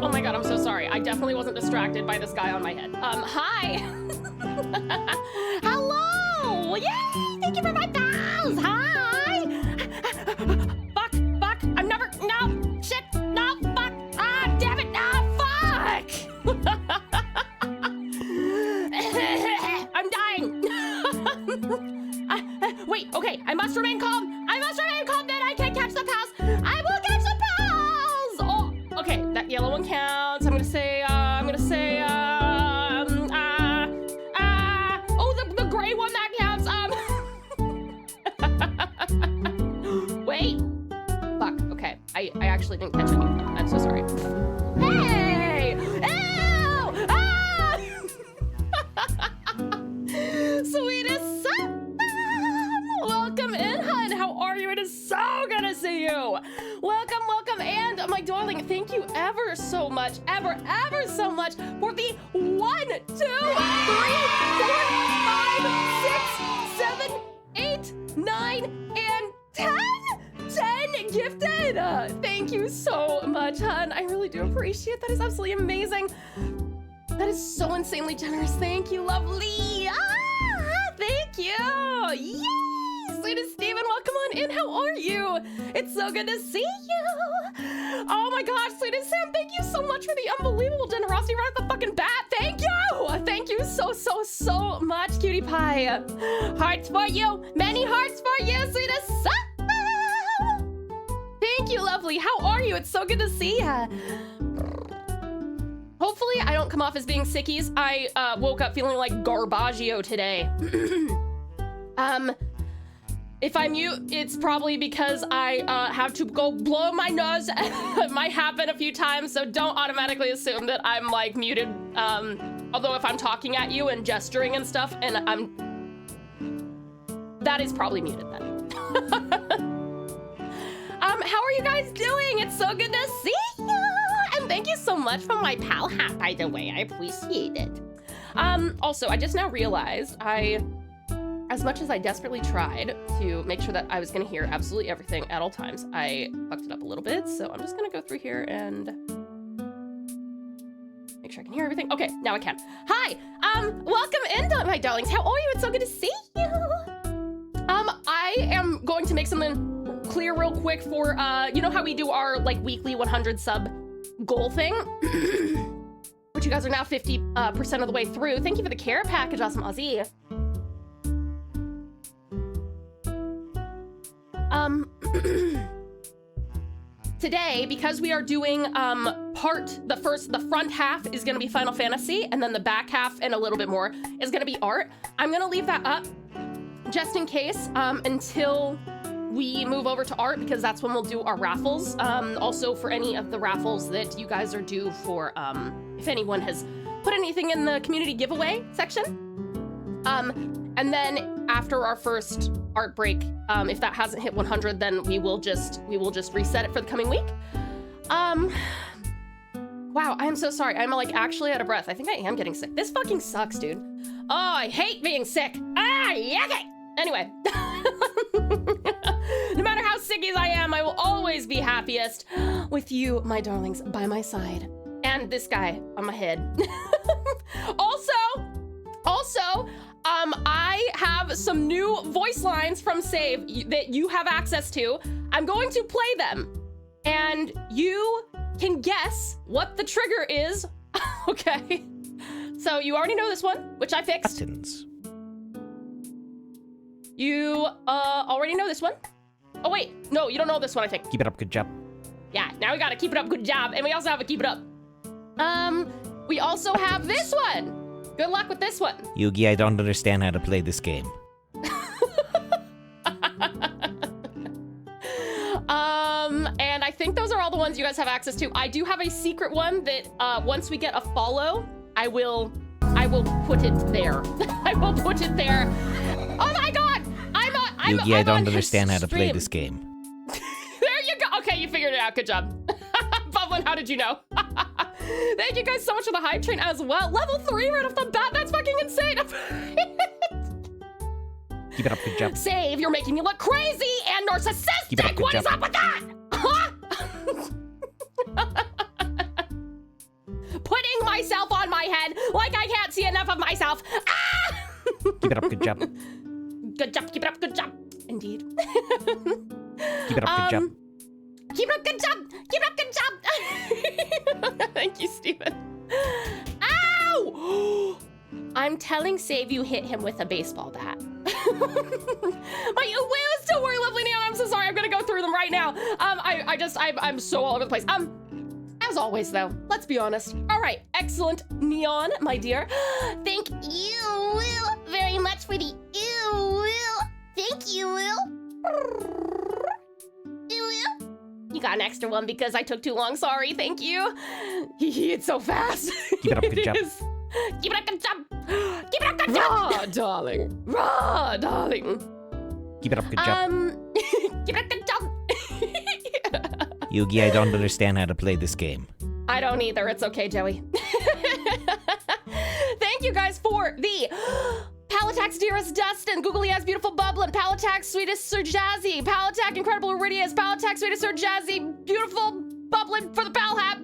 Oh my god, I'm so sorry. I definitely wasn't distracted by this guy on my head. Hi. Hello. Yay! Thank you for my pals. Hi. Fuck. I'm never. No. Shit. No. Fuck. Ah, damn it. No. Fuck. I'm dying. Wait. Okay. I must remain calm. Then I can catch the pals. I will catch the pals. Oh. Okay. That yellow one counts. I'm gonna say. Oh, the gray one that counts. Wait. Fuck. Okay. I actually didn't catch any. I'm so sorry. Hey! Ew! Ah! Sweetest son! Welcome in, hun. How are you? It is so good to see you. Welcome, and my darling, thank you ever so much, ever so much for the 1, 2, 3, 4, 5, 6, 7, 8, 9, and 10. 10 gifted. Thank you so much, hun. I really do appreciate that. Is absolutely amazing. That is so insanely generous. Thank you, lovely. Thank you. Yay! Sweetest Steven, welcome on in. How are you? It's so good to see you. Oh my gosh, sweetest Sam, thank you so much for the unbelievable generosity right off the fucking bat. Thank you. Thank you so much, cutie pie. Hearts for you. Many hearts for you, sweetest Sam. Thank you, lovely. How are you? It's so good to see ya. Hopefully I don't come off as being sickies. I woke up feeling like Garbaggio today. If I mute, it's probably because I have to go blow my nose. It might happen a few times, so don't automatically assume that I'm like muted. Although if I'm talking at you and gesturing and stuff, and that is probably muted then. How are you guys doing? It's so good to see you. And thank you so much for my pal hat, by the way. I appreciate it. Also, I just now realized as much as I desperately tried to make sure that I was gonna hear absolutely everything at all times, I fucked it up a little bit. So I'm just gonna go through here and make sure I can hear everything. Okay, now I can. Hi, welcome in, my darlings. How are you? It's so good to see you. I am going to make something clear real quick for, you know how we do our like weekly 100 sub goal thing? Which you guys are now 50% of the way through. Thank you for the care package, awesome Aussie. Today, because we are doing the front half is gonna be Final Fantasy, and then the back half and a little bit more is gonna be art. I'm gonna leave that up just in case until we move over to art, because that's when we'll do our raffles. Also for any of the raffles that you guys are due for, if anyone has put anything in the community giveaway section. And then after our first art break, if that hasn't hit 100, then we will just reset it for the coming week. Wow, I am so sorry. I'm like actually out of breath. I think I am getting sick. This fucking sucks, dude. Oh, I hate being sick. Ah, yuck it. Anyway. No matter how sickies I am, I will always be happiest with you, my darlings, by my side. And this guy on my head. Also, I have some new voice lines from Save that you have access to. I'm going to play them, and you can guess what the trigger is. Okay. So you already know this one, which I fixed. Buttons. You already know this one. Oh wait, no, you don't know this one, I think. Keep it up, good job. Yeah, now we gotta keep it up, good job. And we also have a keep it up. We also have this one. Good luck with this one. Yugi, I don't understand how to play this game. And I think those are all the ones you guys have access to. I do have a secret one that once we get a follow, I will put it there. I will put it there. Oh my god! Yugi, I don't understand how to play this game. There you go. Okay, you figured it out. Good job. Bublin, how did you know? Thank you guys so much for the hype train as well. Level 3 right off the bat. That's fucking insane. Keep it up, good job. Save, you're making me look crazy and narcissistic. Keep it up, good What job. is up with that? Huh? myself on my head like I can't see enough of myself. Ah! Keep it up, good job. Good job, keep it up, good job. Indeed. Keep it up, good job. Keep it up, good job. Keep it up, good job. Thank you, Steven. Ow! I'm telling Save you hit him with a baseball bat. My wheels still work, lovely Neon. I'm so sorry. I'm gonna go through them right now. I'm so all over the place. As always though, let's be honest. All right, excellent Neon, my dear. Thank you very much for the Thank you, You got an extra one because I took too long. Sorry, thank you. It's so fast. Keep it up, good job. Keep it up, good job. Keep it up, good job. Raw, darling. Raw, darling. Keep it up, good job. Keep it up, good job. Yugi, I don't understand how to play this game. I don't either. It's okay, Joey. Thank you guys for the Palatax, dearest Dustin, Googly Eyes, beautiful Bublin, Palatax, sweetest Sir Jazzy, Palatac, incredible Iridius, Palatac, sweetest Sir Jazzy, beautiful Bublin for the Pal Hat,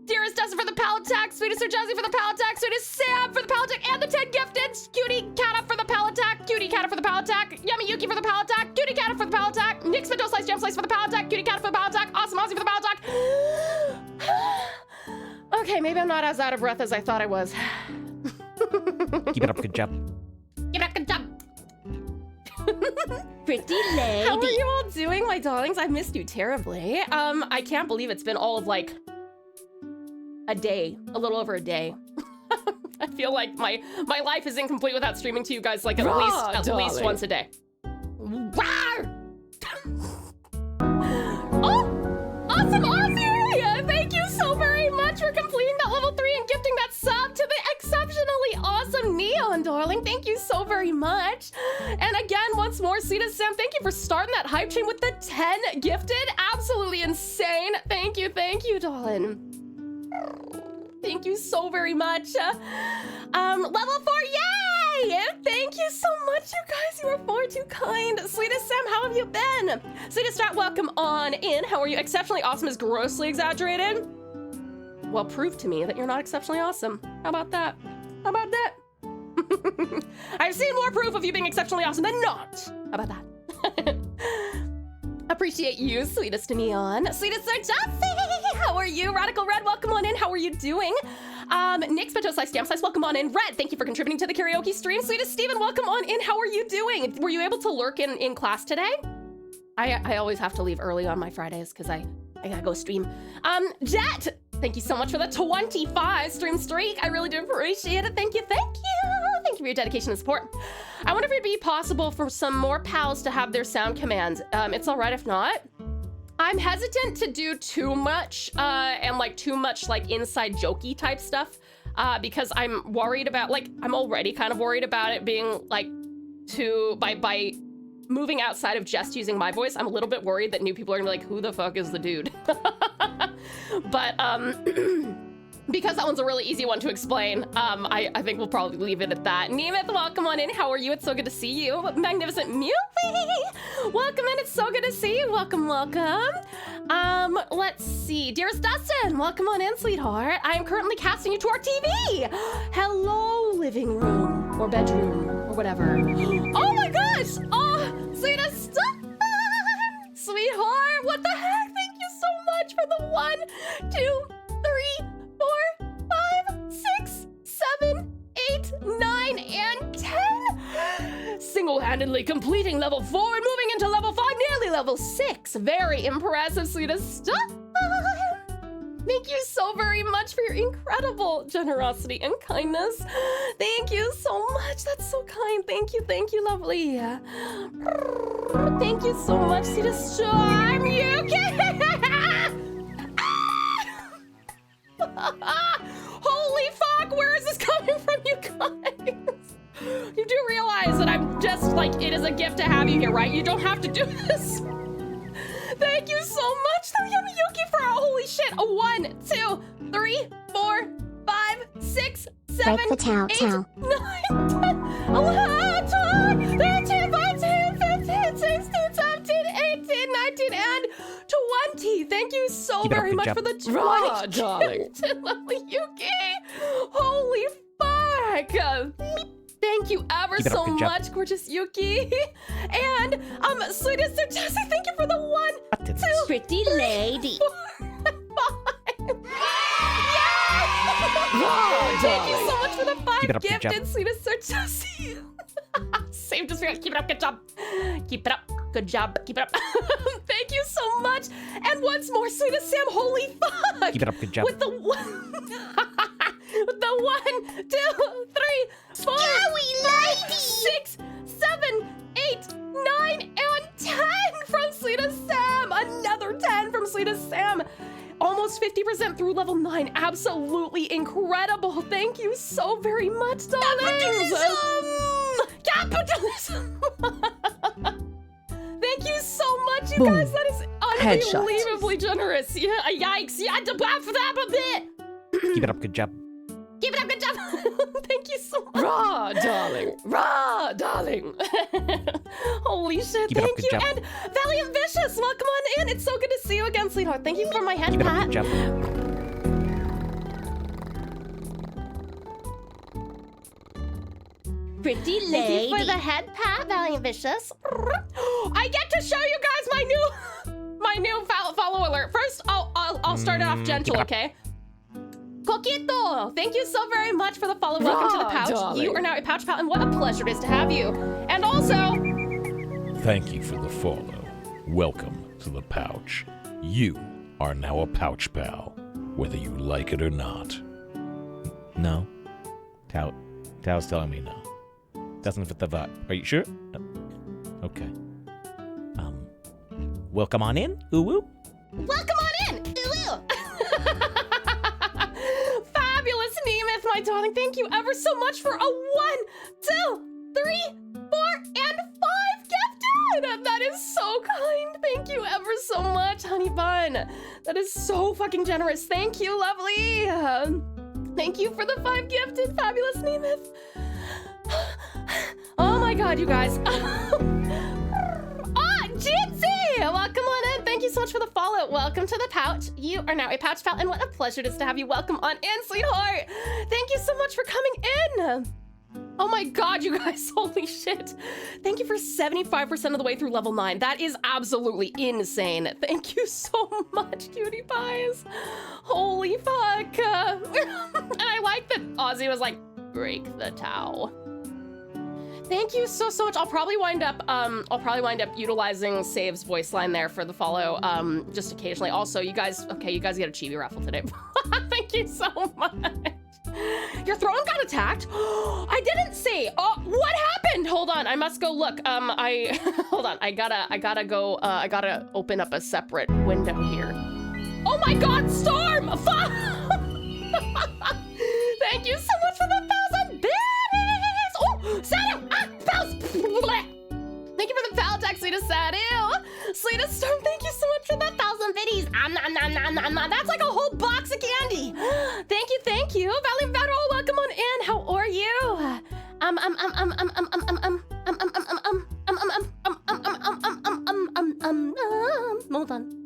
dearest Dustin for the Palatac, sweetest Sir Jazzy for the Palatac, sweetest Sam for the Palatac, and the 10 gifted, Cutie Cata for the Palatac, Cutie Cata for the Palatac, Yummy Yuki for the Palatac, Cutie Cata for the Palatac, Nick Spindle Slice Gem Slice for the Palatac, Cutie Cata for the Palatac, Awesome Aussie for the Palatac. Okay, maybe I'm not as out of breath as I thought I was. Keep it up, good job. Keep it up, good job. Pretty lady. How are you all doing, my darlings? I've missed you terribly. I can't believe it's been all of like a day, a little over a day. I feel like my life is incomplete without streaming to you guys like at least once a day. Oh, awesome Aussie! Thank you so very much for completing that level 3 and gifting that sub to the exceptionally awesome Neon, darling. Thank you so very much. And again, once more, Sita Sam, thank you for starting that hype train with the 10 gifted. Absolutely insane. Thank you, darling. Thank you so very much. Level 4, yay! Thank you so much, you guys. You are far too kind. Sweetest Sam, how have you been? Sweetest Strat, welcome on in. How are you? Exceptionally awesome is grossly exaggerated. Well, prove to me that you're not exceptionally awesome. How about that? How about that? I've seen more proof of you being exceptionally awesome than not. How about that? Appreciate you, sweetest Neon. Sweetest Sir Jossie, how are you? Radical Red, welcome on in. How are you doing? Nick Spento Slice Stamp Slice, welcome on in. Red, thank you for contributing to the karaoke stream. Sweetest Steven, welcome on in. How are you doing? Were you able to lurk in class today? I always have to leave early on my Fridays because I gotta go stream. Jet, thank you so much for the 25 stream streak. I really do appreciate it. Thank you, thank you. Thank you for your dedication and support. I wonder if it'd be possible for some more pals to have their sound commands. It's all right if not. I'm hesitant to do too much and like too much like inside jokey type stuff because I'm worried about I'm already kind of worried about it being like by moving outside of just using my voice. I'm a little bit worried that new people are gonna be like, who the fuck is the dude? But because that one's a really easy one to explain, I think we'll probably leave it at that. Nemeth, welcome on in. How are you? It's so good to see you. Magnificent Muley, welcome in. It's so good to see you. Welcome, welcome. Let's see. Dearest Dustin, welcome on in, sweetheart. I am currently casting you to our TV. Hello, living room or bedroom or whatever. Oh my gosh! Oh, sweetest sweetheart, what the heck? Thank you so much for the 1, 2, 3, 4, 5, 6, 7, 8, 9, and 10. Single-handedly completing level 4 and moving into level 5, nearly level 6. Very impressive, sweetest stuff. Thank you so very much for your incredible generosity and kindness. Thank you so much. That's so kind. Thank you, lovely. Thank you so much, sweetest charm. You can. Holy fuck, where is this coming from, you guys? You do realize that I'm just like, it is a gift to have you here, right? You don't have to do this. Thank you so much, though, Yummy Yuki, for holy shit. 1, 2, 3, 4, 5, 6, 7, 8, 9, 10, 11, 12, 13, 14, 15, 16, 17, 18, 19, and TauTassieTiger, thank you so Keep it up, very good much job. for the Raw, 20 darling. Lovely Yuki. Holy fuck. Thank you ever Keep it up, so good job. much, gorgeous Yuki. And sweetest TauTassie, thank you for the 1, Buttons. 2, Pretty lady. 4, 5. Raw, Thank you so darling. much for the 5 Keep it up, good gifted, sweetest TauTassie. Same, just forgot. Keep it up, good job. Keep it up, good job. Keep it up. Thank you so much. And once more, sweetest Sam, holy fuck. Keep it up, good job. With the 1, with the 1, 2, 3, 4, lady. 6, 7, 8, 9, and 10 from sweetest Sam. Another 10 from sweetest Sam. Almost 50% through level 9. Absolutely incredible. Thank you so very much, darlings. Capitalism! Thank you so much, you Boom. guys. That is Headshot. unbelievably generous. Yeah, yikes. Yeah, Keep it up, good job. Keep it up, good job. Thank you so much. Raw, darling. Raw, darling. Holy shit, Keep it up, thank good you. job. And Valiant Vicious, welcome on in. It's so good to see you again, sweetheart. Thank you for my head Keep it up, pat. good job. Pretty Thank lady. you for the head pat, Valiant Vicious. I get to show you guys my new follow alert. First, I'll start it off gentle, keep it up. okay? Coquito, thank you so very much for the follow. Welcome to the Raw, pouch. darling. You are now a pouch pal, and what a pleasure it is to have you. And also, Thank you for the follow. Welcome to the pouch. You are now a pouch pal, whether you like it or not. No. Tao's telling me no. Doesn't fit the vibe. Are you sure? No. Okay. Welcome on in. Ooh woo. welcome on in. Fabulous Nemeth, my darling. Thank you ever so much for a 1, 2, 3, 4, and 5 gifted. That is so kind. Thank you ever so much, honey bun. That is so fucking generous. Thank you, lovely. Thank you for the 5 gifted, fabulous Nemeth. Oh my god, you guys. Jitsi! Welcome on in. Thank you so much for the follow. Welcome to the pouch. You are now a pouch pal, and what a pleasure it is to have you. Welcome on in, sweetheart. Thank you so much for coming in. Oh my god, you guys. Holy shit. Thank you for 75% of the way through level 9. That is absolutely insane. Thank you so much, cutie pies. Holy fuck. And I like that Ozzy was like, break the Tau. Thank you so much. I'll probably wind up utilizing Save's voice line there for the follow, just occasionally. Also, you guys get a chibi raffle today. Thank you so much. Your throne got attacked? I didn't see. Oh, what happened? Hold on, I must go look. Hold on. I gotta open up a separate window here. Oh my God, Storm! Fuck! Thank you so much for the 1,000 biddies! Oh, Sadu! Ah, Pals! Thank you for the pal tech, sweetest Sadu! Sweetest Storm, thank you so much for the 1,000 biddies! That's like a whole box of candy! Thank you! Valley Federal, welcome on in! How are you? Hold on.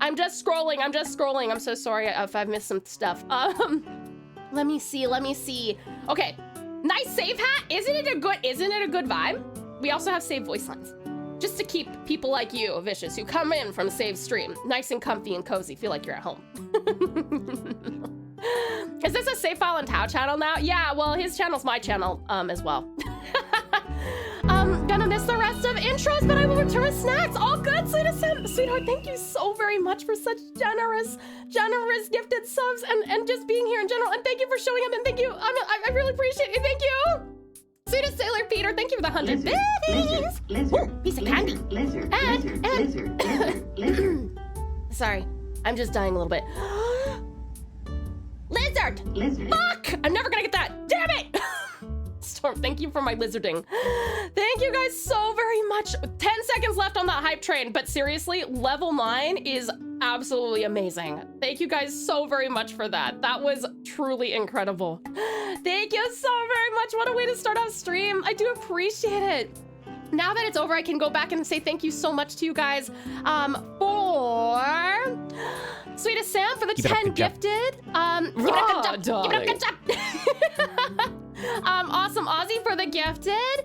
I'm just scrolling. I'm so sorry if I've missed some stuff. Let me see. Okay, nice save hat. Isn't it a good vibe? We also have save voice lines. Just to keep people like you, Vicious, who come in from save stream, nice and comfy and cozy, feel like you're at home. Is this a Save File and Tau channel now? Yeah, well, his channel's my channel, as well. Gonna miss the rest of intros, but I will return with snacks. All good, sweetheart. Thank you so very much for such generous gifted subs and just being here in general. And thank you for showing up. And thank you. I really appreciate it. Thank you. Sweetest Sailor Peter, thank you for the 100 biddies. Ooh, piece of candy. And sorry, I'm just dying a little bit. Lizard. Fuck! I'm never gonna get that. Damn it! Storm, thank you for my lizarding. Thank you guys so very much. 10 seconds left on that hype train, but seriously, level 9 is absolutely amazing. Thank you guys so very much for that. That was truly incredible. Thank you so very much. What a way to start off stream. I do appreciate it. now that it's over, I can go back and say thank you so much to you guys for Sweetest Sam for the Keep it up, 10 good job. gifted. Keep it up, good job. Keep it up, good job. Awesome Ozzy for the gifted.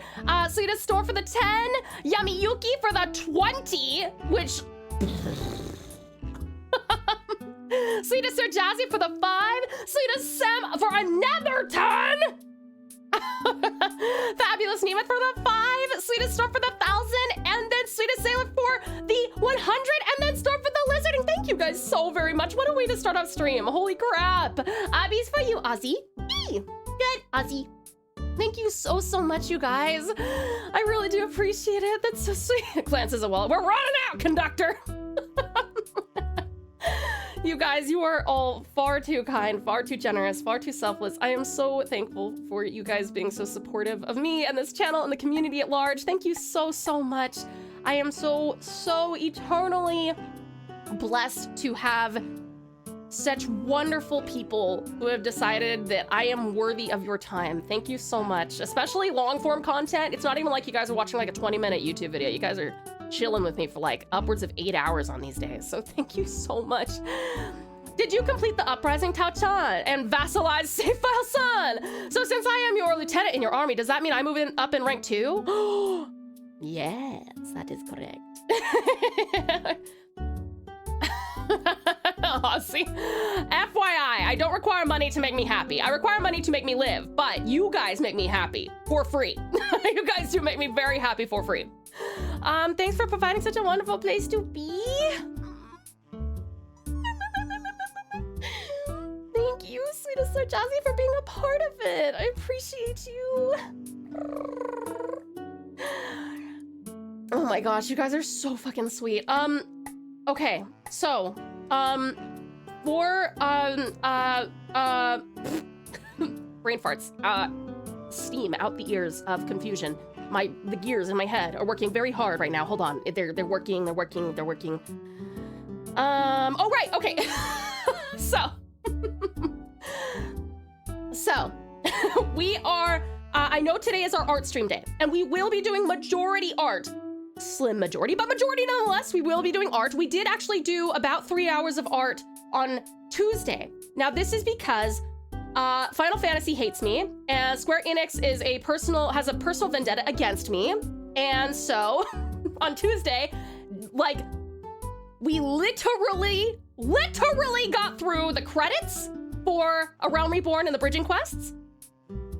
Sweetest Storm for the 10. Yummy Yuki for the 20, which Sweetest Sir Jazzy for the 5. Sweetest Sam for another 10. Fabulous Nemeth for the 5. Sweetest Storm for the 1,000. And then Sweetest Sailor for the 100. And then Storm for the Lizarding. Thank you guys so very much. What a way to start off stream. Holy crap. Abby's for you, Ozzy. Hey, good, Ozzy. Thank you so much, you guys. I really do appreciate it. That's so sweet. Glances at wallet. We're running out, conductor. You guys, you are all far too kind, far too generous, far too selfless. I am so thankful for you guys being so supportive of me and this channel and the community at large. Thank you so much. I am so eternally blessed to have such wonderful people who have decided that I am worthy of your time. Thank you so much, especially long form content. It's not even like you guys are watching like a 20-minute YouTube video. You guys are chilling with me for like upwards of 8 hours on these days. So thank you so much. Did you complete the uprising, Tao-chan, and vassalize Safe File Son? So since I am your lieutenant in your army, does that mean I move up in rank too? Yes, that is correct. See, FYI, I don't require money to make me happy. I require money to make me live, but you guys make me happy for free. You guys do make me very happy for free. Thanks for providing such a wonderful place to be. Thank you, sweetest Sir Jazzy, for being a part of it. I appreciate you. Oh my gosh, you guys are so fucking sweet. Okay, so, for, brain farts, steam out the ears of confusion. The gears in my head are working very hard right now. Hold on, they're working. Oh right, okay. So, we are, I know today is our art stream day, and we will be doing majority art. Slim majority, but majority nonetheless. We will be doing art. We did actually do about 3 hours of art on Tuesday. Now this is because Final Fantasy hates me, and Square Enix has a personal vendetta against me. And so on Tuesday, like, we literally got through the credits for A Realm Reborn and the bridging quests.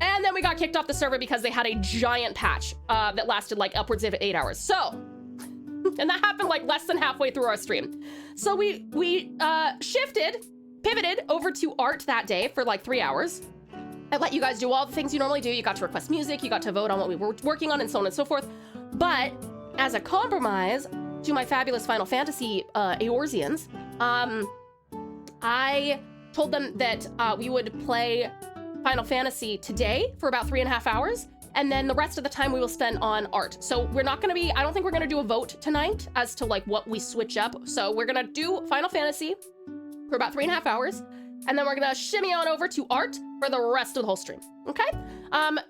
And then we got kicked off the server because they had a giant patch that lasted like upwards of 8 hours. So, and that happened like less than halfway through our stream. So we pivoted over to art that day for like 3 hours. I let you guys do all the things you normally do. You got to request music, you got to vote on what we were working on, and so on and so forth. But as a compromise to my fabulous Final Fantasy Eorzeans, I told them that we would play Final Fantasy today for about 3.5 hours, and then the rest of the time we will spend on art. So we're not gonna I don't think we're gonna do a vote tonight as to like what we switch up. So we're gonna do Final Fantasy for about 3.5 hours, and then we're gonna shimmy on over to art for the rest of the whole stream, okay?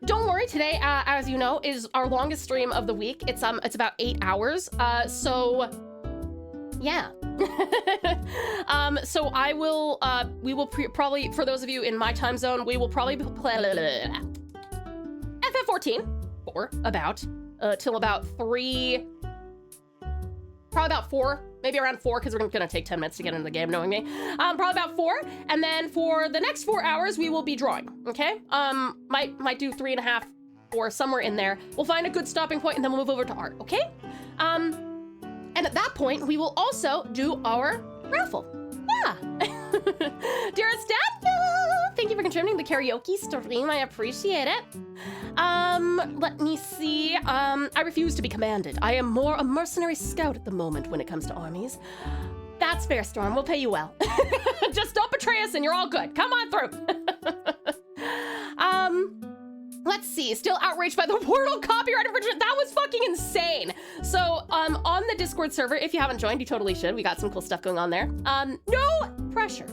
Don't worry, today, as you know, is our longest stream of the week. It's about 8 hours, so yeah. So I will, we will probably, for those of you in my time zone, we will probably play FF14 for about, till about 3, probably about 4, maybe around 4, because we're gonna take 10 minutes to get into the game, knowing me. Probably about 4, and then for the next 4 hours, we will be drawing, okay? Might do 3.5 or somewhere in there. We'll find a good stopping point, and then we'll move over to art, okay? And at that point, we will also do our raffle. Yeah. Dearest Dad, thank you for contributing to the karaoke stream. I appreciate it. Let me see. I refuse to be commanded. I am more a mercenary scout at the moment when it comes to armies. That's fair, Storm. We'll pay you well. Just don't betray us and you're all good. Come on through. Let's see, still outraged by the Wordle copyright infringement. That was fucking insane. So, on the Discord server, if you haven't joined, you totally should. We got some cool stuff going on there. No pressure.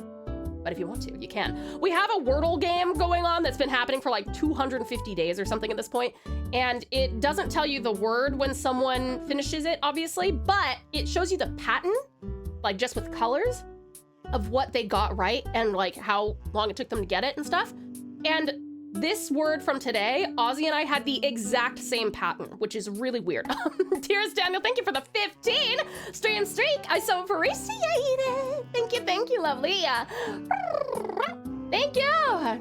but if you want to, you can. We have a Wordle game going on that's been happening for like 250 days or something at this point, and it doesn't tell you the word when someone finishes it, obviously, but it shows you the pattern, like just with colors, of what they got right and like how long it took them to get it and stuff. And this word from today, Ozzy and I had the exact same pattern, which is really weird. Dearest Daniel, thank you for the 15 streak. I so appreciate it. Thank you, lovely. Thank you.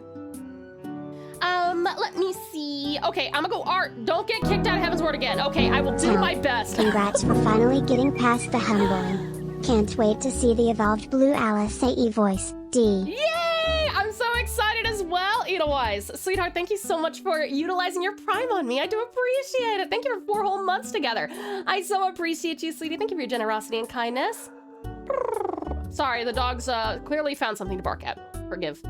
Let me see. Okay, I'm gonna go Art. Don't get kicked out of Heavensward again. Okay, I will do my best. Congrats for finally getting past the humbling. Can't wait to see the evolved Blue Alice AE voice, D. Yay! I'm so excited as well, Edelweiss. Sweetheart, thank you so much for utilizing your Prime on me. I do appreciate it. Thank you for 4 whole months together. I so appreciate you, sweetie. Thank you for your generosity and kindness. Sorry, the dogs clearly found something to bark at. Forgive.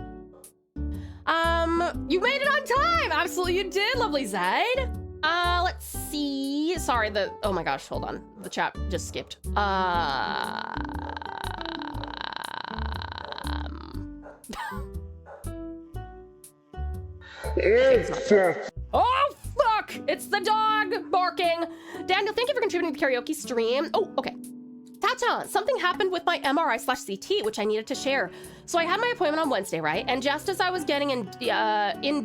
You made it on time! Absolutely you did, lovely Zaid. Let's see. Sorry, oh my gosh, hold on. The chat just skipped. Oh, fuck! It's the dog barking. Daniel, thank you for contributing to the karaoke stream. Oh, okay. Tata, something happened with my MRI/CT, which I needed to share. So I had my appointment on Wednesday, right? And just as I was getting in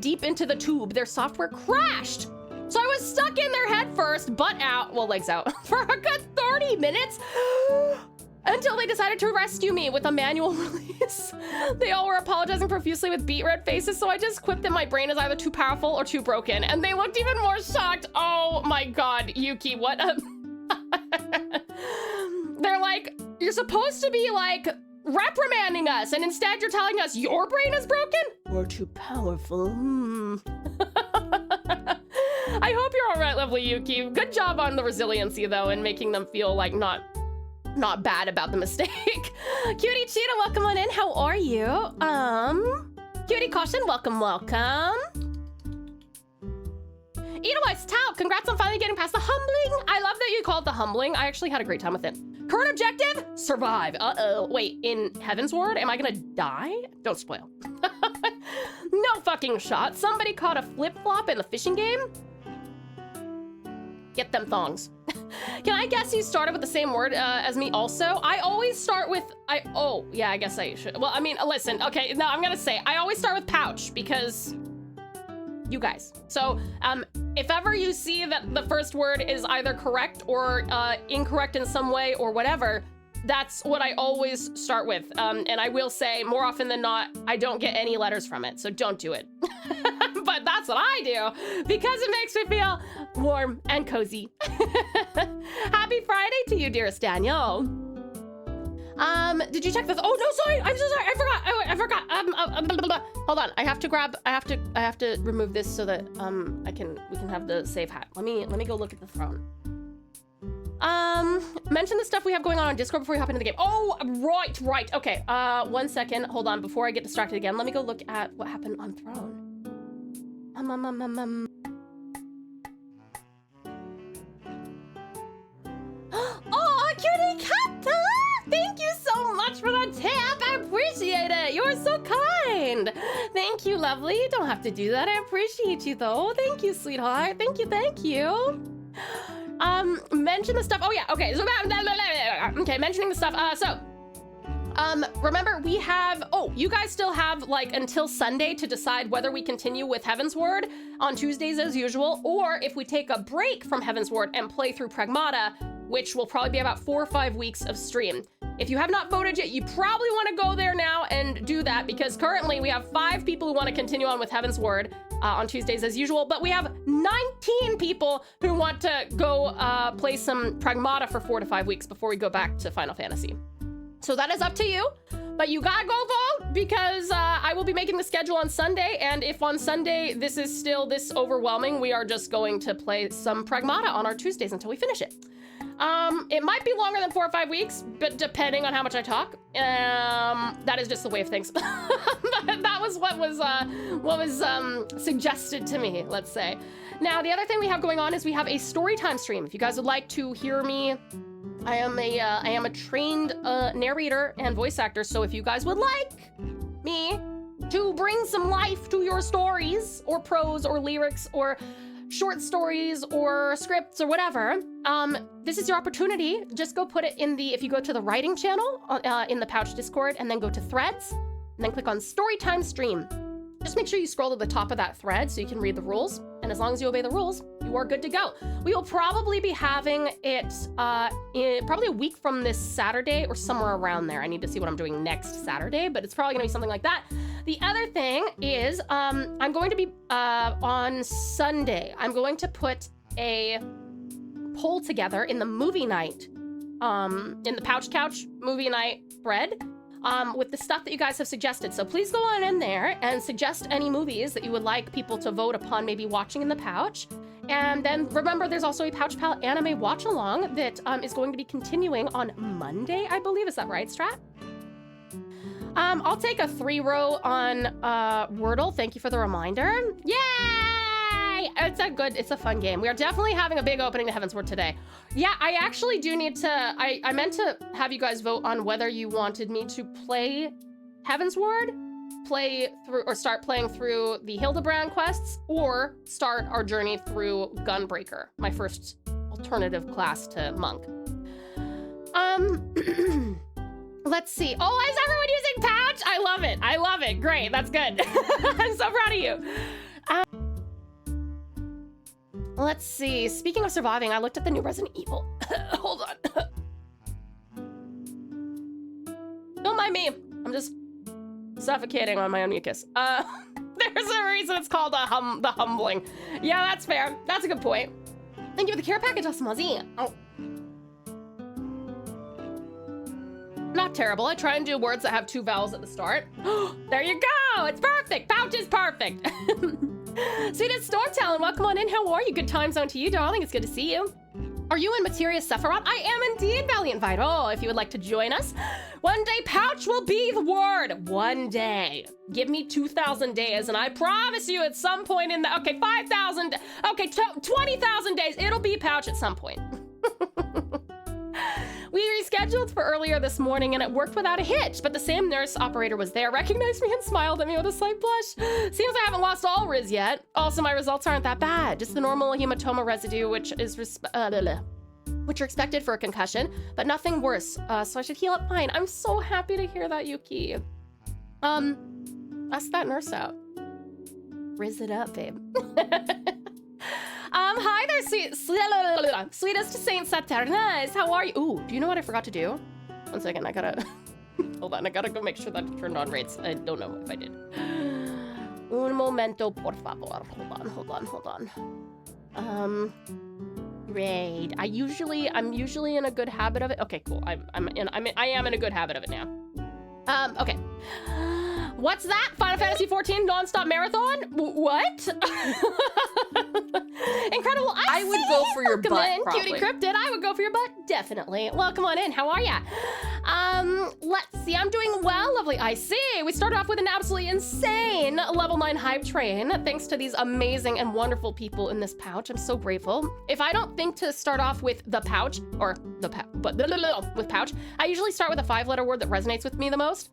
deep into the tube, their software crashed. So I was stuck in there head first, butt out, well, legs out, for a good 30 minutes until they decided to rescue me with a manual release. They all were apologizing profusely with beet red faces, so I just quipped that my brain is either too powerful or too broken, and they looked even more shocked. Oh my God, Yuki, what a... They're like, you're supposed to be like reprimanding us, and instead you're telling us your brain is broken? Or too powerful. I hope you're all right, lovely Yuki. Good job on the resiliency though, and making them feel like not bad about the mistake. Cutie Cheetah, welcome on in. How are you? Cutie Caution, welcome. Edelweiss Tau, congrats on finally getting past the humbling. I love that you called it the humbling. I actually had a great time with it. Current objective, survive. Uh-oh, wait, in Heavensward, am I gonna die? Don't spoil. No fucking shot. Somebody caught a flip-flop in the fishing game? Get them thongs. Can I guess you started with the same word as me also? I always start with, oh, yeah, I guess I should. Well, I mean, listen, okay, no, I'm gonna say, I always start with pouch because you guys. So, if ever you see that the first word is either correct or incorrect in some way or whatever, that's what I always start with. And I will say, more often than not, I don't get any letters from it, so don't do it. But that's what I do, because it makes me feel warm and cozy. Happy Friday to you, dearest Daniel. Did you check this? Oh, no, sorry, I'm so sorry, I forgot. Hold on, I have to remove this so that, we can have the save hat. Let me go look at the throne. Mention the stuff we have going on Discord before we hop into the game. Oh, right, okay, 1 second, hold on, before I get distracted again, let me go look at what happened on Throne. Oh, cutie cat! Thank you so much for the tip. I appreciate it. You're so kind. Thank you, lovely. You don't have to do that. I appreciate you, though. Thank you, sweetheart. Thank you. Mention the stuff. Oh, yeah. Okay. So, okay, mentioning the stuff. Remember, we have, you guys still have like until Sunday to decide whether we continue with Heavensward on Tuesdays as usual, or if we take a break from Heavensward and play through Pragmata, which will probably be about 4 or 5 weeks of stream. If you have not voted yet, you probably want to go there now and do that, because currently we have 5 people who want to continue on with Heavensward on Tuesdays as usual, but we have 19 people who want to go play some Pragmata for 4 to 5 weeks before we go back to Final Fantasy. So that is up to you, but you gotta go vote, because I will be making the schedule on Sunday, and if on Sunday this is still this overwhelming, we are just going to play some Pragmata on our Tuesdays until we finish it. It might be longer than 4 or 5 weeks, but depending on how much I talk, that is just the way of things. That was what was suggested to me, let's say. Now, the other thing we have going on is we have a storytime stream. If you guys would like to hear me, I am a trained narrator and voice actor, so if you guys would like me to bring some life to your stories, or prose, or lyrics, or short stories, or scripts, or whatever, this is your opportunity. Just go put it in the, if you go to the writing channel in the Pouch Discord, and then go to threads, and then click on Storytime Stream. Just make sure you scroll to the top of that thread so you can read the rules. And as long as you obey the rules, you are good to go. We will probably be having it in probably a week from this Saturday or somewhere around there. I need to see what I'm doing next Saturday, but it's probably gonna be something like that. The other thing is I'm going to be on Sunday, I'm going to put a poll together in the movie night, in the Pouch Couch movie night thread. With the stuff that you guys have suggested. So please go on in there and suggest any movies that you would like people to vote upon maybe watching in the pouch. And then remember, there's also a Pouch Pal anime watch along that is going to be continuing on Monday, I believe. Is that right, Strat? I'll take a 3-row on Wordle. Thank you for the reminder. Yay! It's a fun game. We are definitely having a big opening to HEAVENSWARD today. Yeah, I actually do need to, I meant to have you guys vote on whether you wanted me to play HEAVENSWARD, play through, or start playing through the Hildebrand quests, or start our journey through Gunbreaker, my first alternative class to Monk. Let's see. Oh, is everyone using Pouch? I love it. I love it. Great. That's good. I'm so proud of you. Let's see. Speaking of surviving, I looked at the new Resident Evil. Hold on. Don't mind me. I'm just suffocating on my own mucus. There's a reason it's called the humbling. Yeah, that's fair. That's a good point. Thank you for the care package, Osmozy. Oh. Not terrible. I try and do words that have 2 vowels at the start. There you go. It's perfect. Pouch is perfect. Sweetest Storm Talon, welcome on in. How are you? Good time zone to you, darling. It's good to see you. Are you in Materia Sephiroth? I am indeed, Valiant Vital. If you would like to join us, one day Pouch will be the word. One day. Give me 2,000 days, and I promise you at some point in the, okay, 5,000, okay, 20,000 days, it'll be Pouch at some point. We rescheduled for earlier this morning and it worked without a hitch, but the same nurse operator was there, recognized me and smiled at me with a slight blush. Seems I haven't lost all Riz yet. Also, my results aren't that bad, just the normal hematoma residue, which are expected for a concussion, but nothing worse, so I should heal up fine. I'm so happy to hear that, Yuki. Ask that nurse out. Riz it up, babe. Hi there, sweetest Saint Saturnice. How are you? Ooh, do you know what I forgot to do? One second, I gotta, hold on, I gotta go make sure that I turned on rates. I don't know if I did. Un momento, por favor. Hold on. Raid. I'm usually in a good habit of it. Okay, cool. I am in a good habit of it now. Okay. What's that? Final Fantasy 14 non-stop marathon? What? Incredible. I would go for your butt, in, probably. Cutie Cryptid. I would go for your butt, definitely. Welcome on in. How are ya? Let's see. I'm doing well, lovely. I see. We started off with an absolutely insane level 9 hype train, thanks to these amazing and wonderful people in this pouch. I'm so grateful. If I don't think to start off with the pouch, or with pouch, I usually start with a 5-letter word that resonates with me the most.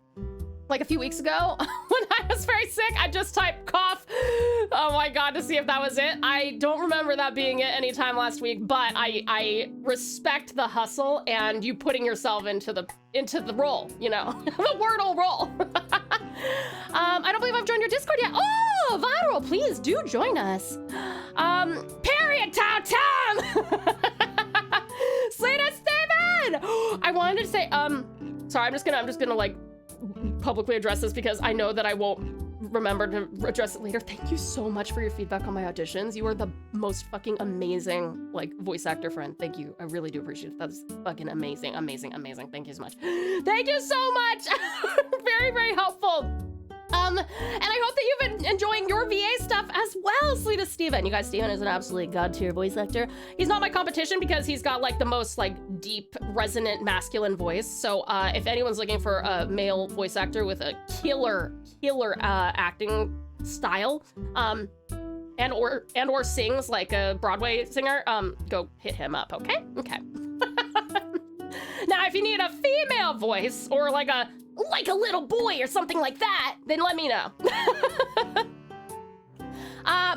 Like a few weeks ago, when I was very sick, I just typed cough. Oh my God, to see if that was it. I don't remember that being it anytime last week, but I respect the hustle and you putting yourself into the role, you know, the Wordle role. I don't believe I've joined your Discord yet. Oh, Viral, please do join us. Period, Tom. Slater Steven! I wanted to say, sorry, I'm just gonna like, publicly address this because I know that I won't remember to address it later. Thank you so much for your feedback on my auditions. You are the most fucking amazing, like, voice actor friend. Thank you. I really do appreciate it. That's fucking amazing, amazing, amazing. Thank you so much. Thank you so much. Very, very helpful. And I hope that you've been enjoying your VA stuff as well, sweetest Steven. You guys, Steven is an absolute god-tier voice actor. He's not my competition because he's got like the most like deep, resonant, masculine voice. So if anyone's looking for a male voice actor with a killer acting style, and or sings like a Broadway singer, go hit him up, okay? Okay. Now, if you need a female voice or like a like a little boy or something like that, then let me know.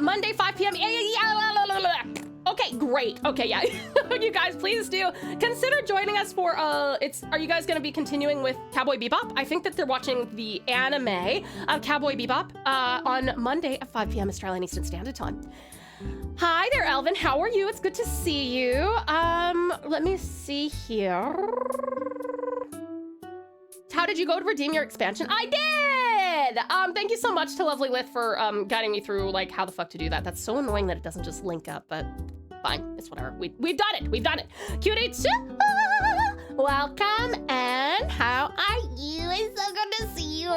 Monday, 5 p.m. Okay, great. Okay, yeah. You guys, please do consider joining us for, are you guys gonna be continuing with Cowboy Bebop? I think that they're watching the anime of Cowboy Bebop on Monday at 5 p.m. Australian Eastern Standard Time. Hi there, Elvin. How are you? It's good to see you. Let me see here. How did you go to redeem your expansion? I did! Thank you so much to Lovely Lith for guiding me through like how the fuck to do that. That's so annoying that it doesn't just link up, but fine, it's whatever. We've done it, we've done it. Cutie, welcome, and how are you? It's so good to see you.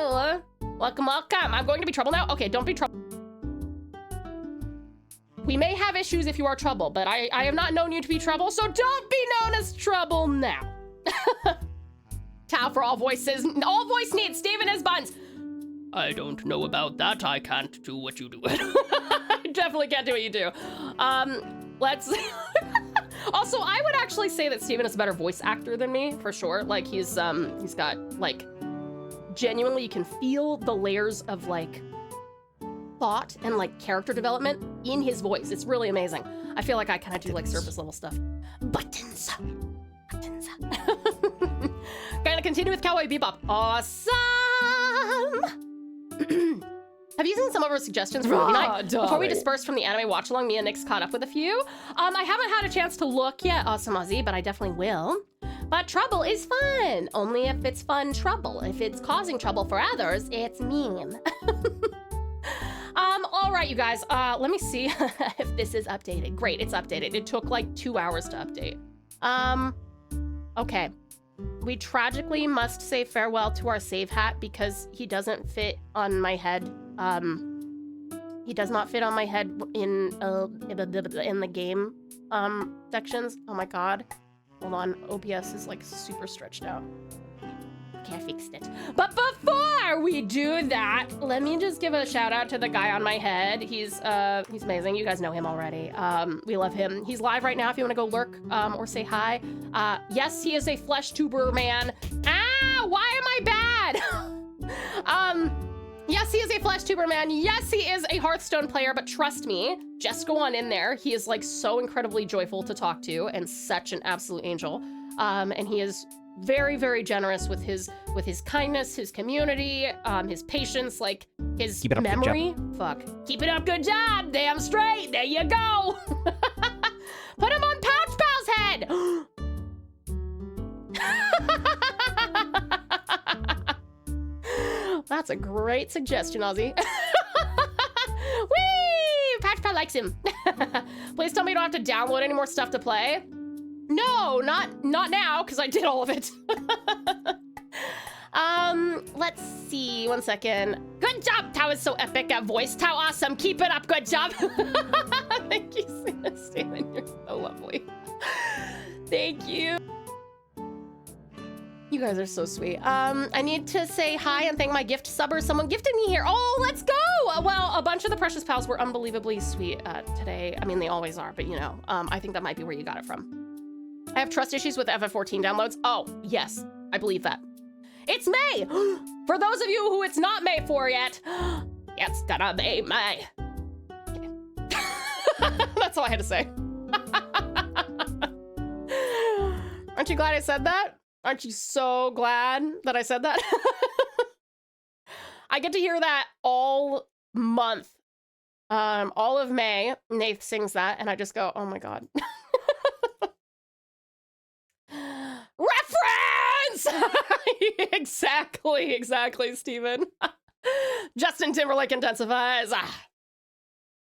Welcome, welcome. I'm going to be trouble now. Okay, don't be trouble. We may have issues if you are trouble, but I have not known you to be trouble, so don't be known as trouble now. Tau for all voices. All voice needs. Steven is buns. I don't know about that. I can't do what you do. I definitely can't do what you do. Let's... Also, I would actually say that Steven is a better voice actor than me, for sure. Like, he's got, like, genuinely, you can feel the layers of, like, thought and, like, character development in his voice. It's really amazing. I feel like I kind of do, like, surface level stuff. Buttons. Buttons. Gonna continue with Cowboy Bebop. Awesome! Have you seen some of our suggestions for movie night? Before we disperse from the anime watch-along, me and Nick's caught up with a few. I haven't had a chance to look yet, Awesome Ozzy, but I definitely will. But trouble is fun. Only if it's fun trouble. If it's causing trouble for others, it's mean. All right, you guys, let me see if this is updated. Great, it's updated. It took like 2 hours to update. Okay. We tragically must say farewell to our save hat because he doesn't fit on my head. He does not fit on my head in the game sections. Oh my god. Hold on, OBS is like super stretched out. Okay, I fixed it. But before we do that, let me just give a shout out to the guy on my head. He's amazing. You guys know him already. We love him. He's live right now if you want to go lurk or say hi. Yes, he is a flesh tuber man. Ah, why am I bad? Yes, he is a flesh tuber man. Yes, he is a Hearthstone player, but trust me, just go on in there. He is like so incredibly joyful to talk to and such an absolute angel. And he is very, very generous with his kindness, his community, his patience, like his memory. Fuck. Keep it up, good job. Damn straight. There you go. Put him on Pouch Pal's head. That's a great suggestion, Ozzy. Whee! Pouch Pal likes him. Please tell me you don't have to download any more stuff to play. No, not now, because I did all of it. Let's see, 1 second. Good job, Tau is so epic at voice. Tau, awesome, keep it up, good job. Thank you, Steven, you're so lovely. Thank you. You guys are so sweet. I need to say hi and thank my gift subber. Someone gifted me here. Oh, let's go. Well, a bunch of the Precious Pals were unbelievably sweet today. I mean, they always are, but you know, I think that might be where you got it from. I have trust issues with FF14 downloads. Oh, yes, I believe that. It's May! For those of you who it's not May for yet, it's gonna be May. Okay. That's all I had to say. Aren't you glad I said that? Aren't you so glad that I said that? I get to hear that all month. All of May, Nath sings that, and I just go, oh my god. Reference! Exactly, Steven. Justin Timberlake intensifies.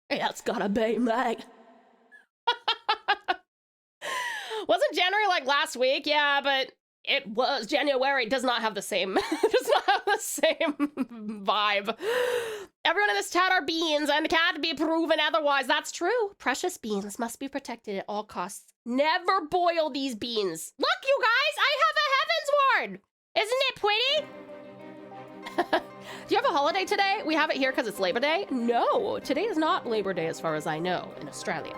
It's gonna be me. Wasn't January like last week? Yeah, but it was January. Does not have the same, vibe. Everyone in this chat are beans and can't be proven otherwise. That's true. Precious beans must be protected at all costs. Never boil these beans. Look, you guys, I have a Heavensward. Isn't it pretty? Do you have a holiday today? We have it here because it's Labor Day. No, today is not Labor Day as far as I know in Australia.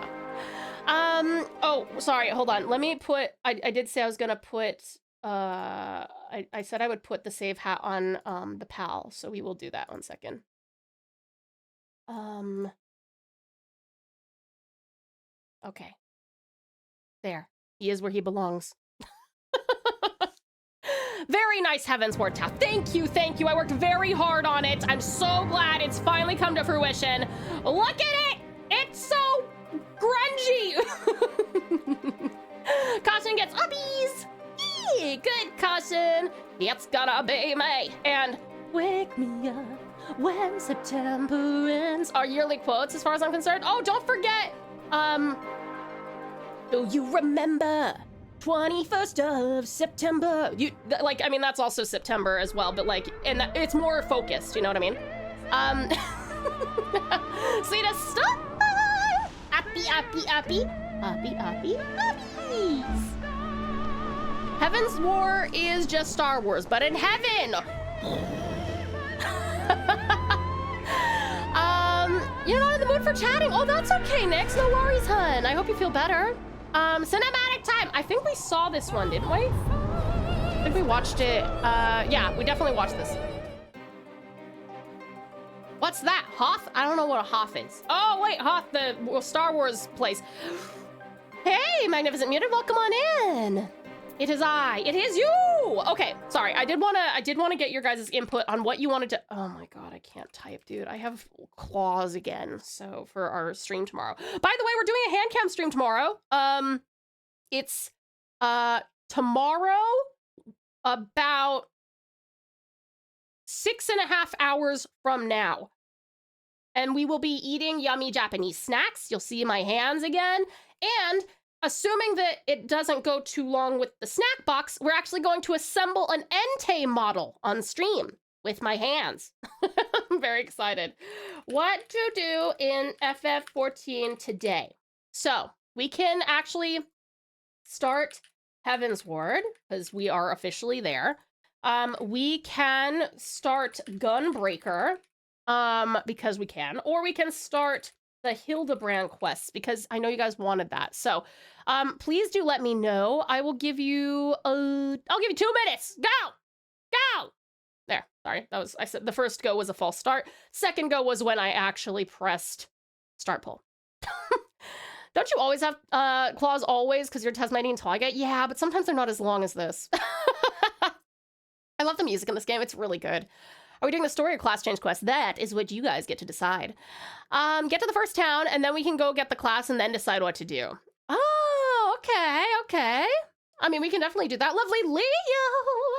Oh, sorry, hold on. Let me put, I did say I was gonna put I said I would put the save hat on the pal, so we will do that 1 second. Okay. There. He is where he belongs. Very nice Heavensward Tau. Thank you, thank you. I worked very hard on it. I'm so glad it's finally come to fruition. Look at it! It's so grungy! Caution gets uppies! Eee, good Caution! It's gonna be me! And wake me up when September ends. Our yearly quotes, as far as I'm concerned. Oh, don't forget! Do you remember 21st of September? I mean, that's also September as well, but like, and it's more focused, you know what I mean? See the stuff? Appy. Heaven's War is just Star Wars, but in heaven! You're not in the mood for chatting. Oh, that's okay, Nix. No worries, hun. I hope you feel better. Cinematic time. I think we saw this one, didn't we? I think we watched it. Yeah, we definitely watched this. What's that? Hoth? I don't know what a Hoth is. Oh, wait, Hoth, the Star Wars place. Hey, Magnificent Mutant, welcome on in. It is I. It is you. Okay, sorry. I did want to get your guys' input on what you wanted to. Oh my god, I can't type, dude. I have claws again. So for our stream tomorrow. By the way, we're doing a hand cam stream tomorrow. It's tomorrow about 6.5 hours from now. And we will be eating yummy Japanese snacks. You'll see my hands again. And assuming that it doesn't go too long with the snack box, we're actually going to assemble an Entei model on stream with my hands. I'm very excited. What to do in FF14 today? So we can actually start Heavensward because we are officially there. We can start Gunbreaker because we can, or we can start the Hildebrand quests because I know you guys wanted that. So please do let me know. I will give you I'll give you 2 minutes. Go. There. Sorry. I said the first go was a false start. Second go was when I actually pressed start poll. Don't you always have claws always because you're a Tasmanian Tiger? Yeah, but sometimes they're not as long as this. I love the music in this game. It's really good. Are we doing the story or class change quest? That is what you guys get to decide. Get to the first town, and then we can go get the class and then decide what to do. Oh, okay. I mean, we can definitely do that. Lovely Leo,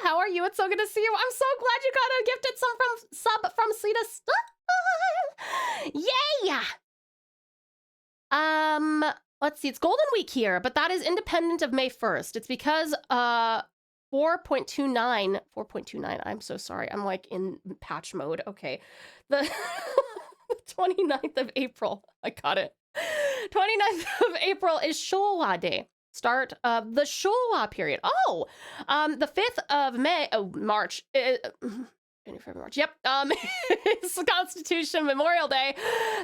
how are you? It's so good to see you. I'm so glad you got a gifted sub from Sita Star. Yay! Let's see. It's Golden Week here, but that is independent of May 1st. It's because 4.29, I'm so sorry. I'm like in patch mode. Okay. The 29th of April. I got it. 29th of April is Showa Day. Start of the Showa period. Oh, the 5th of March. March. Yep. It's Constitution Memorial Day.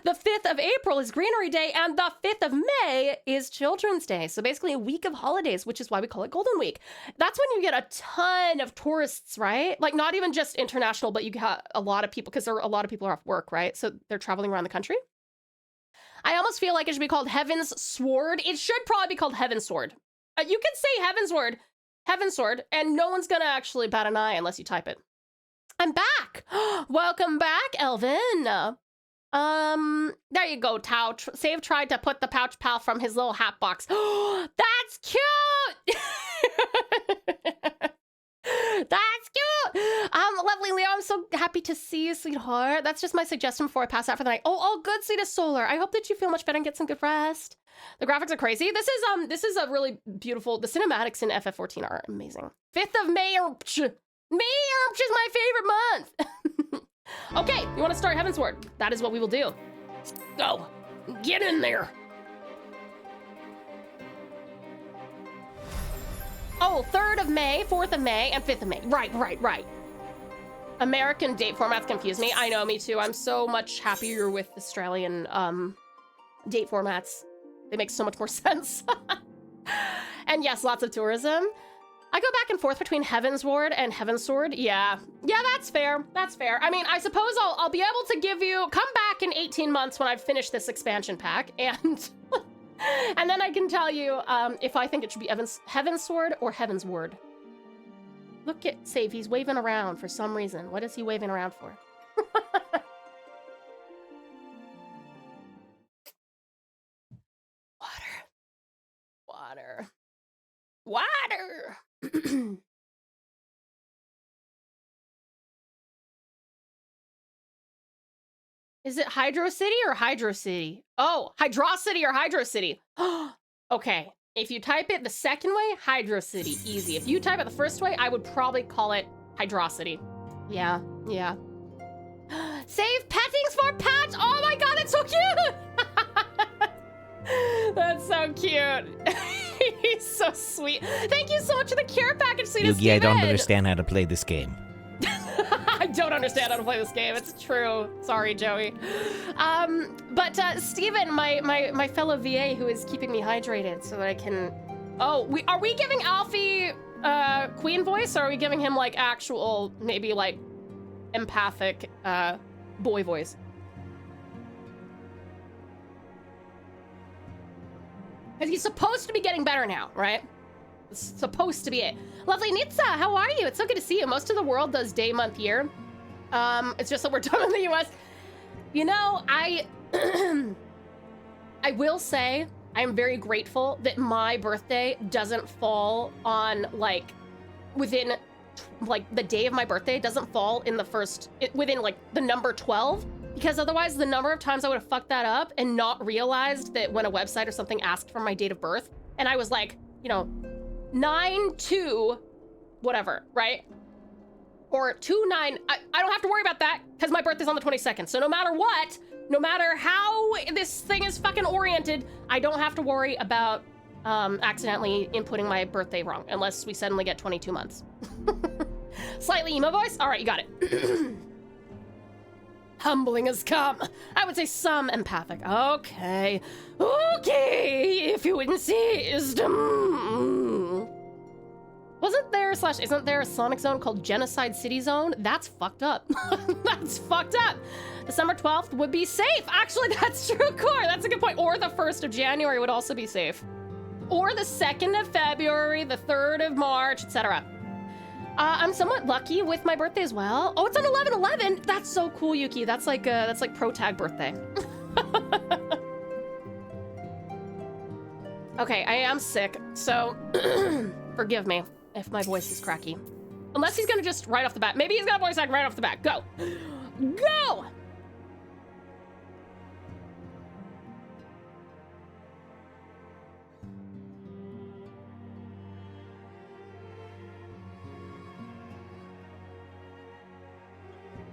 The 5th of April is Greenery Day, and the 5th of May is Children's Day. So basically a week of holidays, which is why we call it Golden Week. That's when you get a ton of tourists, right? Like not even just international, but you got a lot of people because a lot of people are off work, right? So they're traveling around the country. I almost feel like it should be called Heavensward. It should probably be called Heavensward. You can say Heavensward, and no one's gonna actually bat an eye unless you type it. I'm back. Welcome back, Elvin. There you go, Tau. Save tried to put the pouch pal from his little hat box. That's cute. That's cute. Lovely Leo, I'm so happy to see you, sweetheart. That's just my suggestion before I pass out for the night. Oh, good, Sweet Solar. I hope that you feel much better and get some good rest. The graphics are crazy. This is a really beautiful. The cinematics in FF14 are amazing. 5th of May. March is my favorite month. Okay, you want to start Heavensward? That is what we will do. Go. Get in there. Oh, 3rd of May, 4th of May, and 5th of May. Right. American date formats confuse me. I know, me too. I'm so much happier with Australian date formats. They make so much more sense. And yes, lots of tourism. I go back and forth between HEAVENSWARD and HEAVENSWORD. Yeah, that's fair. That's fair. I mean, I suppose I'll be able to give you, come back in 18 months when I've finished this expansion pack, and and then I can tell you if I think it should be HEAVENSWORD or HEAVENSWARD. Look at Save, he's waving around for some reason. What is he waving around for? Water. Is it Hydro City or Hydro City? Oh, Hydrocity or Hydro City. Okay, if you type it the second way, Hydro City, easy. If you type it the first way, I would probably call it Hydrocity. Yeah. Save pettings for pets! Oh my god, it's so cute! That's so cute. He's so sweet. Thank you so much for the care package, sweetest Yugi, I don't Steven. understand how to play this game. I don't understand how to play this game. It's true. Sorry, Joey. But Steven, my fellow VA who is keeping me hydrated so that I can... Oh, are we giving Alfie queen voice, or are we giving him like actual, maybe like empathic boy voice? Because he's supposed to be getting better now, right? It's supposed to be it. Lovely Nitsa, how are you? It's so good to see you. Most of the world does day, month, year. It's just that we're done in the US. You know, I will say I'm very grateful that my birthday doesn't fall on like within like the day of my birthday doesn't fall in the within like the number 12. Because otherwise, the number of times I would have fucked that up and not realized that when a website or something asked for my date of birth, and I was like, you know, 9/2, whatever, right? Or 2/9, I don't have to worry about that because my birthday's on the 22nd. So no matter what, no matter how this thing is fucking oriented, I don't have to worry about accidentally inputting my birthday wrong unless we suddenly get 22 months. Slightly emo voice? All right, you got it. Humbling as come. I would say some empathic. Okay, if you insist. Wasn't there / isn't there a Sonic Zone called Genocide City Zone? That's fucked up. That's fucked up. December 12th would be safe. Actually, that's true, Core. That's a good point. Or the 1st of January would also be safe. Or the 2nd of February, the 3rd of March, etc. I'm somewhat lucky with my birthday as well. Oh, it's on 11/11. That's so cool, Yuki. That's like pro tag birthday. Okay, I am sick, so forgive me if my voice is cracky. Unless he's gonna just right off the bat. Maybe he's got a voice act right off the bat. Go. Go!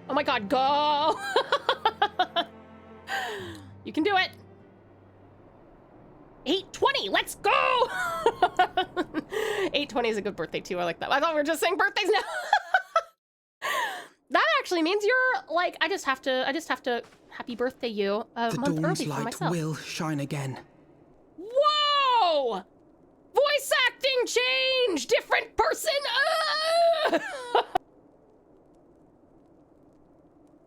Oh my god, go! You can do it. 8/20, let's go! 8/20 is a good birthday too, I like that. I thought we were just saying birthdays now. That actually means you're like, I just have to happy birthday you a month early for myself. The dawn's light will shine again. Whoa! Voice acting change! Different person!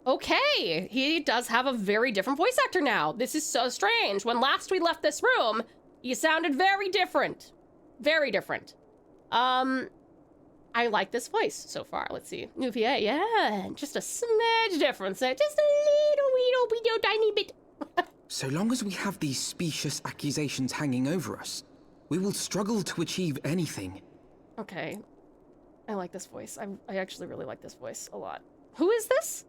Okay, he does have a very different voice actor now. This is so strange. When last we left this room, he sounded very different. Very different. I like this voice so far. Let's see. New PA, yeah. Just a smidge difference there. Just a little tiny bit. So long as we have these specious accusations hanging over us, we will struggle to achieve anything. Okay. I like this voice. I actually really like this voice a lot. Who is this?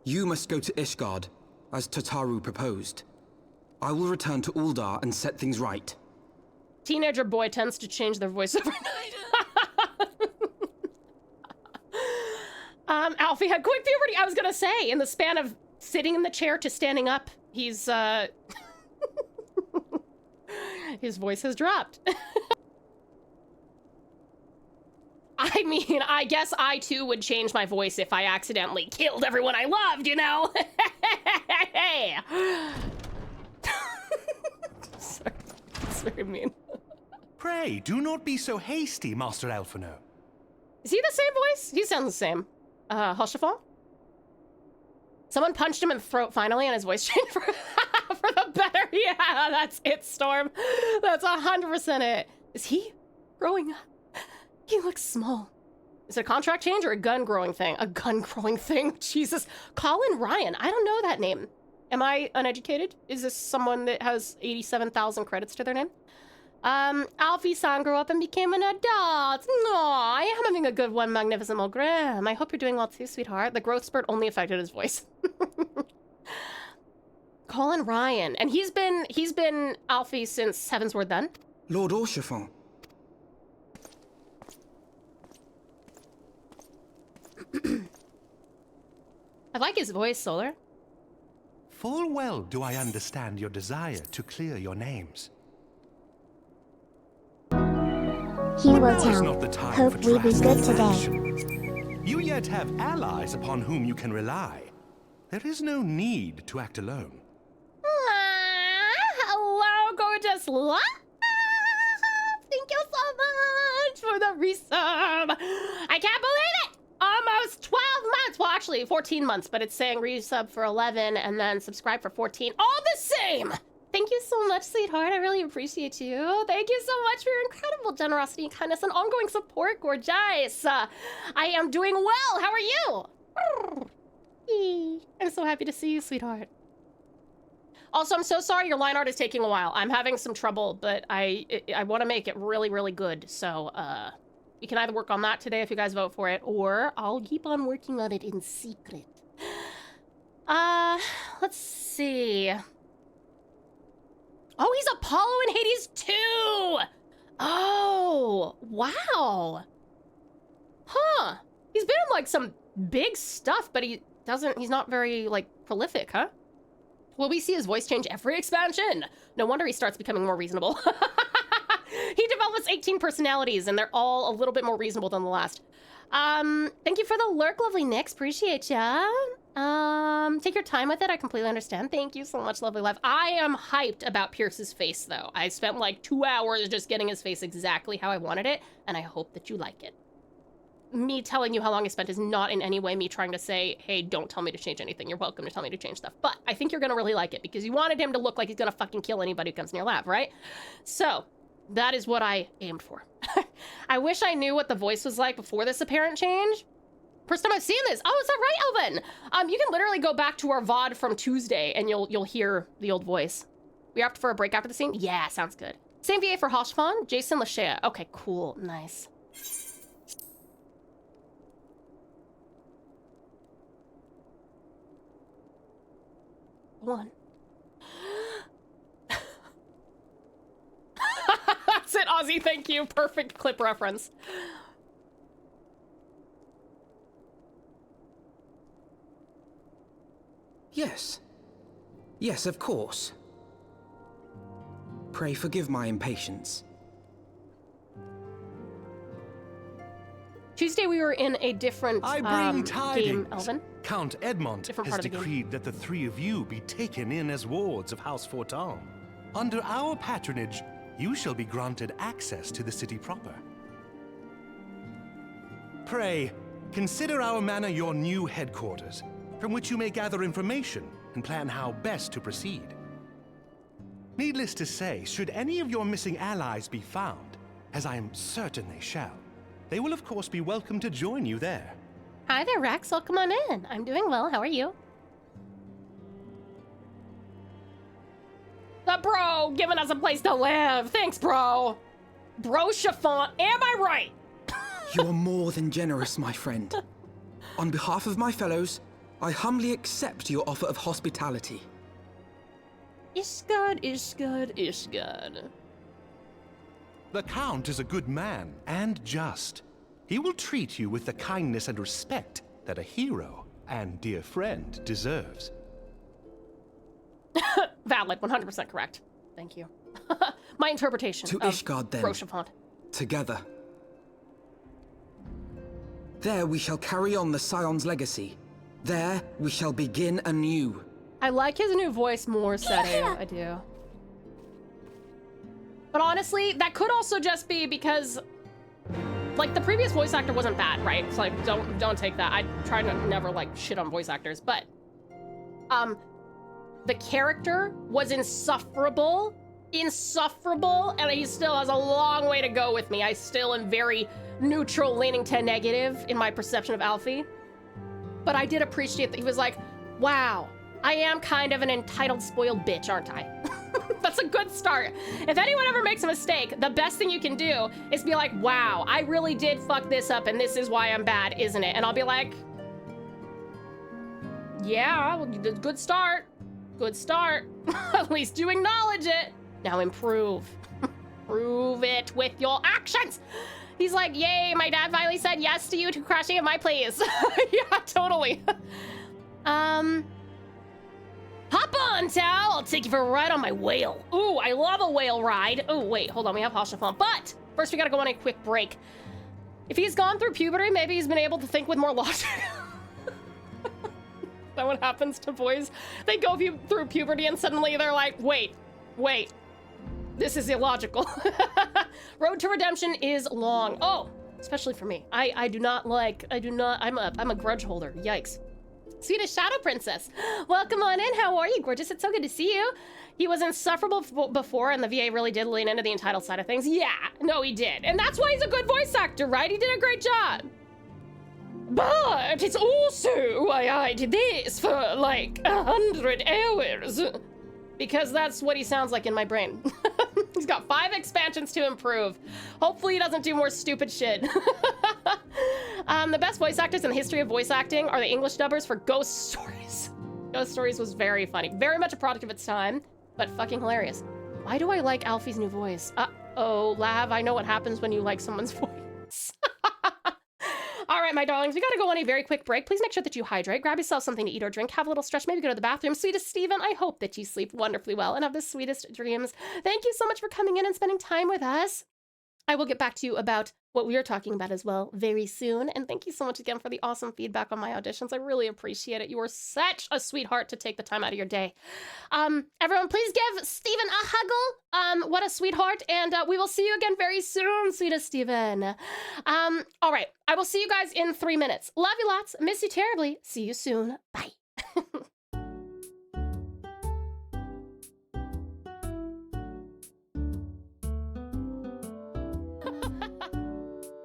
You must go to Ishgard, as Tataru proposed. I will return to Uldar and set things right. Teenager boy tends to change their voice overnight. Alfie had quick puberty. I was gonna say, in the span of sitting in the chair to standing up, he's, his voice has dropped. I mean, I guess I too would change my voice if I accidentally killed everyone I loved, you know? Sorry, it's very mean. Pray, do not be so hasty, Master Alphino. Is he the same voice? He sounds the same. Hoshafon? Someone punched him in the throat finally and his voice changed for, for the better. Yeah, that's it, Storm. That's 100% it. Is he growing up? He looks small. Is it a contract change or a gun growing thing? A gun growing thing? Jesus. Colin Ryan. I don't know that name. Am I uneducated? Is this someone that has 87,000 credits to their name? Alfie-san grew up and became an adult. Aw, I am having a good one, Magnificent Mulgrim. I hope you're doing well too, sweetheart. The growth spurt only affected his voice. Colin Ryan. And he's been Alfie since HEAVENSWARD then? Lord Orchefort. I like his voice, Solar. Full well do I understand your desire to clear your names. Hero Now is not the Town. time Hope for we be drastic good today. action. You yet have allies upon whom you can rely. There is no need to act alone. Hello, gorgeous love. Thank you so much for the resub. I can't believe it. Almost 12 months. Well, actually 14 months, but it's saying resub for 11 and then subscribe for 14. All the same. Thank you so much, sweetheart. I really appreciate you. Thank you so much for your incredible generosity and kindness and ongoing support, gorgeous. I am doing well. How are you? I'm so happy to see you, sweetheart. Also, I'm so sorry your line art is taking a while. I'm having some trouble, but I want to make it really, really good. So, we can either work on that today if you guys vote for it, or I'll keep on working on it in secret. Let's see. Oh, he's Apollo in Hades too! Oh, wow. Huh. He's been in like some big stuff, but he's not very like prolific, huh? Will we see his voice change every expansion? No wonder he starts becoming more reasonable. He develops 18 personalities and they're all a little bit more reasonable than the last. Thank you for the lurk, lovely Nix. Appreciate ya. Take your time with it. I completely understand. Thank you so much, lovely life. I am hyped about Pierce's face, though. I spent like 2 hours just getting his face exactly how I wanted it, and I hope that you like it. Me telling you how long I spent is not in any way me trying to say, hey, don't tell me to change anything. You're welcome to tell me to change stuff. But I think you're gonna really like it because you wanted him to look like he's gonna fucking kill anybody who comes in your lab, right? So, that is what I aimed for. I wish I knew what the voice was like before this apparent change. First time I've seen this. Oh, is that right, Elvin? You can literally go back to our VOD from Tuesday and you'll hear the old voice. We opted for a break after the scene? Yeah, sounds good. Same VA for Hoshfon, Jason Lashea. Okay, cool, nice. One. That's it, Ozzy, thank you. Perfect clip reference. Yes. Yes, of course. Pray forgive my impatience. Tuesday we were in a different I bring game, tidings. Elvin. Count Edmond Different has part of the game. decreed that the three of you be taken in as wards of House Fortin. Under our patronage, you shall be granted access to the city proper. Pray, consider our manor your new headquarters, from which you may gather information and plan how best to proceed. Needless to say, should any of your missing allies be found, as I am certain they shall, they will of course be welcome to join you there. Hi there, Rex. Welcome on in. I'm doing well. How are you? The bro giving us a place to live. Thanks, bro. Bro Chiffon. Am I right? You are more than generous, my friend. On behalf of my fellows, I humbly accept your offer of hospitality. Ish good, ish good, ish good. The Count is a good man and just. He will treat you with the kindness and respect that a hero and dear friend deserves. Valid, 100% correct. Thank you. My interpretation To of Ishgard, then. Rochefort. Together. There we shall carry on the Scion's legacy. There we shall begin anew. I like his new voice more, Setty. I do. But honestly, that could also just be because, like, the previous voice actor wasn't bad, right? It's like, don't take that. I try to never, like, shit on voice actors, but, the character was insufferable, and he still has a long way to go with me. I still am very neutral, leaning to negative in my perception of Alfie. But I did appreciate that he was like, wow, I am kind of an entitled, spoiled bitch, aren't I? That's a good start. If anyone ever makes a mistake, the best thing you can do is be like, wow, I really did fuck this up and this is why I'm bad, isn't it? And I'll be like, yeah, well, good start. Good start. At least you acknowledge it. Now improve. Prove it with your actions. He's like, yay, my dad finally said yes to you to crashing at my place. Yeah, totally. Hop on, Tal. I'll take you for a ride on my whale. Ooh, I love a whale ride. Oh, wait, hold on. We have Hashaphone. But first, we gotta go on a quick break. If he's gone through puberty, maybe he's been able to think with more logic. Is that what happens to boys? They go through puberty and suddenly they're like, wait. This is illogical. Road to redemption is long. Oh, especially for me. I'm a grudge holder. Yikes. Swedish Shadow Princess. Welcome on in. How are you, gorgeous? It's so good to see you. He was insufferable before, and the VA really did lean into the entitled side of things. Yeah, no, he did. And that's why he's a good voice actor, right? He did a great job. But it's also why I did this for like 100 hours. Because that's what he sounds like in my brain. He's got 5 expansions to improve. Hopefully he doesn't do more stupid shit. The best voice actors in the history of voice acting are the English dubbers for Ghost Stories. Ghost Stories was very funny. Very much a product of its time, but fucking hilarious. Why do I like Alfie's new voice? Uh-oh, Lav, I know what happens when you like someone's voice. All right, my darlings, we gotta go on a very quick break. Please make sure that you hydrate, grab yourself something to eat or drink, have a little stretch, maybe go to the bathroom. Sweetest Steven, I hope that you sleep wonderfully well and have the sweetest dreams. Thank you so much for coming in and spending time with us. I will get back to you about what we are talking about as well very soon. And thank you so much again for the awesome feedback on my auditions. I really appreciate it. You are such a sweetheart to take the time out of your day. Everyone, please give Steven a huggle. What a sweetheart. And we will see you again very soon, sweetest Steven. All right. I will see you guys in 3 minutes. Love you lots. Miss you terribly. See you soon. Bye.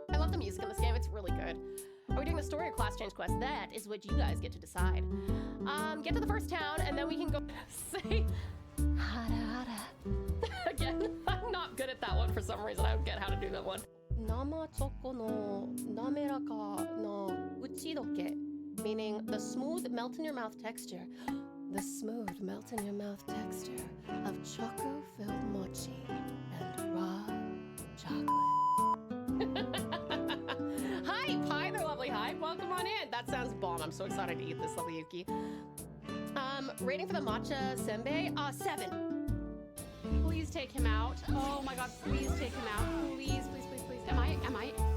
I love the music in this game. It's really good. Are we doing the story or class change quest? That is what you guys get to decide. Get to the first town, and then we can go say hada hada. Again, I'm not good at that one for some reason. I don't get how to do that one. Nama choko no nameraka no uchidoke, meaning the smooth melt in your mouth texture. The smooth melt in your mouth texture of choco-filled mochi and raw chocolate. Hi, they're lovely. Hi, welcome on in. That sounds bomb. I'm so excited to eat this, lovely Yuki. Rating for the matcha senbei? 7. Please take him out. Oh my god, please take him out. Please, please, please, please. Am I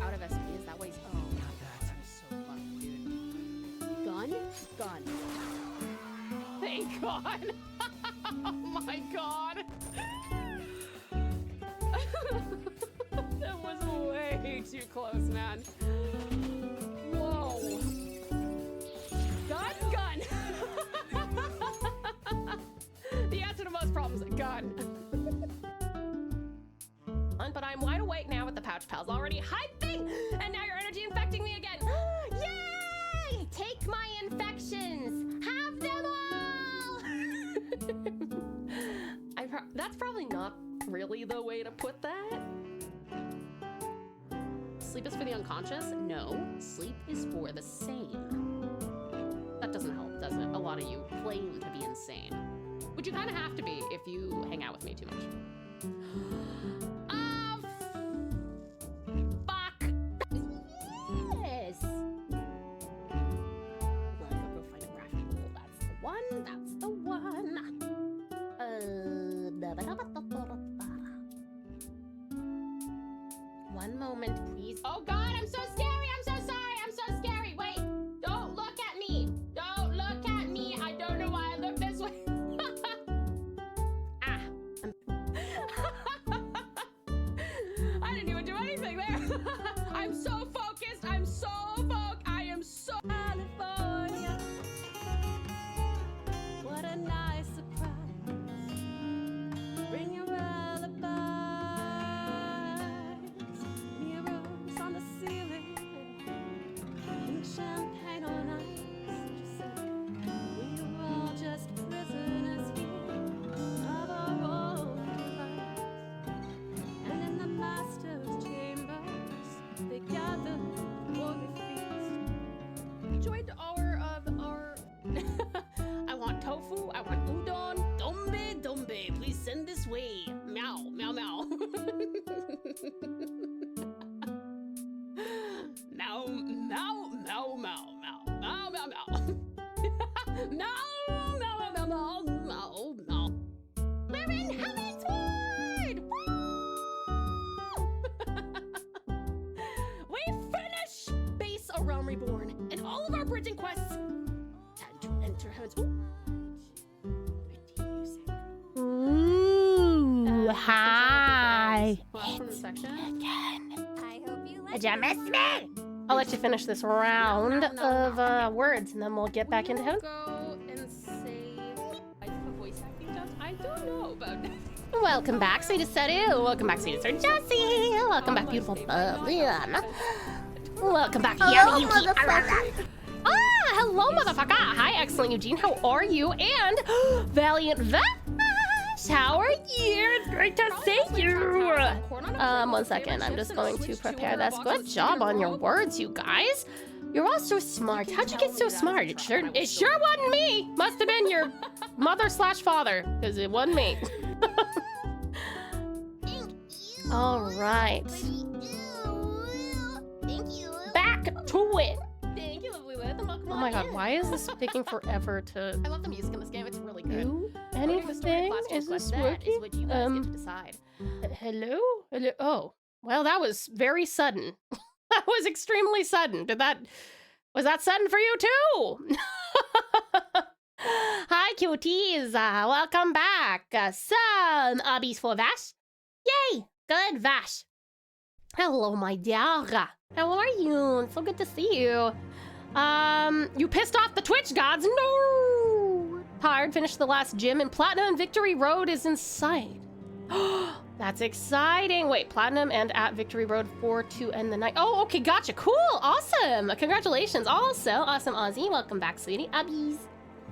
out of SP? Is that what he's... Oh my god, that's so funny, dude. Gun. Thank god. Oh my god. That was way too close, man. Whoa. Gun. The answer to most problems, gun. But I'm wide awake now with the Pouch Pals already hyping, and now your energy infecting me again. Yay! Take my infections. Have them all. That's probably not really the way to put that. Sleep is for the unconscious? No, sleep is for the sane. That doesn't help, does it? A lot of you claim to be insane, which you kind of have to be if you hang out with me too much. Fuck. Yes. Well, I gotta go find a graphic tool. That's the one. That's the one. One moment, please. Oh God, I'm so scary. I'm so sorry. I'm so scary. Wait, don't look at me. Don't look at me. I don't know why I look this way. I'm so focused. I'm so focused. I am so California. What a nice surprise. Bring your alibis. Mirrors on the ceiling. Drink champagne on ice. Just say, we're all just prisoners here of our own device. And in the master's chambers, they gather for the feast. Enjoyed our I want tofu, I want udon. Dombe, dombe, please send this way. Meow, meow, meow. Meow, meow, meow, meow, meow, meow, meow, meow. Meow, meow, meow, meow, meow, meow, meow. We're in HEAVENSWARD! We finish Base A Realm Reborn and all of our bridging quests. Time to enter HEAVENSWARD. Pretty music. Ooh, hi. Well, from the section. I hope you like it. Miss me. I'll let you finish this round No, no, no. of words, and then we'll get back into Heaven. Go and say. I have a voice acting test. I don't know about that. Welcome back, sweetest Saru. Welcome back, sweetest Sir Jessie. Welcome back, beautiful Liam. Welcome back, Yummy Yuki. Ah, hello, motherfucker. Hi, excellent Eugene. How are you? And Valiant Vash. How are you? It's great to see you. 1 second. I'm just going to prepare this. Good job on your words, you guys. You're all so smart. How'd you get so smart? It sure wasn't me. Must have been your mother/father, because it wasn't me. All right. Thank you. Back to it. Thank you, lovely Lith, and welcome Oh my on god, in. why is this taking forever to I love the music in this game. It's really good. do According to the story of anything? Class Is Quest, this that working? is what you guys get to decide. Hello? Hello? Oh, well, that was very sudden. That was extremely sudden. Was that sudden for you too? Hi, cuties. Welcome back. Some hobbies for Vash. Yay! Good, Vash. Hello, my dear. How are you? So good to see you. You pissed off the Twitch gods? No! Tired, finished the last gym, and Platinum and Victory Road is in sight. That's exciting. Wait, Platinum and at Victory Road 4 to end the night. Oh, okay, gotcha. Cool, awesome. Congratulations. Also, awesome Aussie. Welcome back, sweetie. Abby's.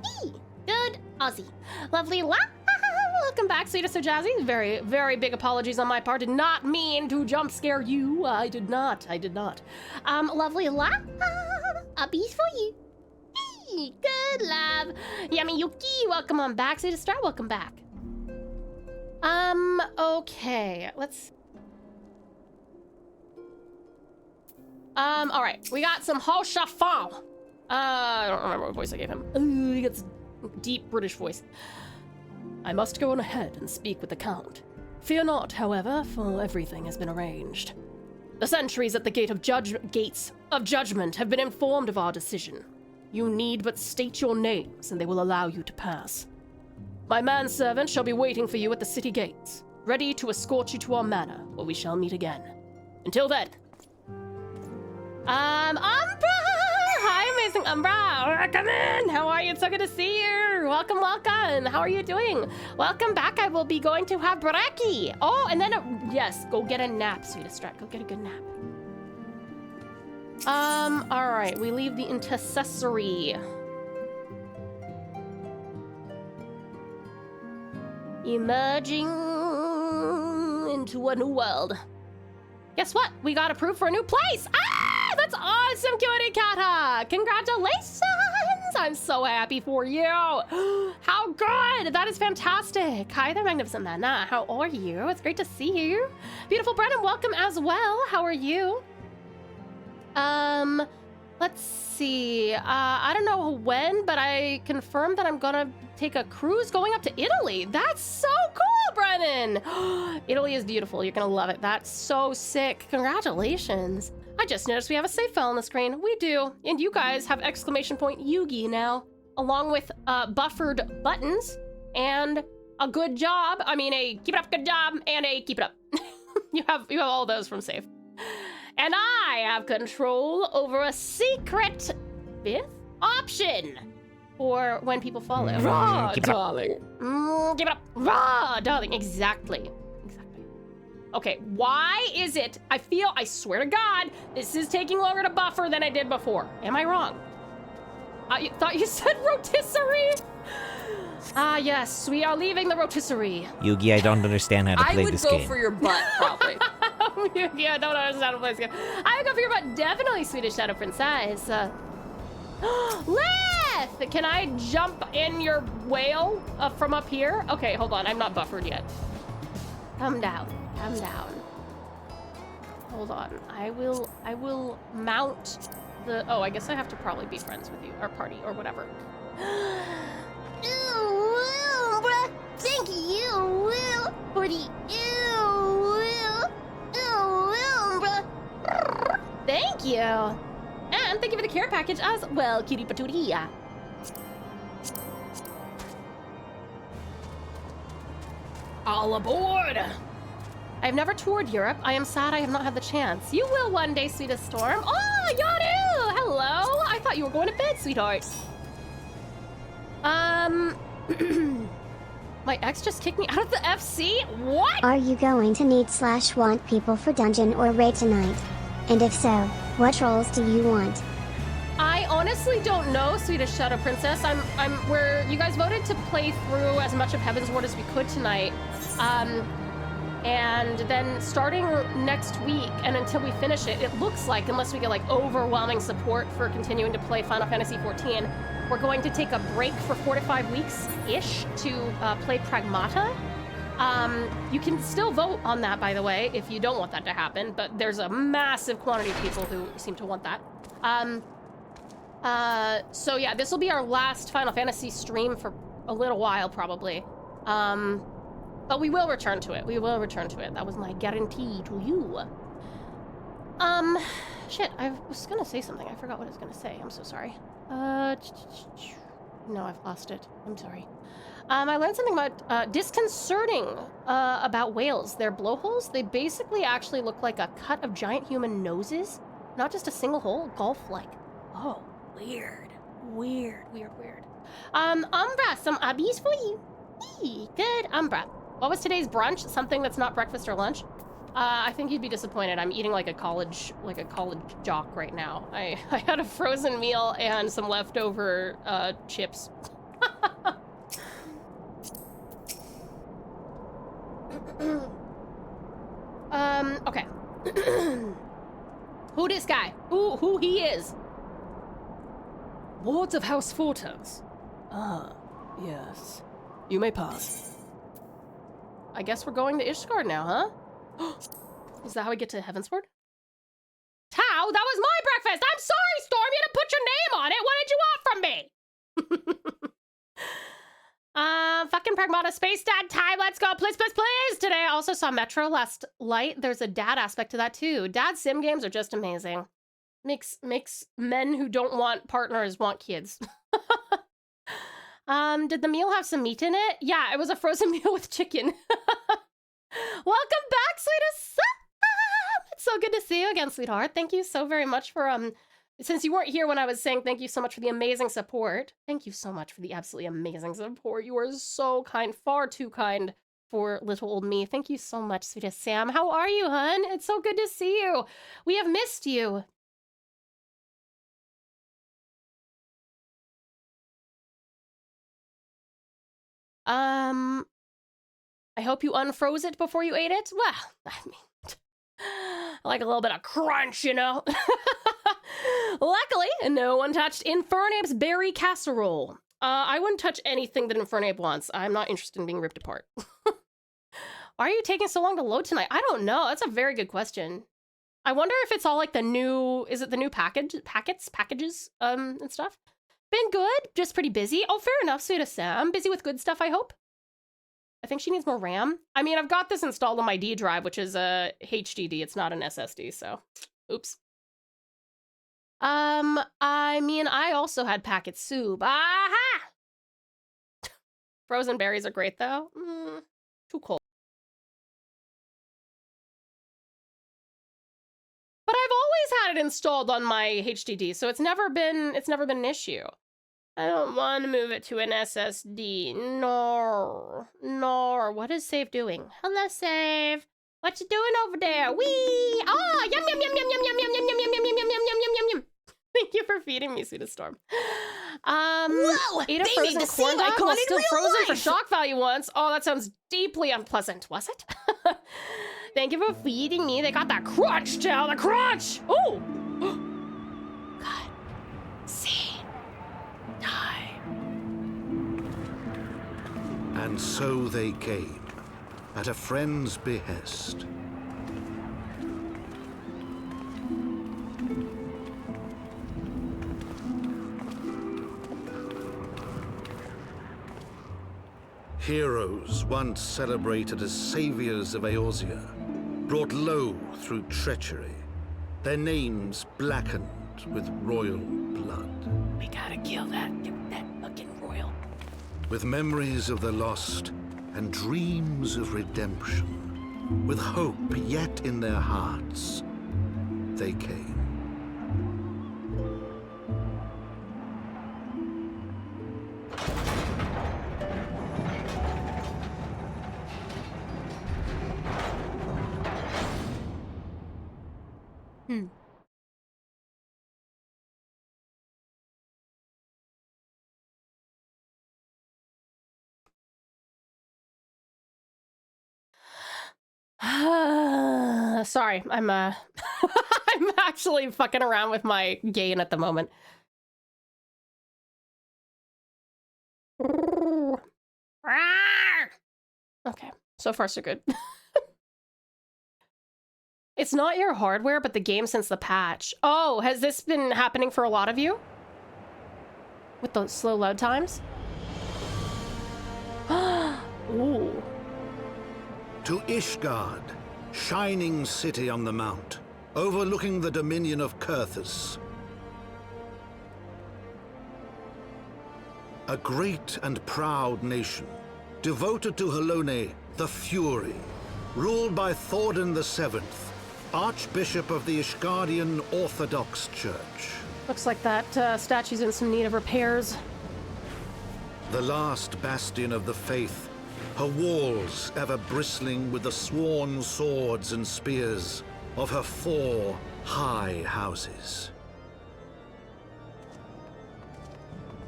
Hey, good Aussie. Lovely la. Welcome back, sweetest Sir Jazzy. Very, very big apologies on my part. Did not mean to jump scare you. I did not. Lovely la. Abby's for you. Hey, good love. Yummy Yuki. Welcome on back, sweetest Star. Welcome back. Okay, let's... all right, we got some Hoshafon. I don't remember what voice I gave him. He gets deep British voice. I must go on ahead and speak with the Count. Fear not, however, for everything has been arranged. The sentries at the gates of judgment have been informed of our decision. You need but state your names, and they will allow you to pass. My manservant shall be waiting for you at the city gates, ready to escort you to our manor, where we shall meet again. Until then. Umbra! Hi, amazing Umbra! Come in! How are you? It's so good to see you! Welcome, welcome! How are you doing? Welcome back. I will be going to have brekkie. Oh, and then, yes, go get a nap, sweetest Strat. Go get a good nap. Alright, we leave the intercessory. Emerging into a new world. Guess what? We got approved for a new place! Ah! That's awesome, cutie cata! Congratulations! I'm so happy for you! How good! That is fantastic! Hi there, Magnificent Mana. How are you? It's great to see you. Beautiful Brennan, welcome as well. How are you? Let's see. I don't know when, but I confirmed that I'm gonna take a cruise going up to Italy. That's so cool, Brennan! Italy is beautiful. You're gonna love it. That's so sick. Congratulations. I just noticed we have a save file on the screen. We do. And you guys have exclamation point Yugi now, along with buffered buttons and a good job. I mean, a keep it up, good job, and a keep it up. you have all those from save. And I have control over a secret 5th option for when people follow. Rah, keep it up. darling. Give it up. Rah, darling. Exactly. Okay, why is it? I swear to God, this is taking longer to buffer than I did before. Am I wrong? I thought you said rotisserie. Ah, yes, we are leaving the rotisserie. Yugi, I don't understand how to I play would this go game. for your butt, probably. Yeah, I don't understand how to play this game. I would go for your butt. Definitely Swedish Shadow Princess. Leth! Can I jump in your whale from up here? Okay, hold on. I'm not buffered yet. Come down. Calm down. Hold on. I will mount the... Oh, I guess I have to probably be friends with you, or party, or whatever. Thank you, for the Thank you. And thank you for the care package as well, cutie patootie. All aboard! I've never toured Europe. I am sad I have not had the chance. You will one day, sweetest Storm. Oh, Yadu! Hello! I thought you were going to bed, sweetheart. My ex just kicked me out of the FC? What? Are you going to need / want people for dungeon or raid tonight? And if so, what roles do you want? I honestly don't know, Swedish Shadow Princess. Where you guys voted to play through as much of Heavensward as we could tonight. And then starting next week and until we finish it, it looks like, unless we get like overwhelming support for continuing to play Final Fantasy XIV, we're going to take a break for 4 to 5 weeks-ish to play Pragmata. You can still vote on that, by the way, if you don't want that to happen, but there's a massive quantity of people who seem to want that. So yeah, this will be our last Final Fantasy stream for a little while, probably. But we will return to it. We will return to it. That was my guarantee to you. Shit, I was gonna say something. I forgot what I was gonna say. I'm so sorry. No, I've lost it. I'm sorry. I learned something about, disconcerting, about whales. Their blowholes, they basically actually look like a cut of giant human noses. Not just a single hole, golf-like. Oh, weird. Weird. Umbra, some abbies for you. Eee, good, Umbra. What was today's brunch? Something that's not breakfast or lunch? I think you'd be disappointed. I'm eating like a college jock right now. I had a frozen meal and some leftover chips. Okay. Who this guy? Who he is? Wards of House Fortas. Ah, yes. You may pass. I guess we're going to Ishgard now, huh? Is that how we get to Heavensward? Tau, that was my breakfast! I'm sorry, Storm! You didn't put your name on it! What did you want from me? Fucking Pragmata Space Dad time! Let's go! Please, please, please! Today I also saw Metro last light. There's a dad aspect to that, too. Dad sim games are just amazing. Makes men who don't want partners want kids. Did the meal have some meat in it? Yeah, it was a frozen meal with chicken. Welcome back, sweetest. It's so good to see you again, sweetheart. Thank you so very much for, since you weren't here when I was saying thank you so much for the amazing support. Thank you so much for the absolutely amazing support. You are so kind, far too kind for little old me. Thank you so much, sweetest Sam. How are you, hun? It's so good to see you. We have missed you. I hope you unfroze it before you ate it. Well, I mean, I like a little bit of crunch, you know? Luckily, no one touched Infernape's berry casserole. I wouldn't touch anything that Infernape wants. I'm not interested in being ripped apart. Why are you taking so long to load tonight? I don't know. That's a very good question. I wonder if it's all like the new, is it the new packages, and stuff? Been good, just pretty busy. Oh, fair enough, sweetest Sam. Busy with good stuff, I hope. I think she needs more RAM. I mean, I've got this installed on my D drive, which is a HDD. It's not an SSD, so oops. I mean, I also had packet soup. Aha! Frozen berries are great, though. Too cold. But I've got it installed on my HDD, so it's never been an issue. I don't want to move it to an SSD. No. What is Save doing? Hello, Save. What you doing over there? Wee! Oh, yum yum yum yum yum yum yum yum yum yum yum yum yum yum yum yum. Thank you for feeding me, Sweetest Storm. Whoa! Ate a frozen corn dog was still frozen for shock value once. Oh, that sounds deeply unpleasant. Was it? Thank you for feeding me. They got that crunch, Tell. The crunch! Oh! God. See. Die. And so they came, at a friend's behest. Heroes once celebrated as saviors of Eorzea, brought low through treachery, their names blackened with royal blood. We gotta kill that fucking royal. With memories of the lost and dreams of redemption, with hope yet in their hearts, they came. Sorry, I'm I'm actually fucking around with my gain at the moment. Okay, so far so good. It's not your hardware, but the game since the patch. Oh, has this been happening for a lot of you? With the slow load times? Ooh. To Ishgard, shining city on the mount, overlooking the dominion of Kurthus. A great and proud nation, devoted to Halone, the Fury, ruled by Thordan VII, Archbishop of the Ishgardian Orthodox Church. Looks like that statue's in some need of repairs. The last bastion of the faith, her walls ever bristling with the sworn swords and spears of her 4 high houses.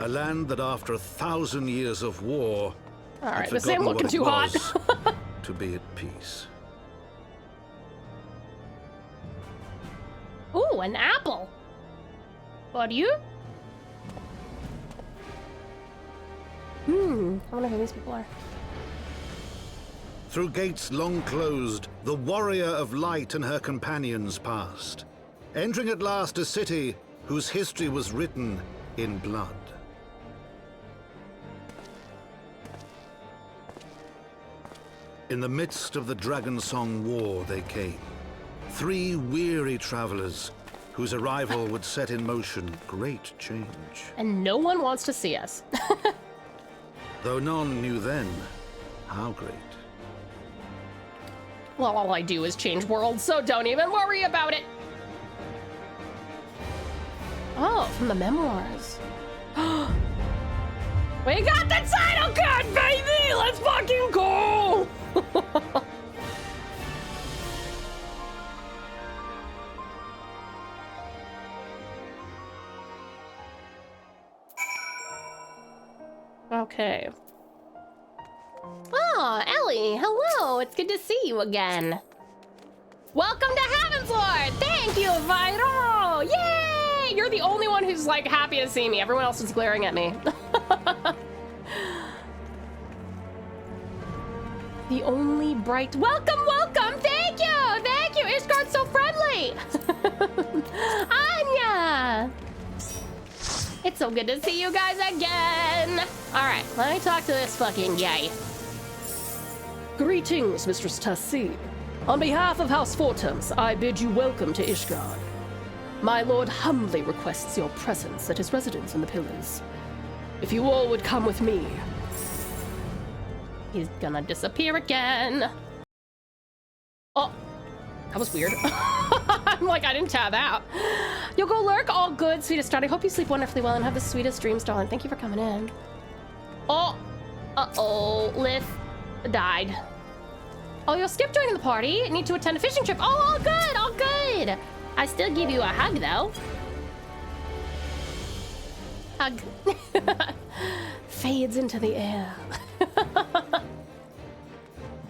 A land that after 1,000 years of war, All right, had this ain't forgotten looking what too it hot. was to be at peace. Ooh, an apple. What are you? I wonder who these people are. Through gates long closed, the warrior of light and her companions passed, entering at last a city whose history was written in blood. In the midst of the Dragonsong War they came, 3 weary travelers whose arrival would set in motion great change. And no one wants to see us. Though none knew then how great. Well, all I do is change worlds, so don't even worry about it. Oh, from the memoirs. We got the title card, baby! Let's fucking go! Okay. Oh, Ellie, hello. It's good to see you again. Welcome to HEAVENSWARD! Thank you, Vital! Yay! You're the only one who's, like, happy to see me. Everyone else is glaring at me. The only bright... Welcome! Thank you! Thank you! Ishgard's so friendly! Anya! It's so good to see you guys again! Alright, let me talk to this fucking guy. Greetings, Mistress Tassie. On behalf of House Fortums, I bid you welcome to Ishgard. My lord humbly requests your presence at his residence in the Pillars. If you all would come with me. He's gonna disappear again. Oh, That was weird. I'm like, I didn't tab out. You'll go lurk. All good, sweetest start. I hope you sleep wonderfully well and have the sweetest dreams, darling. Thank you for coming in. Oh, uh-oh, Lith died. Oh, you'll skip joining the party. Need to attend a fishing trip. Oh, all good, all good. I still give you a hug, though. Hug. Fades into the air.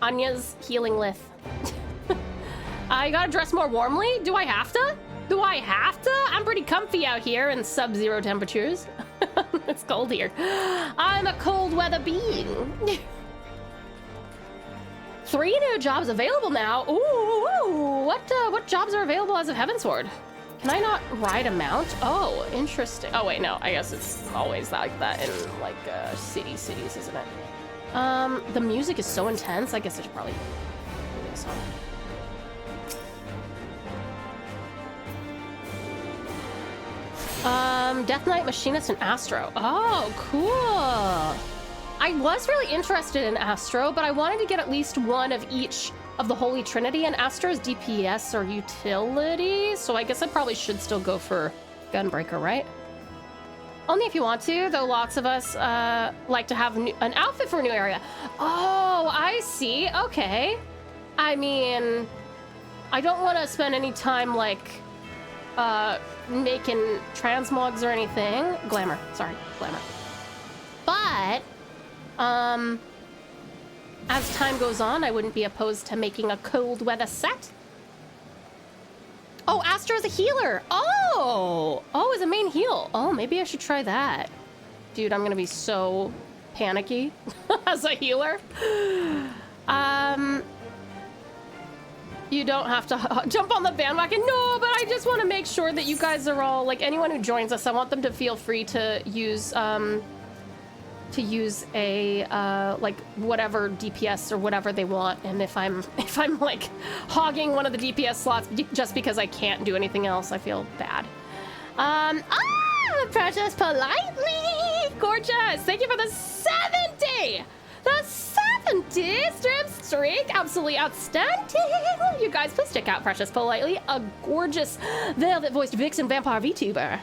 Anya's healing Lith. I gotta dress more warmly? Do I have to? Do I have to? I'm pretty comfy out here in sub-zero temperatures. It's cold here. I'm a cold weather being. 3 new jobs available now. Ooh, what jobs are available as of Heavensward? Can I not ride a mount? Oh, interesting. Oh wait, no, I guess it's always like that in like cities, isn't it? The music is so intense. I guess I should probably do this one. Death Knight, Machinist, and Astro. Oh, cool. I was really interested in Astro, but I wanted to get at least one of each of the Holy Trinity, and Astro's DPS or utility, so I guess I probably should still go for Gunbreaker, right? Only if you want to, though lots of us like to have an outfit for a new area. Oh, I see. Okay. I mean, I don't want to spend any time like making transmogs or anything. Glamour. Sorry, glamour. But as time goes on, I wouldn't be opposed to making a cold weather set. Oh, Astro's a healer. Oh, is a main heal. Oh, maybe I should try that. Dude, I'm gonna be so panicky as a healer. You don't have to jump on the bandwagon. No, but I just want to make sure that you guys are all, like, anyone who joins us, I want them to feel free to use a like whatever DPS or whatever they want. And if I'm like hogging one of the DPS slots just because I can't do anything else, I feel bad. Precious Politely, gorgeous. Thank you for the 70. The 70 strip streak, absolutely outstanding. You guys, please check out Precious Politely, a gorgeous velvet-voiced vixen vampire VTuber.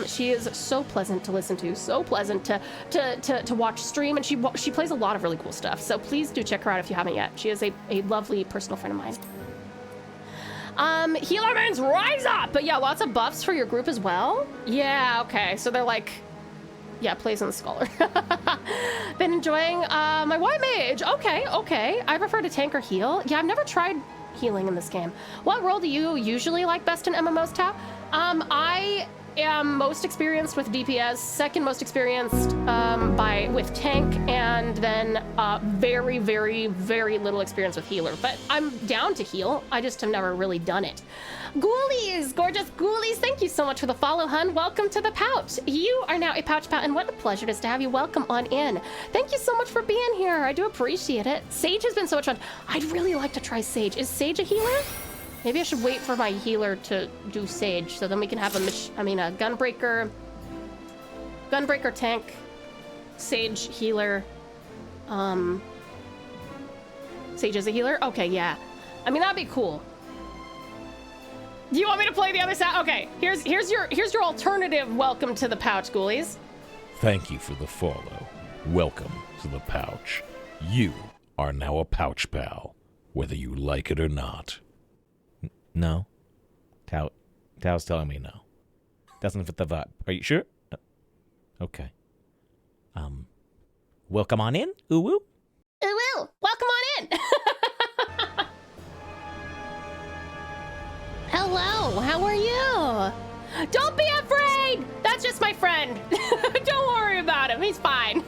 She is so pleasant to listen to, so pleasant to watch stream, and she plays a lot of really cool stuff. So please do check her out if you haven't yet. She is a lovely personal friend of mine. Healer Man's Rise Up! But yeah, lots of buffs for your group as well. Yeah, okay, so they're like, yeah, plays in the Scholar. Been enjoying my White Mage. Okay. I prefer to tank or heal. Yeah, I've never tried healing in this game. What role do you usually like best in MMOs, Tau? I am most experienced with DPS, second most experienced with tank, and then very, very, very little experience with healer. But I'm down to heal. I just have never really done it. Ghoulies, gorgeous Ghoulies, thank you so much for the follow, hun. Welcome to the pouch. You are now a pouch pal, and what a pleasure it is to have you. Welcome on in. Thank you so much for being here. I do appreciate it. Sage has been so much fun. I'd really like to try Sage. Is Sage a healer? Maybe I should wait for my healer to do Sage, so then we can have a Gunbreaker tank, Sage healer. Sage is a healer? Okay, yeah. I mean, that'd be cool. Do you want me to play the other side? Okay, here's your alternative welcome to the pouch, Ghoulies. Thank you for the follow. Welcome to the pouch. You are now a pouch pal, whether you like it or not. No. Tau's telling me no. Doesn't fit the vibe. Are you sure? Okay. Welcome on in, Uwu. Uwu, welcome on in. Hello, how are you? Don't be afraid! That's just my friend. Don't worry about him, he's fine.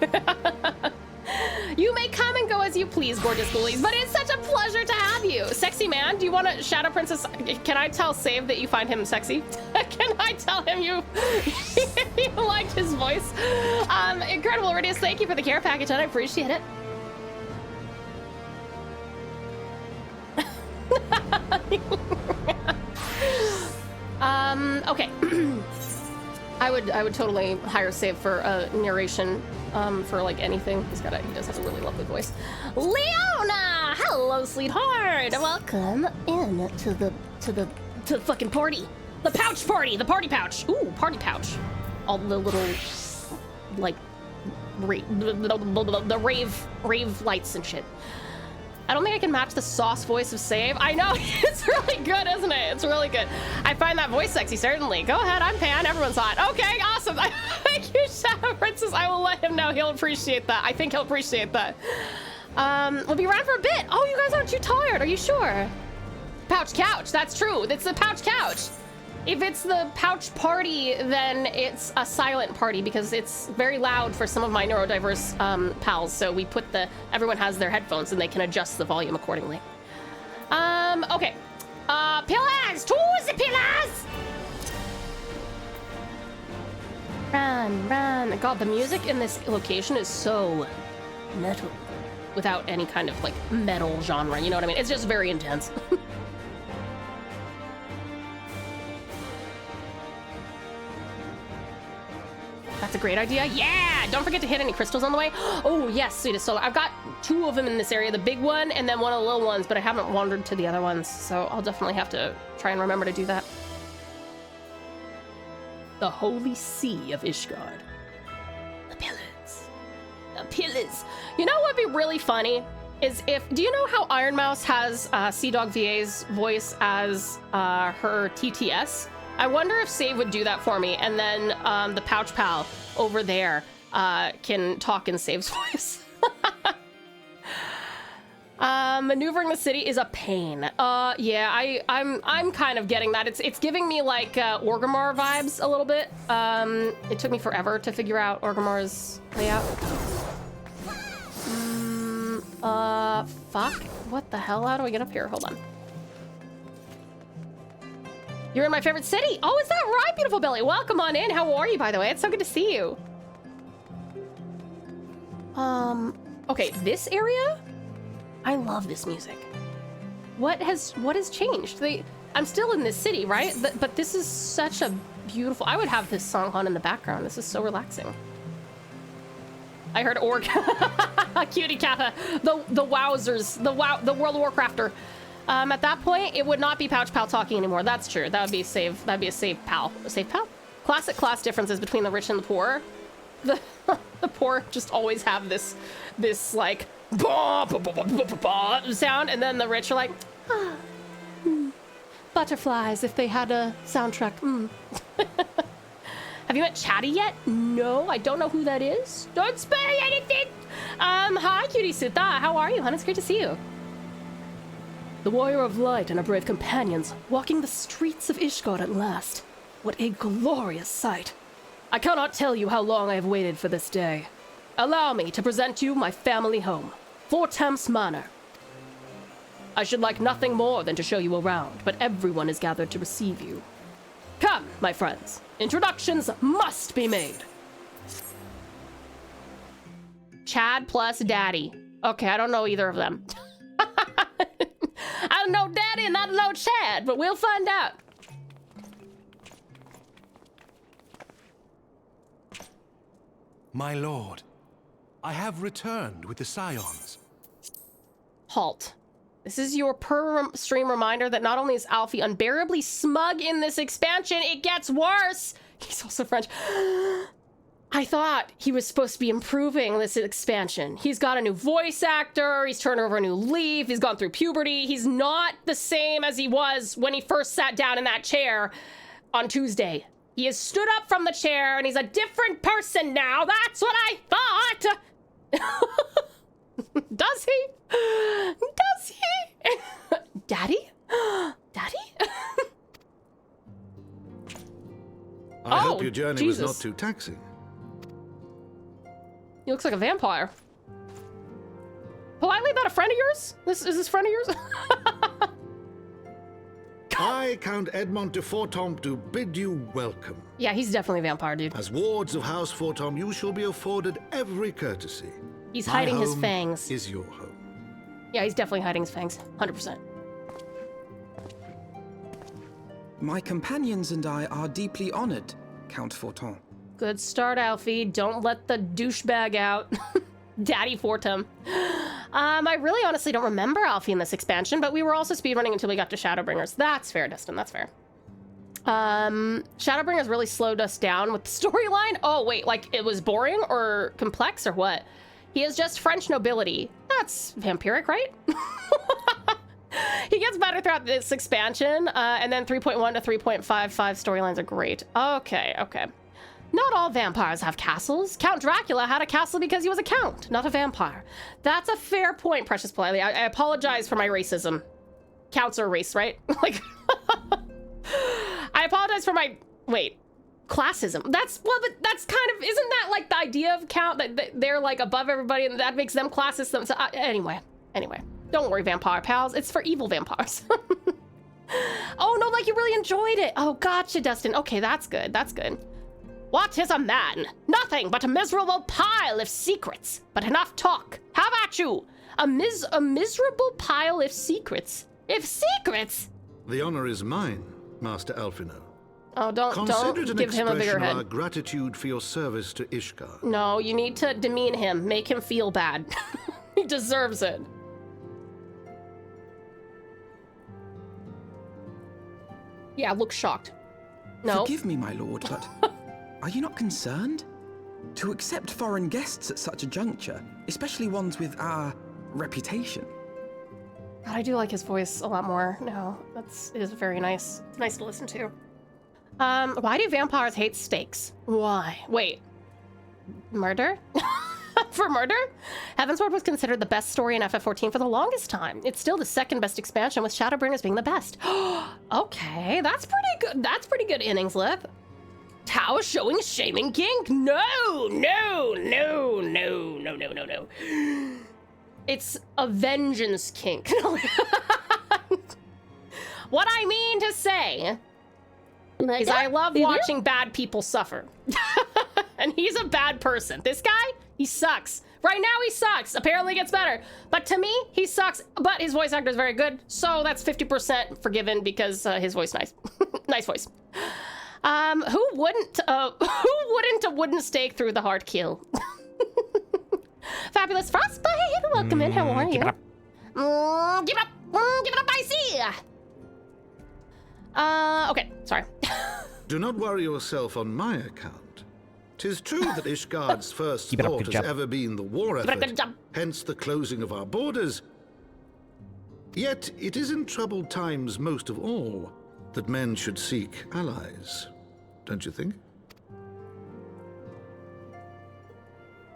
You may come and go as you please, gorgeous Ghoulies, but it's such a pleasure to have you. Sexy man, do you want to Shadow Princess? Can I tell Save that you find him sexy? Can I tell him you liked his voice? Incredible, Iridius, thank you for the care package, and I appreciate it. Okay. I would totally hire Save for narration for like anything. He does have a really lovely voice. Leona, Hello, sweetheart. Welcome in to the fucking party. The pouch party. The party pouch. Ooh, party pouch. All the little like the rave lights and shit. I don't think I can match the sauce voice of Save. I know, it's really good, isn't it? It's really good. I find that voice sexy, certainly. Go ahead, I'm Pan, everyone's hot. Okay, awesome. Thank you, Shadow Princess. I will let him know, he'll appreciate that. I think he'll appreciate that. We'll be around for a bit. Oh, you guys aren't too tired, are you sure? Pouch couch, that's true. It's the pouch couch. If it's the pouch party, then it's a silent party because it's very loud for some of my neurodiverse pals. So we put everyone has their headphones and they can adjust the volume accordingly. Okay. Pillars! Towards the pillars! Run. God, the music in this location is so metal. Without any kind of like metal genre, you know what I mean? It's just very intense. That's a great idea. Yeah! Don't forget to hit any crystals on the way. Oh, yes, sweetest soul. I've got 2 of them in this area, the big one and then one of the little ones, but I haven't wandered to the other ones, so I'll definitely have to try and remember to do that. The Holy See of Ishgard. The pillars. The pillars. You know what would be really funny? Is do you know how Iron Mouse has Sea Dog VA's voice as her TTS? I wonder if Save would do that for me, and then the Pouch Pal over there can talk in Save's voice. Maneuvering the city is a pain. Yeah, I'm kind of getting that. It's giving me like Orgrimmar vibes a little bit. It took me forever to figure out Orgrimmar's layout. Fuck. What the hell? How do I get up here? Hold on. You're in my favorite city. Oh, is that right, beautiful Billy? Welcome on in. How are you, by the way? It's so good to see you. Okay, this area? I love this music. What has changed? I'm still in this city, right? But this is such a beautiful... I would have this song on in the background. This is so relaxing. I heard Orc. Cutie Kappa. The Wowzers. The World of Warcrafter. At that point, it would not be Pouch Pal talking anymore. That's true. That would be Save. That'd be a Save Pal. A Save Pal? Classic class differences between the rich and the poor. The poor just always have this like sound, and then the rich are like butterflies if they had a soundtrack. Have you met Chatty yet? No, I don't know who that is. Don't spoil anything. Hi, Cutie Sutta. How are you, hon? It's great to see you. The warrior of light and her brave companions walking the streets of Ishgard at last. What a glorious sight. I cannot tell you how long I have waited for this day. Allow me to present you my family home, Fortemps Manor. I should like nothing more than to show you around, but everyone is gathered to receive you. Come, my friends. Introductions must be made. Chad plus Daddy. Okay, I don't know either of them. I don't know Daddy and I don't know Chad, but we'll find out. My lord, I have returned with the Scions. Halt. This is your per-stream reminder that not only is Alfie unbearably smug in this expansion, it gets worse. He's also French. I thought he was supposed to be improving this expansion. He's got a new voice actor, he's turned over a new leaf, he's gone through puberty. He's not the same as he was when he first sat down in that chair on Tuesday. He has stood up from the chair and he's a different person now. That's what I thought. Does he? Does he? Daddy? Daddy? I hope your journey Jesus. was not too taxing. He looks like a vampire. Politely, that a friend of yours? Is this a friend of yours? I, Count Edmond de Fortemps, do bid you welcome. Yeah, he's definitely a vampire, dude. As wards of House Fortemps, you shall be afforded every courtesy. He's My hiding his home fangs. is your home. Yeah, he's definitely hiding his fangs. 100%. My companions and I are deeply honored, Count Fortemps. Good start, Alfie. Don't let the douchebag out. Daddy Fortem. I really honestly don't remember Alfie in this expansion, but we were also speedrunning until we got to Shadowbringers. That's fair, Dustin, that's fair. Shadowbringers really slowed us down with the storyline. Oh, wait, like it was boring or complex or what? He is just French nobility. That's vampiric, right? He gets better throughout this expansion, and then 3.1 to 3.55 storylines are great. Okay, okay. Not all vampires have castles. Count Dracula had a castle because he was a count, not a vampire. That's a fair point, Precious Politely. I apologize for my racism. Counts are a race, right? Like, I apologize for my, wait, classism. That's, well, but that's kind of, isn't that like the idea of count, that they're like above everybody and that makes them classist? So, anyway. Don't worry, vampire pals. It's for evil vampires. Oh, no, like you really enjoyed it. Oh, gotcha, Dustin. Okay, that's good. That's good. What is a man? Nothing but a miserable pile of secrets. But enough talk. Have at you. A miserable pile of secrets. If secrets? The honor is mine, Master Alphino. Oh, don't give him a bigger head. Our gratitude for your service to Ishgard. No, you need to demean him. Make him feel bad. He deserves it. Yeah, look shocked. No. Forgive me, my lord, but are you not concerned? To accept foreign guests at such a juncture, especially ones with our reputation. God, I do like his voice a lot more now. It is very nice. It's nice to listen to. Why do vampires hate steaks? Why? Wait. Murder? For murder? HEAVENSWARD was considered the best story in FF14 for the longest time. It's still the second best expansion, with Shadowbringers being the best. Okay, that's pretty good. That's pretty good innings, Lip. Tau showing shaming kink? No. It's a vengeance kink. What I mean to say is I love watching bad people suffer. And he's a bad person. This guy, he sucks. Right now he sucks. Apparently it gets better. But to me, he sucks. But his voice actor is very good. So that's 50% forgiven because his voice nice. Nice voice. Who wouldn't a wooden stake through the hard kill? Fabulous Frostbite, welcome in. How are you? Give it up. Give it up. Give it up, I see. Okay, sorry. Do not worry yourself on my account. 'Tis true that Ishgard's first thought has ever been the war effort, hence the closing of our borders. Yet it is in troubled times most of all that men should seek allies, don't you think?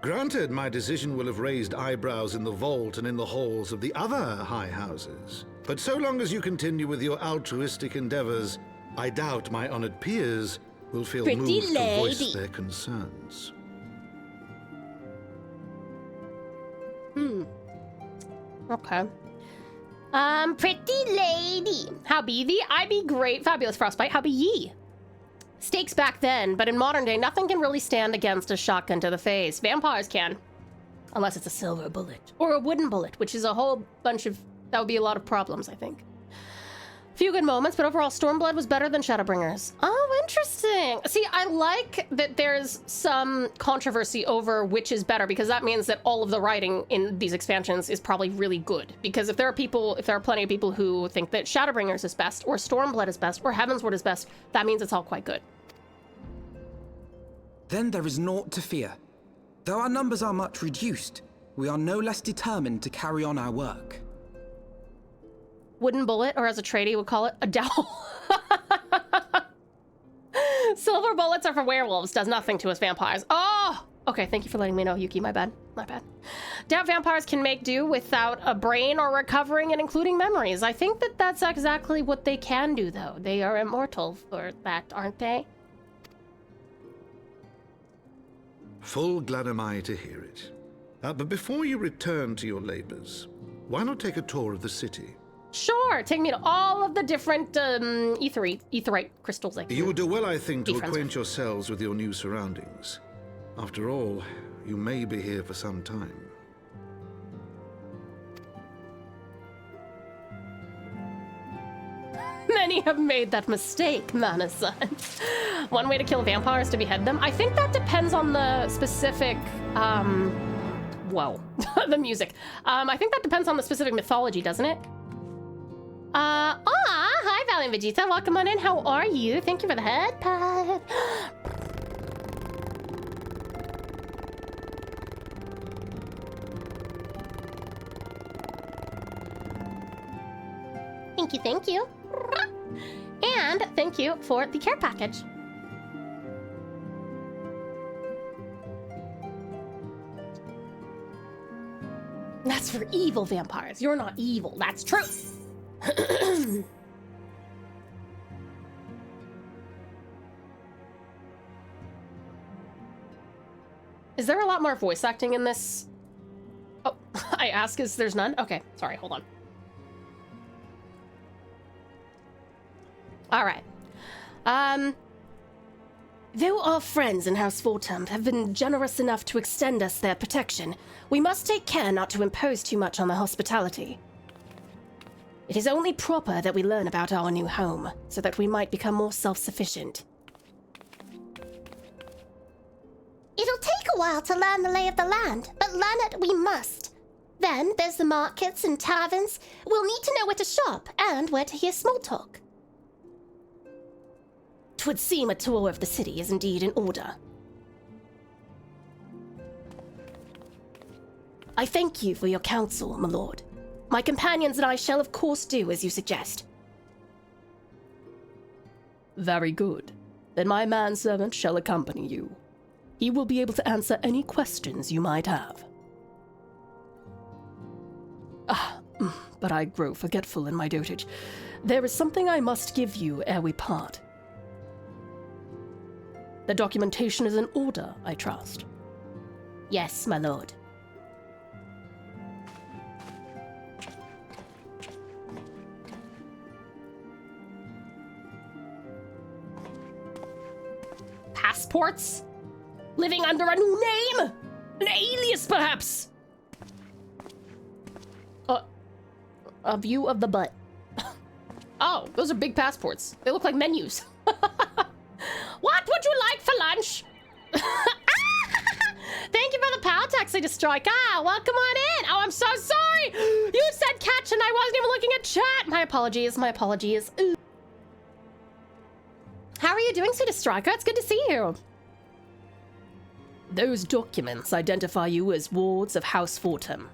Granted, my decision will have raised eyebrows in the vault and in the halls of the other high houses. But so long as you continue with your altruistic endeavors, I doubt my honored peers will feel moved to voice their concerns. Okay. Pretty lady. How be thee? I be great. Fabulous Frostbite. How be ye? Stakes back then, but in modern day, nothing can really stand against a shotgun to the face. Vampires can. Unless it's a silver bullet. Or a wooden bullet, which is a whole bunch of... That would be a lot of problems, I think. Few good moments, but overall, Stormblood was better than Shadowbringers. Oh, interesting. See, I like that there's some controversy over which is better, because that means that all of the writing in these expansions is probably really good. Because if there are plenty of people who think that Shadowbringers is best, or Stormblood is best, or HEAVENSWARD is best, that means it's all quite good. Then there is naught to fear. Though our numbers are much reduced, we are no less determined to carry on our work. Wooden bullet, or as a tradie would call it, a dowel. Silver bullets are for werewolves, does nothing to us vampires. Oh! Okay, thank you for letting me know, Yuki, my bad. My bad. Doubt vampires can make do without a brain or recovering and including memories. I think that that's exactly what they can do, though. They are immortal for that, aren't they? Full glad am I to hear it. But before you return to your labors, why not take a tour of the city? Sure, take me to all of the different etherite crystals. You would do well, I think, to acquaint yourselves with your new surroundings. After all, you may be here for some time. Many have made that mistake, Mana-san. One way to kill vampires is to behead them. I think that depends on the specific Whoa. The music. I think that depends on the specific mythology, doesn't it? Hi, Valiant Vegeta. Welcome on in. How are you? Thank you for the head pad. Thank you, thank you. And thank you for the care package. That's for evil vampires. You're not evil. That's true. Is there a lot more voice acting in this? Oh, I ask is there's none? Okay, sorry, hold on. All right. Though our friends in House Vtuber have been generous enough to extend us their protection, we must take care not to impose too much on their hospitality. It is only proper that we learn about our new home, so that we might become more self-sufficient. It'll take a while to learn the lay of the land, but learn it we must. Then there's the markets and taverns. We'll need to know where to shop and where to hear small talk. 'Twould seem a tour of the city is indeed in order. I thank you for your counsel, my lord. My companions and I shall of course do as you suggest. Very good. Then my manservant shall accompany you. He will be able to answer any questions you might have. But I grow forgetful in my dotage. There is something I must give you ere we part. The documentation is in order, I trust. Yes, my lord. Passports? Living under a new name? An alias, perhaps? A view of the butt. Oh, those are big passports. They look like menus. What would you like for lunch? Thank you for the power taxi to strike. Welcome on in. Oh, I'm so sorry. You said catch and I wasn't even looking at chat. My apologies, my apologies. Ooh. How are you doing, Sweetest Striker? It's good to see you. Those documents identify you as wards of House Vtuber.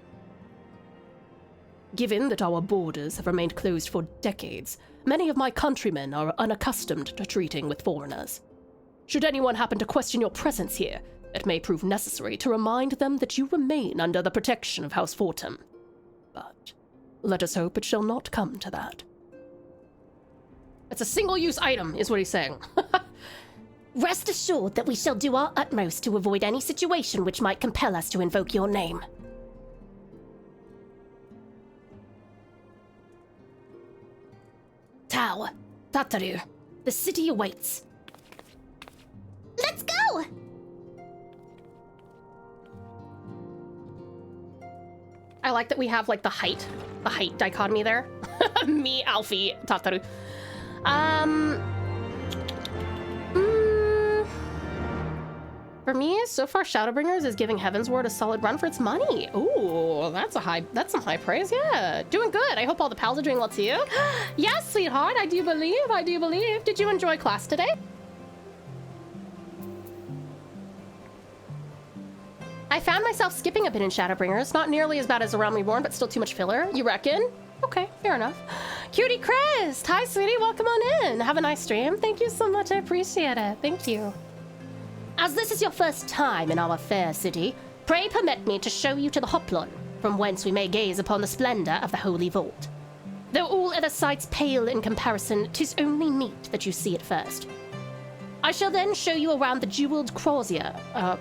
Given that our borders have remained closed for decades, many of my countrymen are unaccustomed to treating with foreigners. Should anyone happen to question your presence here, it may prove necessary to remind them that you remain under the protection of House Vtuber. But let us hope it shall not come to that. It's a single-use item, is what he's saying. Rest assured that we shall do our utmost to avoid any situation which might compel us to invoke your name. Tau, Tataru, the city awaits. Let's go! I like that we have like the height dichotomy there. Me, Alfie, Tataru. For me, so far Shadowbringers is giving Heavensward a solid run for its money. Ooh, that's some high praise, yeah. Doing good. I hope all the pals are doing well too. Yes, sweetheart, I do believe. Did you enjoy class today? I found myself skipping a bit in Shadowbringers. Not nearly as bad as A Realm Reborn, but still too much filler. You reckon? Okay, fair enough. Cutie Chris! Hi, sweetie. Welcome on in. Have a nice stream. Thank you so much. I appreciate it. Thank you. As this is your first time in our fair city, pray permit me to show you to the Hoplon, from whence we may gaze upon the splendor of the Holy Vault. Though all other sights pale in comparison, 'tis only meet that you see it first. I shall then show you around the jeweled crozier.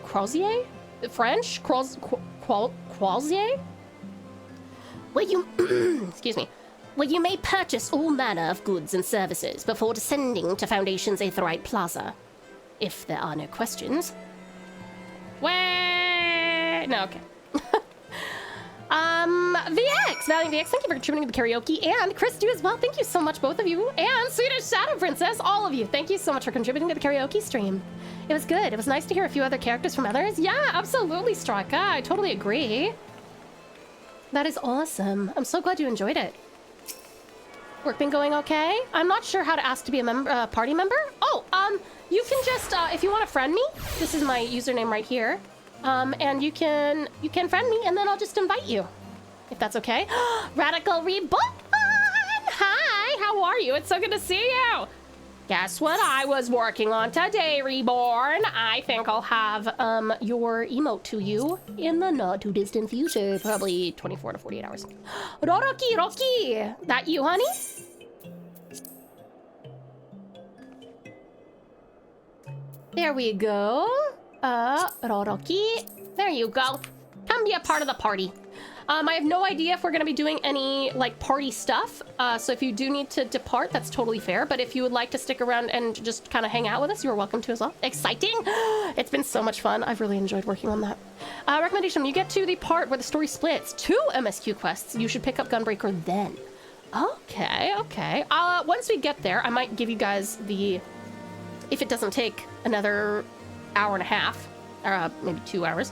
Crozier? French? Crozier? Where you... excuse me. Where you may purchase all manner of goods and services before descending to Foundation's Aetheryte Plaza. If there are no questions. Wait! No, okay. Valiant VX, thank you for contributing to the karaoke, and Chris, you as well. Thank you so much, both of you, and Swedish Shadow Princess, all of you. Thank you so much for contributing to the karaoke stream. It was good. It was nice to hear a few other characters from others. Yeah, absolutely, Straka. I totally agree. That is awesome. I'm so glad you enjoyed it. Work been going okay? I'm not sure how to ask to be a member, party member. Oh, you can just, if you want to friend me, this is my username right here. And you can friend me, and then I'll just invite you, if that's okay. Radical Reborn! Hi, how are you? It's so good to see you. Guess what I was working on today, Reborn? I think I'll have your emote to you in the not too distant future, probably 24 to 48 hours. Rocky, that you, honey? There we go. Rocky, there you go. Come be a part of the party. I have no idea if we're going to be doing any, like, party stuff. So if you do need to depart, that's totally fair. But if you would like to stick around and just kind of hang out with us, you are welcome to as well. Exciting! It's been so much fun. I've really enjoyed working on that. Recommendation, you get to the part where the story splits. 2 MSQ quests. You should pick up Gunbreaker then. Okay. Once we get there, I might give you guys the... If it doesn't take another hour and a half, or maybe 2 hours,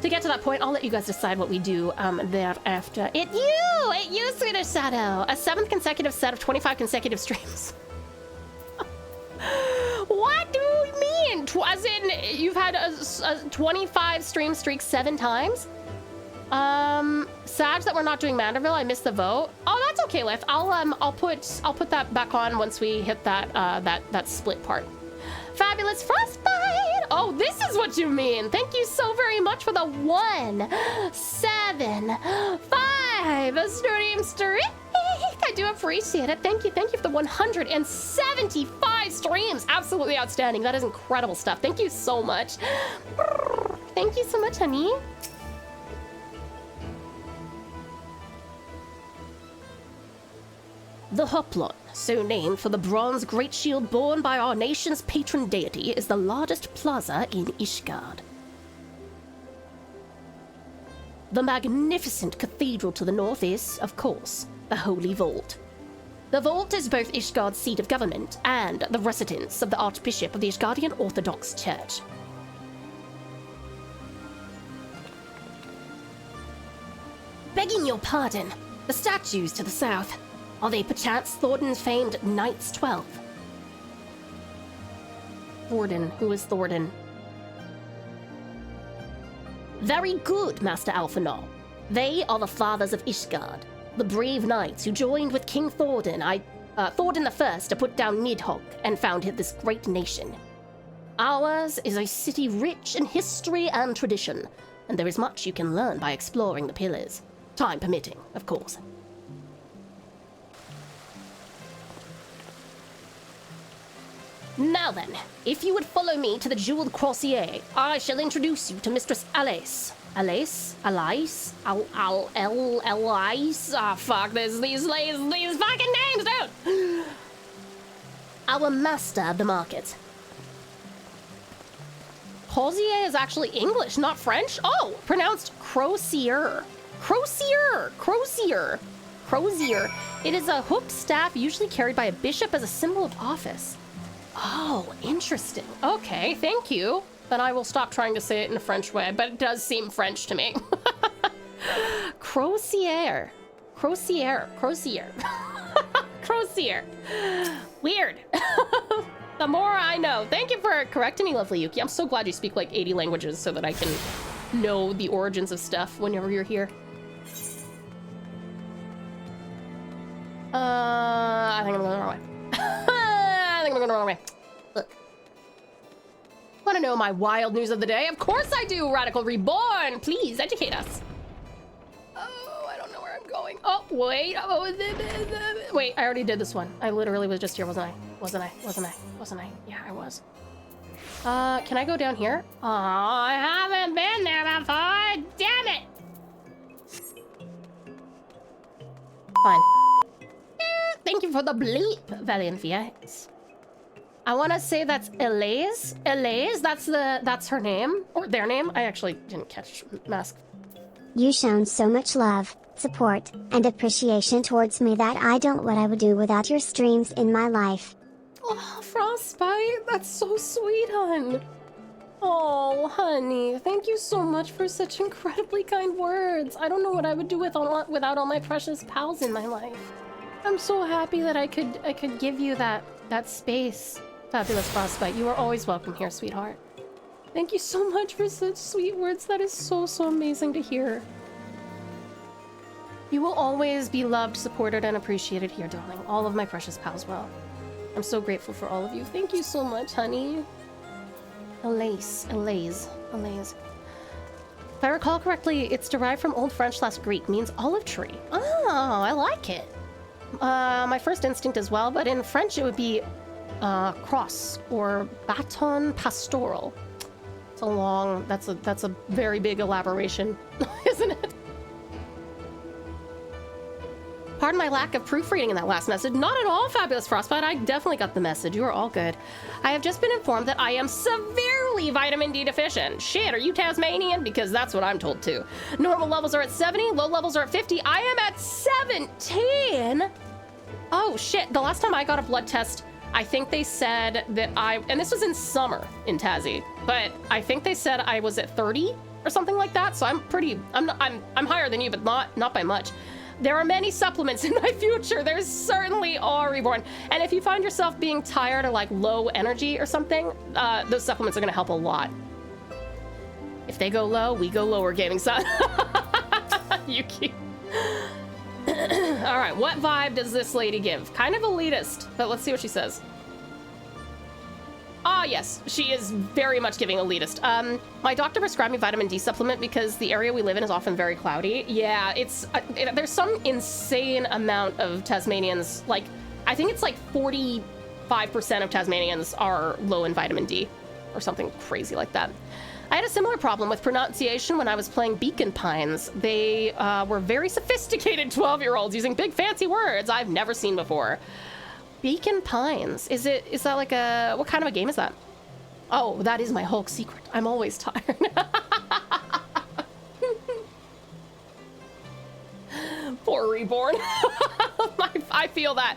to get to that point, I'll let you guys decide what we do thereafter. It you, Swedish Shadow! A 7th consecutive set of 25 consecutive streams. What do you mean? As in, you've had a 25 stream streak 7 times? Sad that we're not doing Manderville. I missed the vote. Oh, that's okay, Lith. I'll put that back on once we hit that that split part. Fabulous Frostbite! Oh, this is what you mean. Thank you so very much for the 175 stream streak. I do appreciate it. Thank you for the 175 streams. Absolutely outstanding. That is incredible stuff. Thank you so much. Thank you so much, honey. The Hoplon, so named for the bronze great shield borne by our nation's patron deity, is the largest plaza in Ishgard. The magnificent cathedral to the north is, of course, the Holy Vault. The vault is both Ishgard's seat of government and the residence of the Archbishop of the Ishgardian Orthodox Church. Begging your pardon, the statues to the south. Are they perchance Thornton's famed Knights 12? Thornton, who is Thornton? Very good, Master Alphanol. They are the fathers of Ishgard, the brave knights who joined with King Thornton, Thornton I, to put down Nidhogg and founded this great nation. Ours is a city rich in history and tradition, and there is much you can learn by exploring the pillars. Time permitting, of course. Now then, if you would follow me to the Jeweled Crozier, I shall introduce you to Mistress Alice. Alice? Fuck this, these fucking names, dude! Our master of the market. Crozier is actually English, not French? Oh, pronounced Crozier. Crozier. It is a hooked staff usually carried by a bishop as a symbol of office. Oh, interesting. Okay, thank you. Then I will stop trying to say it in a French way, but it does seem French to me. Crozier. Weird. The more I know. Thank you for correcting me, lovely Yuki. I'm so glad you speak like 80 languages so that I can know the origins of stuff whenever you're here. I think I'm going the wrong way. Look. Want to know my wild news of the day? Of course I do, Radical Reborn! Please, educate us. Oh, I don't know where I'm going. Oh, wait. Wait, I already did this one. I literally was just here, wasn't I? Wasn't I? Yeah, I was. Can I go down here? Oh, I haven't been there before. Damn it! Fine. Thank you for the bleep, Valiant VX. I want to say that's Elise. That's her name, or their name. I actually didn't catch Mask. You shown so much love, support, and appreciation towards me that I don't know what I would do without your streams in my life. Oh, Frostbite, that's so sweet, hun. Oh, honey, thank you so much for such incredibly kind words. I don't know what I would do without all my precious pals in my life. I'm so happy that I could give you that space. Fabulous Frostbite, you are always welcome here, sweetheart. Thank you so much for such sweet words. That is so amazing to hear. You will always be loved, supported, and appreciated here, darling. All of my precious pals will. I'm so grateful for all of you. Thank you so much, honey. Elase. If I recall correctly, it's derived from Old French/Greek, means olive tree. Oh, I like it. My first instinct as well, but in French it would be cross or bâton pastoral. It's a long, that's a very big elaboration, isn't it? Pardon my lack of proofreading in that last message. Not at all, Fabulous Frostbite. I definitely got the message. You are all good. I have just been informed that I am severely vitamin D deficient. Shit, are you Tasmanian? Because that's what I'm told too. Normal levels are at 70, low levels are at 50. I am at 17. Oh shit, the last time I got a blood test, I think they said that and this was in summer in Tassie, but I think they said I was at 30 or something like that. So I'm higher than you, but not by much. There are many supplements in my future. There's certainly all Reborn. And if you find yourself being tired or like low energy or something, those supplements are gonna help a lot. If they go low, we go lower, gaming son. Yuki. All right, what vibe does this lady give? Kind of elitist, but let's see what she says. Ah, yes, she is very much giving elitist. My doctor prescribed me vitamin D supplement because the area we live in is often very cloudy. Yeah, there's some insane amount of Tasmanians, like, I think it's like 45% of Tasmanians are low in vitamin D or something crazy like that. I had a similar problem with pronunciation when I was playing Beacon Pines. They were very sophisticated 12-year-olds using big fancy words I've never seen before. Beacon Pines. Is that like what kind of a game is that? Oh, that is my Hulk secret. I'm always tired. Poor Reborn. I feel that.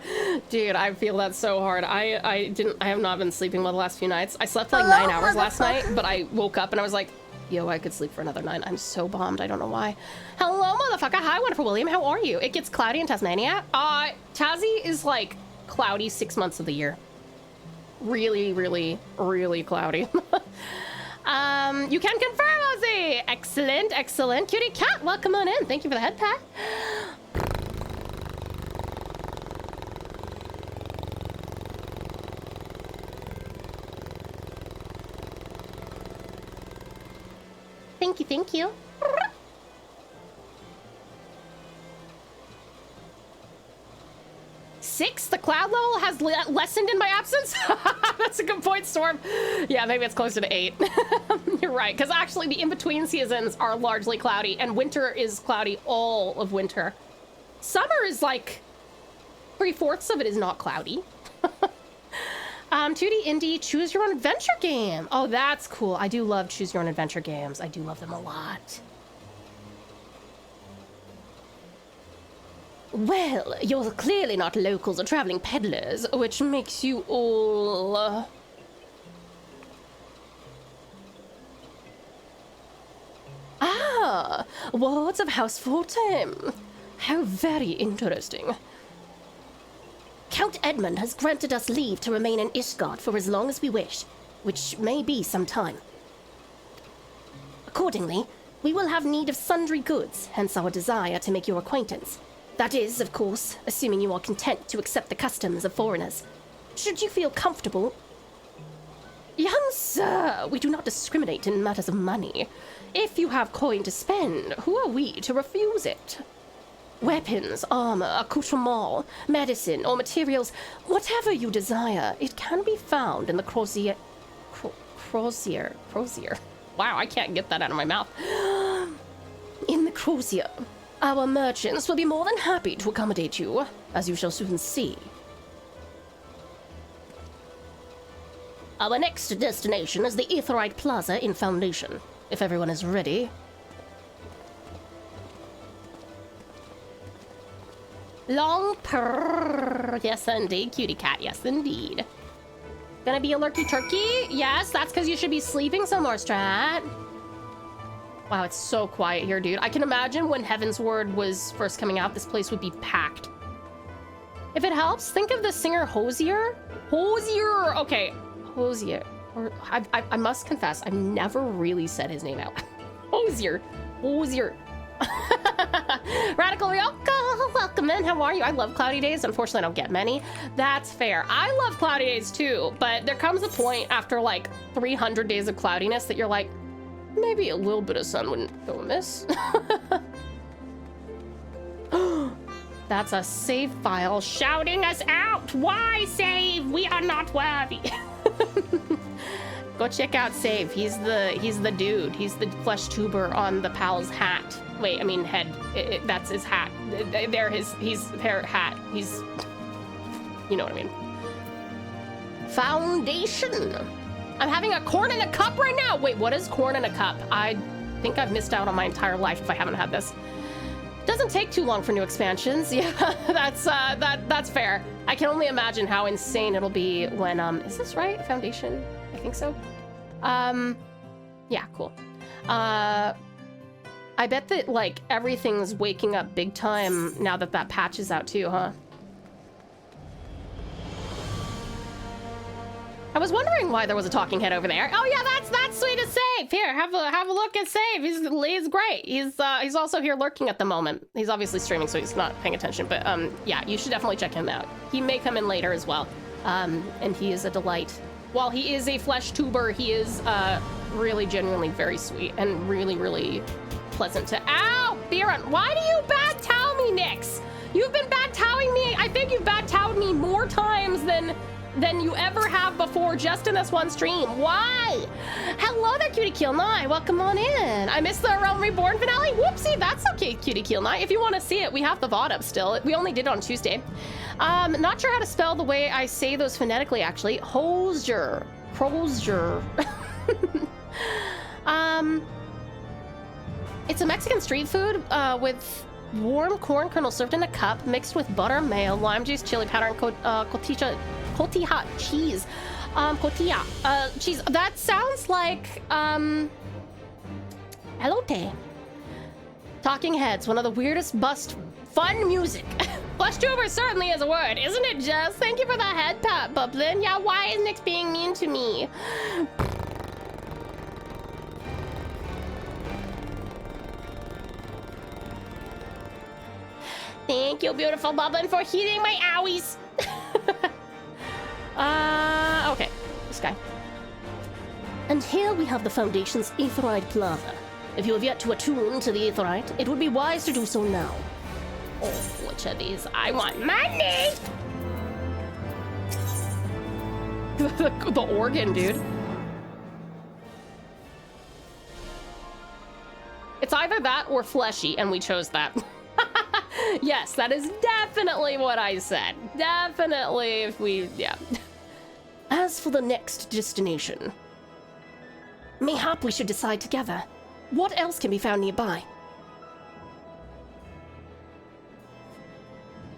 Dude, I feel that so hard. I have not been sleeping well the last few nights. I slept like 9 hours last night, but I woke up and I was like, yo, I could sleep for another 9. I'm so bummed. I don't know why. Hello, motherfucker. Hi, Wonderful William. How are you? It gets cloudy in Tasmania. Tassie is like cloudy 6 months of the year. Really, really, really cloudy. You can confirm, Ozzy. Excellent, excellent. Cutie cat, welcome on in. Thank you for the head pat. Thank you, thank you. 6? The cloud level has lessened in my absence? That's a good point, Storm. Yeah, maybe it's closer to 8. You're right, because actually the in-between seasons are largely cloudy, and winter is cloudy all of winter. Summer is like 3/4 of it is not cloudy. 2D indie choose your own adventure game. Oh, that's cool. I do love choose your own adventure games. I do love them a lot. Well, you're clearly not locals or traveling peddlers, which makes you all... Ah, wards of House Fortem. How very interesting. Count Edmund has granted us leave to remain in Ishgard for as long as we wish, which may be some time. Accordingly, we will have need of sundry goods, hence our desire to make your acquaintance. That is, of course, assuming you are content to accept the customs of foreigners. Should you feel comfortable... Young sir, we do not discriminate in matters of money. If you have coin to spend, who are we to refuse it? Weapons, armor, accoutrement, medicine, or materials, whatever you desire, it can be found in the crozier. Wow, I can't get that out of my mouth. In the crozier. Our merchants will be more than happy to accommodate you, as you shall soon see. Our next destination is the Aetheryte Plaza in Foundation. If everyone is ready. Long purr. Yes, indeed. Cutie cat. Yes, indeed. Gonna be a lurky turkey? Yes, that's because you should be sleeping some more, Strat. Wow, it's so quiet here, dude. I can imagine when HEAVENSWARD was first coming out, this place would be packed. If it helps, think of the singer Hosier. Hosier! Okay, Hosier. I must confess, I've never really said his name out. Hosier. Hosier. Radical Ryoko, welcome in. How are you? I love cloudy days. Unfortunately, I don't get many. That's fair. I love cloudy days too, but there comes a point after like 300 days of cloudiness that you're like, maybe a little bit of sun wouldn't go amiss. That's a save file shouting us out. Why save? We are not worthy. Go check out Save. He's the dude. He's the flesh tuber on the pal's hat. Wait, I mean head. That's his hat. He's their hat. He's, you know what I mean. Foundation. I'm having a corn in a cup right now. Wait, what is corn in a cup? I think I've missed out on my entire life if I haven't had this. Doesn't take too long for new expansions. Yeah, that's fair. I can only imagine how insane it'll be when is this right? Foundation? I think so. Yeah, cool. I bet that like everything's waking up big time now that that patch is out too, huh? I was wondering why there was a talking head over there. Oh yeah, that's sweet as Save. Here, have a look at Save. He's great. He's also here lurking at the moment. He's obviously streaming, so he's not paying attention. But yeah, you should definitely check him out. He may come in later as well. And he is a delight. While he is a flesh tuber, he is really genuinely very sweet and really, really pleasant to. Ow, Biron, why do you bad towel me, Nyx? You've been bad toweling me. I think you've bad toweled me more times than you ever have before just in this one stream. Why? Hello there, Cutie Kill Knight. Welcome on in. I missed the Realm Reborn finale. Whoopsie, that's okay, Cutie Kill Knight. If you want to see it, we have the VOD up still. We only did it on Tuesday. Not sure how to spell the way I say those phonetically, actually. Hosier. Hosier. It's a Mexican street food with warm corn kernels served in a cup, mixed with butter, mayo, lime juice, chili powder, and cotija cheese. Cotija cheese. That sounds like elote. Talking Heads, one of the weirdest bust fun music. Fleshtuber certainly is a word, isn't it, Jess? Thank you for the head pat, Bublin. Yeah, why is Nyx being mean to me? Thank you, beautiful Bublin, for healing my owies. Okay, this guy. And here we have the Foundation's Aetheryte Plaza. If you have yet to attune to the Aetheryte, it would be wise to do so now. Oh, which of these? I want money! The organ, dude. It's either that or fleshy, and we chose that. Yes, that is definitely what I said. Definitely, if we, yeah. As for the next destination, mayhap we should decide together. What else can be found nearby?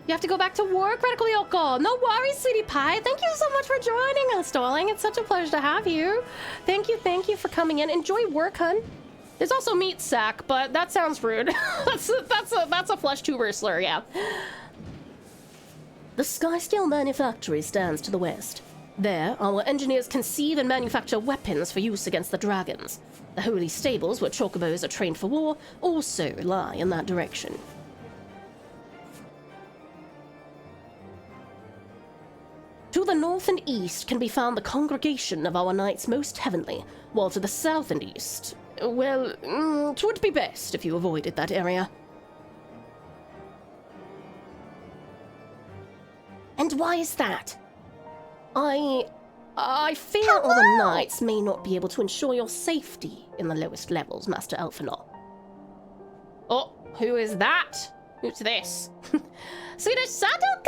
You have to go back to work, Radical Yoko. No worries, sweetie pie. Thank you so much for joining us, darling. It's such a pleasure to have you. Thank you for coming in. Enjoy work, hun. There's also meat sack, but that sounds rude. that's a flesh tuber slur, yeah. The Skysteel Manufactory stands to the west. There, our engineers conceive and manufacture weapons for use against the dragons. The holy stables, where chocobos are trained for war, also lie in that direction. To the north and east can be found the congregation of our knights most heavenly, while to the south and east, well, 'twould be best if you avoided that area. And why is that? I fear all the knights may not be able to ensure your safety in the lowest levels, Master Fanart. Oh, who is that? Who's this? Swedish Shadowgun!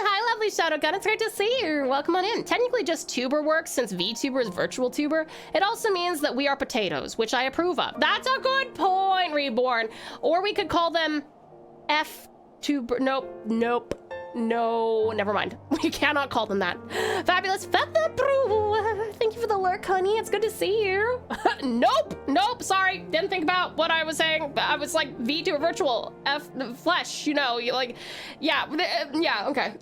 Hi, lovely Shadowgun. It's great to see you. Welcome on in. Technically just tuber works since Vtuber is virtual tuber. It also means that we are potatoes, which I approve of. That's a good point, Reborn. Or we could call them Vtuber. Nope. No, never mind. You cannot call them that. Fabulous Feather Brew. Thank you for the lurk, honey. It's good to see you. Nope. Sorry. Didn't think about what I was saying. I was like Vtuber virtual. Flesh, you know, you like, yeah, okay.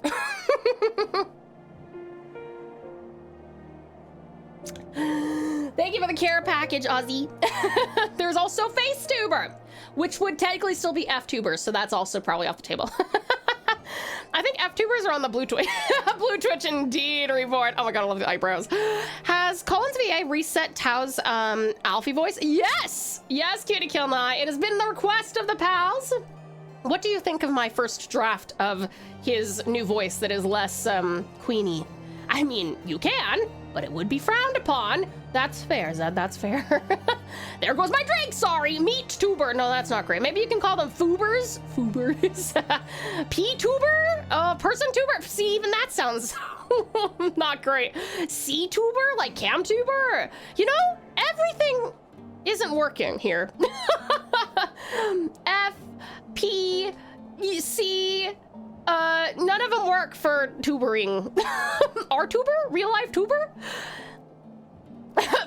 Thank you for the care package, Ozzy. There's also Facetuber, which would technically still be Ftuber, so that's also probably off the table. I think Ftubers are on the Blue Twitch. Blue Twitch indeed, Reward. Oh my god, I love the eyebrows. Has Collins VA reset Tau's Alfie voice? Yes, Cutie Kill Nye. It has been the request of the pals. What do you think of my first draft of his new voice that is less queenie? I mean, you can, but it would be frowned upon. That's fair, Zed, that's fair. There goes my drink, sorry. Meat-tuber. No, that's not great. Maybe you can call them Foobers. P-tuber? Person-tuber? See, even that sounds not great. C-tuber? Like cam-tuber? You know, everything isn't working here. F, P, C, none of them work for tubering. R-tuber? Real life tuber?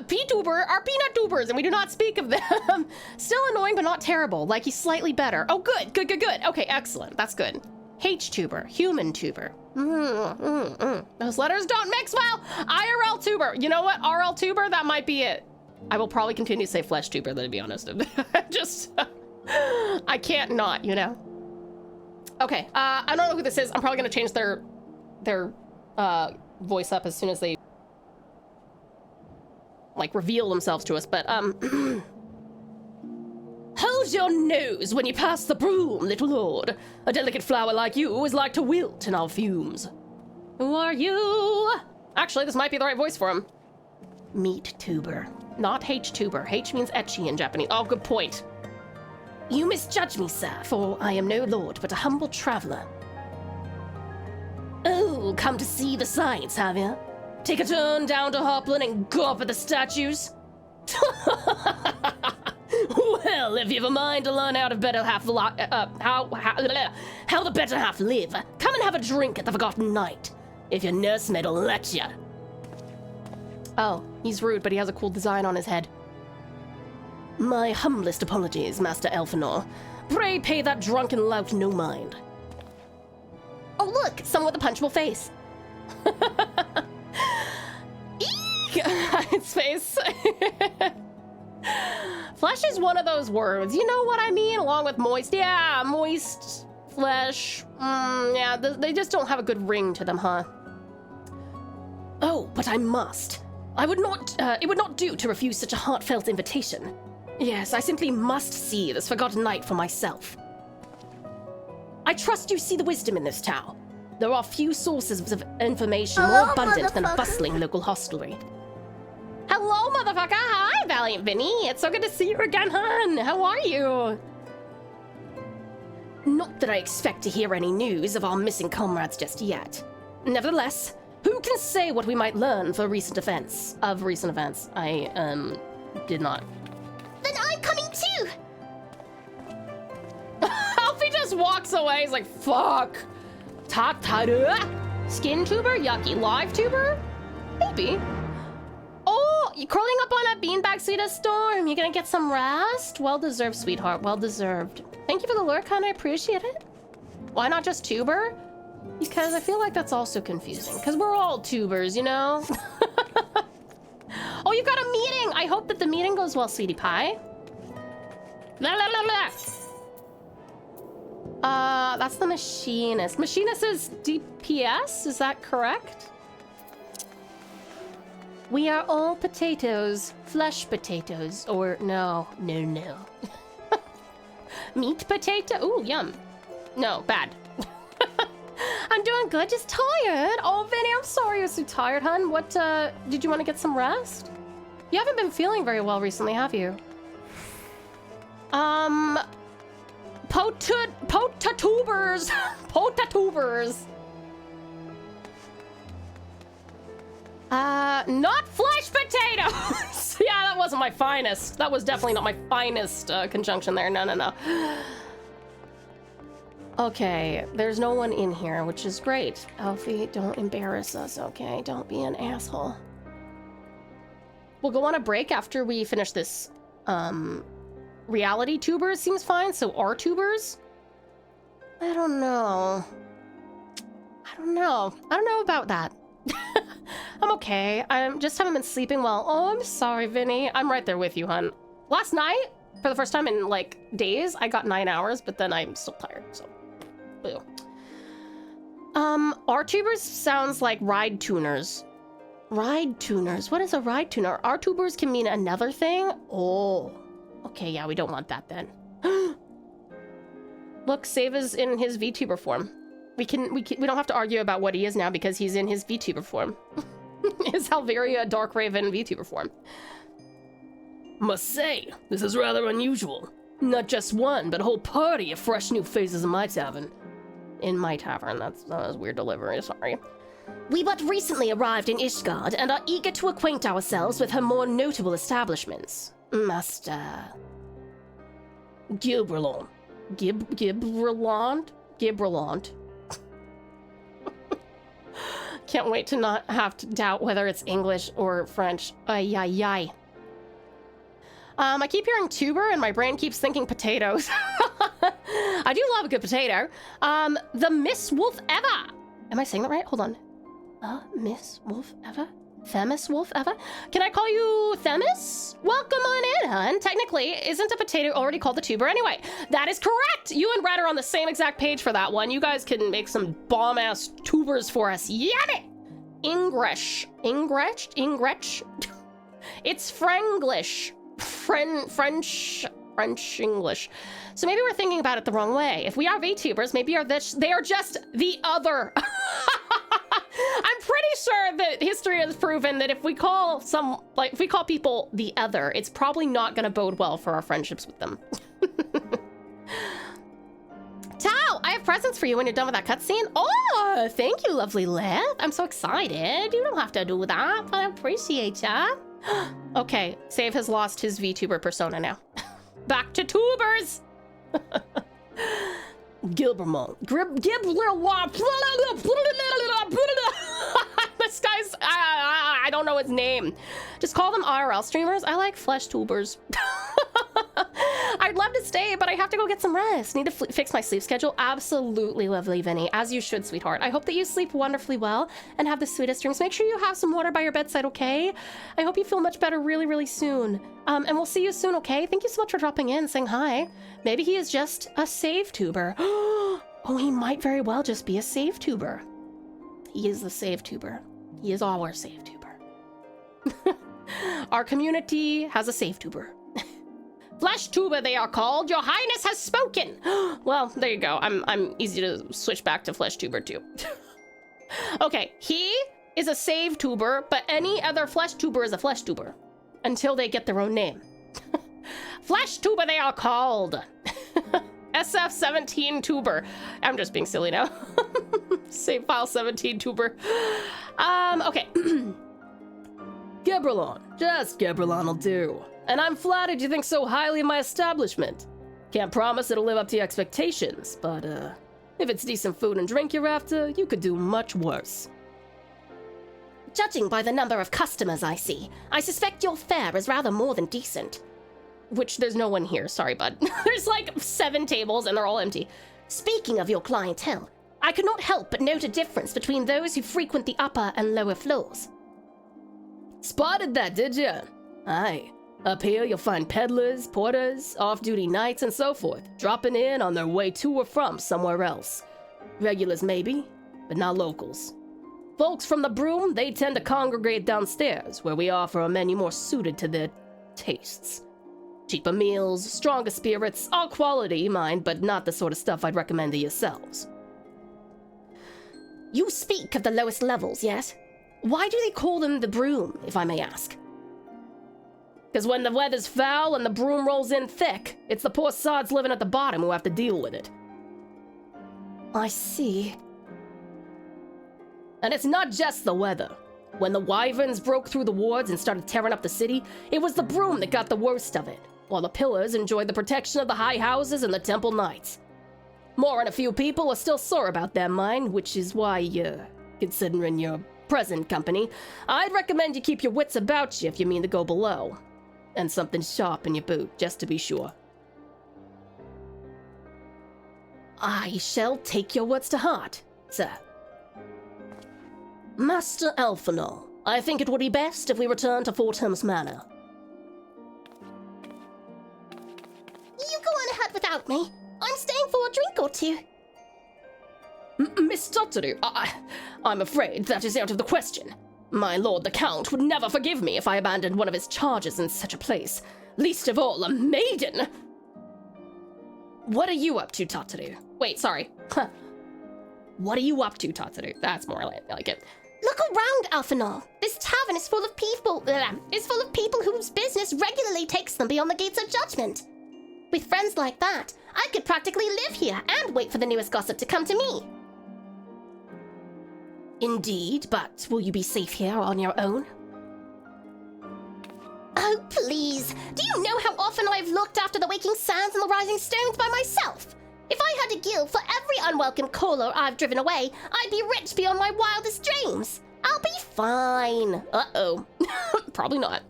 P-tuber are peanut tubers, and we do not speak of them. Still annoying, but not terrible. Like he's slightly better. Oh, good. Okay, excellent. That's good. H-tuber, human tuber. Those letters don't mix well. IRL tuber. You know what? RL tuber, that might be it. I will probably continue to say flesh tuber, to be honest. Just, I can't not, you know? Okay, I don't know who this is. I'm probably gonna change their voice up as soon as they like reveal themselves to us, but hold your nose when you pass the broom, little lord. A delicate flower like you is like to wilt in our fumes. Who are you? Actually, this might be the right voice for him. Meat-tuber, not H-tuber. H means etchy in Japanese. Oh, good point. You misjudge me, sir, for I am no lord, but a humble traveler. Oh, come to see the sights, have you? Take a turn down to Hopland and gawp at the statues? Well, if you've a mind to learn how the better half how the better half live, come and have a drink at the Forgotten Night, if your nursemaid'll let ya. Oh, he's rude, but he has a cool design on his head. My humblest apologies, Master Elfinor. Pray pay that drunken lout no mind. Oh look, someone with a punchable face. Eek! Its face. Flesh is one of those words, you know what I mean? Along with moist. Yeah, moist, flesh. Yeah, they just don't have a good ring to them, huh? Oh, but I must. I would not, it would not do to refuse such a heartfelt invitation. Yes, I simply must see this Forgotten Night for myself. I trust you see the wisdom in this town. There are few sources of information more abundant than a bustling local hostelry. Hello, motherfucker! Hi, Valiant Vinny! It's so good to see you again, hon! How are you? Not that I expect to hear any news of our missing comrades just yet. Nevertheless, who can say what we might learn for recent events? I, did not. Then I'm coming too! Alfie just walks away, he's like, fuck! Skin tuber? Yucky. Live tuber? Maybe. Oh, you curling up on a beanbag, sweetest storm. You gonna get some rest? Well deserved, sweetheart. Well deserved. Thank you for the lurk, hon. I appreciate it. Why not just tuber? Because I feel like that's also confusing. Because we're all tubers, you know? Oh, you got a meeting! I hope that the meeting goes well, sweetie pie. La la la la. That's the machinist. Machinist is DPS, is that correct? We are all potatoes. Flesh potatoes. Or no. Meat potato? Ooh, yum. No, bad. I'm doing good, just tired. Oh, Vinny, I'm sorry you're so tired, hun. What, did you want to get some rest? You haven't been feeling very well recently, have you? Potatubers. Potatubers. Not flesh potatoes. Yeah, that wasn't my finest. That was definitely not my finest conjunction there. No. Okay, there's no one in here, which is great. Alfie, don't embarrass us, okay? Don't be an asshole. We'll go on a break after we finish this, reality tubers seems fine, so ARTTTubers? I don't know. I don't know about that. I'm okay. I just haven't been sleeping well. Oh, I'm sorry, Vinny. I'm right there with you, hun. Last night, for the first time in, like, days, I got 9 hours, but then I'm still tired, so... Boo. ARTTubers sounds like ride tuners. Ride tuners? What is a ride tuner? ARTTubers can mean another thing? Oh. Okay, yeah, we don't want that then. Look, Save is in his VTuber form. We don't have to argue about what he is now because he's in his VTuber form. His Halveria Dark Raven VTuber form. Must say, this is rather unusual. Not just one, but a whole party of fresh new faces in my tavern. In my tavern, that was weird delivery, sorry. We but recently arrived in Ishgard and are eager to acquaint ourselves with her more notable establishments. Master... Gilberlon. Gibberland? Can't wait to not have to doubt whether it's English or French. Ay, ay, ay. I keep hearing tuber and my brain keeps thinking potatoes. I do love a good potato. The Miss Wolf Ever. Am I saying that right? Hold on. Miss Wolf Ever? Themis Wolf Ever? Can I call you Themis? Welcome on in, hun. Technically, isn't a potato already called the tuber anyway? That is correct. You and Red are on the same exact page for that one. You guys can make some bomb-ass tubers for us. Yummy! Ingresh. It's Franglish. French English. So maybe we're thinking about it the wrong way. If we are VTubers, maybe they are just the other. I'm pretty sure that history has proven that if we call people the other, it's probably not gonna bode well for our friendships with them. Tao, I have presents for you when you're done with that cutscene. Oh, thank you, lovely Liv. I'm so excited. You don't have to do that, but I appreciate ya. Okay, Save has lost his VTuber persona now. Back to tubers! Gilbermont. This guy's... I don't know his name. Just call them IRL streamers. I like flesh tubers. I'd love to stay, but I have to go get some rest. Need to fix my sleep schedule. Absolutely lovely, Vinny. As you should, sweetheart. I hope that you sleep wonderfully well and have the sweetest dreams. Make sure you have some water by your bedside, okay? I hope you feel much better really, really soon. And we'll see you soon, okay? Thank you so much for dropping in and saying hi. Maybe he is just a save tuber. Oh, he might very well just be a save tuber. He is the save tuber. He is our save tuber. Our community has a save tuber. Flesh tuber, they are called. Your Highness has spoken. Well, there you go. I'm easy to switch back to flesh tuber too. Okay, he is a save tuber, but any other flesh tuber is a flesh tuber until they get their own name. Flesh tuber, they are called. SF17 tuber. I'm just being silly now. Save file 17 tuber. Okay. Gebrelon. Just Gebrelon will do. And I'm flattered you think so highly of my establishment. Can't promise it'll live up to your expectations, but if it's decent food and drink you're after, you could do much worse. Judging by the number of customers I see, I suspect your fare is rather more than decent. Which, there's no one here, sorry bud. There's like 7 tables and they're all empty. Speaking of your clientele, I could not help but note a difference between those who frequent the upper and lower floors. Spotted that, did ya? Aye. Up here you'll find peddlers, porters, off-duty knights, and so forth, dropping in on their way to or from somewhere else. Regulars maybe, but not locals. Folks from the Broom, they tend to congregate downstairs, where we offer a menu more suited to their tastes. Cheaper meals, stronger spirits, all quality, mind, but not the sort of stuff I'd recommend to yourselves. You speak of the lowest levels, yes? Why do they call them the Broom, if I may ask? Because when the weather's foul and the broom rolls in thick, it's the poor sods living at the bottom who have to deal with it. I see. And it's not just the weather. When the wyverns broke through the wards and started tearing up the city, it was the broom that got the worst of it, while the pillars enjoyed the protection of the high houses and the temple knights. More than a few people are still sore about their mine, which is why, considering your present company, I'd recommend you keep your wits about you if you mean to go below. And something sharp in your boot, just to be sure. I shall take your words to heart, sir. Master Alphanol, I think it would be best if we return to Fort Helm's Manor. You go on ahead without me. I'm staying for a drink or two. Miss Tataru, I'm afraid that is out of the question. My lord the Count would never forgive me if I abandoned one of his charges in such a place. Least of all, a maiden! What are you up to, Tataru? Wait, sorry. What are you up to, Tataru? That's more like it. Look around, Alphanol. This tavern is full of people whose business regularly takes them beyond the gates of judgment. With friends like that, I could practically live here and wait for the newest gossip to come to me. Indeed, but will you be safe here on your own? Oh, please. Do you know how often I've looked after the waking sands and the rising stones by myself? If I had a guild for every unwelcome caller I've driven away, I'd be rich beyond my wildest dreams. I'll be fine. Uh-oh. Probably not.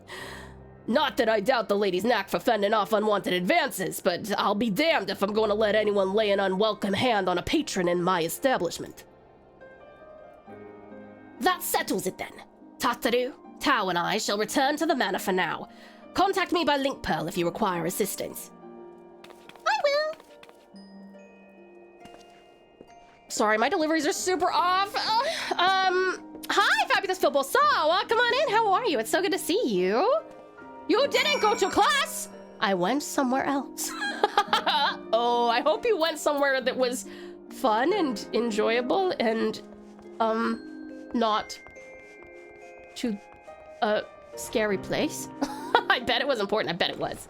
Not that I doubt the lady's knack for fending off unwanted advances, but I'll be damned if I'm going to let anyone lay an unwelcome hand on a patron in my establishment. That settles it then. Tataru, Tau and I shall return to the manor for now. Contact me by link pearl if you require assistance. I will. Sorry, my deliveries are super off. Hi, Fabulous Philbosa. Come on in. How are you? It's so good to see you. You didn't go to class. I went somewhere else. Oh, I hope you went somewhere that was fun and enjoyable and, not too, scary place. I bet it was important. I bet it was.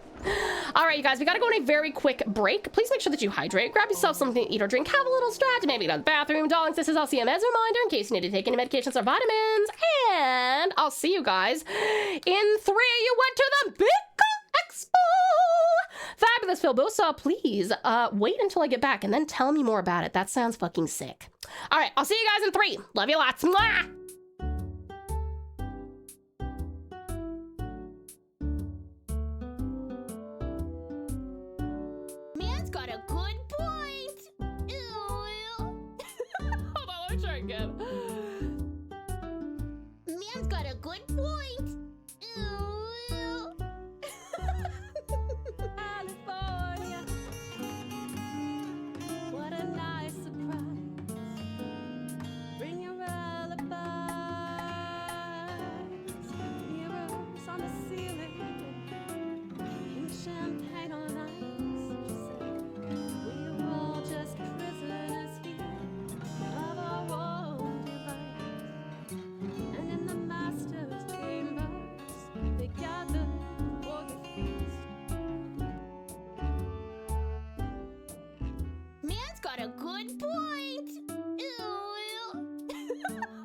All right, you guys, we gotta go on a very quick break. Please make sure that you hydrate. Grab yourself something to eat or drink. Have a little stretch. Maybe go to the bathroom. Darlings, this is LCM as a reminder in case you need to take any medications or vitamins. And I'll see you guys in 3. You went to the Big Expo! Fabulous Philbosa, please wait until I get back and then tell me more about it. That sounds fucking sick. All right, I'll see you guys in 3. Love you lots. Mwah! Man's got a good point. Hold on, let me try again. Man's got a good point. California. What a nice surprise. Bring your alibis. Mirrors on the ceiling. Pink champagne on ice. We're all just prisoners here of our own device. And in the master's chambers, they gather for the feast. Man's got a good point.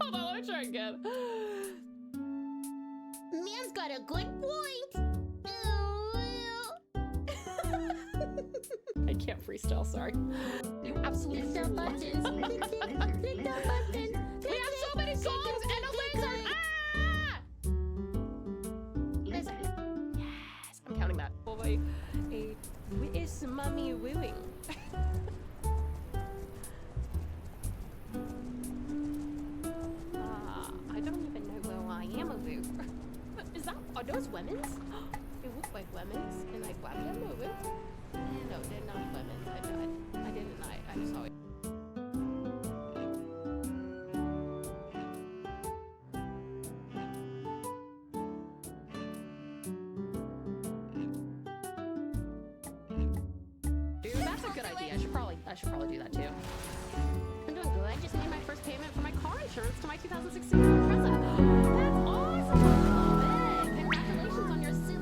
Hold on, let me try again. Man's got a good point. I can't freestyle, sorry. You absolutely Click the buttons. Click the buttons. We have so many songs and a laser. Listen. Yes, I'm counting that. Oh, wait. Is mommy wooing? I don't even know where I am a woo. Is that, are those women's? They look like women's, and I grabbed them a woo. No, they're not women's. I didn't. I'm sorry. Dude, that's a good idea. I should probably do that too. I'm doing good. I just made my first payment for my car insurance to my 2016 Impreza. That's awesome. I love it. Congratulations on your suit.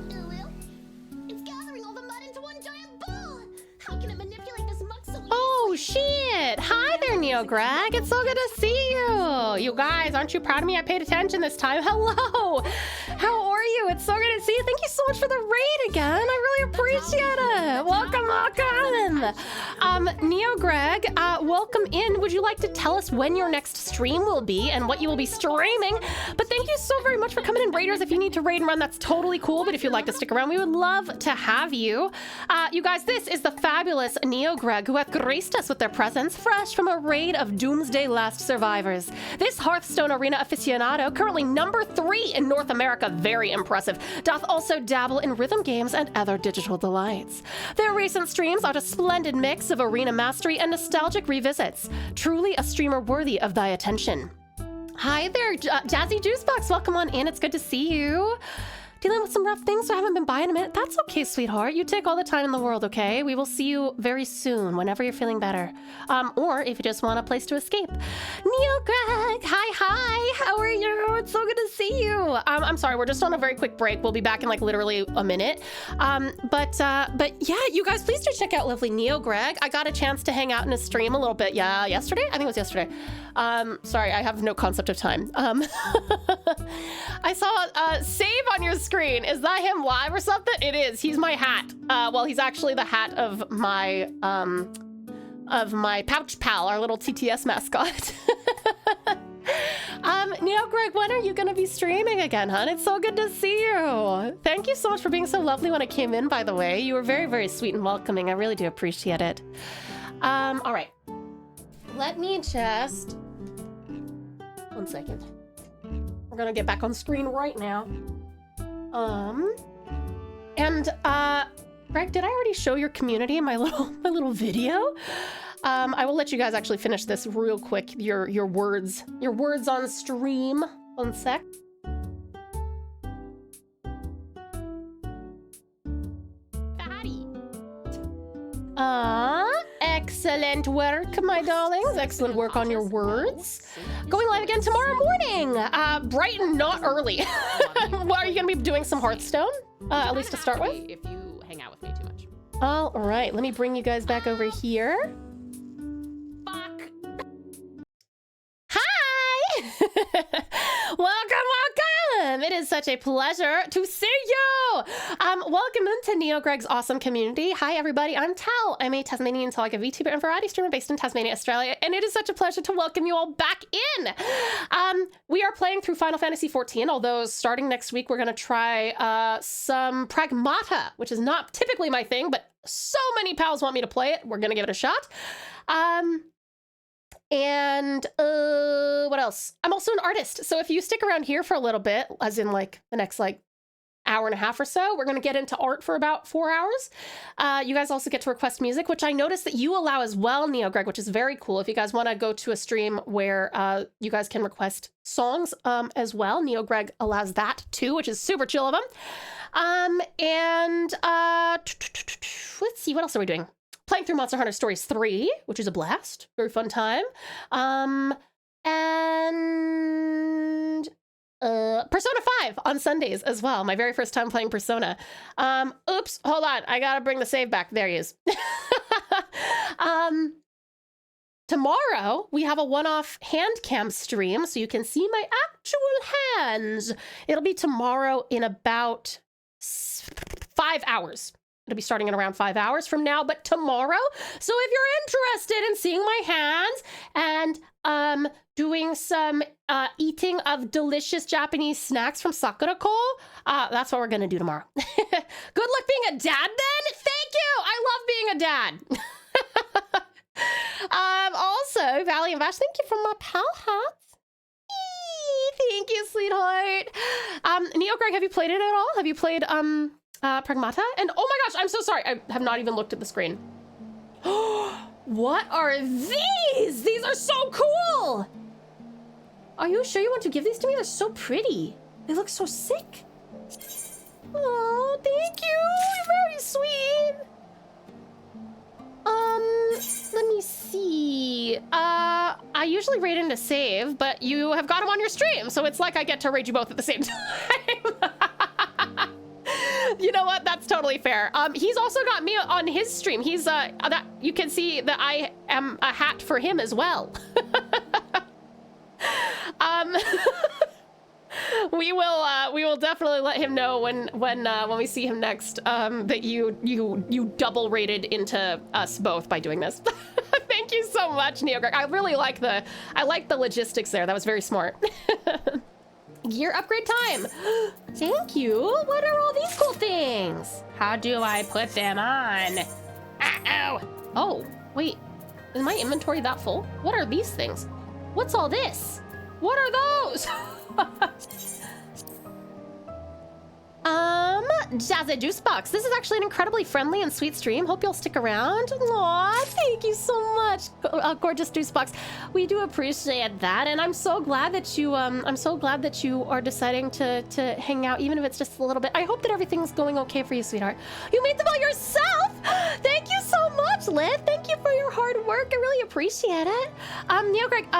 It's gathering all the mud into one giant ball. How can it manipulate this muck so easily? Oh shit! Hi there, Neo Greg. It's so good to see you. You guys, aren't you proud of me? I paid attention this time. Hello. How are you? It's so good Tracy. Thank you so much for the raid again. I really appreciate it. Welcome, welcome. Neo Greg, welcome in. Would you like to tell us when your next stream will be and what you will be streaming? But thank you so very much for coming in, raiders. If you need to raid and run, that's totally cool. But if you'd like to stick around, we would love to have you. You guys, this is the fabulous Neo Greg, who hath graced us with their presence, fresh from a raid of Doomsday Last Survivors. This Hearthstone Arena aficionado, currently number 3 in North America, very impressive, doth also dabble in rhythm games and other digital delights. Their recent streams are a splendid mix of arena mastery and nostalgic revisits. Truly a streamer worthy of thy attention. Hi there, Jazzy Juicebox. Welcome on in. It's good to see you. Dealing with some rough things, so I haven't been by in a minute. That's okay, sweetheart. You take all the time in the world, okay? We will see you very soon, whenever you're feeling better. Or if you just want a place to escape. Neo Greg, hi, how are you? It's so good to see you. I'm sorry, we're just on a very quick break. We'll be back in like literally a minute. But yeah, you guys, please do check out lovely Neo Greg. I got a chance to hang out in his stream a little bit. Yeah, yesterday? I think it was yesterday. Sorry, I have no concept of time. I saw save on your screen. Is that him live or something? It is. He's my hat. Well, he's actually the hat of my pouch pal, our little TTS mascot. Neo Greg, when are you gonna be streaming again, hon? It's so good to see you. Thank you so much for being so lovely when I came in, by the way. You were very, very sweet and welcoming. I really do appreciate it. All right. Let me just... 1 second. We're gonna get back on screen right now. Greg, did I already show your community in my little video? I will let you guys actually finish this real quick. Your words on stream. 1 sec. Excellent work, my darlings. Excellent work on your words. Going live again tomorrow morning. Bright and not early. Well, are you gonna be doing some Hearthstone? At least to start with? If you hang out with me too much. All right, let me bring you guys back over here. Fuck. Hi! Welcome! It is such a pleasure to see you! Welcome into Neo Greg's awesome community. Hi, everybody. I'm Tal. I'm a Tasmanian Tigers Vtuber and variety streamer based in Tasmania, Australia, and it is such a pleasure to welcome you all back in. We are playing through Final Fantasy XIV, although starting next week, we're going to try some Pragmata, which is not typically my thing, but so many pals want me to play it. We're going to give it a shot. What else? I'm also an artist. So if you stick around here for a little bit, as in like the next like hour and a half or so, we're going to get into art for about 4 hours. You guys also get to request music, which I noticed that you allow as well, Neo Greg, which is very cool. If you guys want to go to a stream where you guys can request songs as well, Neo Greg allows that too, which is super chill of him. Let's see, what else are we doing? Playing through Monster Hunter Stories 3, which is a blast. Very fun time. Persona 5 on Sundays as well. My very first time playing Persona. Oops, hold on. I gotta bring the save back. There he is. Tomorrow, we have a one-off hand cam stream, so you can see my actual hands. It'll be tomorrow in about 5 hours. It'll be starting in around 5 hours from now, but tomorrow. So if you're interested in seeing my hands and doing some eating of delicious Japanese snacks from Sakura-ko, that's what we're gonna do tomorrow. Good luck being a dad then. Thank you. I love being a dad. Also, Valley and Vash, thank you for my pal hats. Thank you, sweetheart. Neo Greg, have you played it at all? Have you played Pragmata? And oh my gosh, I'm so sorry. I have not even looked at the screen. What are these? These are so cool. Are you sure you want to give these to me? They're so pretty. They look so sick. Oh, thank you. You're very sweet. Let me see. I usually raid into save, but you have got them on your stream, so it's like I get to raid you both at the same time. You know what? That's totally fair. He's also got me on his stream. He's that you can see that I am a hat for him as well. We will definitely let him know when we see him next that you double rated into us both by doing this. Thank you so much, NeoGreg. I really like the logistics there. That was very smart. Gear upgrade time. Thank you. What are all these cool things? How do I put them on? Uh-oh. Oh, wait. Is my inventory that full? What are these things? What's all this? What are those? Jazzy Juice Box. This is actually an incredibly friendly and sweet stream. Hope you'll stick around. Aw, thank you so much, gorgeous Juice Box. We do appreciate that, and I'm so glad that you are deciding to hang out, even if it's just a little bit. I hope that everything's going okay for you, sweetheart. You made them all yourself. Thank you so much, Liv. Thank you for your hard work. I really appreciate it. NeoGreg,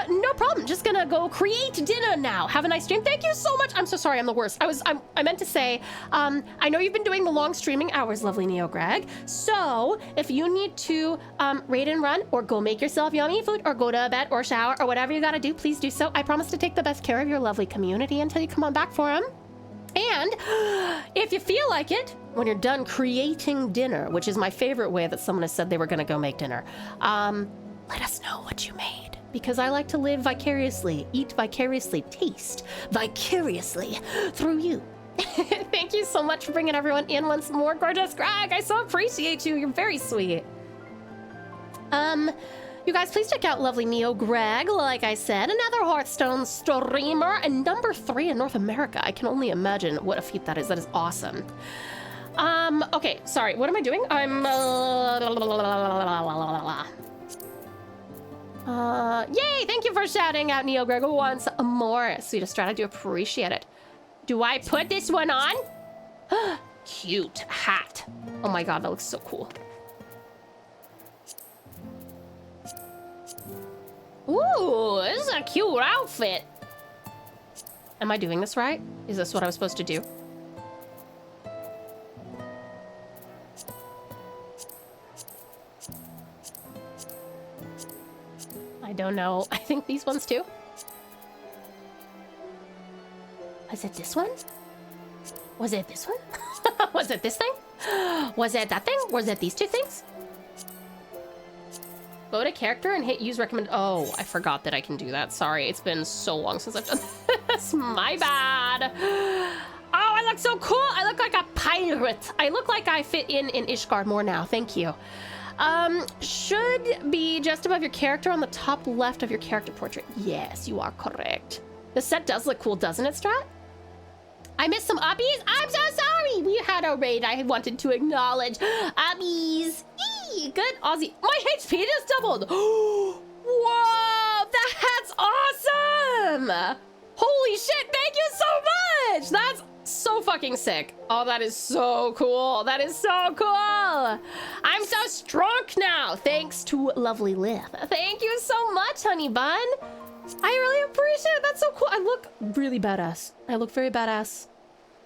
no problem. Just gonna go create dinner now. Have a nice stream. Thank you so much. I'm so sorry. I'm the worst. I meant to say, I know you've been doing the long streaming hours, lovely NeoGreg. So if you need to raid and run, or go make yourself yummy food, or go to bed, or shower, or whatever you gotta do, please do so. I promise to take the best care of your lovely community until you come on back for them. And if you feel like it, when you're done creating dinner, which is my favorite way that someone has said they were gonna go make dinner, let us know what you made. Because I like to live vicariously, eat vicariously, taste vicariously through you. Thank you so much for bringing everyone in once more, gorgeous Greg. I so appreciate you. You're very sweet. You guys, please check out lovely NeoGreg. Like I said, another Hearthstone streamer and number 3 in North America. I can only imagine what a feat that is. That is awesome. Okay, sorry. What am I doing? Yay! Thank you for shouting out NeoGreg once more. Sweetest strat, I do appreciate it. Do I put this one on? Cute hat. Oh my god, that looks so cool. Ooh, this is a cute outfit. Am I doing this right? Is this what I was supposed to do? I don't know. I think these ones too. Was it this one? Was it this one? Was it this thing? Was it that thing? Was it these two things? Go to character and hit use recommend. Oh, I forgot that I can do that. Sorry, it's been so long since I've done this. My bad. Oh, I look so cool. I look like a pirate. I look like I fit in Ishgard more now. Thank you. Should be just above your character on the top left of your character portrait. Yes, you are correct. The set does look cool, doesn't it, Strat? I missed some uppies. I'm so sorry. We had a raid I wanted to acknowledge. Uppies. Eee, good Aussie. My HP just doubled. Whoa, that's awesome. Holy shit, thank you so much. That's so fucking sick. Oh, that is so cool. That is so cool. I'm so strong now, thanks to lovely Liv. Thank you so much, honey bun. I really appreciate it. That's so cool. I look really badass. I look very badass.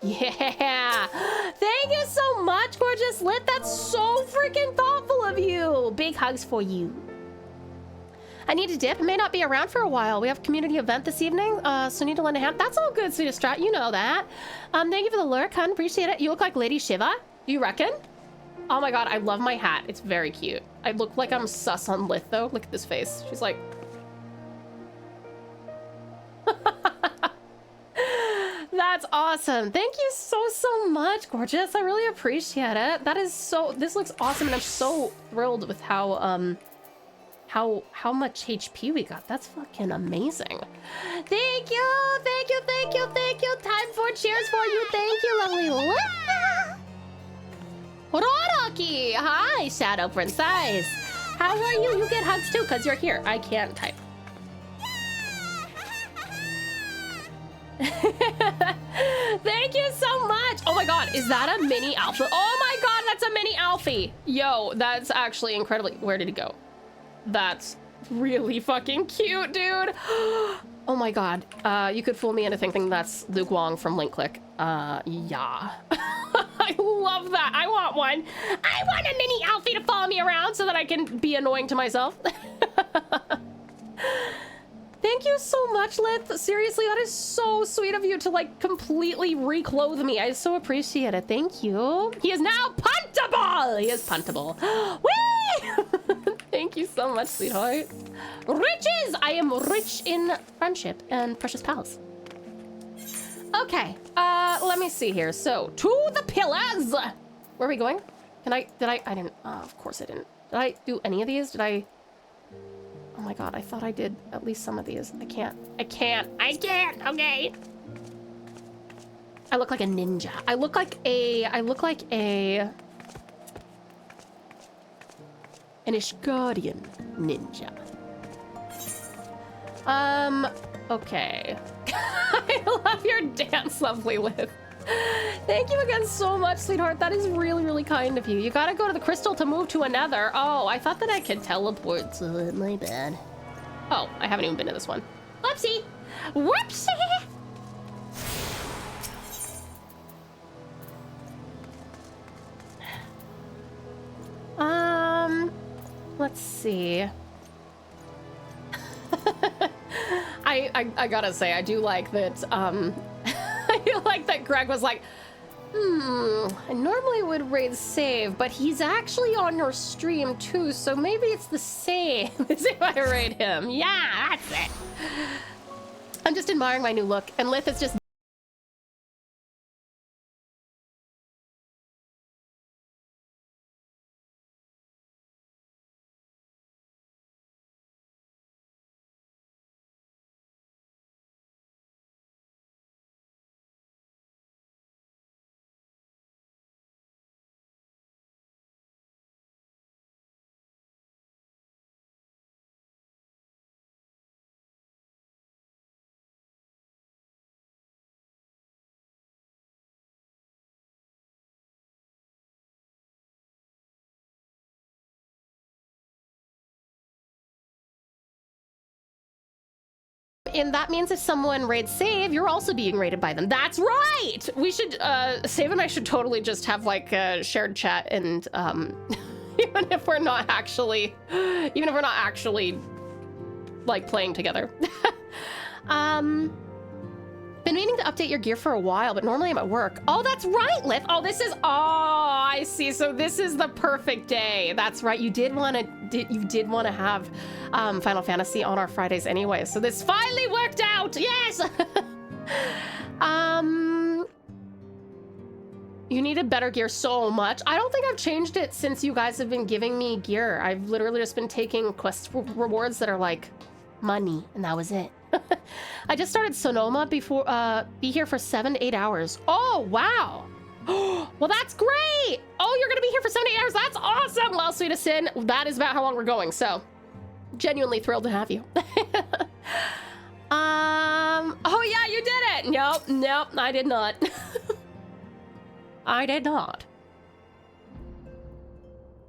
Yeah. Thank you so much, gorgeous Lit. That's so freaking thoughtful of you. Big hugs for you. I need to dip. I may not be around for a while. We have a community event this evening, so need to lend a hand. That's all good, sweetest Strat. You know that. Thank you for the lurk, hun. Appreciate it. You look like Lady Shiva. Do you reckon? Oh my god, I love my hat. It's very cute. I look like I'm sus on Lith, though. Look at this face. She's like... That's awesome. Thank you so much, gorgeous. I really appreciate it. That is so... This looks awesome, and I'm so thrilled with how much HP we got. That's fucking amazing. Thank you, thank you, thank you, thank you. Time for cheers for you. Thank you, lovely. Rodaki. Hi, Shadow Princess. How are you? You get hugs too, because you're here. I can't type. Thank you so much. Oh my god, is that a mini Alpha? Oh my god, that's a mini Alfie. Yo, that's actually incredibly... Where did he go? That's really fucking cute, dude. Oh my god. You could fool me into thinking that's Luke Wong from Link Click. Yeah. I love that. I want one. I want a mini Alfie to follow me around so that I can be annoying to myself. Thank you so much, Lith. Seriously, that is so sweet of you to like completely reclothe me. I so appreciate it. Thank you. He is now puntable. He is puntable. Whee! Thank you so much, sweetheart. Riches! I am rich in friendship and precious pals. Okay, let me see here. So, to the pillars. Where are we going? I didn't, of course I didn't. Did I do any of these? Oh my god, I thought I did at least some of these. I can't, okay. I look like a ninja. I look like an Ishgardian ninja. Okay. I love your dance, lovely Liv. Thank you again so much, sweetheart. That is really, really kind of you. You gotta go to the crystal to move to another. Oh, I thought that I could teleport to it. My bad. Oh, I haven't even been to this one. Whoopsie! Whoopsie! Let's see. I gotta say, I do like that, I like that Greg was like, I normally would raid save, but he's actually on your stream too, so maybe it's the same as if I raid him. Yeah, that's it. I'm just admiring my new look, and Lith is just and that means if someone raids save, you're also being raided by them. That's right! We should, Save and I should totally just have like a shared chat and, even if we're not actually like playing together. Been meaning to update your gear for a while, but normally I'm at work. Oh, that's right, Lith. Oh, I see. So this is the perfect day. That's right. You did want to have Final Fantasy on our Fridays anyway. So this finally worked out. Yes. You needed better gear so much. I don't think I've changed it since you guys have been giving me gear. I've literally just been taking quest rewards that are like money, and that was it. I just started Sonoma before, be here for 7 to 8 hours. Oh, wow. Well, that's great. Oh, you're gonna be here for 7 to 8 hours. That's awesome. Well, sweetest sin, that is about how long we're going. So genuinely thrilled to have you. Oh yeah, you did it. Nope, I did not. I did not.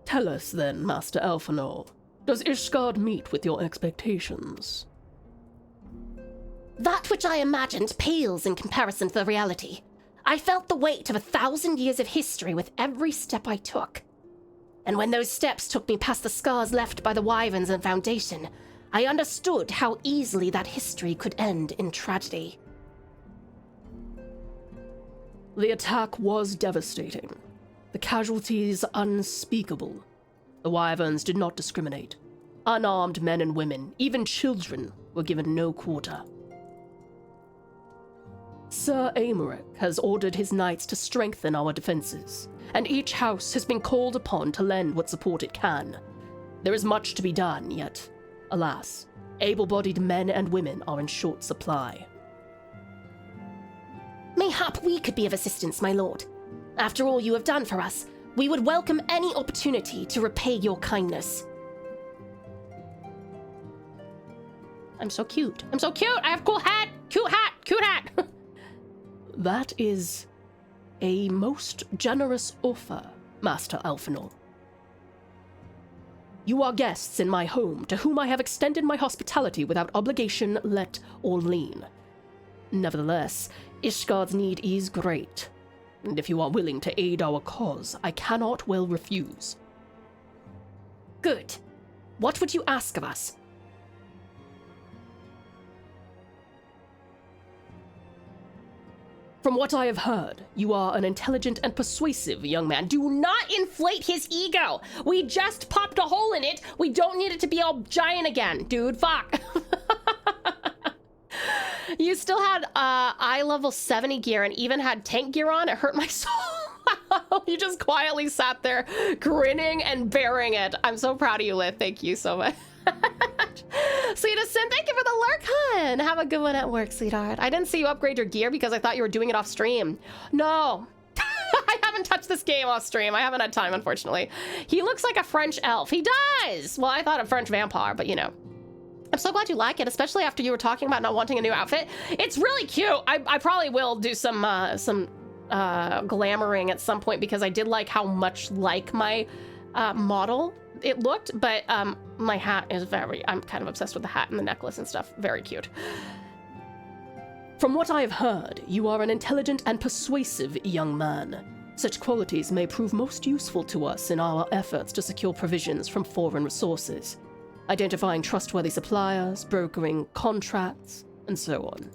Tell us then, Master Alphinaud, does Ishgard meet with your expectations? That which I imagined pales in comparison to the reality. I felt the weight of 1,000 years of history with every step I took. And when those steps took me past the scars left by the wyverns and Foundation, I understood how easily that history could end in tragedy. The attack was devastating. The casualties unspeakable. The wyverns did not discriminate. Unarmed men and women, even children, were given no quarter. Sir Aymeric has ordered his knights to strengthen our defenses, and each house has been called upon to lend what support it can. There is much to be done, yet, alas, able-bodied men and women are in short supply. Mayhap we could be of assistance, my lord. After all you have done for us, we would welcome any opportunity to repay your kindness. I'm so cute. I'm so cute. I have a cool hat. Cute hat. Cute hat. That is a most generous offer, Master Alphinaud. You are guests in my home, to whom I have extended my hospitality without obligation, let or lien. Nevertheless, Ishgard's need is great, and if you are willing to aid our cause, I cannot well refuse. Good. What would you ask of us? From what I have heard, you are an intelligent and persuasive young man. Do not inflate his ego. We just popped a hole in it. We don't need it to be all giant again, dude. Fuck. You still had eye level 70 gear and even had tank gear on. It hurt my soul. You just quietly sat there grinning and bearing it. I'm so proud of you, Lith. Thank you so much. Citizen, thank you for the lurk, hun. Have a good one at work, sweetheart. I didn't see you upgrade your gear because I thought you were doing it off stream. No. I haven't touched this game off stream. I haven't had time, unfortunately. He looks like a French elf. He does. Well, I thought a French vampire, but you know. I'm so glad you like it, especially after you were talking about not wanting a new outfit. It's really cute. I probably will do some glamoring at some point because I did like how much like my model it looked, but my hat is I'm kind of obsessed with the hat and the necklace and stuff. Very cute. From what I have heard, you are an intelligent and persuasive young man. Such qualities may prove most useful to us in our efforts to secure provisions from foreign resources, identifying trustworthy suppliers, brokering contracts, and so on.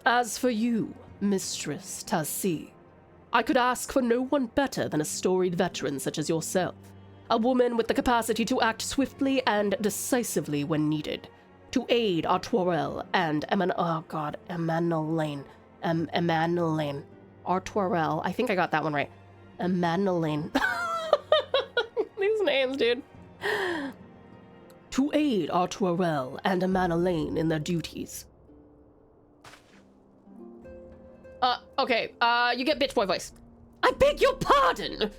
As for you, Mistress Tassie, I could ask for no one better than a storied veteran such as yourself, a woman with the capacity to act swiftly and decisively when needed, to aid Artwarel and Emmanuelaine. Artwarel, I think I got that one right. Emmanuelaine. These names, dude. To aid Artwarel and Emmanuelaine in their duties. Okay, you get bitch boy voice. I beg your pardon!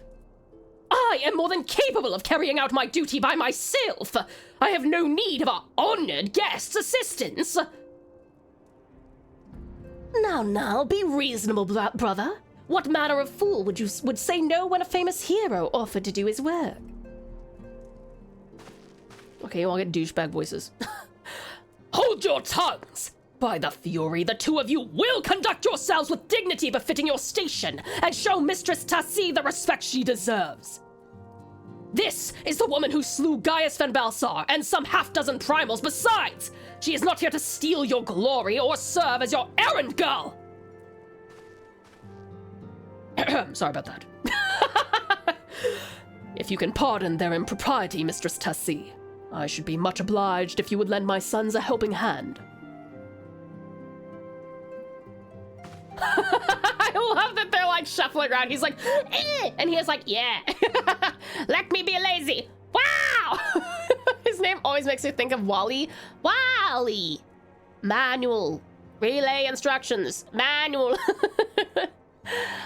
I am more than capable of carrying out my duty by myself. I have no need of our honored guest's assistance. Now, be reasonable, brother. What manner of fool would say no when a famous hero offered to do his work? Okay, you all get douchebag voices. Hold your tongues! By the Fury, the two of you will conduct yourselves with dignity befitting your station and show Mistress Tassie the respect she deserves. This is the woman who slew Gaius Van Balsar and some half-dozen primals besides. She is not here to steal your glory or serve as your errand girl. Sorry about that. If you can pardon their impropriety, Mistress Tassie, I should be much obliged if you would lend my sons a helping hand. I love that they're like shuffling around. He's like, eh! And he is like, yeah. Let me be lazy. Wow! His name always makes me think of Wally. Wally! Manual. Relay instructions. Manual.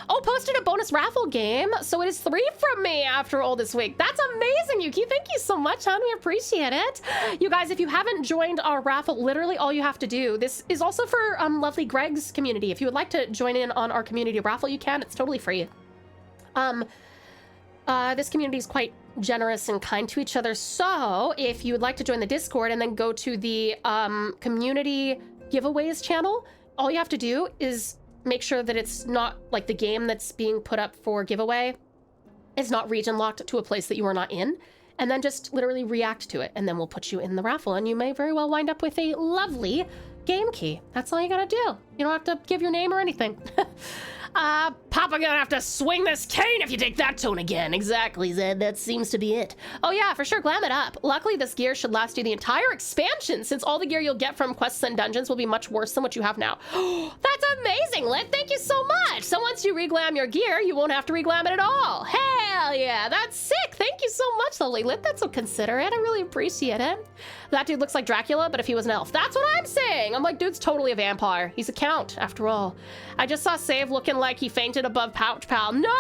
Oh, posted a bonus raffle game. So it is 3 from me after all this week. That's amazing, Yuki. Thank you so much, hon. We appreciate it. You guys, if you haven't joined our raffle, literally all you have to do, this is also for lovely Greg's community. If you would like to join in on our community raffle, you can. It's totally free. This community is quite generous and kind to each other. So if you would like to join the Discord and then go to the community giveaways channel, all you have to do is make sure that it's not like the game that's being put up for giveaway is not region locked to a place that you are not in, and then just literally react to it, and then we'll put you in the raffle, and you may very well wind up with a lovely game key. That's all you gotta do. You don't have to give your name or anything. Papa gonna have to swing this cane if you take that tone again. Exactly, Zed. That seems to be it. Oh yeah, for sure, glam it up. Luckily, this gear should last you the entire expansion, since all the gear you'll get from quests and dungeons will be much worse than what you have now. That's amazing, Lit. Thank you so much. So once you reglam your gear, you won't have to reglam it at all. Hell yeah, that's sick. Thank you so much, lovely Lit. That's so considerate. I really appreciate it. That dude looks like Dracula, but if he was an elf. That's what I'm saying. I'm like, dude's totally a vampire. He's a count, after all. I just saw Save looking like he fainted above Pouch Pal. No!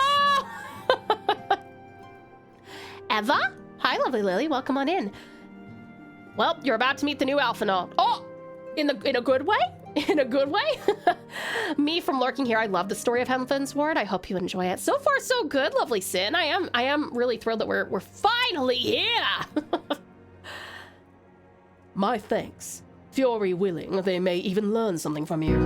Eva? Hi, lovely Lily. Welcome on in. Well, you're about to meet the new Alphanaut. Oh! In a good way? In a good way? Me from lurking here. I love the story of HEAVENSWARD. I hope you enjoy it. So far, so good, lovely Sin. I am really thrilled that we're finally here. My thanks. Fury willing, they may even learn something from you.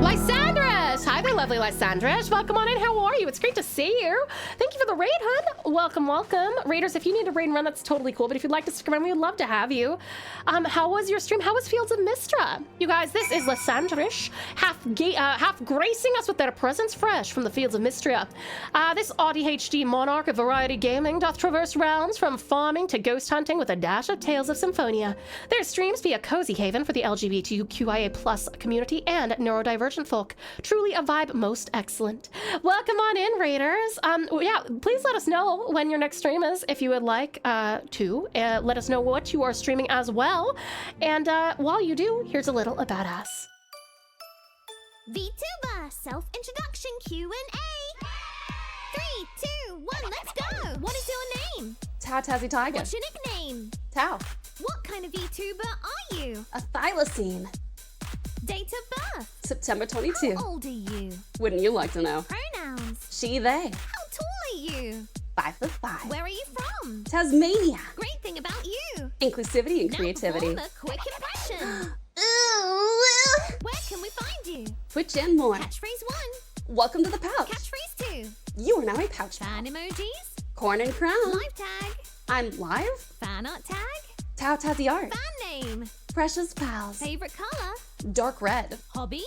Lysandrus! Hi there, my lovely Lysandra. Welcome on in. How are you? It's great to see you. Thank you for the raid, hun. Welcome, welcome. Raiders, if you need to raid and run, that's totally cool. But if you'd like to stick around, we would love to have you. How was your stream? How was Fields of Mistra? You guys, this is Lysandrish, half gracing us with their presence fresh from the Fields of Mistra. This ADHD monarch of variety gaming doth traverse realms from farming to ghost hunting with a dash of tales of symphonia. Their streams be a cozy haven for the LGBTQIA+ community and neurodivergent folk. Truly a vibe most excellent. Welcome on in, Raiders. Yeah, please let us know when your next stream is if you would like to. Let us know what you are streaming as well. And while you do, here's a little about us. Vtuber self-introduction Q&A. 3, 2, 1, let's go. What is your name? TauTassieTiger. What's your nickname? Tau. What kind of Vtuber are you? A Thylacine. Date of birth? September 22. How old are you? Wouldn't you like to know? Pronouns? She, they. How tall are you? 5'5". Where are you from? Tasmania. Great thing about you. Inclusivity and Now creativity. perform a quick impression. Where can we find you? Twitch and more. Catchphrase 1. Welcome to the pouch. Catchphrase 2. You are now a pouch. Fan emojis. Corn and crown. Live tag. I'm live. Fanart tag. TauTassie art. Fan name. Precious pals. Favorite color. Dark red. Hobbies.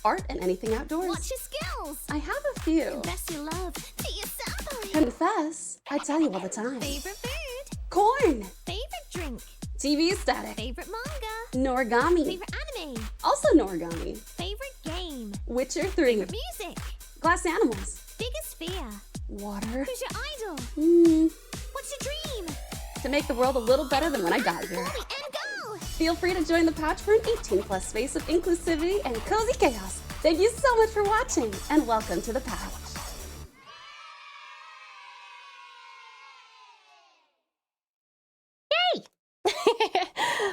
Art and anything outdoors. What's your skills? I have a few. Confess your love to your family. Confess. I tell you all the time. Favorite food. Corn. Favorite drink. TV static. Favorite manga. Norigami. Favorite anime. Also Norigami. Favorite game. Witcher 3. Favorite music. Glass animals. Biggest fear. Water. Who's your idol? What's your dream? To make the world a little better than when I got here. And go. Feel free to join the pouch for an 18+ space of inclusivity and cozy chaos. Thank you so much for watching, and welcome to the pouch.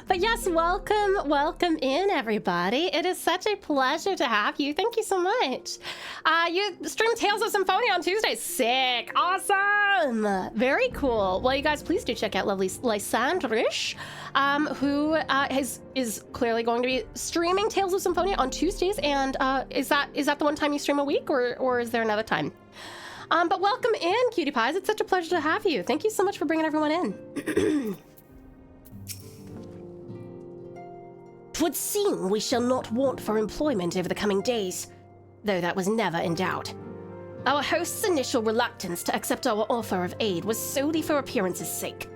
But yes, welcome in, everybody. It is such a pleasure to have you. Thank you so much. You stream Tales of Symphonia on Tuesdays. Sick. Awesome. Very cool. Well, you guys, please do check out lovely Lysandrish, who is clearly going to be streaming Tales of Symphonia on Tuesdays. And is that the one time you stream a week, or is there another time? But welcome in, cutie pies. It's such a pleasure to have you. Thank you so much for bringing everyone in. 'Twould seem we shall not want for employment over the coming days, though that was never in doubt. Our host's initial reluctance to accept our offer of aid was solely for appearance's sake.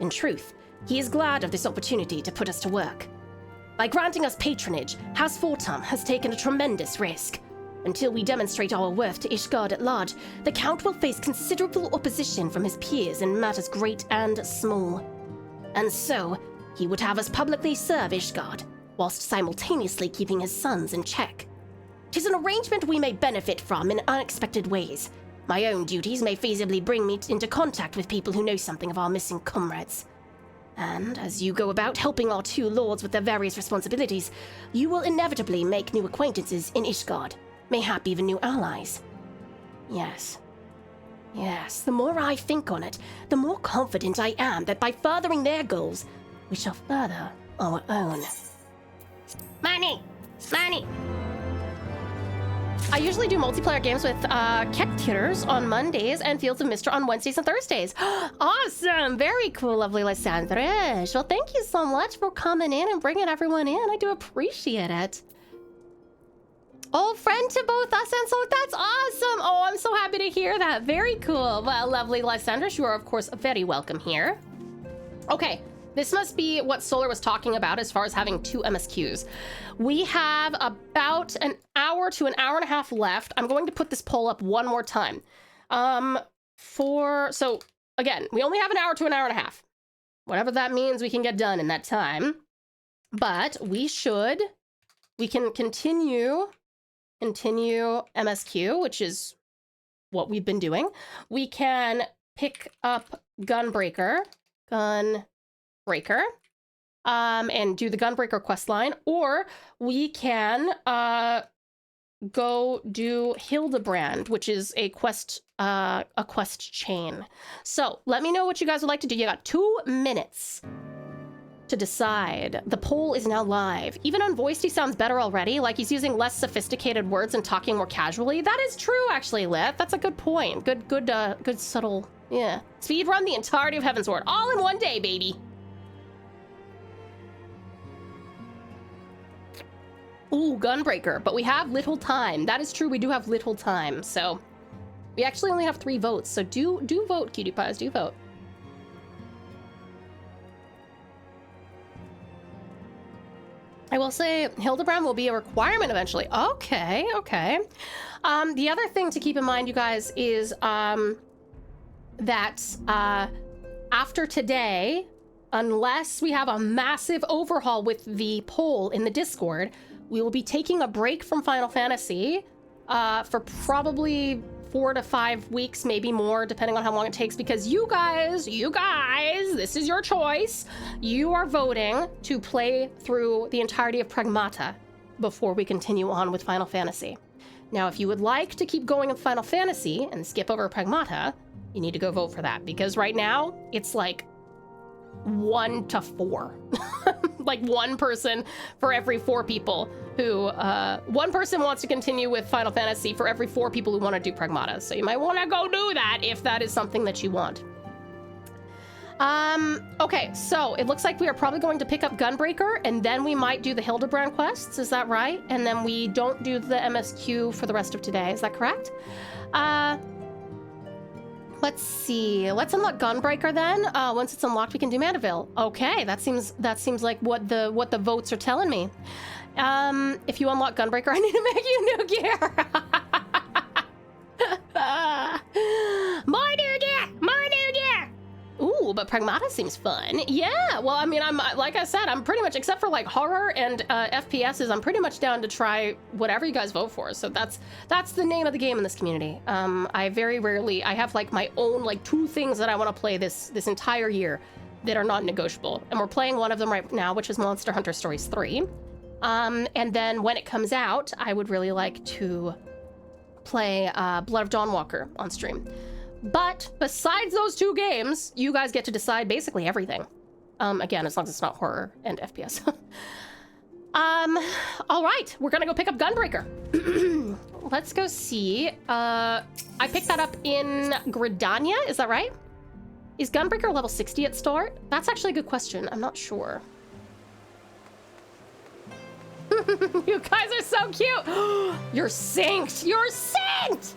In truth, he is glad of this opportunity to put us to work. By granting us patronage, House Fortum has taken a tremendous risk. Until we demonstrate our worth to Ishgard at large, the Count will face considerable opposition from his peers in matters great and small. And so, he would have us publicly serve Ishgard, whilst simultaneously keeping his sons in check. 'Tis an arrangement we may benefit from in unexpected ways. My own duties may feasibly bring me into contact with people who know something of our missing comrades. And as you go about helping our two lords with their various responsibilities, you will inevitably make new acquaintances in Ishgard, mayhap even new allies. Yes, the more I think on it, the more confident I am that by furthering their goals, we shall further our own. Money! I usually do multiplayer games with Ket on Mondays and Fields of Mistra on Wednesdays and Thursdays. Awesome! Very cool, lovely Lysandrish. Well, thank you so much for coming in and bringing everyone in. I do appreciate it. Old friend to both us, and so that's awesome! Oh, I'm so happy to hear that. Very cool. Well, lovely Lysandrish, you are, of course, very welcome here. Okay. This must be what Solar was talking about as far as having 2 MSQs. We have about an hour to an hour and a half left. I'm going to put this poll up one more time. So again, we only have an hour to an hour and a half. Whatever that means, we can get done in that time. But we can continue MSQ, which is what we've been doing. We can pick up Gunbreaker, and do the Gunbreaker quest line, or we can go do Hildebrand, which is a quest chain. So let me know what you guys would like to do. You got 2 minutes. to decide. The poll is now live. Even unvoiced, he sounds better already. Like he's using less sophisticated words and talking more casually. That is true, actually, Lith. That's a good point. Good subtle, yeah. Speed run the entirety of HEAVENSWARD. All in one day, baby. Ooh, Gunbreaker. But we have little time. That is true, we do have little time. So we actually only have 3 votes. So do vote, cutie pies, do vote. I will say Hildebrand will be a requirement eventually. Okay. The other thing to keep in mind, you guys, is that after today, unless we have a massive overhaul with the poll in the Discord, we will be taking a break from Final Fantasy for probably 4 to 5 weeks, maybe more, depending on how long it takes, because you guys, this is your choice. You are voting to play through the entirety of Pragmata before we continue on with Final Fantasy. Now, if you would like to keep going with Final Fantasy and skip over Pragmata, you need to go vote for that, because right now it's like 1 to 4. Like 1 person for every 4 people who, 1 person wants to continue with Final Fantasy for every 4 people who want to do Pragmata. So you might want to go do that if that is something that you want. Okay, so it looks like we are probably going to pick up Gunbreaker, and then we might do the Hildebrand quests, is that right? And then we don't do the MSQ for the rest of today, is that correct? Let's see. Let's unlock Gunbreaker then. Once it's unlocked, we can do Mandeville. Okay, that seems like what the votes are telling me. If you unlock Gunbreaker, I need to make you new gear. More new gear! More new gear! Ooh, but Pragmata seems fun. Yeah, well, I mean, I'm like I said, I'm pretty much, except for like horror and FPSs, I'm pretty much down to try whatever you guys vote for. So that's the name of the game in this community. I very rarely, I have like my own like 2 things that I want to play this entire year that are not negotiable, and we're playing one of them right now, which is Monster Hunter Stories 3. And then when it comes out, I would really like to play Blood of Dawnwalker on stream. But besides those 2 games, you guys get to decide basically everything. Again, as long as it's not horror and FPS. All right, we're gonna go pick up Gunbreaker. Let's go see. I picked that up in Gridania, is that right? Is Gunbreaker level 60 at start? That's actually a good question, I'm not sure. You guys are so cute. You're synced, you're synced!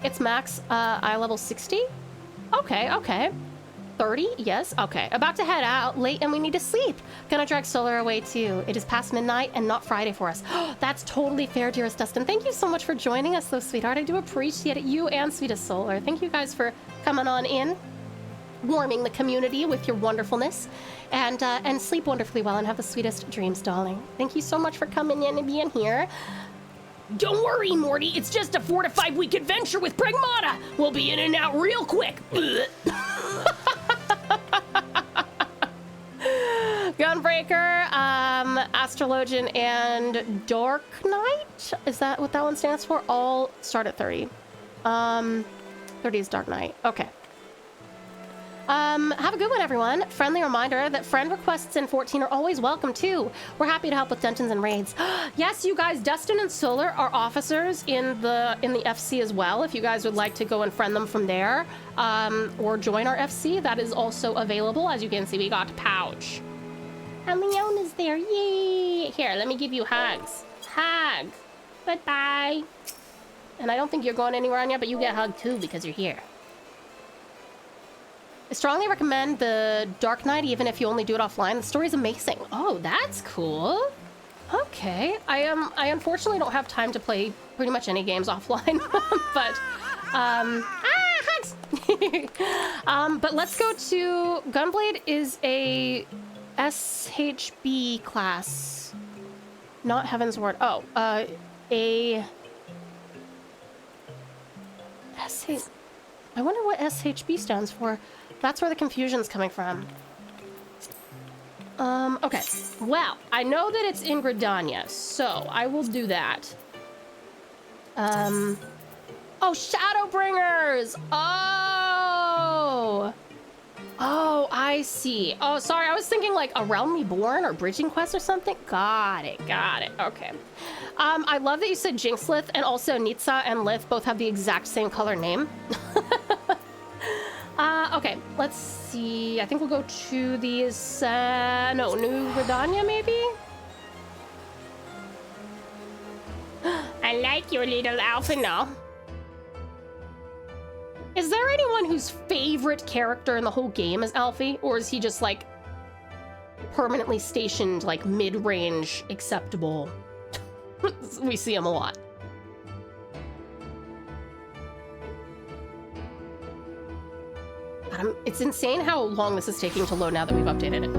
It's max eye level 60? Okay. 30? Yes, okay. About to head out late and we need to sleep. Gonna drag Solar away too. It is past midnight and not Friday for us. That's totally fair, dearest Dustin. Thank you so much for joining us though, sweetheart. I do appreciate it. You and sweetest Solar. Thank you guys for coming on in, warming the community with your wonderfulness, and sleep wonderfully well and have the sweetest dreams, darling. Thank you so much for coming in and being here. Don't worry, Morty. It's just a 4 to 5 week adventure with Pragmata. We'll be in and out real quick. Gunbreaker, Astrologian, and Dark Knight? Is that what that one stands for? All start at 30. 30 is Dark Knight. Okay. Have a good one, everyone. Friendly reminder that friend requests in 14 are always welcome, too. We're happy to help with dungeons and raids. Yes, you guys, Dustin and Solar are officers in the FC as well. If you guys would like to go and friend them from there, or join our FC, that is also available. As you can see, we got Pouch. And Leona's there. Yay! Here, let me give you hugs. Hug. Goodbye. And I don't think you're going anywhere on yet, but you get hugged, too, because you're here. I strongly recommend the Dark Knight, even if you only do it offline. The story's amazing. Oh, that's cool. Okay. I unfortunately don't have time to play pretty much any games offline, but, hugs! But let's go to... Gunblade is a SHB class. Not HEAVENSWARD. Oh, a... I wonder what SHB stands for. That's where the confusion's coming from. Okay. Well, I know that it's in Gridania, so I will do that. Oh, Shadowbringers! Oh! Oh, I see. Oh, sorry. I was thinking like A Realm Reborn or Bridging Quest or something. Got it. Okay. I love that you said Jinxlith, and also Nitsa and Lith both have the exact same color name. Okay, let's see. I think we'll go to these, no, New Redania, maybe? I like your little Alphino. Is there anyone whose favorite character in the whole game is Alfie? Or is he just, like, permanently stationed, like, mid-range acceptable? We see him a lot. It's insane how long this is taking to load now that we've updated it.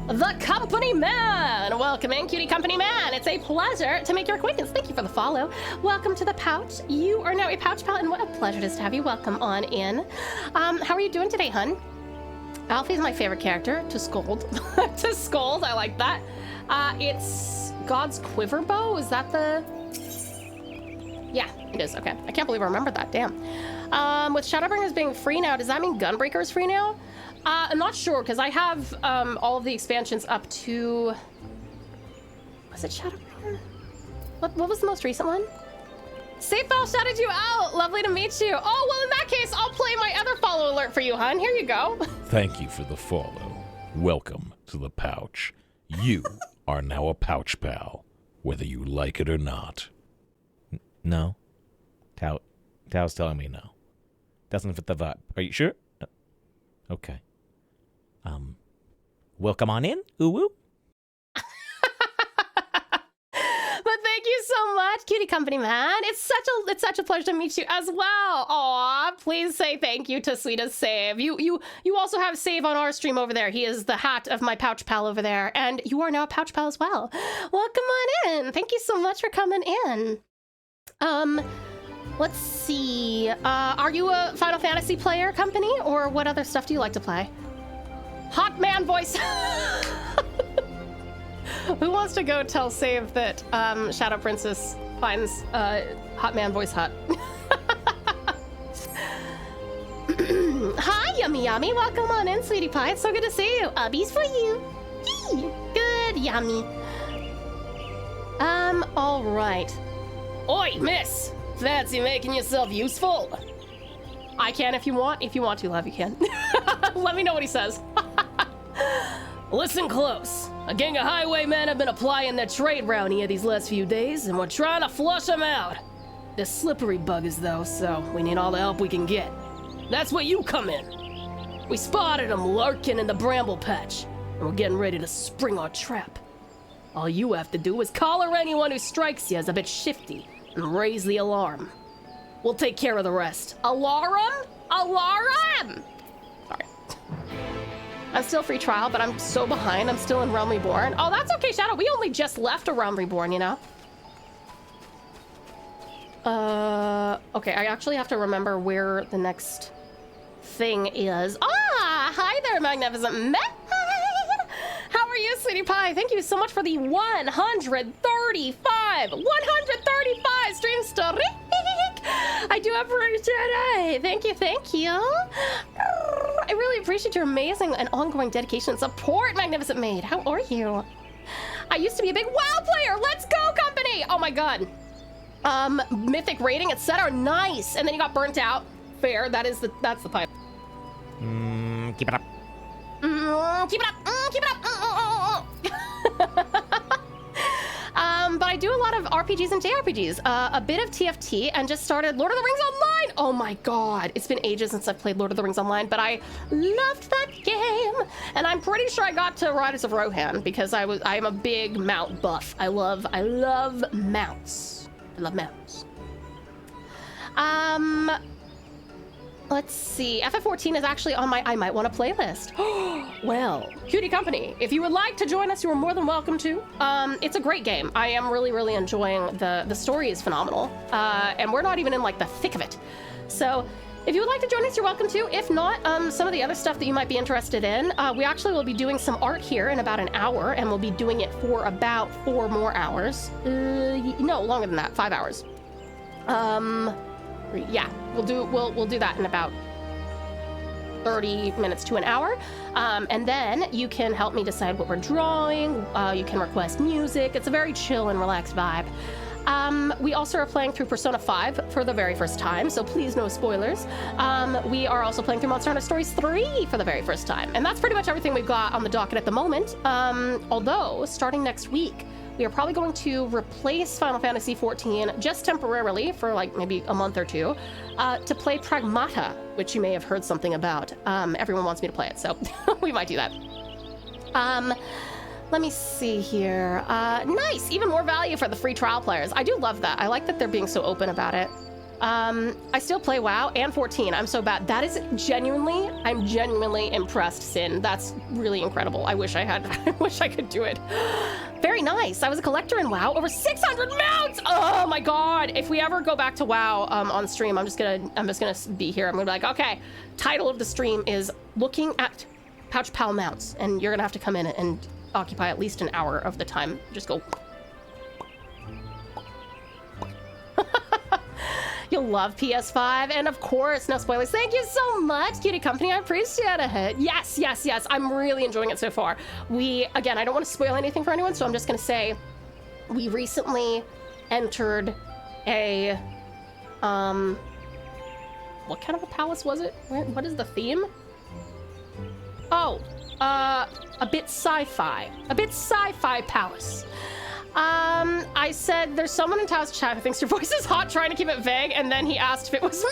The Company Man! Welcome in, Cutie Company Man! It's a pleasure to make your acquaintance. Thank you for the follow. Welcome to the Pouch. You are now a Pouch Pal, and what a pleasure it is to have you. Welcome on in. How are you doing today, hun? Alfie's my favorite character, to scold. To scold, I like that. It's God's Quiver Bow, is that the... Yeah, it is, okay. I can't believe I remembered that, damn. With Shadowbringers being free now, does that mean Gunbreaker's free now? I'm not sure, because I have all of the expansions up to... Was it Shadowbringer? What was the most recent one? Safeball shouted you out! Lovely to meet you! Oh, well, in that case, I'll play my other follow alert for you, hun. Here you go. Thank you for the follow. Welcome to the Pouch. You are now a Pouch Pal, whether you like it or not. No. Tao's telling me no. Doesn't fit the vibe. Are you sure? Okay. Welcome on in, Uwu. But thank you so much, Cutie Company Man. It's such a pleasure to meet you as well. Aw, please say thank you to Sweetest Save. You also have Save on our stream over there. He is the hat of my Pouch Pal over there, and you are now a Pouch Pal as well. Welcome on in. Thank you so much for coming in. Let's see. Are you a Final Fantasy player, Company, or what other stuff do you like to play? Hot man voice. Who wants to go tell Save that Shadow Princess finds hot man voice hot? Hi, Yummy Yummy. Welcome on in, Sweetie Pie. It's so good to see you. Ubbies for you. Yee. Good, Yummy. All right. Oi, miss! Fancy making yourself useful? I can if you want. If you want to, love, you can. Let me know what he says. Listen close. A gang of highwaymen have been applying their trade round here these last few days, and we're trying to flush them out. They're slippery buggers, though, so we need all the help we can get. That's where you come in. We spotted them lurking in the bramble patch, and we're getting ready to spring our trap. All you have to do is collar anyone who strikes you as a bit shifty and raise the alarm. We'll take care of the rest. Alarm? Alarm! Sorry. I'm still free trial, but I'm so behind. I'm still in Realm Reborn. Oh, that's okay, Shadow. We only just left a Realm Reborn, you know? Okay, I actually have to remember where the next thing is. Ah, hi there, Magnificent Man! How are you, Sweetie Pie? Thank you so much for the 135 stream streak. I do appreciate it. Thank you. I really appreciate your amazing and ongoing dedication and support, Magnificent Maid. How are you? I used to be a big WoW player. Let's go, Company! Oh my god. Mythic rating, etc. Nice. And then you got burnt out. Fair. That's the pipe. Keep it up. Keep it up. But I do a lot of RPGs and JRPGs. A bit of TFT, and just started Lord of the Rings Online. Oh my god, it's been ages since I've played Lord of the Rings Online, but I loved that game. And I'm pretty sure I got to Riders of Rohan because I am a big mount buff. I love mounts. I love mounts. Let's see. FF14 is actually on my I Might Want to playlist. Well, Cutie Company, if you would like to join us, you are more than welcome to. It's a great game. I am really enjoying the story is phenomenal. And we're not even in like the thick of it. So if you would like to join us, you're welcome to. If not, some of the other stuff that you might be interested in, we actually will be doing some art here in about an hour, and we'll be doing it for about 4 more hours. No, longer than that, 5 hours. Yeah, we'll do that in about 30 minutes to an hour. And then you can help me decide what we're drawing. You can request music. It's a very chill and relaxed vibe. We also are playing through Persona 5 for the very first time, so please no spoilers. We are also playing through Monster Hunter Stories 3 for the very first time. And that's pretty much everything we've got on the docket at the moment. Although, starting next week, we are probably going to replace Final Fantasy XIV just temporarily for like maybe a month or two to play Pragmata, which you may have heard something about. Everyone wants me to play it, so we might do that. Let me see here. Nice, even more value for the free trial players. I do love that. I like that they're being so open about it. I still play WoW and 14. I'm so bad. That is genuinely, I'm genuinely impressed, Sin. That's really incredible. I wish I had, I wish I could do it. Very nice. I was a collector in WoW. Over 600 mounts. Oh my God. If we ever go back to WoW on stream, I'm just gonna be here. I'm gonna be like, okay, title of the stream is looking at Pouch Pal mounts, and you're gonna have to come in and occupy at least an hour of the time. Just go. You'll love PS5, and of course, no spoilers. Thank you so much, Cutie Company. I appreciate it. Yes, yes, yes. I'm really enjoying it so far. Again, I don't want to spoil anything for anyone, so I'm just going to say we recently entered a, what kind of a palace was it? What is the theme? Oh, a bit sci-fi. A bit sci-fi palace. I said, there's someone in Tao's chat who thinks your voice is hot, trying to keep it vague, and then he asked if it was me.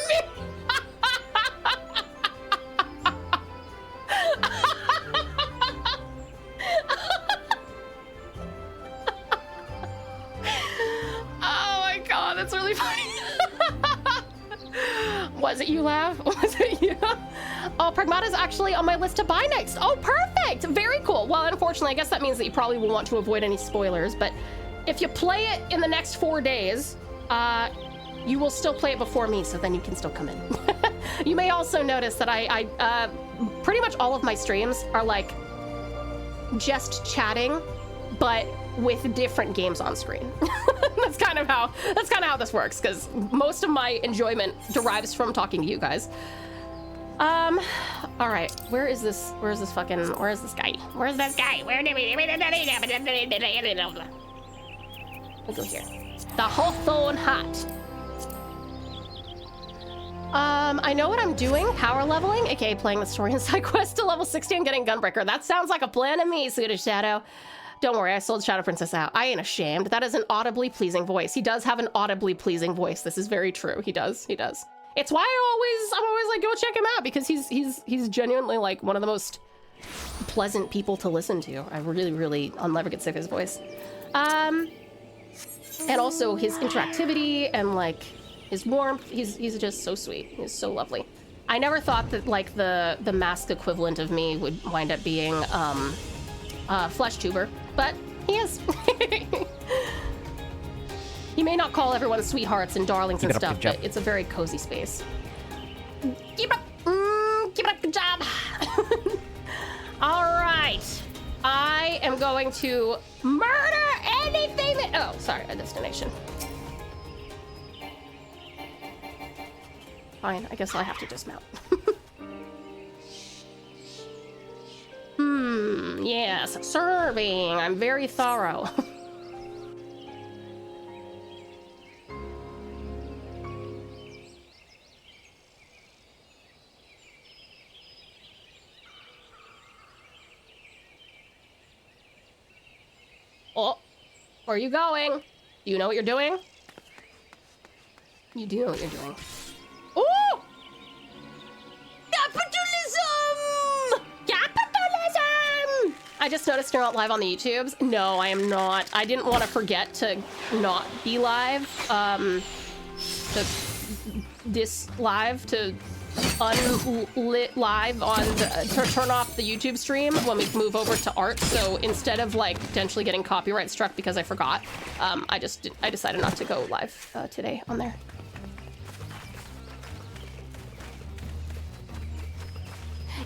Oh my God, that's really funny. Was it you, Lav? Was it you? Oh, Pragmata is actually on my list to buy next. Oh, perfect. Very cool. Well, unfortunately, I guess that means that you probably will want to avoid any spoilers, but if you play it in the next 4 days, you will still play it before me, so then you can still come in. You may also notice that I pretty much all of my streams are like just chatting, but with different games on screen. That's kind of how this works, because most of my enjoyment derives from talking to you guys. All right, where is this guy? Where's this guy? We'll go here. The Hawthorne Hat. I know what I'm doing. Power leveling, aka playing the story and side quest to level 60 and getting Gunbreaker. That sounds like a plan to me, Swedish Shadow. Don't worry, I sold Shadow Princess out. I ain't ashamed. That is an audibly pleasing voice. He does have an audibly pleasing voice. This is very true. He does. It's why I'm always like, go check him out, because he's genuinely like one of the most pleasant people to listen to. I'll never get sick of his voice. And also his interactivity and like his warmth. He's just so sweet. He's so lovely. I never thought that like the masked equivalent of me would wind up being Fleshtuber, but he is. He may not call everyone sweethearts and darlings and stuff, but it's a very cozy space. Keep it up, good job. All right, I am going to murder anything that, oh, sorry, a destination. Fine, I guess I'll have to dismount. Yes, serving, I'm very thorough. Oh, where are you going? Do you know what you're doing? You do know what you're doing. Oh! Capitalism! Capitalism! I just noticed you're not live on the YouTubes. No, I am not. I didn't want to forget to not be live. To unlit live on to turn off the YouTube stream when we move over to art. So instead of like potentially getting copyright struck because I forgot, I decided not to go live today on there.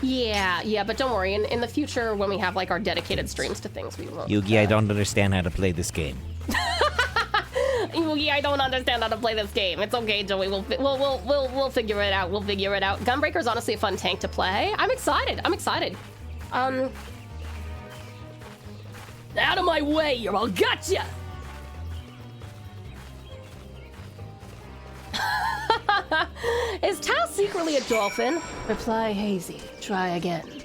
Yeah, but don't worry. In the future, when we have like our dedicated streams to things, we will. Yugi, I don't understand how to play this game. I don't understand how to play this game. It's okay, Joey. We'll figure it out. We'll figure it out. Gunbreaker's honestly a fun tank to play. I'm excited. Out of my way, or I'll gotcha! Is Tao secretly a dolphin? Reply hazy. Try again.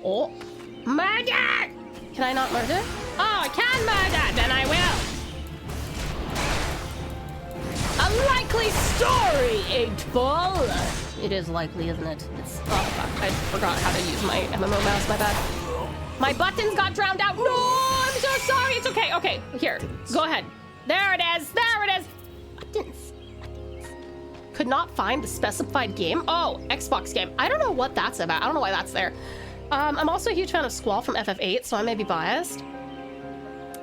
Oh. Murder! Can I not murder? Oh, I can murder! Then I will! A likely story, 8-ball! It is likely, isn't it? It's... Oh, fuck. I forgot how to use my MMO mouse, my bad. My buttons got drowned out! No! I'm so sorry! It's okay, okay. Here, go ahead. There it is! There it is! Buttons. Could not find the specified game? Oh, Xbox game. I don't know what that's about. I don't know why that's there. I'm also a huge fan of Squall from FF8, so I may be biased.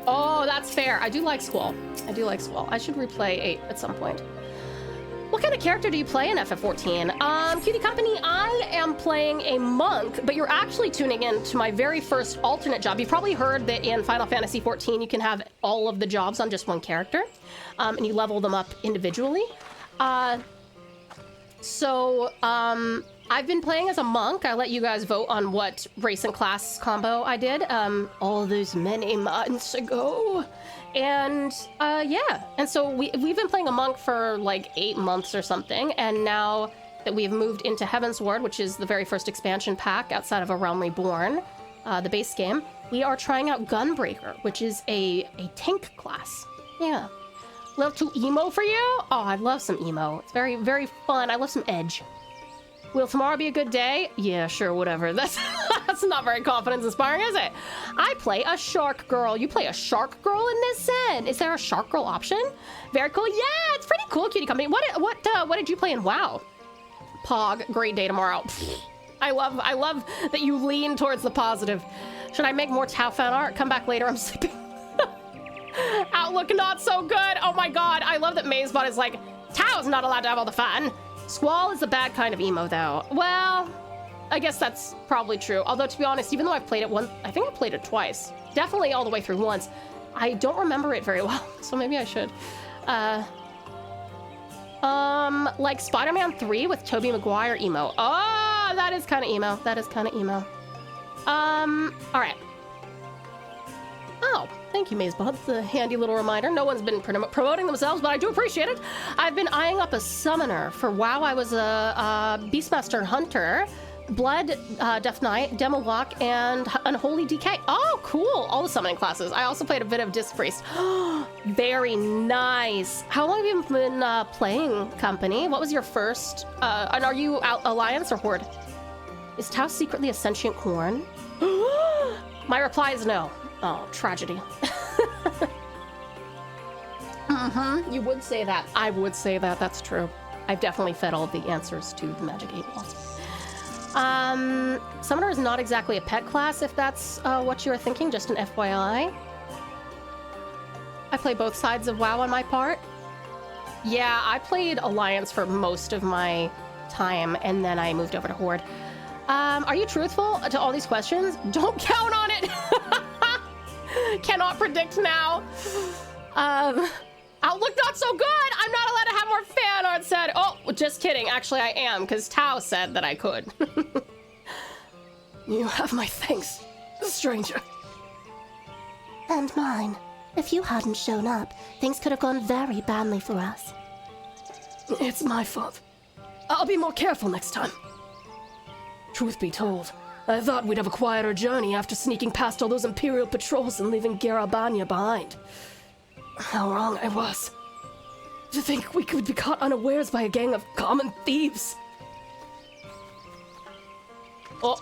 Oh, that's fair. I do like Squall. I should replay 8 at some point. What kind of character do you play in FF14? Cutie Company, I am playing a monk, but you're actually tuning in to my very first alternate job. You've probably heard that in Final Fantasy XIV, you can have all of the jobs on just one character, and you level them up individually. I've been playing as a monk. I let you guys vote on what race and class combo I did all those many months ago. And yeah, and so we've been playing a monk for like 8 months or something, and now that we've moved into HEAVENSWARD, which is the very first expansion pack outside of A Realm Reborn, the base game, we are trying out Gunbreaker, which is a tank class. Yeah. A little too emo for you? Oh, I love some emo. It's very, very fun. I love some edge. Will tomorrow be a good day? Yeah, sure, whatever. That's not very confidence-inspiring, is it? I play a shark girl. You play a shark girl in this set? Is there a shark girl option? Very cool. Yeah, it's pretty cool, Cutie Company. What did you play in WoW? Pog, great day tomorrow. I love that you lean towards the positive. Should I make more Tau fan art? Come back later. I'm sleeping. Outlook not so good. Oh my god. I love that Mazebot is like, Tao's not allowed to have all the fun. Squall is the bad kind of emo, though. Well, I guess that's probably true. Although, to be honest, even though I've played it once, I think I played it twice. Definitely all the way through once. I don't remember it very well, so maybe I should. Like Spider-Man 3 with Tobey Maguire emo. Oh, that is kind of emo. All right. Oh, thank you, Mazebot. It's a handy little reminder. No one's been promoting themselves, but I do appreciate it. I've been eyeing up a summoner. For WoW, I was a Beastmaster Hunter, Blood, Death Knight, Demolock, and Unholy DK. Oh, cool. All the summoning classes. I also played a bit of Disc Priest. Very nice. How long have you been playing, Company? What was your first? And are you Alliance or Horde? Is Tau secretly a sentient corn? My reply is no. Oh, tragedy. You would say that. I would say that. That's true. I've definitely fed all the answers to the Magic 8 Balls. Summoner is not exactly a pet class, if that's what you were thinking, just an FYI. I play both sides of WoW on my part. Yeah, I played Alliance for most of my time, and then I moved over to Horde. Are you truthful to all these questions? Don't count on it! Cannot predict now. Outlook not so good. I'm not allowed to have more fan art said. Oh, just kidding. Actually, I am, because Tau said that I could. You have my thanks, stranger. And mine. If you hadn't shown up, things could have gone very badly for us. It's my fault. I'll be more careful next time. Truth be told, I thought we'd have a quieter journey after sneaking past all those Imperial patrols and leaving Garabanya behind. How wrong I was. To think we could be caught unawares by a gang of common thieves. Oh.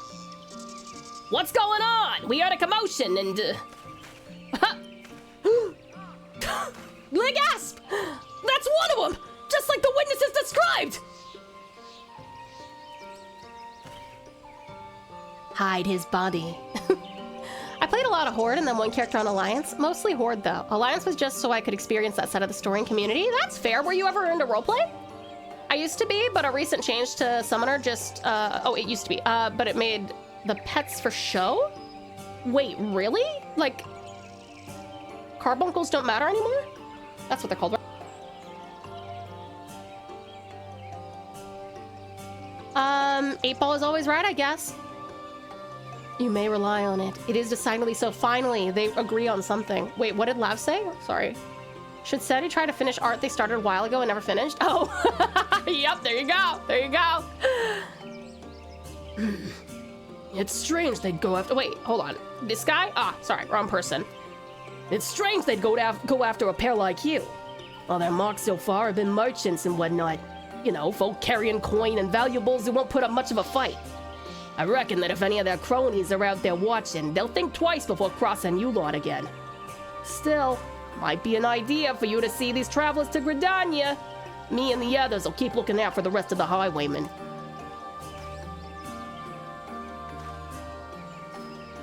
What's going on? We heard a commotion and... Gasp! That's one of them! Just like the witnesses described! Hide his body. I played a lot of Horde and then one character on Alliance. Mostly Horde, though. Alliance was just so I could experience that side of the story and community. That's fair. Were you ever into roleplay? I used to be, but a recent change to Summoner just... oh, it used to be. But it made the pets for show? Wait, really? Like... Carbuncles don't matter anymore? That's what they're called, right? 8-ball is always right, I guess. You may rely on it. It is decidedly so. Finally, they agree on something. Wait, what did Lav say? Sorry. Should Seti try to finish art they started a while ago and never finished? Oh, yep, there you go. There you go. It's strange they'd go after, wait, hold on. This guy? Ah, sorry, wrong person. It's strange they'd go after a pair like you. All their marks so far have been merchants and whatnot. You know, folk carrying coin and valuables who won't put up much of a fight. I reckon that if any of their cronies are out there watching, they'll think twice before crossing you lot again. Still, might be an idea for you to see these travelers to Gridania. Me and the others will keep looking out for the rest of the highwaymen.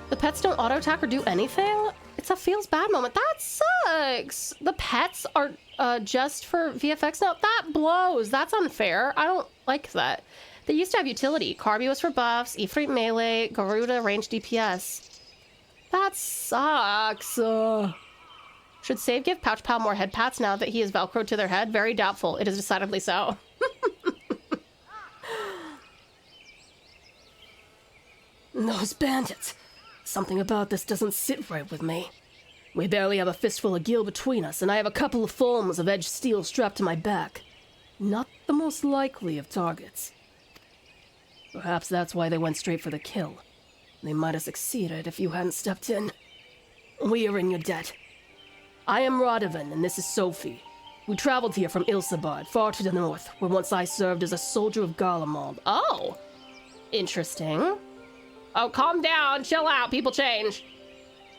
The pets don't auto-attack or do anything? It's a feels bad moment. That sucks. The pets are just for VFX now. That blows. That's unfair. I don't like that. They used to have utility. Carby was for buffs, Ifrit melee, Garuda range DPS. That sucks. Should Save give Pouch Pal more head pats now that he is Velcroed to their head? Very doubtful. It is decidedly so. Those bandits. Something about this doesn't sit right with me. We barely have a fistful of gil between us, and I have a couple of foams of edged steel strapped to my back. Not the most likely of targets. Perhaps that's why they went straight for the kill. They might have succeeded if you hadn't stepped in. We are in your debt. I am Radovan, and this is Sophie. We traveled here from Ilsabard, far to the north, where once I served as a soldier of Garlemald. Oh! Interesting. Oh, calm down, chill out, people change.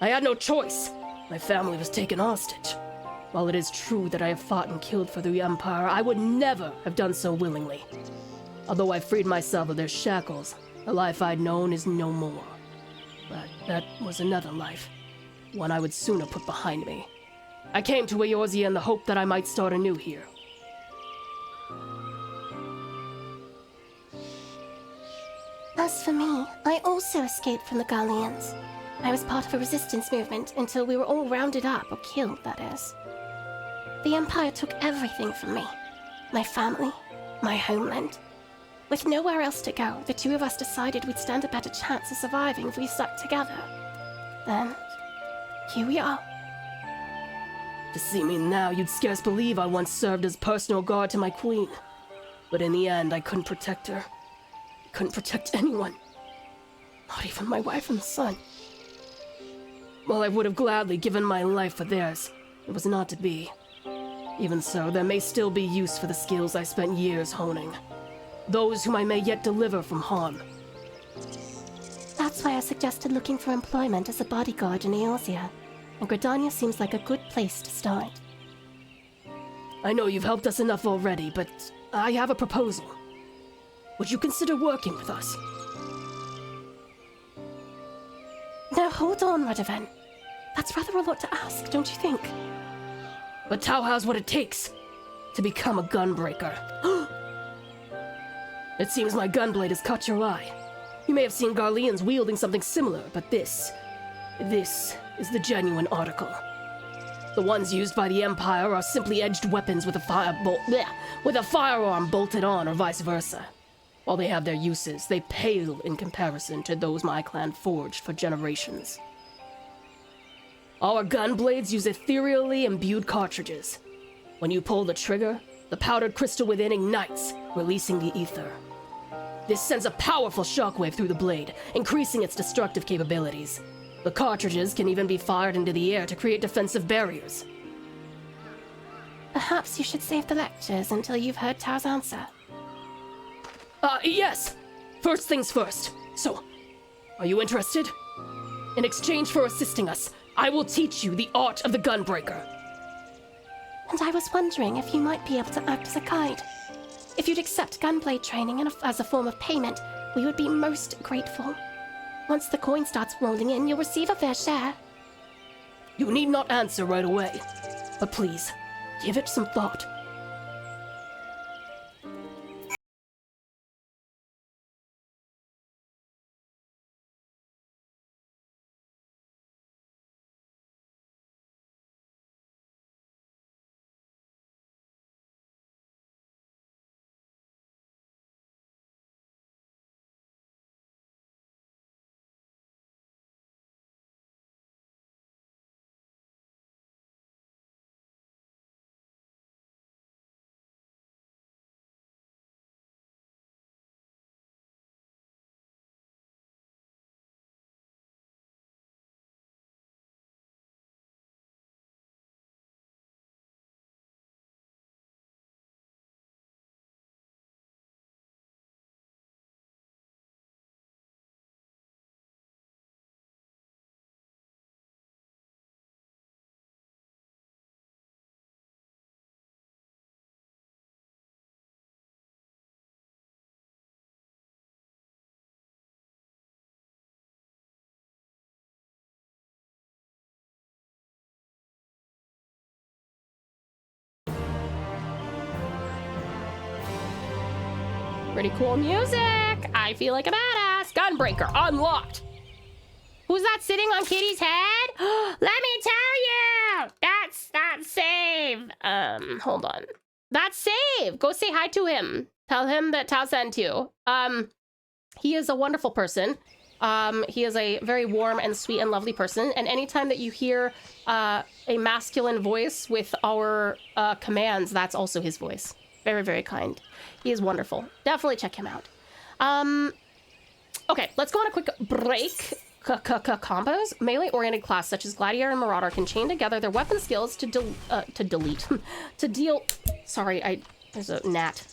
I had no choice. My family was taken hostage. While it is true that I have fought and killed for the Empire, I would never have done so willingly. Although I freed myself of their shackles, the life I'd known is no more. But that was another life, one I would sooner put behind me. I came to Eorzea in the hope that I might start anew here. As for me, I also escaped from the Galleons. I was part of a resistance movement until we were all rounded up, or killed, that is. The Empire took everything from me. My family, my homeland. With nowhere else to go, the two of us decided we'd stand a better chance of surviving if we stuck together. And here we are. To see me now, you'd scarce believe I once served as personal guard to my queen. But in the end, I couldn't protect her. I couldn't protect anyone. Not even my wife and son. While I would have gladly given my life for theirs, it was not to be. Even so, there may still be use for the skills I spent years honing. Those whom I may yet deliver from harm. That's why I suggested looking for employment as a bodyguard in Eorzea. And Gridania seems like a good place to start. I know you've helped us enough already, but I have a proposal. Would you consider working with us? Now hold on, Radovan. That's rather a lot to ask, don't you think? But Tau has what it takes to become a gunbreaker. It seems my gunblade has caught your eye. You may have seen Garleans wielding something similar, but this is the genuine article. The ones used by the Empire are simply edged weapons with a firearm bolted on, or vice versa. While they have their uses, they pale in comparison to those my clan forged for generations. Our gunblades use ethereally imbued cartridges. When you pull the trigger, the powdered crystal within ignites, releasing the ether. This sends a powerful shockwave through the blade, increasing its destructive capabilities. The cartridges can even be fired into the air to create defensive barriers. Perhaps you should save the lectures until you've heard Tau's answer. Yes! First things first. So, are you interested? In exchange for assisting us, I will teach you the art of the gunbreaker. And I was wondering if you might be able to act as a guide. If you'd accept gunblade training as a form of payment, we would be most grateful. Once the coin starts rolling in, you'll receive a fair share. You need not answer right away, but please, give it some thought. Pretty cool music. I feel like a badass. Gunbreaker unlocked. Who's that sitting on Kitty's head? Let me tell you. That's Save. Hold on. That's Save. Go say hi to him. Tell him that Tao sent you. He is a wonderful person. He is a very warm and sweet and lovely person. And anytime that you hear a masculine voice with our commands, that's also his voice. Very, very kind. He is wonderful. Definitely check him out. Okay, let's go on a quick break. Combos. Melee-oriented class such as Gladiator and Marauder can chain together their weapon skills to deal... Sorry, there's a gnat.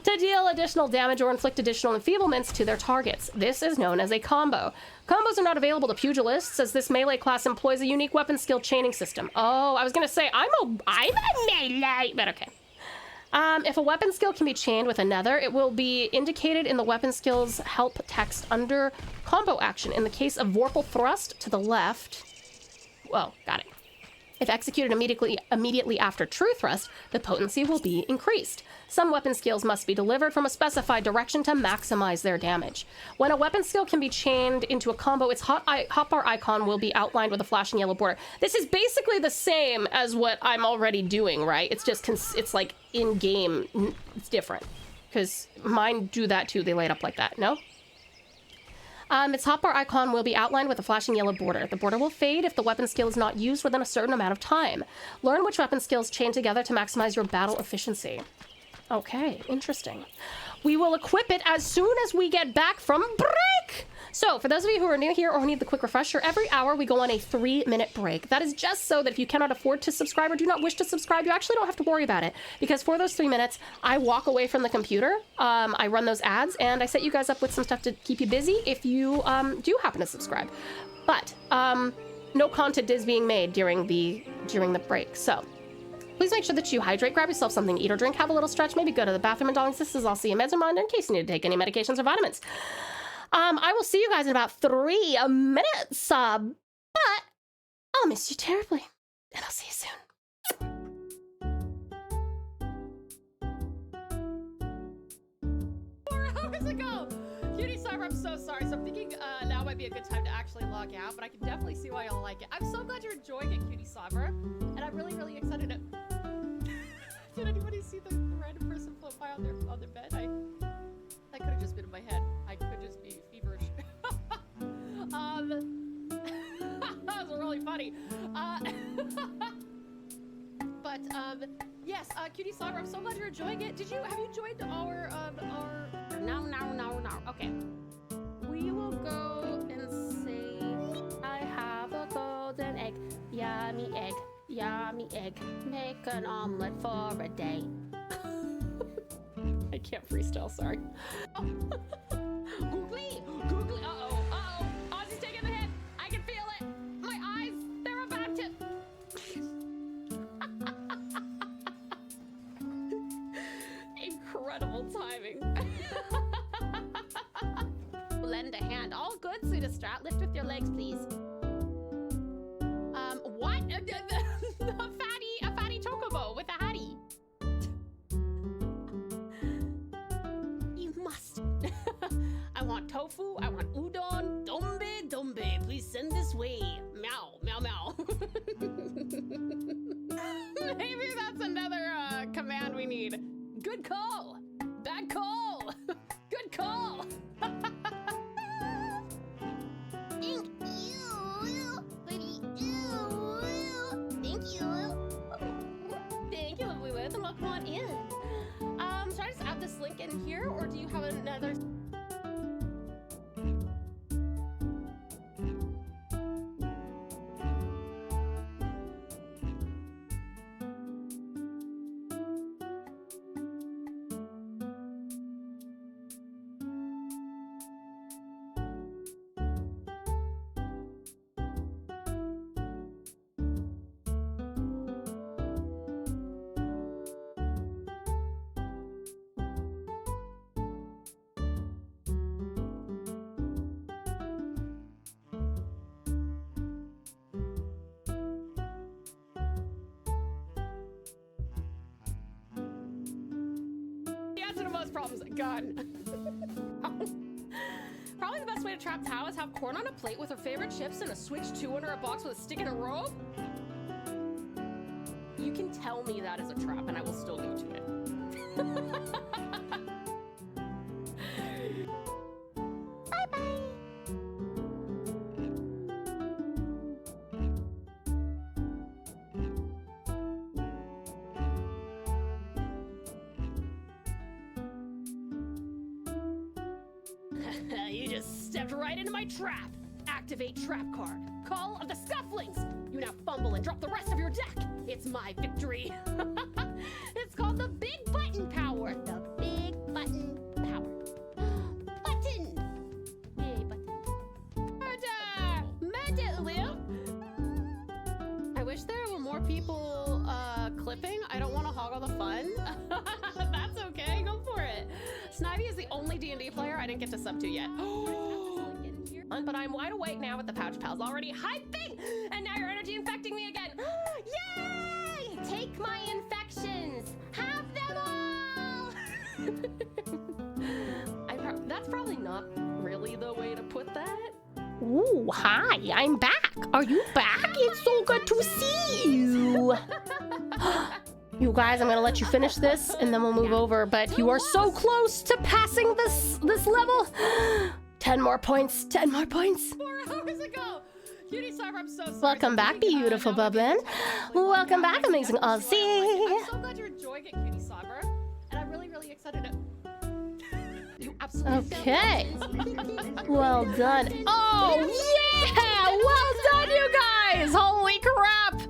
To deal additional damage or inflict additional enfeeblements to their targets. This is known as a combo. Combos are not available to pugilists, as this melee class employs a unique weapon skill chaining system. Oh, I was gonna say, I'm a melee, but okay. If a weapon skill can be chained with another, it will be indicated in the weapon skill's help text under combo action. In the case of Vorpal Thrust to the left... Well, got it. If executed immediately after True Thrust, the potency will be increased. Some weapon skills must be delivered from a specified direction to maximize their damage. When a weapon skill can be chained into a combo, its hotbar icon will be outlined with a flashing yellow border. This is basically the same as what I'm already doing, right? It's just, it's like in-game, it's different. Because mine do that too, they light up like that, no? Its hotbar icon will be outlined with a flashing yellow border. The border will fade if the weapon skill is not used within a certain amount of time. Learn which weapon skills chain together to maximize your battle efficiency. Okay, interesting. We will equip it as soon as we get back from break! So, for those of you who are new here or need the quick refresher, every hour we go on a 3-minute break. That is just so that if you cannot afford to subscribe or do not wish to subscribe, you actually don't have to worry about it. Because for those 3 minutes, I walk away from the computer, I run those ads, and I set you guys up with some stuff to keep you busy if you do happen to subscribe. But, no content is being made during the break, so... Please make sure that you hydrate, grab yourself something to eat or drink, have a little stretch, maybe go to the bathroom, and darling sisters, I'll see you meds reminder in case you need to take any medications or vitamins. I will see you guys in about 3 minutes, but I'll miss you terribly, and I'll see you soon. 4 hours ago! Cutie Cyber, I'm so sorry. So I'm thinking now might be a good time to actually log out, but I can definitely see why you'll like it. I'm so glad you're enjoying it, Cutie Cyber, and I'm really, really excited to... Did anybody see the random person float by on their bed? That could have just been in my head. I could just be feverish. That was really funny. But yes, Cutie Cyber, I'm so glad you're enjoying it. Have you joined our no. Okay. We will go and say I have a golden egg. Yummy egg. Yummy egg. Make an omelet for a day. I can't freestyle, sorry. Googly! Uh-oh. Ozzy's taking the hit. I can feel it. My eyes, they're about to... Incredible timing. Lend a hand. All good, sweetest Strat. Lift with your legs, please. What? A fatty chocobo with a hattie. You must. I want tofu. I want udon. Dombe. Please send this way. Meow. Maybe that's another command we need. Good call. Bad call. Good call. Thank you, lovely Liz, and welcome on in. Should I just add this link in here, or do you have another? answer to most problems. Gun. Probably the best way to trap Tao is have corn on a plate with her favorite chips and a Switch 2 under a box with a stick and a rope. You can tell me that is a trap and I will still go to it. You just stepped right into my trap. Activate trap card. Call of the Scufflings. You now fumble and drop the rest of your deck. It's my victory. It's called the Big Button Power. The Big Button Power. Button. Yay, button. Murder, Will. I wish there were more people clipping. I don't want to hog all the fun. That's okay. Go for it. Snivy is the only D&D player I didn't get to sub to yet. But I'm wide awake now with the Pouch Pals already hyping, and now your energy infecting me again. Yay! Take my infections. Have them all. That's probably not really the way to put that. Ooh, hi, I'm back. Are you back? It's so good to see you. You guys, I'm gonna let you finish this and then we'll move over, but you are so close to passing this level. 10 more points, 10 more points. 4 hours ago. Cutie Cyber, I'm so sorry. Welcome back, beautiful Bublin. Welcome back, amazing Aussie. I'm so glad you're enjoying it, Cutie Cyber. And I'm really, really excited to... You absolutely Okay. Well done. Oh, yeah! Well done, you guys! Holy crap!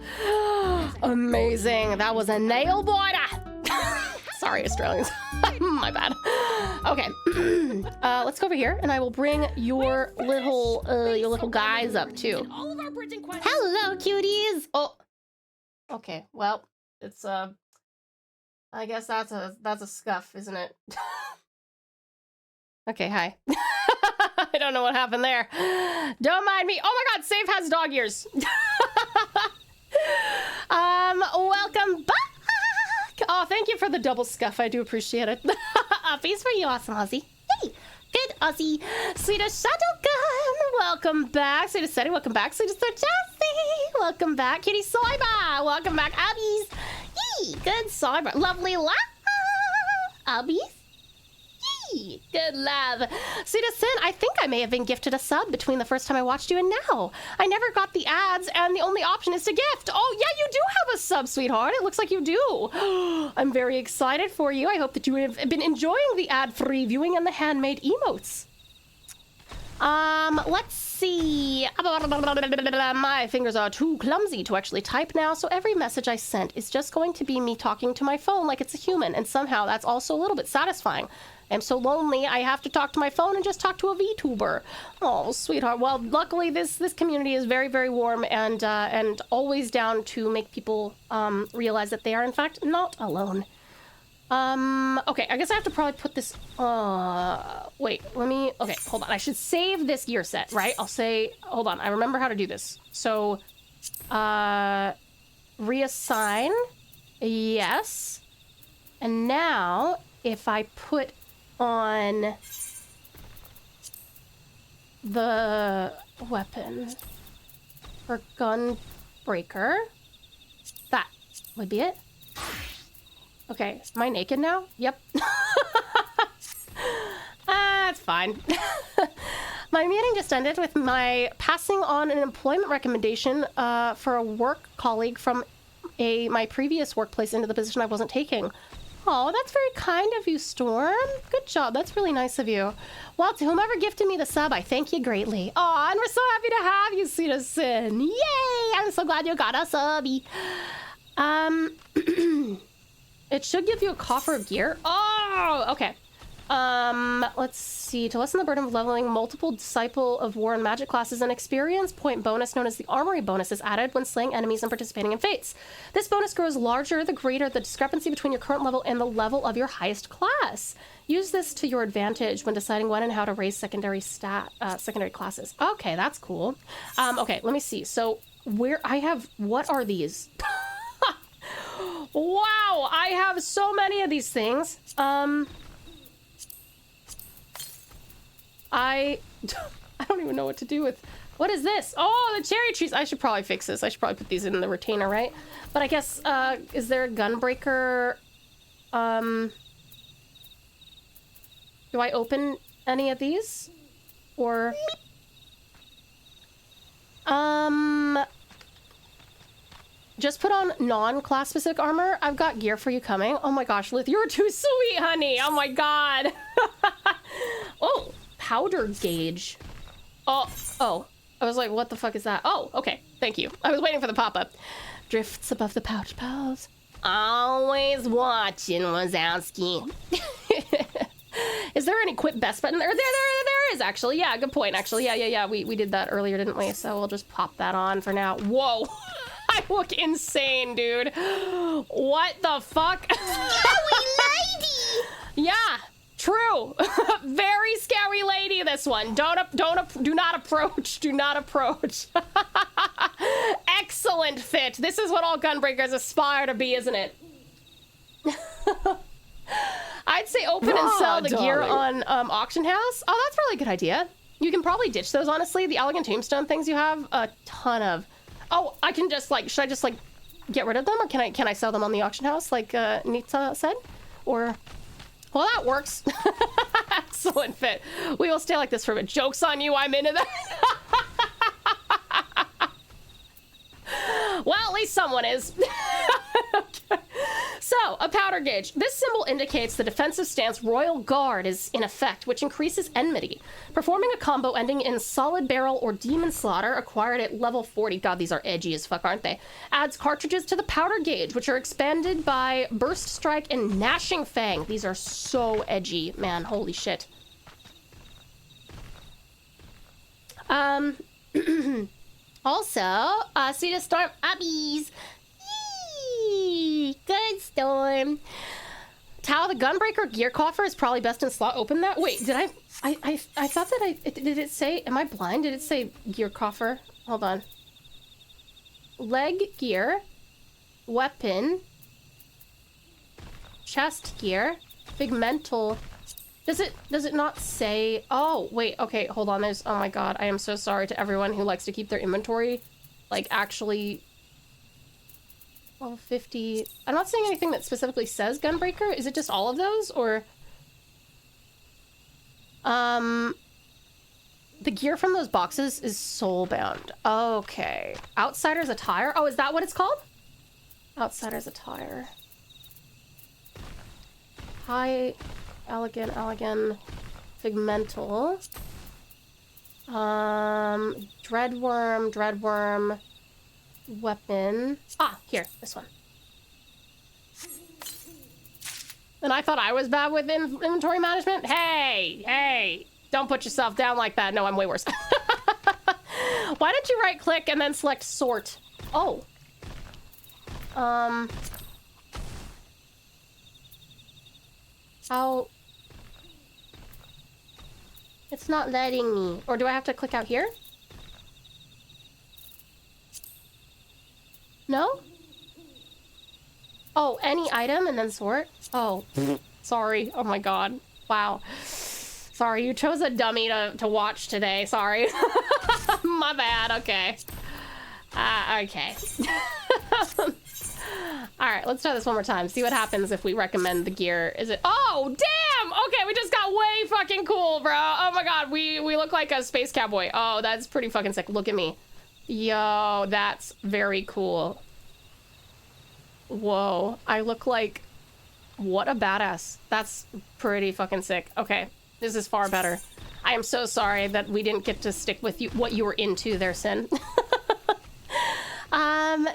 Amazing. That was a nail biter. Sorry, Australians. My bad. Okay. Let's go over here, and I will bring your little guys up too. all of our bridging questions. Hello, cuties. Oh. Okay. Well, it's I guess that's a scuff, isn't it? Okay. Hi. I don't know what happened there. Don't mind me. Oh my God, Save has dog ears. Welcome back. Oh, thank you for the double scuff. I do appreciate it. Peace for you, awesome Aussie. Hey, good Aussie. Sweetest Shadowgun, welcome back. Sweetest Seti, welcome back. Sweetest TauTassie, welcome back. Kitty Cyber, welcome back. Abby's, yee, good Cyber. Lovely La, Abby's, yee, good love. Sweetest Sin, I think I may have been gifted a sub between the first time I watched you and now. I never got the ads, and the only option is to gift. Oh, yeah, you do have a sub, sweetheart. It looks like you do. I'm very excited for you. I hope that you have been enjoying the ad-free viewing and the handmade emotes. Let's see. My fingers are too clumsy to actually type now, so every message I sent is just going to be me talking to my phone like it's a human, and somehow that's also a little bit satisfying. I'm so lonely, I have to talk to my phone and just talk to a VTuber. Oh, sweetheart. Well, luckily this community is very, very warm and always down to make people realize that they are in fact not alone. Okay, I guess I have to probably put this, wait, okay, hold on. I should save this gear set, right? I'll say, hold on, I remember how to do this. So, reassign, yes. And now, if I put on the weapon for Gunbreaker, that would be it. Okay, am I naked now? Yep. It's fine. My meeting just ended with my passing on an employment recommendation for a work colleague from my previous workplace into the position I wasn't taking. Oh, that's very kind of you, Storm. Good job. That's really nice of you. Well, to whomever gifted me the sub, I thank you greatly. Oh, and we're so happy to have you, Citizen. Yay! I'm so glad you got a subby. It should give you a coffer of gear. Oh, okay. Let's see. To lessen the burden of leveling, multiple Disciple of War and Magic classes and experience point bonus known as the Armory bonus is added when slaying enemies and participating in fates. This bonus grows larger the greater the discrepancy between your current level and the level of your highest class. Use this to your advantage when deciding when and how to raise secondary classes. Okay, that's cool. Okay, let me see. So what are these? Wow, I have so many of these things. I don't even know what to do with... What is this? Oh, the cherry trees. I should probably fix this. I should probably put these in the retainer, right? But I guess, is there a gunbreaker? Do I open any of these? Or... Just put on non-class specific armor. I've got gear for you coming. Oh my gosh, Lith, you're too sweet, honey. Oh my god. Oh, powder gauge. Oh. I was like, what the fuck is that? Oh, okay. Thank you. I was waiting for the pop-up. Drifts above the pouch pals. Always watching, Wazowski. Is there an equip best button? There is actually. Yeah, good point. Actually, yeah. We did that earlier, didn't we? So we'll just pop that on for now. Whoa. I look insane, dude. What the fuck? Scary lady! Yeah, true. Very scary lady, this one. Do not approach. Do not approach. Excellent fit. This is what all gunbreakers aspire to be, isn't it? I'd say open and sell the gear on auction house. Oh, that's probably a good idea. You can probably ditch those, honestly. The elegant tombstone things you have a ton of. Oh, I can just like, should I just like get rid of them, or can I sell them on the auction house like Nita said? Or, well, that works. Excellent fit. We will stay like this for a bit. Joke's on you, I'm into that. Well, at least someone is. Okay. So, a powder gauge. This symbol indicates the defensive stance Royal Guard is in effect, which increases enmity. Performing a combo ending in solid barrel or demon slaughter acquired at level 40. God, these are edgy as fuck, aren't they? Adds cartridges to the powder gauge, which are expanded by Burst Strike and Gnashing Fang. These are so edgy, man. Holy shit. Also, see the storm uppies. Yee! Good storm. Tau, the gunbreaker gear coffer is probably best in slot. Open that. Wait, did I thought that did it say, am I blind? Did it say gear coffer? Hold on. Leg gear, weapon, chest gear, pigmental. Does it not say? Oh, wait, okay, hold on. There's, oh my god, I am so sorry to everyone who likes to keep their inventory, like, actually, well, 50. I'm not seeing anything that specifically says gunbreaker. Is it just all of those, or? The gear from those boxes is soulbound. Okay. Outsider's attire? Oh, is that what it's called? Outsider's attire. High... Elegant, pigmental. Dreadworm, weapon. Ah, here, this one. And I thought I was bad with inventory management? Hey, don't put yourself down like that. No, I'm way worse. Why don't you right click and then select sort? Oh. How? It's not letting me. Or do I have to click out here? No? Oh, any item and then sort? Oh, sorry. Oh my god. Wow. Sorry, you chose a dummy to watch today. Sorry. My bad. Okay. Okay. All right, let's try this one more time. See what happens if we recommend the gear. Is it? Oh, damn! Okay, we just got way fucking cool, bro. Oh my god, we look like a space cowboy. Oh, that's pretty fucking sick. Look at me. Yo, that's very cool. Whoa, I look like... What a badass. That's pretty fucking sick. Okay, this is far better. I am so sorry that we didn't get to stick with you what you were into there, Sin.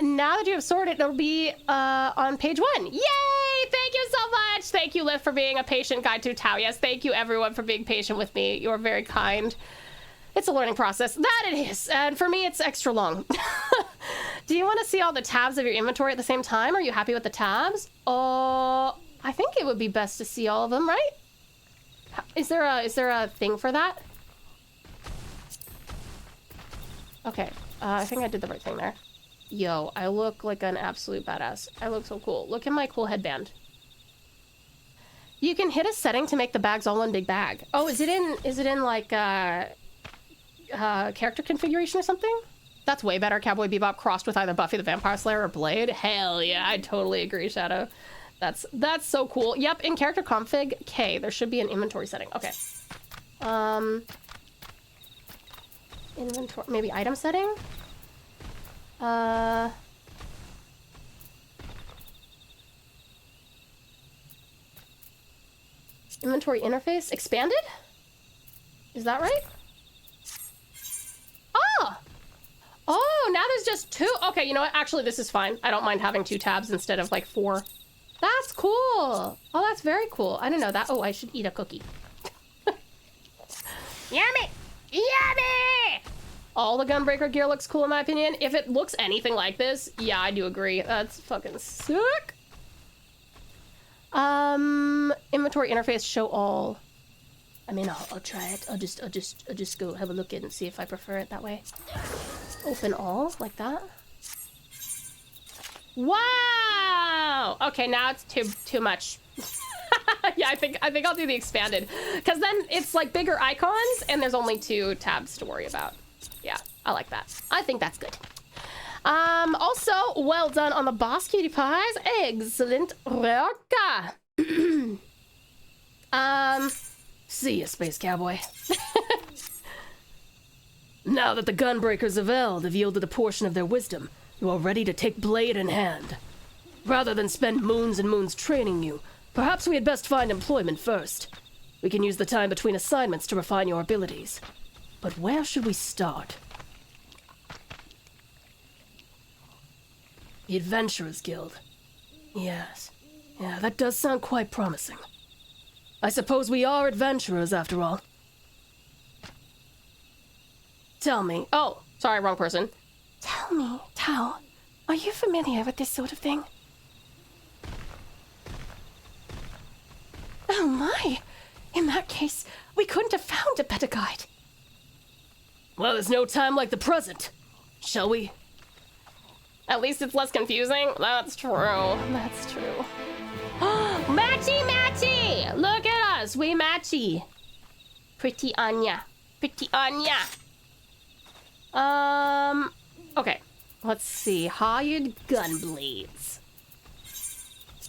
Now that you have sorted, it'll be on page 1. Yay! Thank you so much! Thank you, Liv, for being a patient guide to Tau. Yes, thank you, everyone, for being patient with me. You're very kind. It's a learning process. That it is. And for me, it's extra long. Do you want to see all the tabs of your inventory at the same time? Are you happy with the tabs? I think it would be best to see all of them, right? Is there a thing for that? Okay. I think I did the right thing there. Yo, I look like an absolute badass. I look so cool. Look at my cool headband. You can hit a setting to make the bags all one big bag. Oh, is it in like character configuration or something? That's way better. Cowboy Bebop crossed with either Buffy the Vampire Slayer or Blade. Hell yeah, I totally agree, Shadow. That's so cool. Yep, in character config K, there should be an inventory setting. Okay. Inventory, maybe item setting? Inventory interface expanded? Is that right? Oh! Oh, now there's just 2. Okay, you know what? Actually, this is fine. I don't mind having 2 tabs instead of like 4. That's cool. Oh, that's very cool. I didn't know that. Oh, I should eat a cookie. Yummy! Yummy! All the Gunbreaker gear looks cool in my opinion. If it looks anything like this, yeah, I do agree. That's fucking sick. Inventory interface show all. I mean, I'll try it. I'll just go have a look at it and see if I prefer it that way. Open all like that. Wow. Okay, now it's too much. Yeah, I think I'll do the expanded, because then it's like bigger icons and there's only 2 tabs to worry about. Yeah, I like that. I think that's good. Also, well done on the boss, cutie pies. Excellent work. See ya, Space Cowboy. Now that the Gunbreakers of Eld have yielded a portion of their wisdom, you are ready to take blade in hand. Rather than spend moons and moons training you, perhaps we had best find employment first. We can use the time between assignments to refine your abilities. But where should we start? The Adventurers Guild. Yes. Yeah, that does sound quite promising. I suppose we are adventurers after all. Tell me. Oh, sorry, wrong person. Tell me, Tao, are you familiar with this sort of thing? Oh my! In that case, we couldn't have found a better guide. Well, there's no time like the present. Shall we? At least it's less confusing. That's true. That's true. Matchy, matchy! Look at us, we matchy. Pretty Anya. Pretty Anya. Okay. Let's see. Hired gun blades.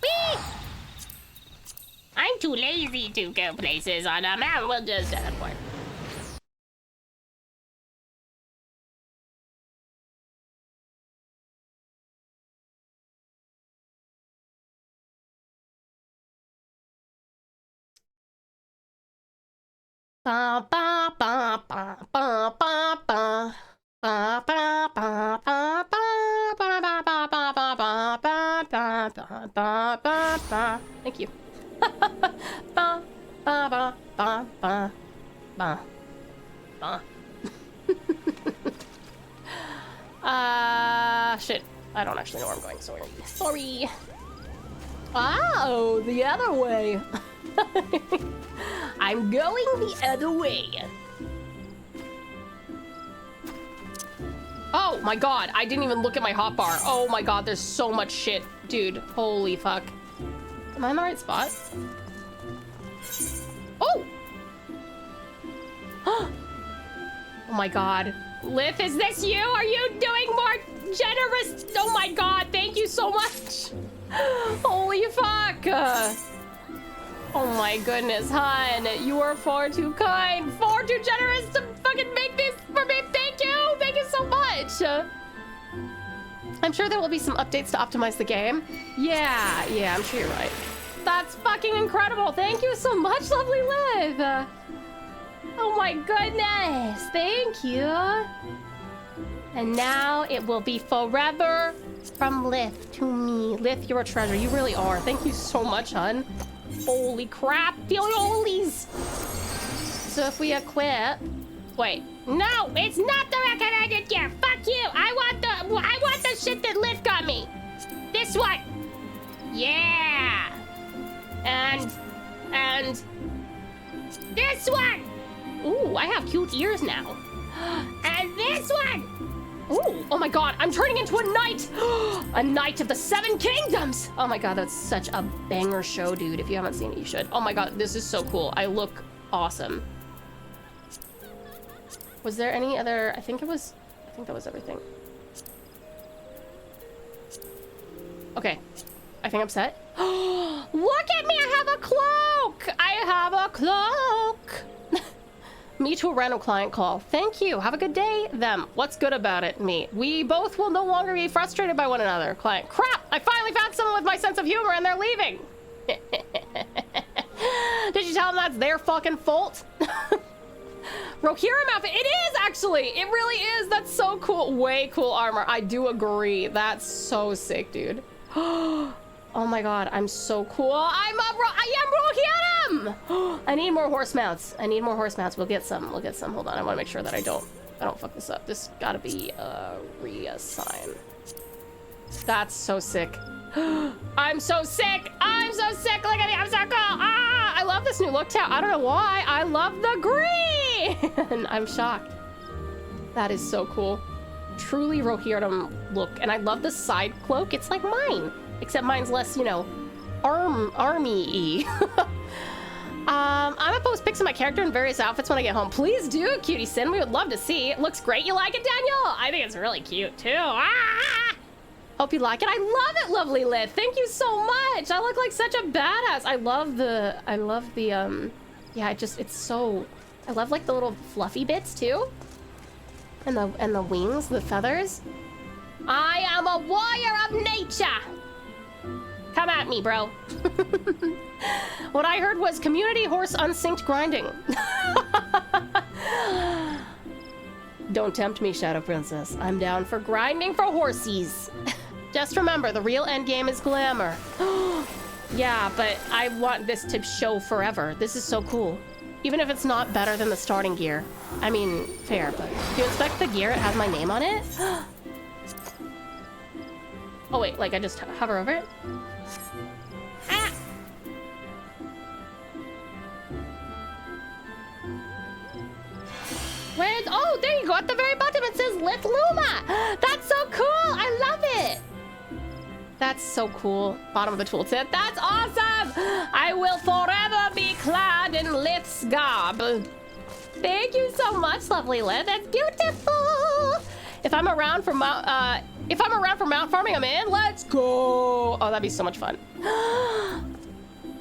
Whee! I'm too lazy to go places on a map. We'll just teleport. Ba ba ba ba ba ba ba. Ba ba ba ba ba ba ba ba ba ba ba ba ba ba ba ba. Thank you. Ba ba ba ba ba ba ba. Shit. I don't actually know where I'm going. Sorry. Oh, the other way. I'm going the other way. Oh my god, I didn't even look at my hotbar. Oh my god, there's so much shit. Dude, holy fuck. Am I in the right spot? Oh! Oh my god. Lith, is this you? Are you doing more generous? Oh my god, thank you so much. Holy fuck. Oh my goodness, hon. You are far too kind, far too generous to fucking make this for me. Thank you. Thank you so much. I'm sure there will be some updates to optimize the game. Yeah, I'm sure you're right. That's fucking incredible. Thank you so much, lovely Liv. Oh my goodness. Thank you. And now it will be forever from Lith to me. Lith, you're a treasure. You really are. Thank you so much, hon. Holy crap. Feelies. So if we equip... Wait. No, it's not the recommended gear. Fuck you. I want the shit that Lith got me. This one. Yeah. And this one. Ooh, I have cute ears now. And this one. Ooh, oh my god, I'm turning into a knight! A knight of the 7 kingdoms! Oh my god, that's such a banger show, dude. If you haven't seen it, you should. Oh my god, this is so cool. I look awesome. Was there any other... I think that was everything. Okay, I think I'm set. Look at me, I have a cloak! I have a cloak! Me to a random client call. Thank you. Have a good day. Them. What's good about it? Me. We both will no longer be frustrated by one another. Client. Crap! I finally found someone with my sense of humor and they're leaving. Did you tell them that's their fucking fault? Rohirrim outfit. It is actually. It really is. That's so cool. Way cool armor. I do agree. That's so sick, dude. Oh my god, I'm so cool. I am Rohirrim! I need more horse mounts. I need more horse mounts. We'll get some. We'll get some. Hold on. I want to make sure that I don't fuck this up. This gotta be reassign. That's so sick. I'm so sick. I'm so sick. Look at me. I'm so cool. Ah, I love this new look too. I don't know why. I love the green. I'm shocked. That is so cool. Truly Rohirrim look. And I love the side cloak. It's like mine. Except mine's less, you know, army-y. I'm gonna post pics of my character in various outfits when I get home. Please do, Cutie Sin. We would love to see. It looks great. You like it, Daniel? I think it's really cute, too. Ah! Hope you like it. I love it, lovely Lith. Thank you so much. I look like such a badass. I love the, yeah, it's so, I love, like, the little fluffy bits, too. And the wings, the feathers. I am a warrior of nature. Come at me, bro. What I heard was community horse unsynced grinding. Don't tempt me, Shadow Princess. I'm down for grinding for horsies. Just remember, the real endgame is glamour. Yeah, but I want this to show forever. This is so cool. Even if it's not better than the starting gear. I mean, fair, but do you inspect the gear? It has my name on it. Oh wait, like I just hover over it? Ah! Where's, oh, there you go, at the very bottom it says Lith Luma! That's so cool, I love it! That's so cool. Bottom of the tooltip, that's awesome! I will forever be clad in Lith's garb. Thank you so much, lovely Lith, that's beautiful! If I'm around for mount farming, I'm in. Let's go. Oh, that'd be so much fun.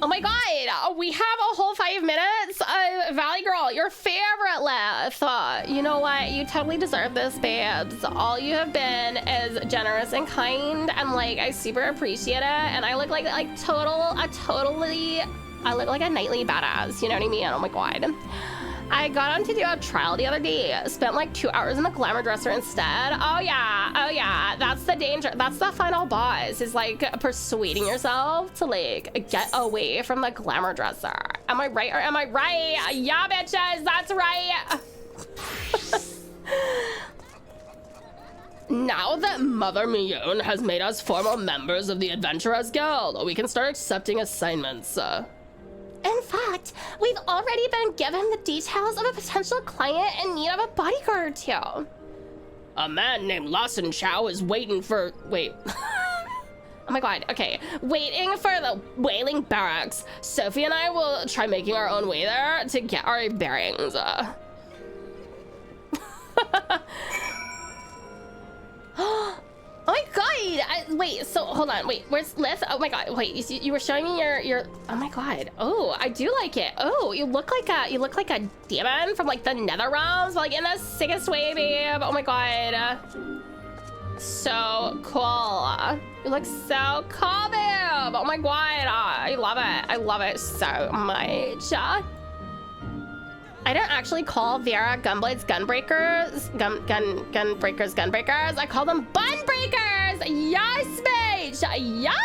Oh my god, we have a whole 5 minutes. Valley Girl, your favorite Lith. You know what? You totally deserve this, babes. All you have been is generous and kind, and like I super appreciate it. And I look like I look like a knightly badass. You know what I mean? Oh my god. I got on to do a trial the other day. Spent like 2 hours in the glamour dresser instead. Oh yeah, that's the danger. That's the final boss, is like persuading yourself to like get away from the glamour dresser. Am I right or am I right? Yeah, bitches, that's right. Now that Mother Miyun has made us formal members of the Adventurers Guild, we can start accepting assignments. In fact, we've already been given the details of a potential client in need of a bodyguard too. A man named Lawson Chow is waiting for, wait. Oh my god, okay. Waiting for the Whaling Barracks. Sophie and I will try making our own way there to get our bearings. Oh my god! Wait, so hold on. Wait, where's Lith? Oh my god! Wait, you were showing me your. Oh my god! Oh, I do like it. Oh, you look like a demon from like the Nether realms, like in the sickest way, babe. Oh my god! So cool. You look so cool, babe. Oh my god! I love it. I love it so much. I don't actually call Vera Gunblades Gunbreakers. Gunbreakers. I call them Bunbreakers. Yes, bitch. Yes.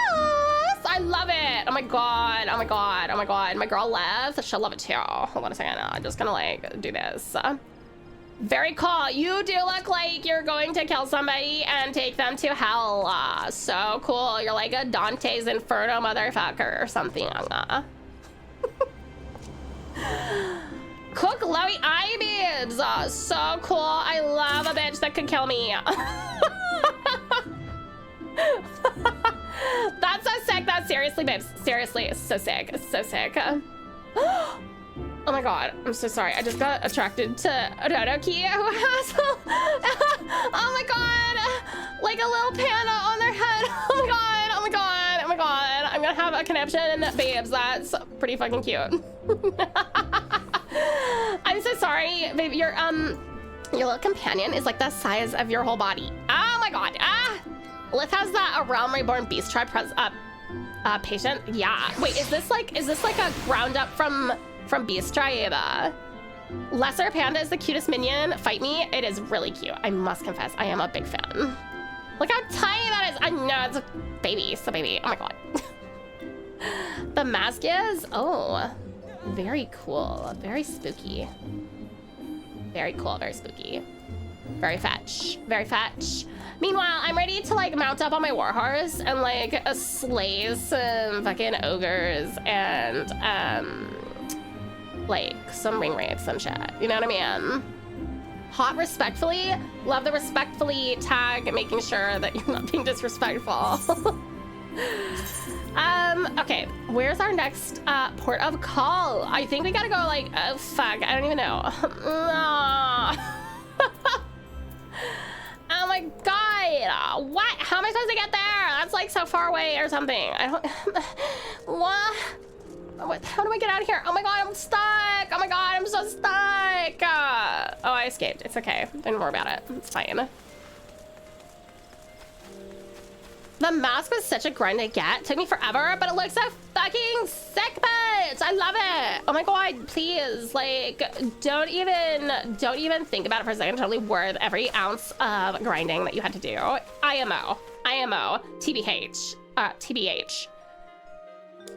I love it. Oh my god. Oh my god. Oh my god. My girl left. She'll love it too. Hold on a second. I'm just gonna like do this. Very cool. You do look like you're going to kill somebody and take them to hell. So cool. You're like a Dante's Inferno motherfucker or something. Cook glowy eye beads. Oh, so cool. I love a bitch that could kill me. That's so sick. That's seriously, babes. Seriously, it's so sick. It's so sick. Oh my god, I'm so sorry. I just got attracted to Rodoki, who has oh my god, like a little panda on their head. Oh my god, oh my god, oh my god. I'm gonna have a conniption, babes. That's pretty fucking cute. I'm so sorry, babe. Your little companion is like the size of your whole body. Oh my god. Ah, Lith has a Realm Reborn Beast Tribe patient. Yeah. Wait, is this like a ground up from Beast Tribe? Lesser Panda is the cutest minion. Fight me. It is really cute. I must confess, I am a big fan. Look how tiny that is. I know, it's a baby. It's a baby. Oh my god. The mask is, oh, very cool. Very spooky. Very cool, very spooky. Very fetch. Very fetch. Meanwhile, I'm ready to like mount up on my warhorse and like slay some fucking ogres and like some ring wraiths and shit. You know what I mean? Hot respectfully. Love the respectfully tag, making sure that you're not being disrespectful. Okay, where's our next port of call? I think we gotta go like, oh fuck, I don't even know. Oh my god, what? How am I supposed to get there? That's like so far away or something. I don't, what? How do I get out of here? Oh my god, I'm stuck. Oh my god, I'm so stuck. Oh, I escaped. It's okay. Don't worry about it. It's fine. The mask was such a grind to get. Took me forever, but it looks so fucking sick, bitch. I love it. Oh my god, please, like, don't even think about it for a second. Totally worth every ounce of grinding that you had to do. IMO, TBH, TBH.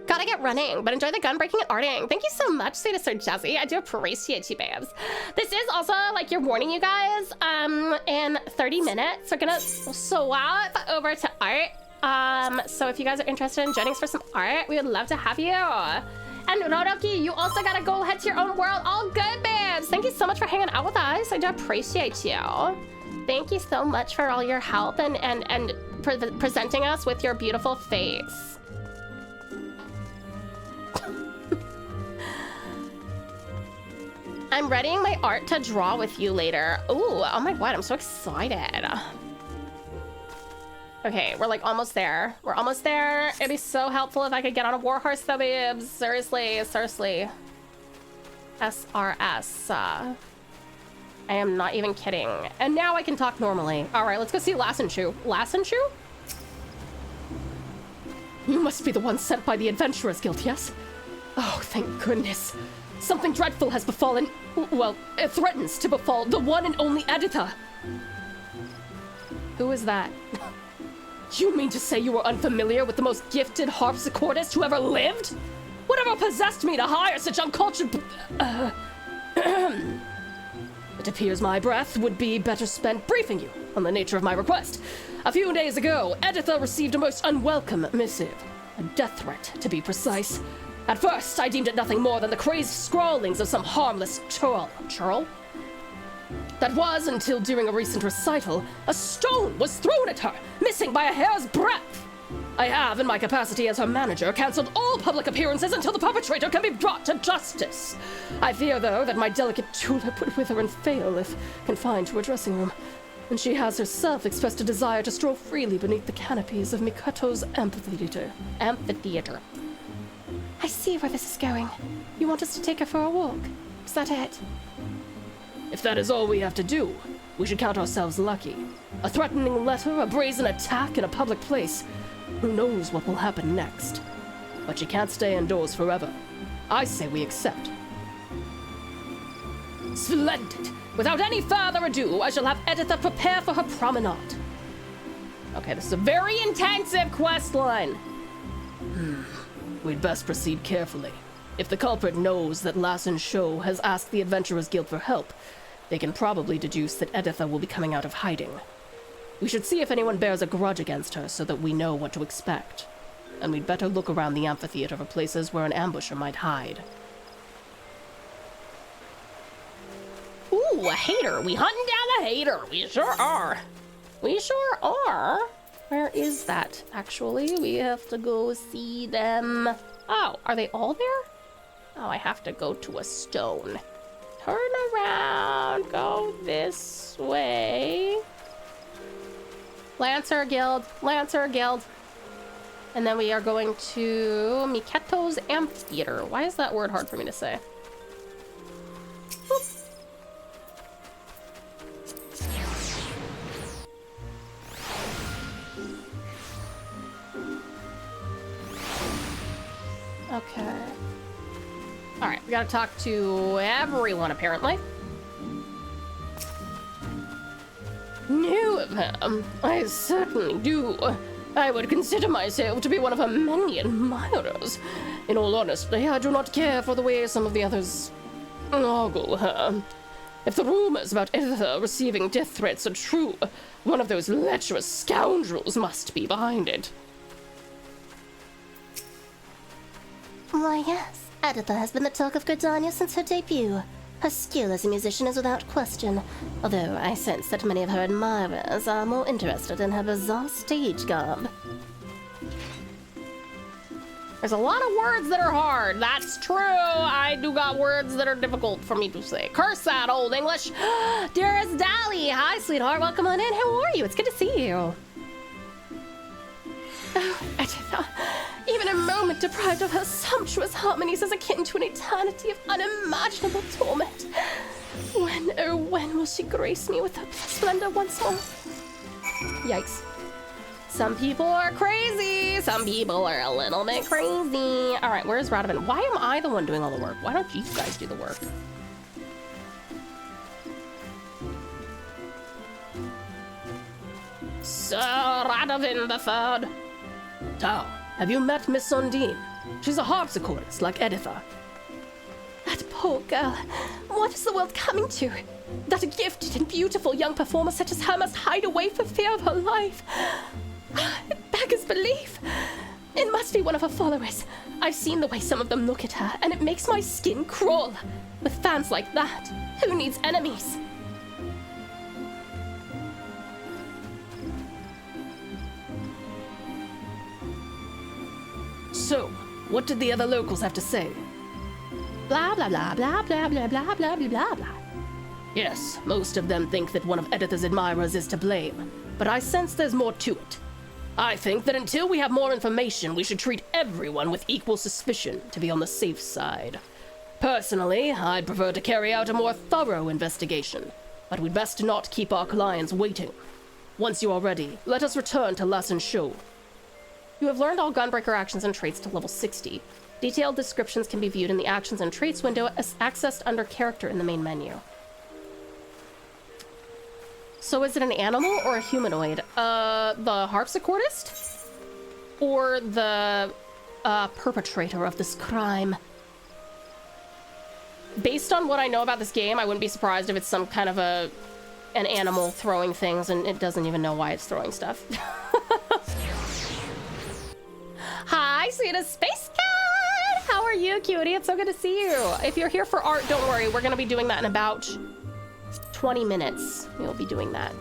Gotta get running, but enjoy the gun breaking and arting. Thank you so much, Sweetest Sir Jesse. I do appreciate you, babes. This is also like your warning, you guys. In 30 minutes, we're gonna swap over to art. So if you guys are interested in joining us for some art, we would love to have you. And Rodoki, you also gotta go head to your own world. All good, babes. Thank you so much for hanging out with us. I do appreciate you. Thank you so much for all your help and presenting us with your beautiful face. I'm readying my art to draw with you later. Ooh, oh my god, I'm so excited. Okay, we're like almost there. We're almost there. It'd be so helpful if I could get on a warhorse though, babes. Seriously, seriously. SRS. I am not even kidding. And now I can talk normally. All right, let's go see Lasenshoe. Lasenshoe? You must be the one sent by the Adventurers Guild, yes? Oh, thank goodness. Something dreadful has befallen, well, it threatens to befall the one and only Editha. Who is that? You mean to say you were unfamiliar with the most gifted harpsichordist who ever lived? Whatever possessed me to hire such uncultured... It appears my breath would be better spent briefing you on the nature of my request. A few days ago, Editha received a most unwelcome missive. A death threat, to be precise. At first, I deemed it nothing more than the crazed scrawlings of some harmless churl. That was until during a recent recital, a stone was thrown at her, missing by a hair's breadth. I have, in my capacity as her manager, cancelled all public appearances until the perpetrator can be brought to justice. I fear, though, that my delicate tulip would wither and fail if confined to her dressing room, and she has herself expressed a desire to stroll freely beneath the canopies of Mikato's amphitheater. I see where this is going. You want us to take her for a walk? Is that it? If that is all we have to do, we should count ourselves lucky. A threatening letter, a brazen attack in a public place. Who knows what will happen next? But you can't stay indoors forever. I say we accept. Splendid! Without any further ado, I shall have Editha prepare for her promenade. Okay, this is a very intensive quest line. We'd best proceed carefully. If the culprit knows that Lasenshoe has asked the Adventurers Guild for help, they can probably deduce that Editha will be coming out of hiding. We should see if anyone bears a grudge against her so that we know what to expect. And we'd better look around the amphitheater for places where an ambusher might hide. Ooh, a hater. We hunting down a hater. We sure are. We sure are. Where is that, actually? We have to go see them. Oh, are they all there? Oh, I have to go to a stone. Turn around. Go this way. Lancer Guild. Lancer Guild. And then we are going to Miketo's Amphitheater. Why is that word hard for me to say? Boop. Okay. Alright, we gotta talk to everyone, apparently. Knew of him. I certainly do. I would consider myself to be one of her many admirers. In all honesty, I do not care for the way some of the others ogle her. If the rumors about Editha receiving death threats are true, one of those lecherous scoundrels must be behind it. Why, yes. Editha has been the talk of Gridania since her debut. Her skill as a musician is without question, although I sense that many of her admirers are more interested in her bizarre stage garb. There's a lot of words that are hard. That's true. I do got words that are difficult for me to say. Curse that, Old English. Dearest Dolly. Hi, sweetheart. Welcome on in. How are you? It's good to see you. Oh, Editha. Even a moment deprived of her sumptuous harmonies is akin to an eternity of unimaginable torment. When, oh when will she grace me with her splendor once more? Yikes. Some people are crazy. Some people are a little bit crazy. All right, where's Radovan? Why am I the one doing all the work? Why don't you guys do the work? Sir Radovan III. Tau, have you met Miss Undine? She's a harpsichordist like Editha. That poor girl. What is the world coming to? That a gifted and beautiful young performer such as her must hide away for fear of her life. It beggars belief. It must be one of her followers. I've seen the way some of them look at her, and it makes my skin crawl. With fans like that, who needs enemies? So, what did the other locals have to say? Blah, blah, blah, blah, blah, blah, blah, blah, blah, blah. Yes, most of them think that one of Editha's admirers is to blame, but I sense there's more to it. I think that until we have more information, we should treat everyone with equal suspicion to be on the safe side. Personally, I'd prefer to carry out a more thorough investigation, but we'd best not keep our clients waiting. Once you are ready, let us return to Lesson Show. You have learned all Gunbreaker actions and traits to level 60. Detailed descriptions can be viewed in the Actions and Traits window as accessed under Character in the main menu. So is it an animal or a humanoid? The harpsichordist? Or the perpetrator of this crime? Based on what I know about this game, I wouldn't be surprised if it's some kind of an animal throwing things and it doesn't even know why it's throwing stuff. Hi, sweetest space cat! How are you, cutie? It's so good to see you. If you're here for art, don't worry. We're gonna be doing that in about 20 minutes. We'll be doing that.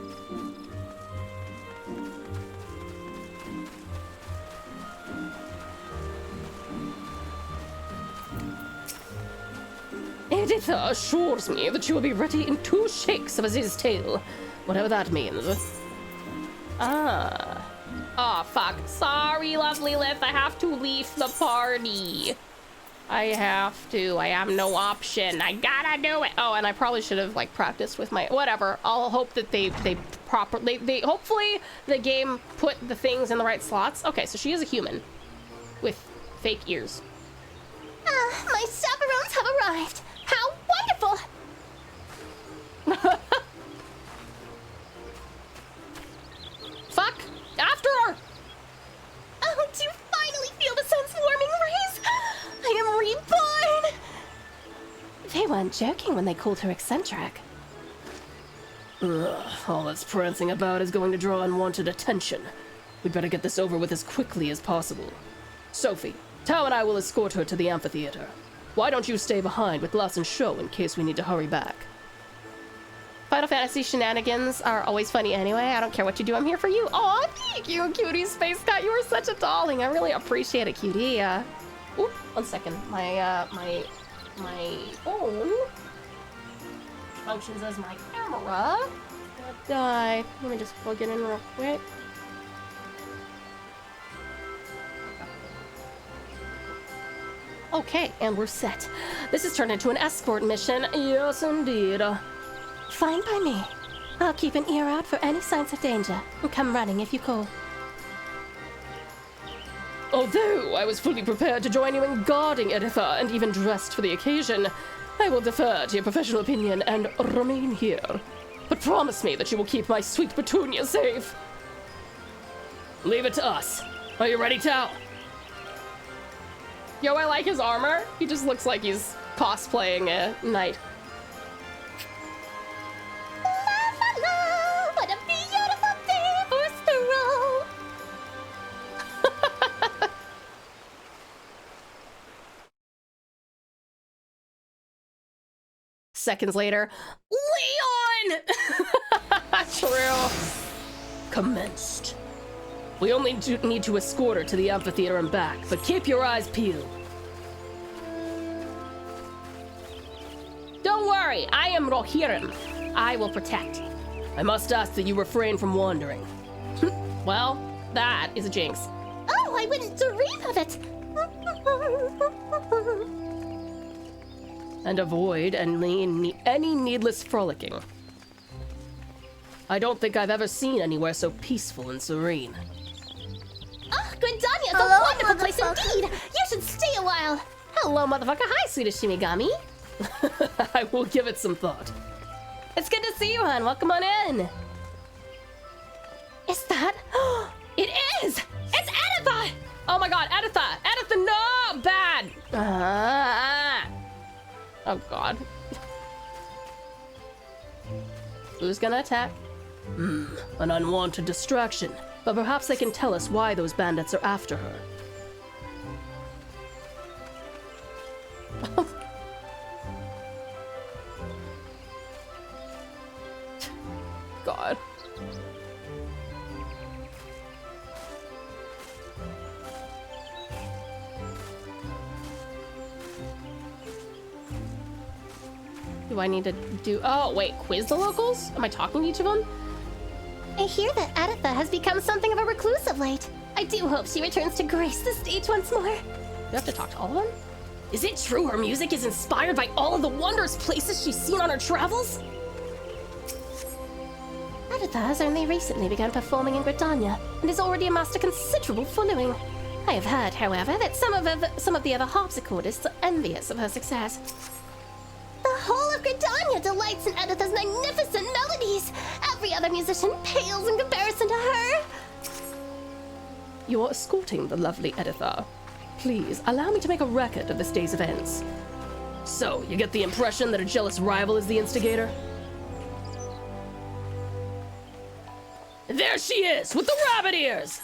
Editha assures me that she will be ready in 2 shakes of Aziz's tail, whatever that means. Ah. Oh, fuck. Sorry, lovely Lith. I have to leave the party. I have to. I have no option. I gotta do it. Oh, and I probably should have, like, practiced with my... Whatever. I'll hope that they hopefully the game put the things in the right slots. Okay, so she is a human. With fake ears. My chaperones have arrived. How wonderful! Fuck! After her! Oh, do you finally feel the sun's warming rays? I am reborn! They weren't joking when they called her eccentric. Ugh, all this prancing about is going to draw unwanted attention. We'd better get this over with as quickly as possible. Sophie, Tau and I will escort her to the amphitheater. Why don't you stay behind with Lass and Show in case we need to hurry back? Final Fantasy shenanigans are always funny anyway. I don't care what you do. I'm here for you. Oh, thank you, cutie Space Cat. You are such a darling. I really appreciate it, cutie. Oop, 1 second. My phone functions as my camera. Die. Let me just plug it in real quick. Okay, and we're set. This has turned into an escort mission. Yes, indeed. Fine by me. I'll keep an ear out for any signs of danger and come running if you call. Although I was fully prepared to join you in guarding Editha and even dressed for the occasion, I will defer to your professional opinion and remain here. But promise me that you will keep my sweet Petunia safe. Leave it to us. Are you ready, Tao? Yo, I like his armor. He just looks like he's cosplaying a knight. What a beautiful day for Sparrow! Seconds later, Leon! True. Commenced. We only need to escort her to the amphitheater and back, but keep your eyes peeled. Don't worry, I am Rohirrim. I will protect. I must ask that you refrain from wandering. Well, that is a jinx. Oh, I wouldn't dream of it! And avoid any needless frolicking. I don't think I've ever seen anywhere so peaceful and serene. Oh, Gridania, it's a wonderful place indeed! You should stay a while! Hello, motherfucker. Hi, sweetest Shimigami. I will give it some thought. It's good to see you, hon. Welcome on in. Is that? It is! It's Editha! Oh my god, Editha! Editha, no! Bad! Oh god. Who's gonna attack? An unwanted distraction. But perhaps they can tell us why those bandits are after her. God. Do I need to do... Oh, wait, quiz the locals? Am I talking to each of them? I hear that Editha has become something of a recluse of late. I do hope she returns to grace the stage once more. Do I have to talk to all of them? Is it true her music is inspired by all of the wondrous places she's seen on her travels? Editha has only recently begun performing in Gridania and has already amassed a considerable following. I have heard, however, that some of the other harpsichordists are envious of her success. The whole of Gridania delights in Editha's magnificent melodies. Every other musician pales in comparison to her. You're escorting the lovely Editha. Please, allow me to make a record of this day's events. So, you get the impression that a jealous rival is the instigator? There she is, with the rabbit ears!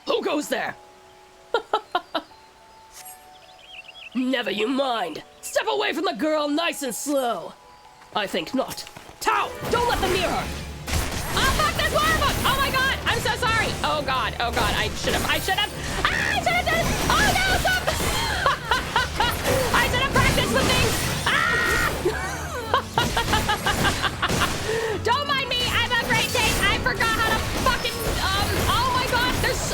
Who goes there? Never you mind. Step away from the girl nice and slow. I think not. Tao, don't let them near her. Oh, fuck, there's more of them! Oh my god, I'm so sorry. Oh god, I should have done it. Oh no, stop! I should have practiced with things. Don't mind me, I have a great taste. I forgot how to fucking, oh my god, there's,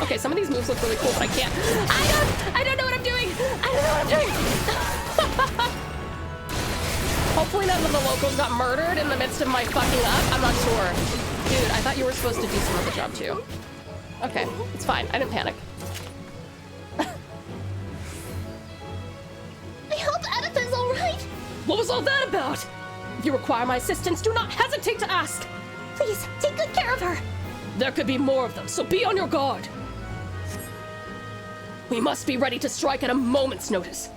Okay, some of these moves look really cool, but I can't. I don't know what I'm doing. Hopefully none of the locals got murdered in the midst of my fucking up. I'm not sure. Dude, I thought you were supposed to do some of the job too. Okay, it's fine. I didn't panic. I hope Editha's alright. What was all that about? If you require my assistance, do not hesitate to ask. Please, take good care of her. There could be more of them, so be on your guard. We must be ready to strike at a moment's notice.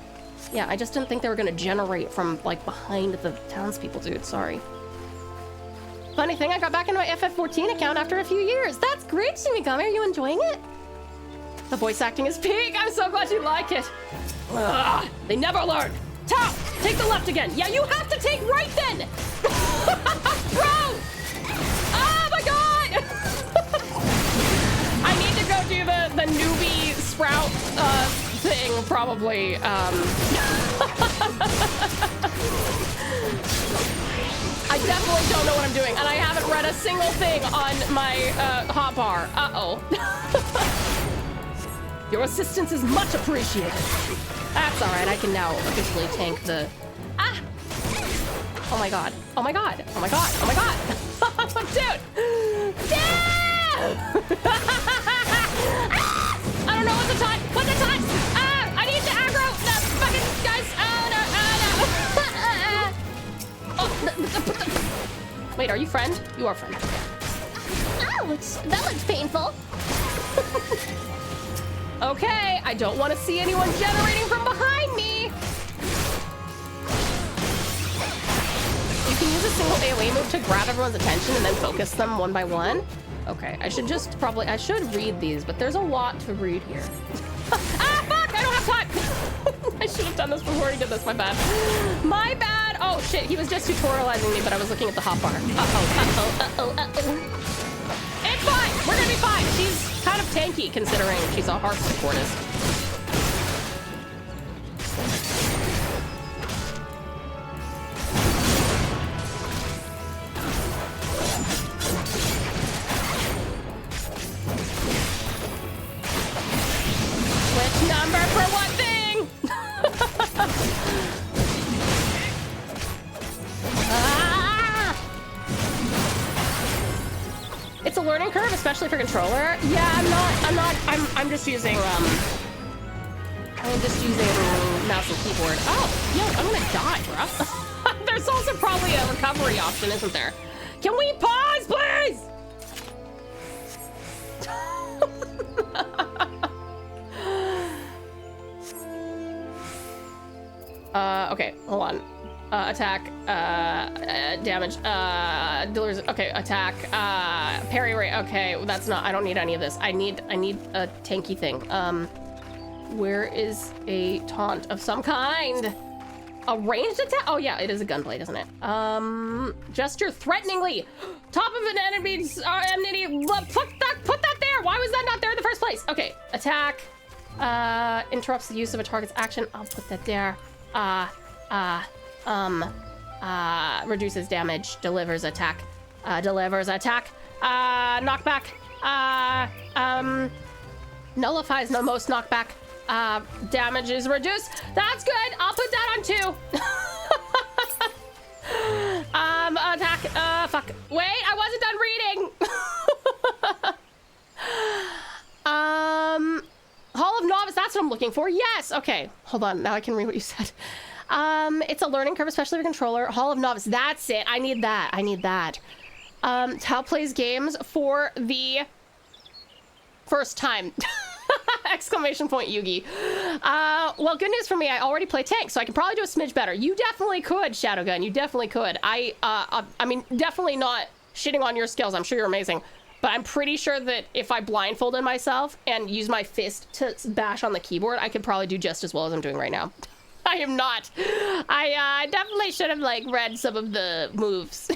Yeah, I just didn't think they were gonna generate from, like, behind the townspeople, dude. Sorry. Funny thing, I got back into my FF14 account after a few years. That's great, Shimigami. Are you enjoying it? The voice acting is peak. I'm so glad you like it. Ugh, they never learn. Tau, take the left again. Yeah, you have to take right then. Bro! Oh my god! I need to go do the newbie sprout thing, probably. I definitely don't know what I'm doing, and I haven't read a single thing on my hotbar. Uh-oh. Your assistance is much appreciated. That's all right. I can now officially tank the... Ah! Oh my god. Oh my god. Oh my god. Oh my god. Dude! Ah! I don't know what's the time. What's the time? Ah! I need to aggro the fucking guys. Oh no. Oh, wait, are you friend? You are friend. Ouch! That looks painful. Okay, I don't want to see anyone generating from behind me. You can use a single AoE move to grab everyone's attention and then focus them one by one. Okay, I should just probably, I should read these, but there's a lot to read here. Ah, fuck, I don't have time. I should have done this before he did this, my bad. My bad. Oh shit, he was just tutorializing me, but I was looking at the hotbar. It's fine, we're gonna be fine. She's kind of tanky considering she's a hearth supportist. Which number for what thing? It's a learning curve, especially for controller. Yeah, I'm just using mouse and keyboard. Oh, yo, I'm gonna die, bro. There's also probably a recovery option, isn't there? Can we pause, please? Okay, hold on. Attack, damage, dealers, okay, attack, parry rate, okay, well, that's not, I don't need any of this. I need a tanky thing. Where is a taunt of some kind? A ranged attack? Oh yeah, it is a gunblade, isn't it? Gesture threateningly. Top of an enemy's enmity, put that there! Why was that not there in the first place? Okay, attack, interrupts the use of a target's action. I'll put that there. Reduces damage, delivers attack, knockback, nullifies the most knockback, damage is reduced. That's good, I'll put that on 2. Attack, fuck, wait, I wasn't done reading. Hall of Novice, that's what I'm looking for, yes, okay, hold on, now I can read what you said. It's a learning curve, especially for controller. Hall of Novice, that's it. I need that. Tau plays games for the first time. Exclamation point, Yugi. Well, good news for me, I already play tank, so I can probably do a smidge better. You definitely could, Shadowgun, you definitely could. I mean, definitely not shitting on your skills. I'm sure you're amazing. But I'm pretty sure that if I blindfolded myself and use my fist to bash on the keyboard, I could probably do just as well as I'm doing right now. I am not. I definitely should have like read some of the moves.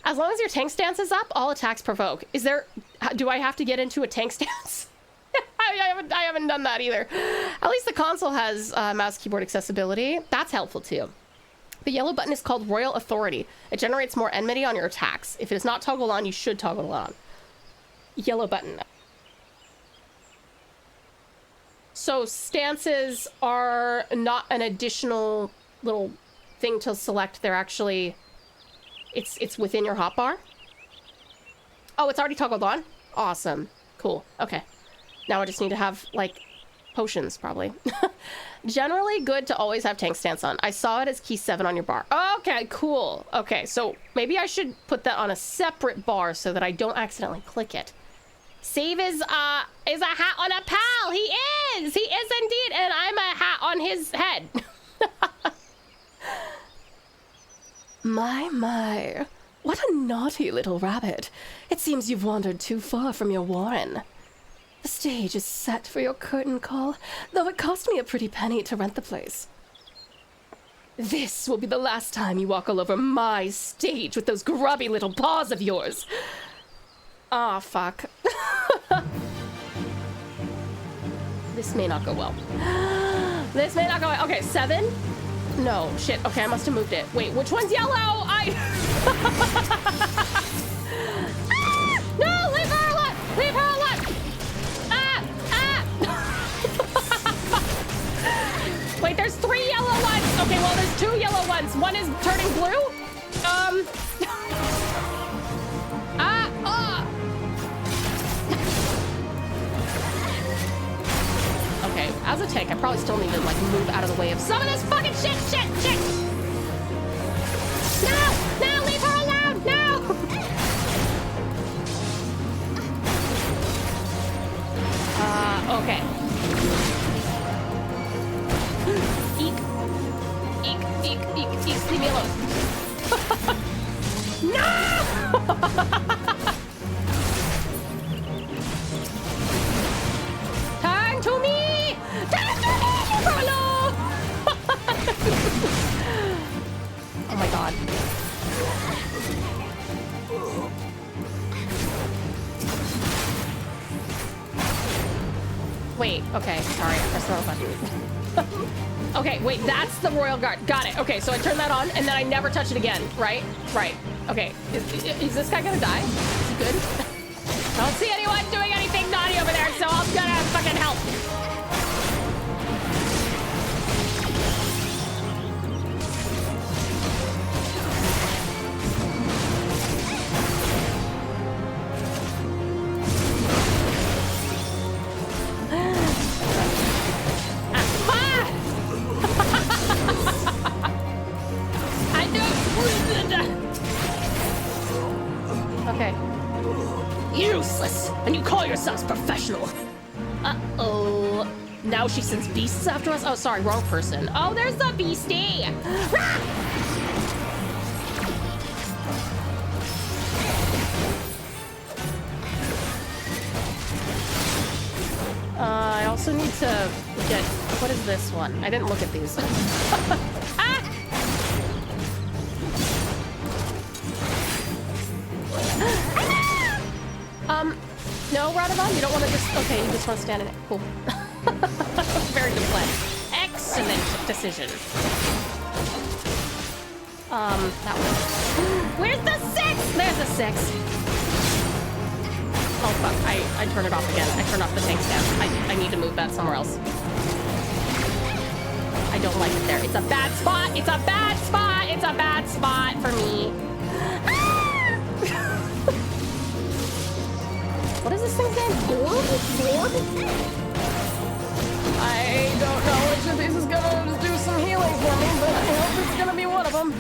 As long as your tank stance is up, all attacks provoke. Is there, do I have to get into a tank stance? I haven't done that either. At least the console has mouse keyboard accessibility. That's helpful too. The yellow button is called Royal Authority. It generates more enmity on your attacks. If it is not toggled on, you should toggle it on. Yellow button. So stances are not an additional little thing to select. They're actually, it's within your hotbar. Oh, it's already toggled on? Awesome. Cool. Okay. Now I just need to have, like, potions, probably. Generally good to always have tank stance on. I saw it as key 7 on your bar. Okay, cool. Okay, so maybe I should put that on a separate bar so that I don't accidentally click it. Save is a hat on a pal. He is indeed, and I'm a hat on his head. My, what a naughty little rabbit. It seems you've wandered too far from your warren. The stage is set for your curtain call, though it cost me a pretty penny to rent the place. This will be the last time you walk all over my stage with those grubby little paws of yours. Ah, fuck. This may not go well. This may not go well. Okay, 7? No, shit. Okay, I must have moved it. Wait, which one's yellow? No, leave her alone! Leave her alone! Wait, there's 3 yellow ones. Okay, well, there's 2 yellow ones. One is turning blue. Okay, as a tank, I probably still need to like move out of the way of some of this fucking shit. No, leave her alone. No. Okay. Eek, leave me alone. No! Turn to me! Oh my god. Wait, okay, sorry, I pressed the wrong button. Okay, wait, that's the Royal Guard. Got it. Okay, so I turn that on, and then I never touch it again, right? Right. Okay, is this guy gonna die? Is he good? I don't see anyone doing anything naughty over there, so I'm gonna fucking help. Professional. Uh-oh. Now she sends beasts after us? Oh, sorry, wrong person. Oh, there's the beastie! I also need to get... What is this one? I didn't look at these. No, Radovon, you don't want to just... Okay, you just want to stand in it. Cool. Very good plan. Excellent decision. That one. Where's the 6? There's the 6. Oh, fuck. I turn it off again. I turn off the tank stand. I need to move that somewhere else. I don't like it there. It's a bad spot. It's a bad spot. It's a bad spot for me. What is this thing's name? Gorb? I don't know which of these is gonna do some healing for me, but I hope it's gonna be one of them.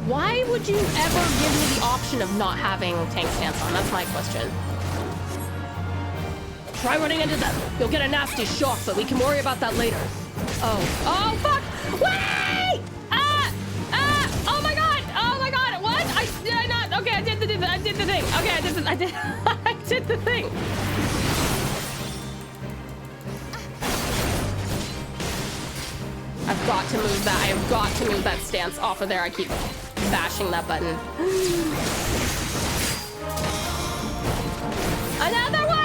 Why would you ever give me the option of not having tank stance on? That's my question. Try running into them. You'll get a nasty shock, but we can worry about that later. Oh, fuck! Wait! Oh my god! What? Did I not? Okay, I did the thing. Okay, I did the thing. I've got to move that. I have got to move that stance off of there. I keep bashing that button. Another one!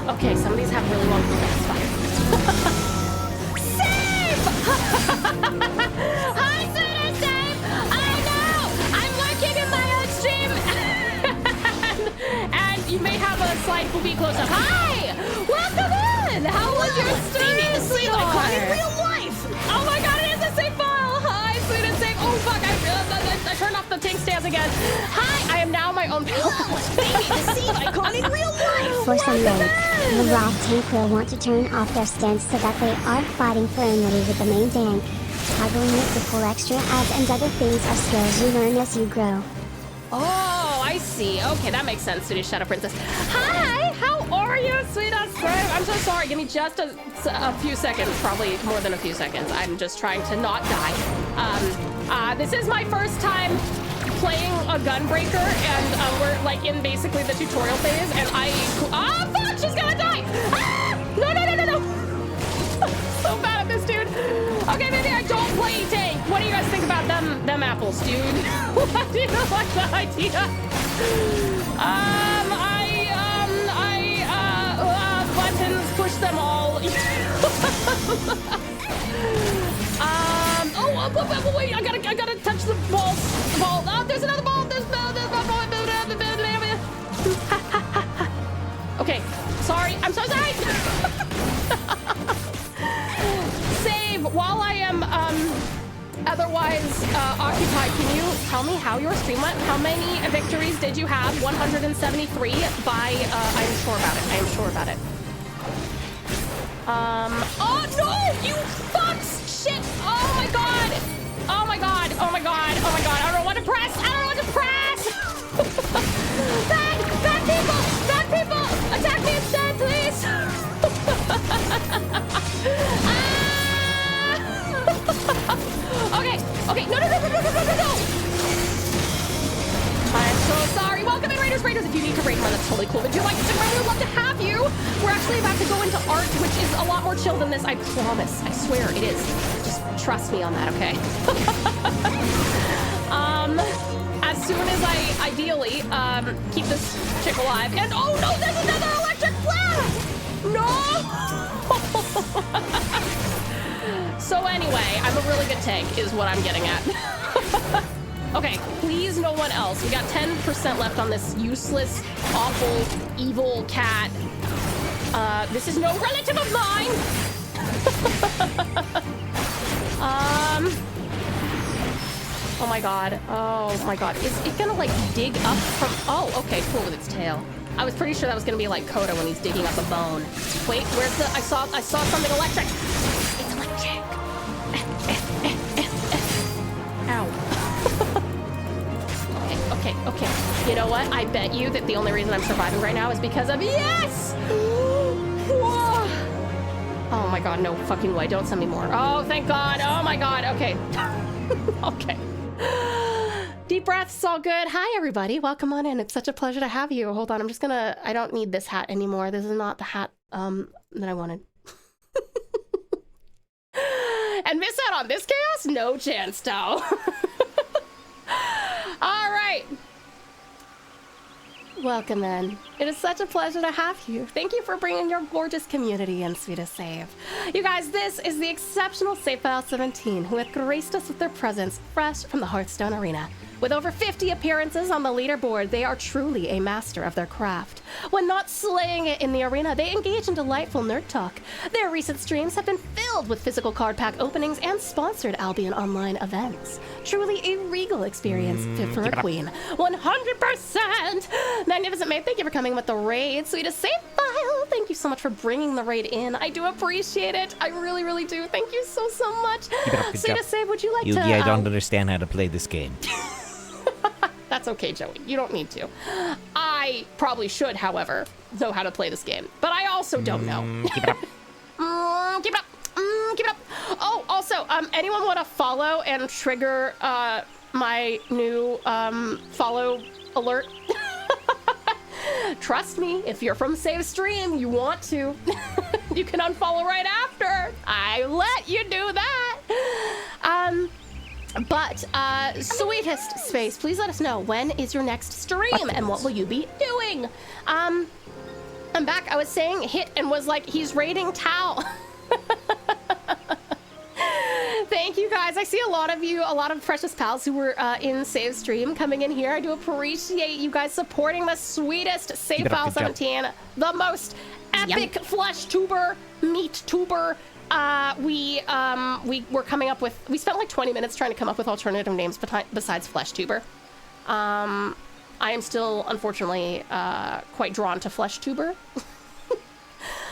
Okay, some of these have really long cooldowns. Save! Hi, Sweeter, save! I know! I'm lurking in my own stream! and you may have a slight booby close-up. Hi! Welcome in! How was your stream, sweetheart? I caught in real life! Oh my god, it is the same file! Hi, Sweeter, save! Oh fuck, I turned off the tank stance again. Hi, I am now my own baby, the same icon in real life! For some late, the Roth tank will want to turn off their stance so that they aren't fighting for enmity with the main tank. Toggling it to pull extra ads and other things are skills you learn as you grow. Oh, I see. Okay, that makes sense, Swedish Shadow Princess. Hi, how are are you, sweetest? I'm so sorry. Give me just a few seconds, probably more than a few seconds. I'm just trying to not die. This is my first time playing a Gunbreaker, and we're like in basically the tutorial phase, and fuck, she's gonna die! Ah! No! So bad at this, dude. Okay, maybe I don't play tank. What do you guys think about them apples, dude? What do you like the idea? Buttons, push them all. Wait, I gotta touch the ball. Oh, there's another ball. Okay, sorry. I'm so sorry. Save while I am otherwise occupied. Can you tell me how your stream went? How many victories did you have? 173 by I'm sure about it. Oh no, you fucks! Shit! Oh my god! I don't know what to press! Bad people! Attack me instead, please! Okay, no! I'm so sorry. Welcome in, Raiders. If you need to raid one, that's totally cool. If you'd like to stick around, we would love to have you. We're actually about to go into art, which is a lot more chill than this. I promise. I swear it is. Just trust me on that, okay? As soon as I ideally keep this chick alive, and oh no, there's another electric blast! No! So anyway, I'm a really good tank, is what I'm getting at. Okay, please no one else. We got 10% left on this useless, awful, evil cat. This is no relative of mine! Oh my god. Is it gonna like dig up from... Oh, okay, cool, with its tail. I was pretty sure that was gonna be like Coda when he's digging up a bone. Wait, where's the... I saw something electric. It's electric. Ow. Okay. You know what? I bet you that the only reason I'm surviving right now is because of... Yes! Whoa. Oh my god, no fucking way. Don't send me more. Oh, thank god. Oh my god. Okay. Okay. Deep breaths, it's all good. Hi, everybody. Welcome on in. It's such a pleasure to have you. Hold on, I don't need this hat anymore. This is not the hat that I wanted. And miss out on this chaos? No chance, Tao. All right. Welcome in. It is such a pleasure to have you. Thank you for bringing your gorgeous community in, sweetest Save. You guys, this is the exceptional SafeFile17 who have graced us with their presence fresh from the Hearthstone arena. With over 50 appearances on the leaderboard, they are truly a master of their craft. When not slaying it in the arena, they engage in delightful nerd talk. Their recent streams have been filled with physical card pack openings and sponsored Albion Online events. Truly a regal experience fit for a queen. 100%! Magnificent Maid, thank you for coming with the raid. Sweetest SafeFile, thank you so much for bringing the raid in. I do appreciate it. I really, really do. Thank you so much. Sweetest Save, would you like to... I don't understand how to play this game. That's okay, Joey. You don't need to. I probably should, however, know how to play this game. But I also don't know. Keep it up. Keep it up. Keep it up. Oh, also, anyone want to follow and trigger my new follow alert? Trust me, if you're from Save Stream, you want to. You can unfollow right after. I let you do that. But sweetest Space, please let us know, when is your next stream and what will you be doing? I'm back. I was saying hit and was like, he's raiding Tao. Thank you guys. I see a lot of you, a lot of precious pals who were in Save Stream coming in here. I do appreciate you guys supporting the sweetest SafeFile17, the most epic flesh tuber, meat tuber. We were coming up with, we spent like 20 minutes trying to come up with alternative names besides FleshTuber. I am still, unfortunately, quite drawn to FleshTuber.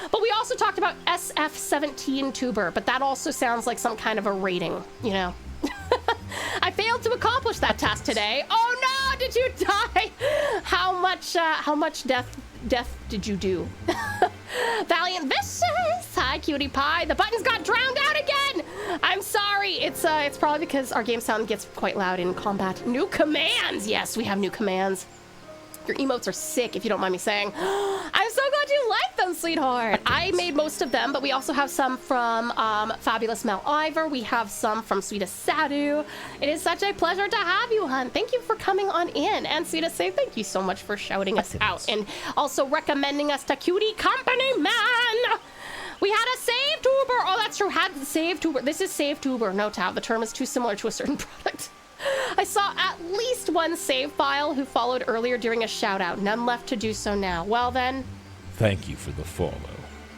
But we also talked about SF17Tuber, but that also sounds like some kind of a rating, you know? I failed to accomplish that task today. Oh no, did you die? How much death death did you do? Valiant Vicious! Hi, cutie pie. The buttons got drowned out again! I'm sorry. It's probably because our game sound gets quite loud in combat. New commands! Yes, we have new commands. Your emotes are sick, if you don't mind me saying. I'm so glad you like them, sweetheart. I made most of them, but we also have some from Fabulous Mel Ivor. We have some from Sweetest Sadu. It is such a pleasure to have you, hun. Thank you for coming on in. And Sweetest Save, thank you so much for shouting us out and also recommending us to Cutie Company, man. We had a Save-tuber. Oh, that's true. Had Save-tuber. This is Save-tuber. No, Tau. The term is too similar to a certain product. I saw at least one save file who followed earlier during a shout out. None left to do so now. Well then. Thank you for the follow.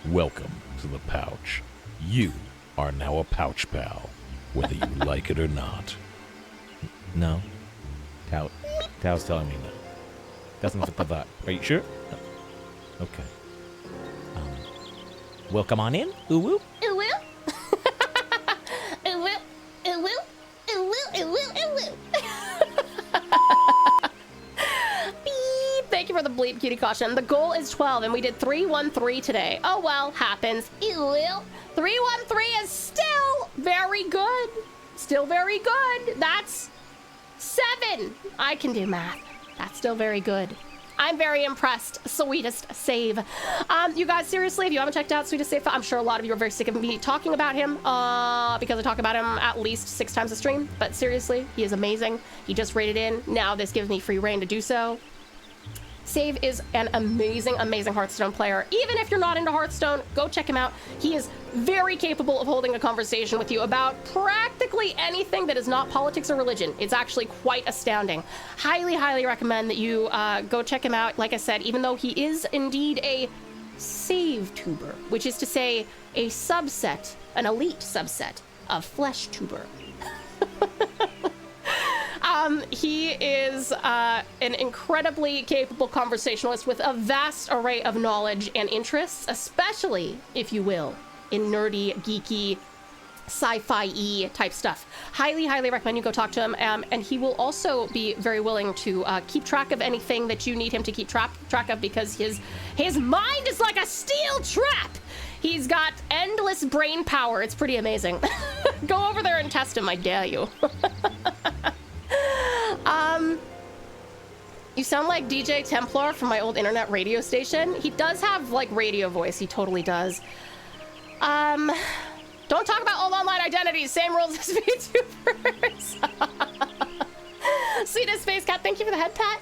Welcome to the pouch. You are now a pouch pal, whether you like it or not. No. Tau's telling me no. Doesn't fit the vibe. Are you sure? No. Okay. Welcome on in. Ooh woo. Ooh woo. Ooh woo. Ooh woo. Ooh woo. Ooh woo. Ooh woo. Beep. Thank you for the bleep, cutie caution. The goal is 12, and we did 313 today. Oh well, happens. Ooh woo. 313 is still very good. Still very good. That's 7. I can do math. That's still very good. I'm very impressed. Sweetest Save. You guys, seriously, if you haven't checked out Sweetest Save, I'm sure a lot of you are very sick of me talking about him because I talk about him at least 6 times a stream. But seriously, he is amazing. He just rated in. Now this gives me free reign to do so. Save is an amazing, amazing Hearthstone player. Even if you're not into Hearthstone, go check him out. He is very capable of holding a conversation with you about practically anything that is not politics or religion. It's actually quite astounding. Highly, highly recommend that you go check him out. Like I said, even though he is indeed a Save-tuber, which is to say a subset, an elite subset of Flesh-tuber. He is an incredibly capable conversationalist with a vast array of knowledge and interests, especially, if you will, in nerdy, geeky, sci-fi-y type stuff. Highly, highly recommend you go talk to him, and he will also be very willing to keep track of anything that you need him to keep track of, because his mind is like a steel trap. He's got endless brain power. It's pretty amazing. Go over there and test him, I dare you. You sound like DJ Templar from my old internet radio station. He does have like radio voice. He totally does. Don't talk about old online identities. Same rules as VTubers. Sweetest Space Cat, thank you for the head pat.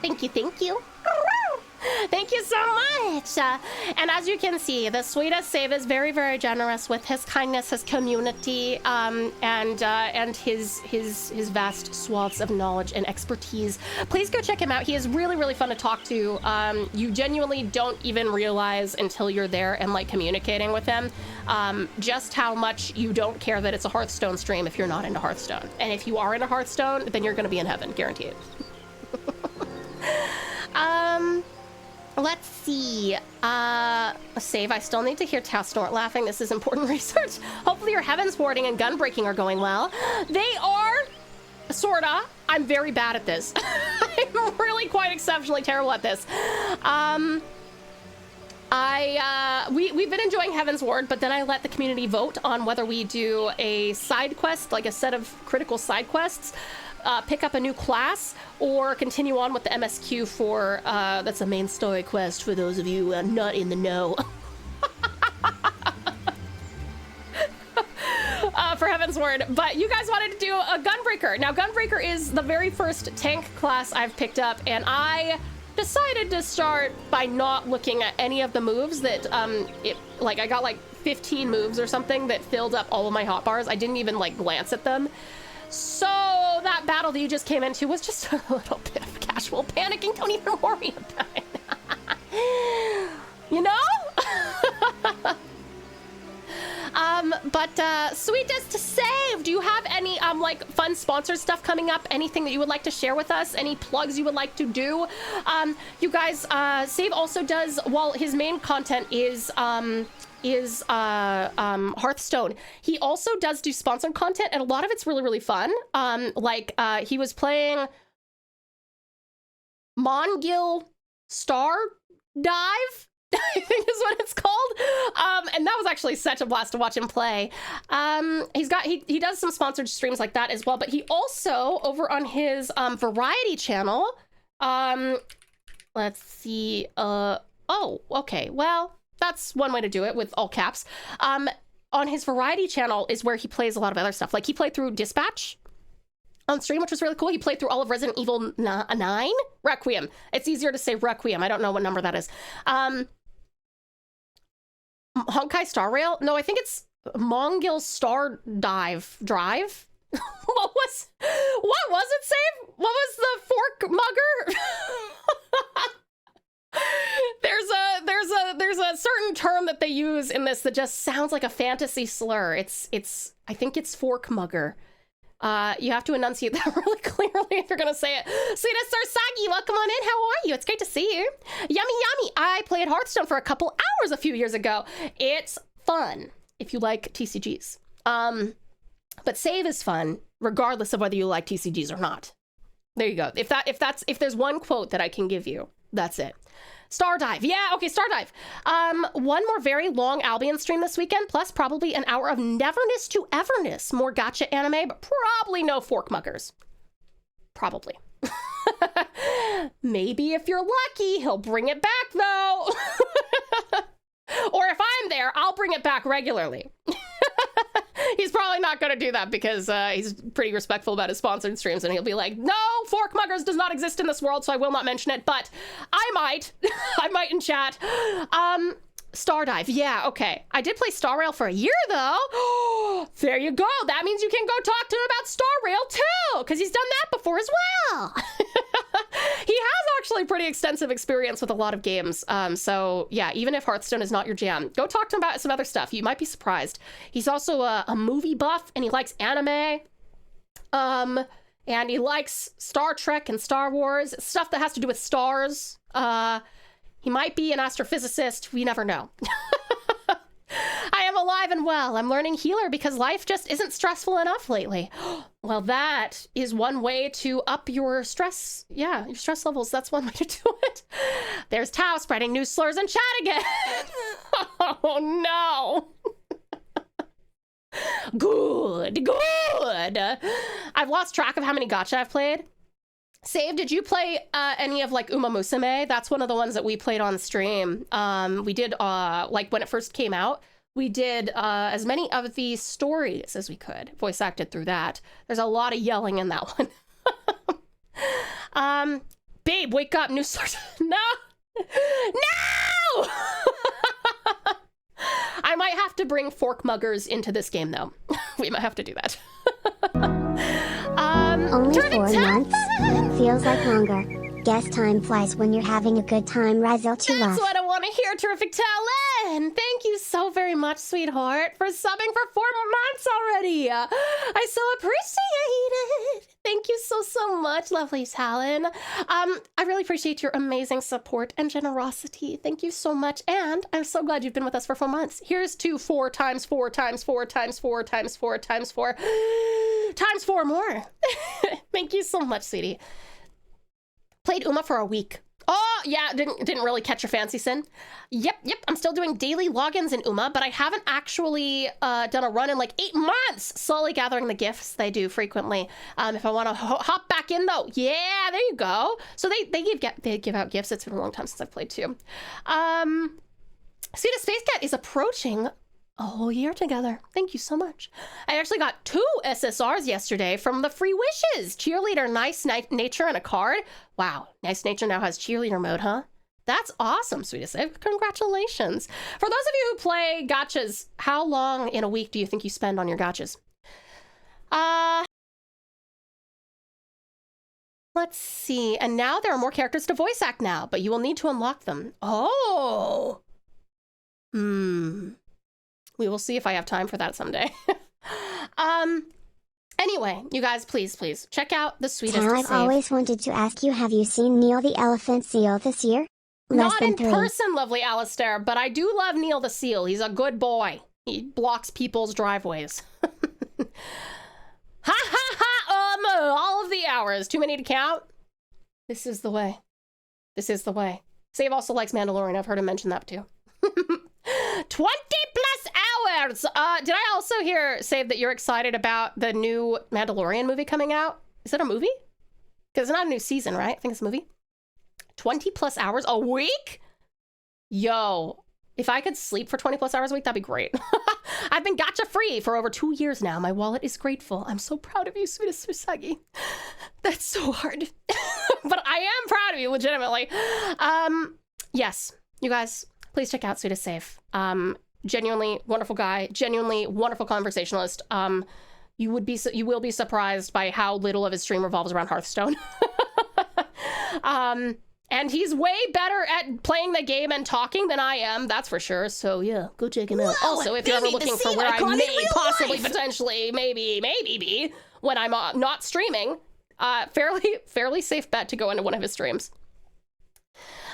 Thank you, thank you. Thank you so much. And as you can see, the Sweetest Save is very, very generous with his kindness, his community, and his vast swaths of knowledge and expertise. Please go check him out. He is really, really fun to talk to. You genuinely don't even realize until you're there and like communicating with him just how much you don't care that it's a Hearthstone stream if you're not into Hearthstone. And if you are into Hearthstone, then you're going to be in heaven, guarantee it. Let's see. Save. I still need to hear Tau snort laughing. This is important research. Hopefully your heavenswarding and gun breaking are going well. They are, sorta. I'm very bad at this. I'm really quite exceptionally terrible at this. We've been enjoying Heavensward, but then I let the community vote on whether we do a side quest, like a set of critical side quests, pick up a new class, or continue on with the MSQ for, that's a main story quest for those of you not in the know. For Heavensward, but you guys wanted to do a Gunbreaker. Now, Gunbreaker is the very first tank class I've picked up, and I decided to start by not looking at any of the moves that, I got like 15 moves or something that filled up all of my hotbars. I didn't even like glance at them. So that battle that you just came into was just a little bit of casual panicking. Don't even worry about it. You know? Sweetest Save, do you have any like fun sponsored stuff coming up? Anything that you would like to share with us? Any plugs you would like to do? You guys, Save also does, while his main content is is Hearthstone. He also does do sponsored content, and a lot of it's really, really fun. He was playing Mongil Star Dive, I think is what it's called. And that was actually such a blast to watch him play. He does some sponsored streams like that as well, but he also, over on his variety channel, let's see, oh, okay, well, that's one way to do it with all caps. On his variety channel is where he plays a lot of other stuff. Like he played through Dispatch on stream, which was really cool. He played through all of Resident Evil 9? Requiem. It's easier to say Requiem. I don't know what number that is. Honkai Star Rail? No, I think it's Mongil Star Drive. What was it, Save? What was the fork mugger? There's a certain term that they use in this that just sounds like a fantasy slur. I think it's fork mugger. You have to enunciate that really clearly if you're gonna say it. Sweetest Sarsagi, welcome on in. How are you? It's great to see you. Yummy. I played Hearthstone for a couple hours a few years ago. It's fun if you like TCGs. But save is fun regardless of whether you like TCGs or not. There you go. If there's one quote that I can give you, that's it. Stardive. Yeah, okay, Stardive. One more very long Albion stream this weekend, plus probably an hour of Neverness to Everness. More gacha anime, but probably no fork muggers. Probably. Maybe if you're lucky, he'll bring it back, though. Or if I'm there, I'll bring it back regularly. He's probably not going to do that because he's pretty respectful about his sponsored streams, and he'll be like, no, fork muggers does not exist in this world, so I will not mention it, but I might. I might in chat. Stardive. Yeah, okay. I did play Star Rail for a year, though. There you go. That means you can go talk to him about Star Rail, too, because he's done that before as well. He has actually pretty extensive experience with a lot of games. So, yeah, even if Hearthstone is not your jam, go talk to him about some other stuff. You might be surprised. He's also a movie buff, and he likes anime. And he likes Star Trek and Star Wars, stuff that has to do with stars. He might be an astrophysicist. We never know. I am alive and well. I'm learning healer because life just isn't stressful enough lately. Well, that is one way to up your stress. Yeah, your stress levels. That's one way to do it. There's Tao spreading new slurs in chat again. Oh, no. Good. I've lost track of how many gacha I've played. Save, did you play any of like Uma Musume? That's one of the ones that we played on stream. We did like when it first came out, we did as many of the stories as we could. Voice acted through that. There's a lot of yelling in that one. Babe, wake up, new source. No! I might have to bring fork muggers into this game though. We might have to do that. Only 4 months? Feels like longer. Guess time flies when you're having a good time, Rizal to love. That's what I want to hear, Terrific Talon! Thank you so very much, sweetheart, for subbing for 4 months already! I so appreciate it! Thank you so much, lovely Talon. I really appreciate your amazing support and generosity. Thank you so much, and I'm so glad you've been with us for 4 months. Here's to 4 times 4 times 4 times 4 times 4 times 4 times 4 more. Thank you so much, sweetie. Played Uma for a week. Oh, yeah, didn't really catch your fancy, Sin. Yep, I'm still doing daily logins in Uma, but I haven't actually done a run in like 8 months, slowly gathering the gifts they do frequently. If I want to hop back in, though, yeah, there you go. So they give out gifts. It's been a long time since I've played, too. Sweetest Space Cat is approaching a whole year together. Thank you so much. I actually got 2 SSRs yesterday from the Free Wishes. Cheerleader, Nice Nature, and a card. Wow, Nice Nature now has cheerleader mode, huh? That's awesome, sweetest. Congratulations. For those of you who play gachas, how long in a week do you think you spend on your gachas? Let's see. And now there are more characters to voice act now, but you will need to unlock them. Oh. We will see if I have time for that someday. Anyway, you guys, please check out the sweetest. I've always wanted to ask you, have you seen Neil the Elephant Seal this year? Less Not than in 3. person, lovely Alistair, but I do love Neil the Seal. He's a good boy. He blocks people's driveways. Ha ha ha! All of the hours. Too many to count? This is the way. This is the way. Save also likes Mandalorian. I've heard him mention that too. 20 plus hours! Did I also hear, Save, that you're excited about the new Mandalorian movie coming out? Is it a movie? Because it's not a new season, right? I think it's a movie. 20 plus hours a week? Yo, if I could sleep for 20 plus hours a week, that'd be great. I've been gacha free for over 2 years now. My wallet is grateful. I'm so proud of you, sweetest Usagi. That's so hard. But I am proud of you, legitimately. Yes, you guys, please check out Sweetest Safe. Genuinely wonderful guy, genuinely wonderful conversationalist. You will be surprised by how little of his stream revolves around Hearthstone. And he's way better at playing the game and talking than I am, that's for sure. So yeah, go check him out. Also, if you're ever looking for where I may possibly, potentially, maybe be when I'm not streaming, fairly safe bet to go into one of his streams.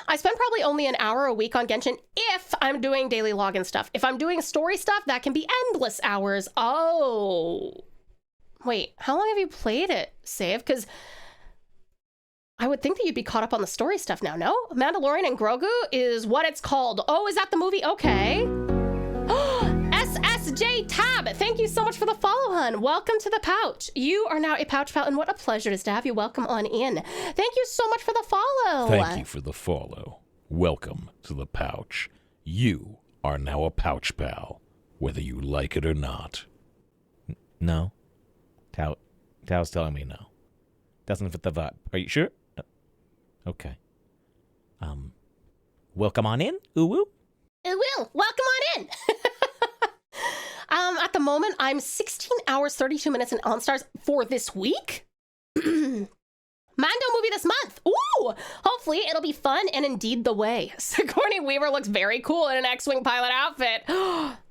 I spend probably only an hour a week on Genshin if I'm doing daily login stuff. If I'm doing story stuff, that can be endless hours. Oh, wait, how long have you played it, Save? Because I would think that you'd be caught up on the story stuff now, no? Mandalorian and Grogu is what it's called. Oh, is that the movie? Okay. SSJ Tab, thank you so much for the follow, hun. Welcome to the pouch. You are now a pouch pal, and what a pleasure it is to have you. Welcome on in. Thank you so much for the follow. Thank you for the follow. Welcome to the pouch. You are now a pouch pal, whether you like it or not. No. Tao's telling me no. Doesn't fit the vibe. Are you sure? Okay. Welcome on in, Uwu. It will. Welcome on in. At the moment, I'm 16 hours, 32 minutes in OnStars for this week. Mando movie this month. Ooh! Hopefully it'll be fun and indeed the way. Sigourney Weaver looks very cool in an X-Wing pilot outfit.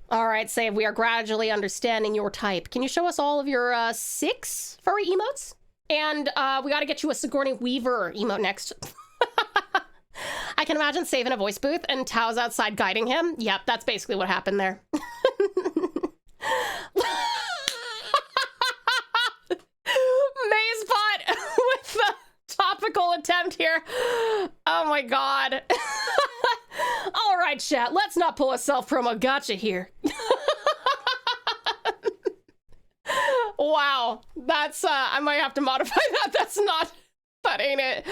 All right, Save, we are gradually understanding your type. Can you show us all of your 6 furry emotes? And we got to get you a Sigourney Weaver emote next. I can imagine Save in a voice booth and Tao's outside guiding him. Yep, that's basically what happened there. Mazebot with the topical attempt here. Oh my god. All right, chat, let's not pull a self-promo gotcha here. Wow, that's I might have to modify that. That ain't it.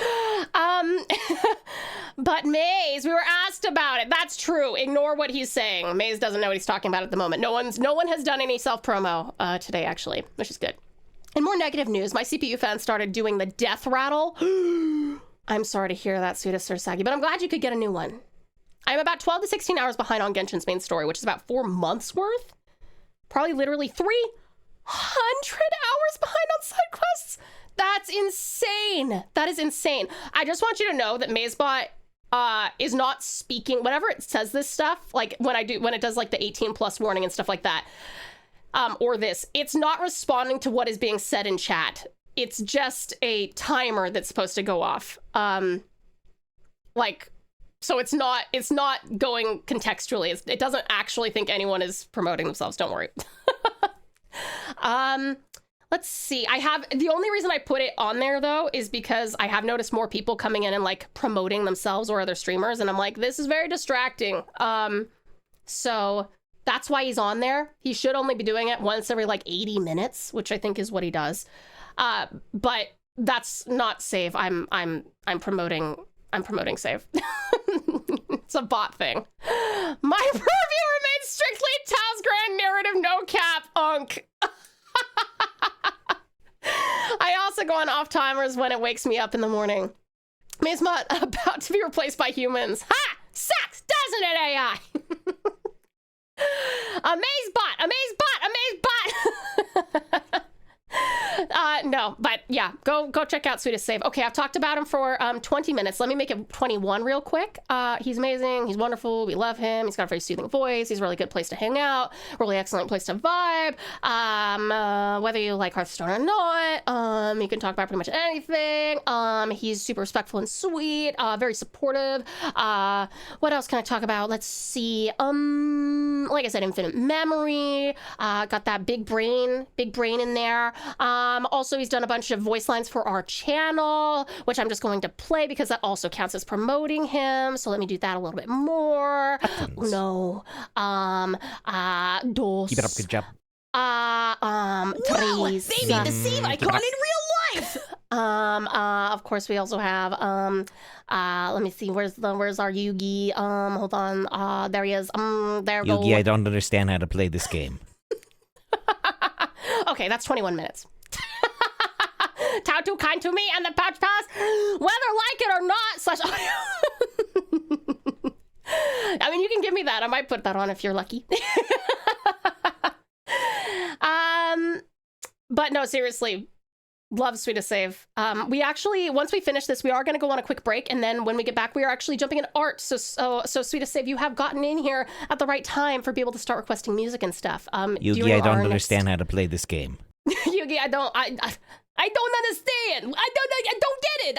But Maze, we were asked about it. That's true. Ignore what he's saying. Maze doesn't know what he's talking about at the moment. No one has done any self-promo today, actually, which is good. In more negative news, my CPU fan started doing the death rattle. I'm sorry to hear that, Sweetest Sagi, but I'm glad you could get a new one. I'm about 12 to 16 hours behind on Genshin's main story, which is about 4 months worth. Probably literally 300 hours behind on side quests. That's insane. That is insane. I just want you to know that Mazebot is not speaking whenever it says this stuff, like when it does like the 18+ warning and stuff like that, or this, it's not responding to what is being said in chat. It's just a timer that's supposed to go off. So it's not going contextually. It doesn't actually think anyone is promoting themselves. Don't worry. Let's see. The only reason I put it on there though is because I have noticed more people coming in and like promoting themselves or other streamers, and I'm like, this is very distracting. So that's why he's on there. He should only be doing it once every like 80 minutes, which I think is what he does. But that's not Save. I'm promoting Save. It's a bot thing. My purview remains strictly Tao's grand narrative, no cap, unk. I also go on off timers when it wakes me up in the morning. Mazebot about to be replaced by humans. Ha! Sucks, doesn't it, AI? Amazebot. No, but yeah, go check out Sweetest Save. Okay, I've talked about him for 20 minutes. Let me make it 21 real quick. He's amazing. He's wonderful. We love him. He's got a very soothing voice. He's a really good place to hang out. Really excellent place to vibe. Whether you like Hearthstone or not, you can talk about pretty much anything. He's super respectful and sweet. Very supportive. What else can I talk about? Let's see. Like I said, infinite memory. Got that big brain in there. Also, he's done a bunch of voice lines for our channel, which I'm just going to play because that also counts as promoting him. So let me do that a little bit more. No. Dos. Keep it up, good job. Tres. They need to see my icon in real life. Of course, we also have let me see, where's our Yugi? Hold on. There he is. There we go. Yugi, I don't understand how to play this game. Okay, that's 21 minutes. Tao too kind to me and the Pouch Pass, whether like it or not, slash I mean, you can give me that. I might put that on if you're lucky. But no, seriously, love Sweetest Save. We actually, once we finish this, we are going to go on a quick break, and then when we get back, we are actually jumping in art. So Sweetest Save, you have gotten in here at the right time for people to start requesting music and stuff. Yugi, I don't understand how to play this game. Yugi, I don't understand. I don't get it.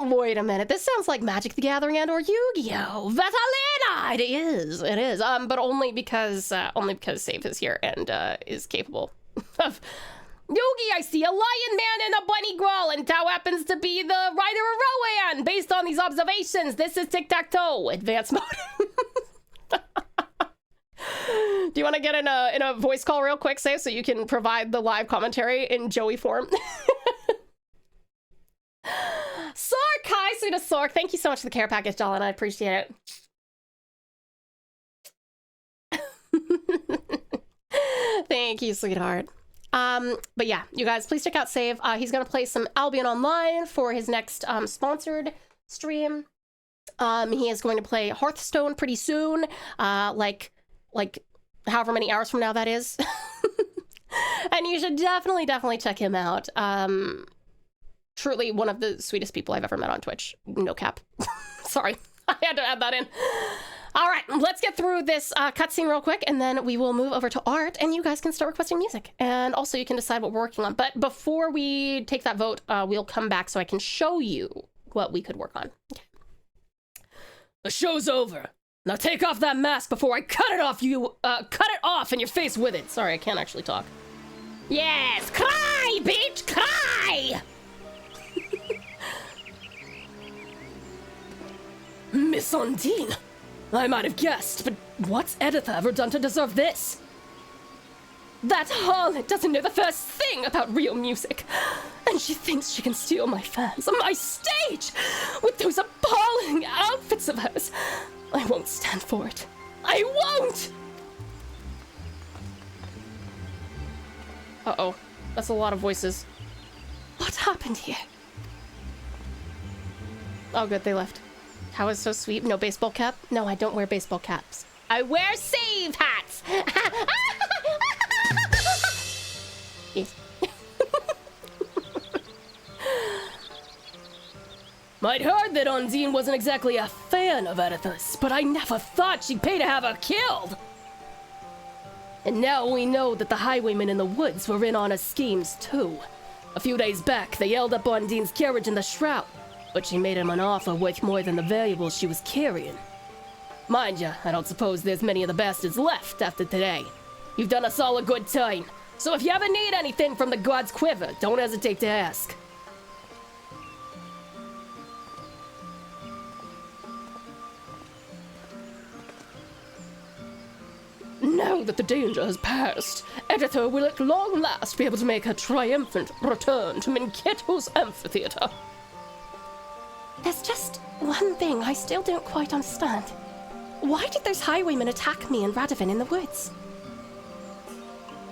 Wait a minute. This sounds like Magic the Gathering and or Yu-Gi-Oh! Vatalena! It is. But only because Save is here and is capable of. Yugi, I see a lion man and a bunny girl, and Tao happens to be the rider of Rowan. Based on these observations, this is tic-tac-toe. Advanced mode. Do you want to get in a voice call real quick, Save, so you can provide the live commentary in Joey form? Sork, hi, Suda Sork. Thank you so much for the care package, Dolan. I appreciate it. Thank you, sweetheart. But yeah, you guys, please check out Save. He's gonna play some Albion Online for his next sponsored stream. He is going to play Hearthstone pretty soon. Like however many hours from now that is. And you should definitely check him out. Truly one of the sweetest people I've ever met on Twitch. No cap. Sorry, I had to add that in. All right, let's get through this cutscene real quick, and then we will move over to art, and you guys can start requesting music. And also, you can decide what we're working on. But before we take that vote, we'll come back so I can show you what we could work on. Okay. The show's over. Now take off that mask before I cut it off in your face with it. Sorry, I can't actually talk. Yes, cry, bitch, cry! Miss Undine, I might have guessed, but what's Editha ever done to deserve this? That harlot doesn't know the first thing about real music, and she thinks she can steal my fans on my stage with those appalling outfits of hers. I won't stand for it. I won't! Uh-oh, that's a lot of voices. What happened here? Oh good, they left. How is so sweet? No baseball cap? No, I don't wear baseball caps. I wear Save hats! Yes. I'd heard that Undine wasn't exactly a fan of Editha's, but I never thought she'd pay to have her killed! And now we know that the highwaymen in the woods were in on her schemes too. A few days back, they held up Undine's carriage in the shroud, but she made him an offer worth more than the valuables she was carrying. Mind ya, I don't suppose there's many of the bastards left after today. You've done us all a good time, so if you ever need anything from the God's quiver, don't hesitate to ask. Now that the danger has passed, Editha will at long last be able to make her triumphant return to Minketo's amphitheater. There's just one thing I still don't quite understand. Why did those highwaymen attack me and Radovan in the woods?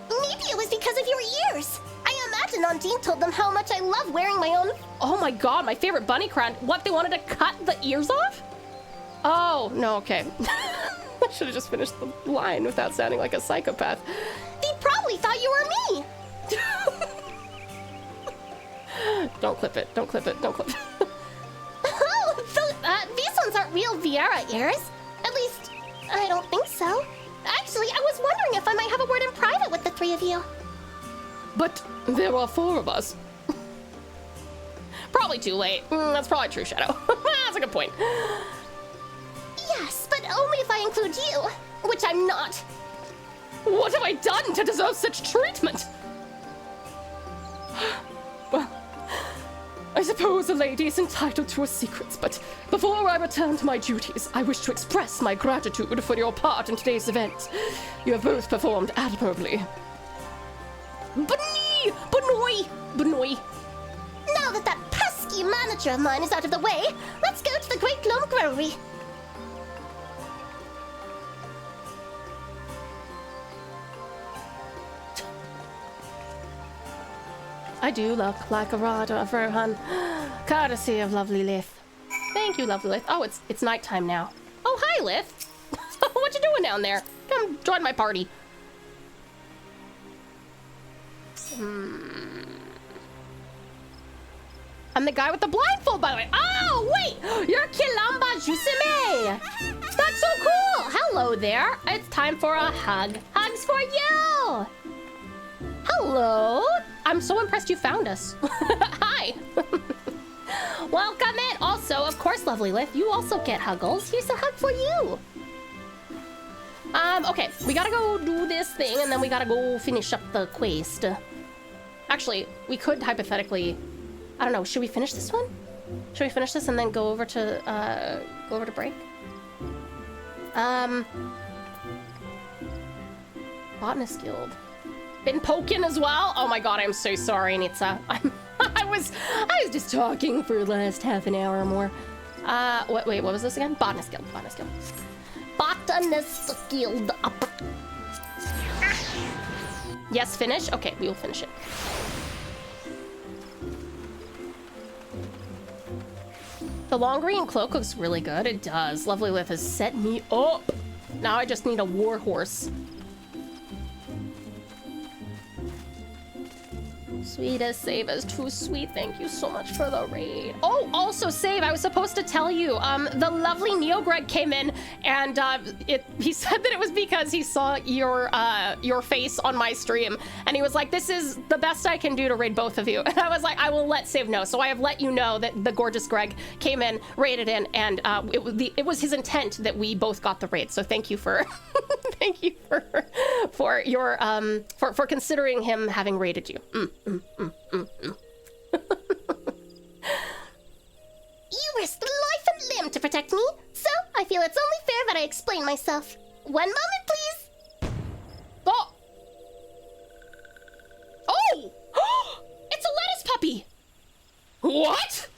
Maybe it was because of your ears. I imagine Undine told them how much I love wearing my own... Oh my god, my favorite bunny crown. What, they wanted to cut the ears off? Oh, no, okay. I should have just finished the line without sounding like a psychopath. They probably totally thought you were me. Don't clip it. Don't clip it. Don't clip it. Oh, these ones aren't real Viera ears. At least, I don't think so. Actually, I was wondering if I might have a word in private with the three of you. But there are 4 of us. Probably too late. That's probably true, Shadow. That's a good point. Yes, but only if I include you, which I'm not. What have I done to deserve such treatment? Well, I suppose a lady is entitled to her secrets, but before I return to my duties, I wish to express my gratitude for your part in today's event. You have both performed admirably. Benoy! Now that that pesky manager of mine is out of the way, let's go to the Great Glom Growlery. I do look like a rod of Rohan, courtesy of lovely Lith. Thank you, lovely Lith. Oh, it's nighttime now. Oh, hi, Lith. What you doing down there? Come join my party. I'm the guy with the blindfold, by the way. Oh, wait! You're Kilamba Jusime! That's so cool! Hello there. It's time for a hug. Hugs for you! Hello! I'm so impressed you found us. Hi! Welcome in! Also, of course, lovely Lith, you also get huggles. Here's a hug for you! Okay, we gotta go do this thing, and then we gotta go finish up the quest. Actually, we could hypothetically... I don't know, should we finish this one? Should we finish this and then go over to break? Botanist Guild. Been poking as well? Oh my god, I'm so sorry, Nitsa. I was just talking for the last half an hour or more. Wait, what was this again? Botanist Guild. Botanist Guild up. Yes, finish? Okay, we will finish it. The long green cloak looks really good. It does. Lovely Lith has set me up. Now I just need a war horse. Sweetest Save is too sweet. Thank you so much for the raid. Oh, also Save, I was supposed to tell you, the lovely Neo Greg came in and he said that it was because he saw your face on my stream and he was like, this is the best I can do to raid both of you. And I was like, I will let Save know. So I have let you know that the gorgeous Greg came in, raided in, and it was his intent that we both got the raid. So thank you for thank you for your for considering him having raided you. You risked life and limb to protect me, so I feel it's only fair that I explain myself. 1 moment, please. Oh! Oh! It's a lettuce puppy! What?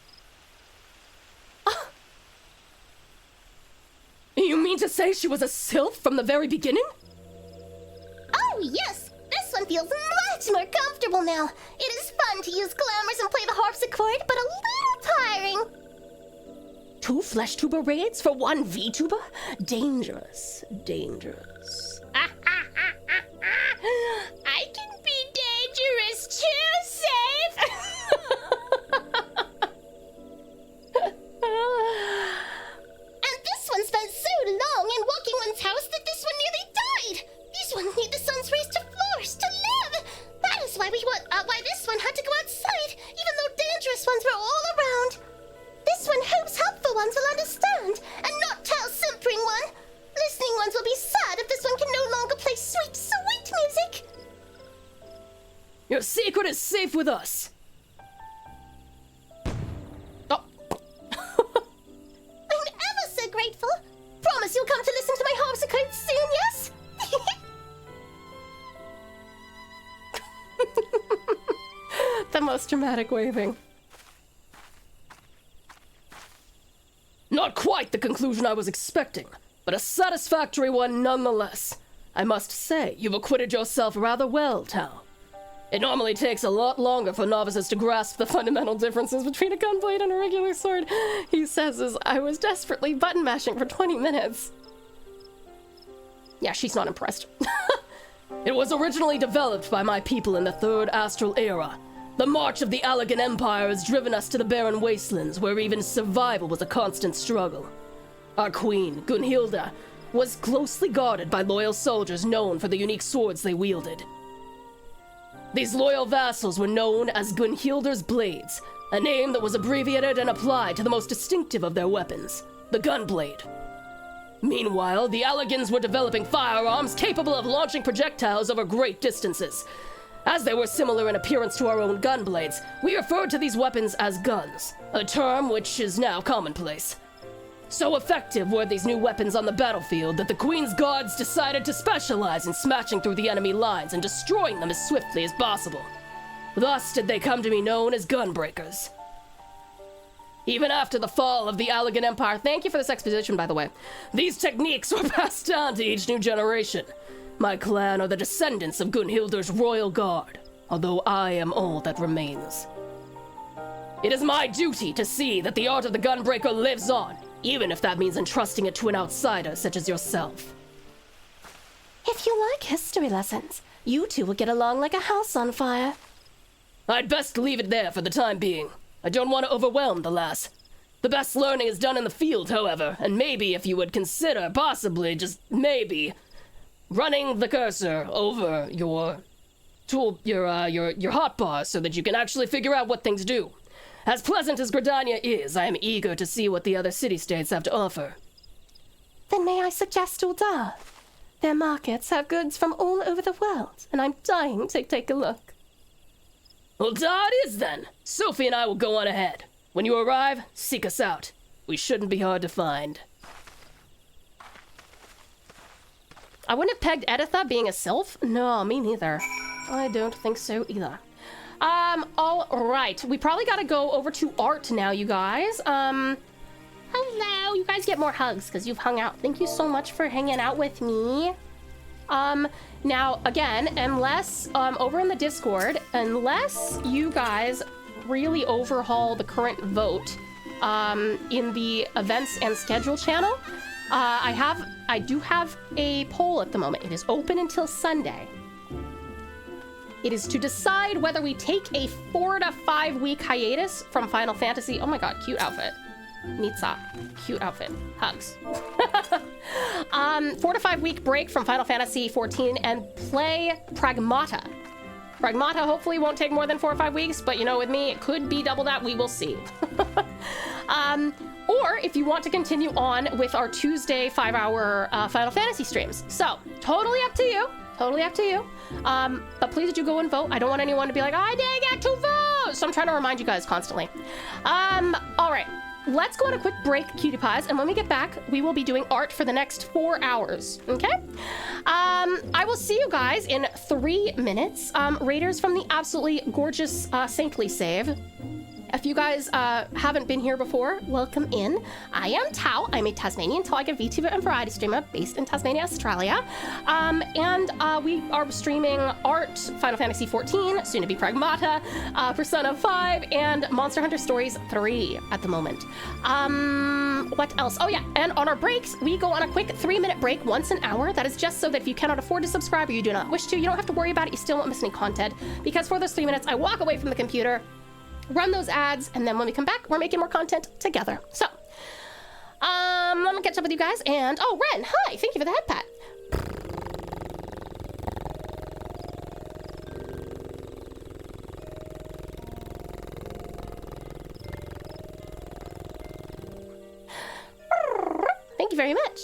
You mean to say she was a sylph from the very beginning? Oh, yes! This one feels much more comfortable now. It is fun to use glamours and play the harpsichord, but a little tiring. 2 flesh tuber raids for 1 Vtuber? Dangerous. Dangerous. I can be dangerous too, Save! And this one spent so long in Walking One's house that this one nearly died. These ones need the sun's rays to flourish, to live. That is why why this one had to go outside, even though dangerous ones were all around. This one hopes helpful ones will understand, and not tell simpering one. Listening ones will be sad if this one can no longer play sweet, sweet music. Your secret is safe with us. Oh. I'm ever so grateful. Promise you'll come to listen to my harpsichord soon, yes? The most dramatic waving. Not quite the conclusion I was expecting, but a satisfactory one nonetheless. I must say, you've acquitted yourself rather well, Tau. It normally takes a lot longer for novices to grasp the fundamental differences between a gunblade and a regular sword, he says as I was desperately button mashing for 20 minutes. Yeah, she's not impressed. It was originally developed by my people in the Third Astral Era. The march of the Allegan Empire has driven us to the barren wastelands where even survival was a constant struggle. Our queen, Gunhilda, was closely guarded by loyal soldiers known for the unique swords they wielded. These loyal vassals were known as Gunhilda's Blades, a name that was abbreviated and applied to the most distinctive of their weapons, the gunblade. Meanwhile, the Allegans were developing firearms capable of launching projectiles over great distances. As they were similar in appearance to our own gunblades, we referred to these weapons as guns, a term which is now commonplace. So effective were these new weapons on the battlefield that the Queen's Guards decided to specialize in smashing through the enemy lines and destroying them as swiftly as possible. Thus did they come to be known as gunbreakers. Even after the fall of the Allegan Empire, thank you for this exposition, by the way, these techniques were passed down to each new generation. My clan are the descendants of Gunhilda's royal guard, although I am all that remains. It is my duty to see that the art of the gunbreaker lives on, even if that means entrusting it to an outsider such as yourself. If you like history lessons, you two will get along like a house on fire. I'd best leave it there for the time being. I don't want to overwhelm the lass. The best learning is done in the field, however, and maybe if you would consider, possibly, just maybe, running the cursor over your hotbar so that you can actually figure out what things do. As pleasant as Gridania is, I am eager to see what the other city-states have to offer. Then may I suggest Uldar? Their markets have goods from all over the world, and I'm dying to take a look. Uldar it is then. Sophie and I will go on ahead. When you arrive, seek us out. We shouldn't be hard to find. I wouldn't have pegged Editha being a sylph. No, me neither. I don't think so either. All right. We probably got to go over to Art now, you guys. Hello. You guys get more hugs because you've hung out. Thank you so much for hanging out with me. Now, again, unless, over in the Discord, unless you guys really overhaul the current vote, in the events and schedule channel, I do have a poll at the moment. It is open until Sunday. It is to decide whether we take a 4 to 5 week hiatus from Final Fantasy. Oh my god, cute outfit. Nitsa. Cute outfit. Hugs. 4 to 5 week break from Final Fantasy 14 and play Pragmata. Pragmata hopefully won't take more than 4 or 5 weeks, but you know, with me, it could be double that. We will see. Or if you want to continue on with our Tuesday 5-hour Final Fantasy streams. So, totally up to you. Totally up to you. But please do go and vote. I don't want anyone to be like, I didn't get to vote. So I'm trying to remind you guys constantly. All right. Let's go on a quick break, cutie pies, and when we get back, we will be doing art for the next 4 hours, okay? I will see you guys in 3 minutes. Raiders from the absolutely gorgeous Saintly save. If you guys haven't been here before, welcome in. I am Tau. I'm a Tasmanian Tiger Vtuber and variety streamer based in Tasmania, Australia. And we are streaming Art, Final Fantasy 14, soon to be Pragmata, Persona 5, and Monster Hunter Stories 3 at the moment. What else? Oh yeah, and on our breaks, we go on a quick 3-minute break once an hour. That is just so that if you cannot afford to subscribe or you do not wish to, you don't have to worry about it. You still won't miss any content, because for those 3 minutes, I walk away from the computer, run those ads, and then when we come back, we're making more content together. So, let me catch up with you guys, and oh, Ren, hi, thank you for the head pat. Thank you very much.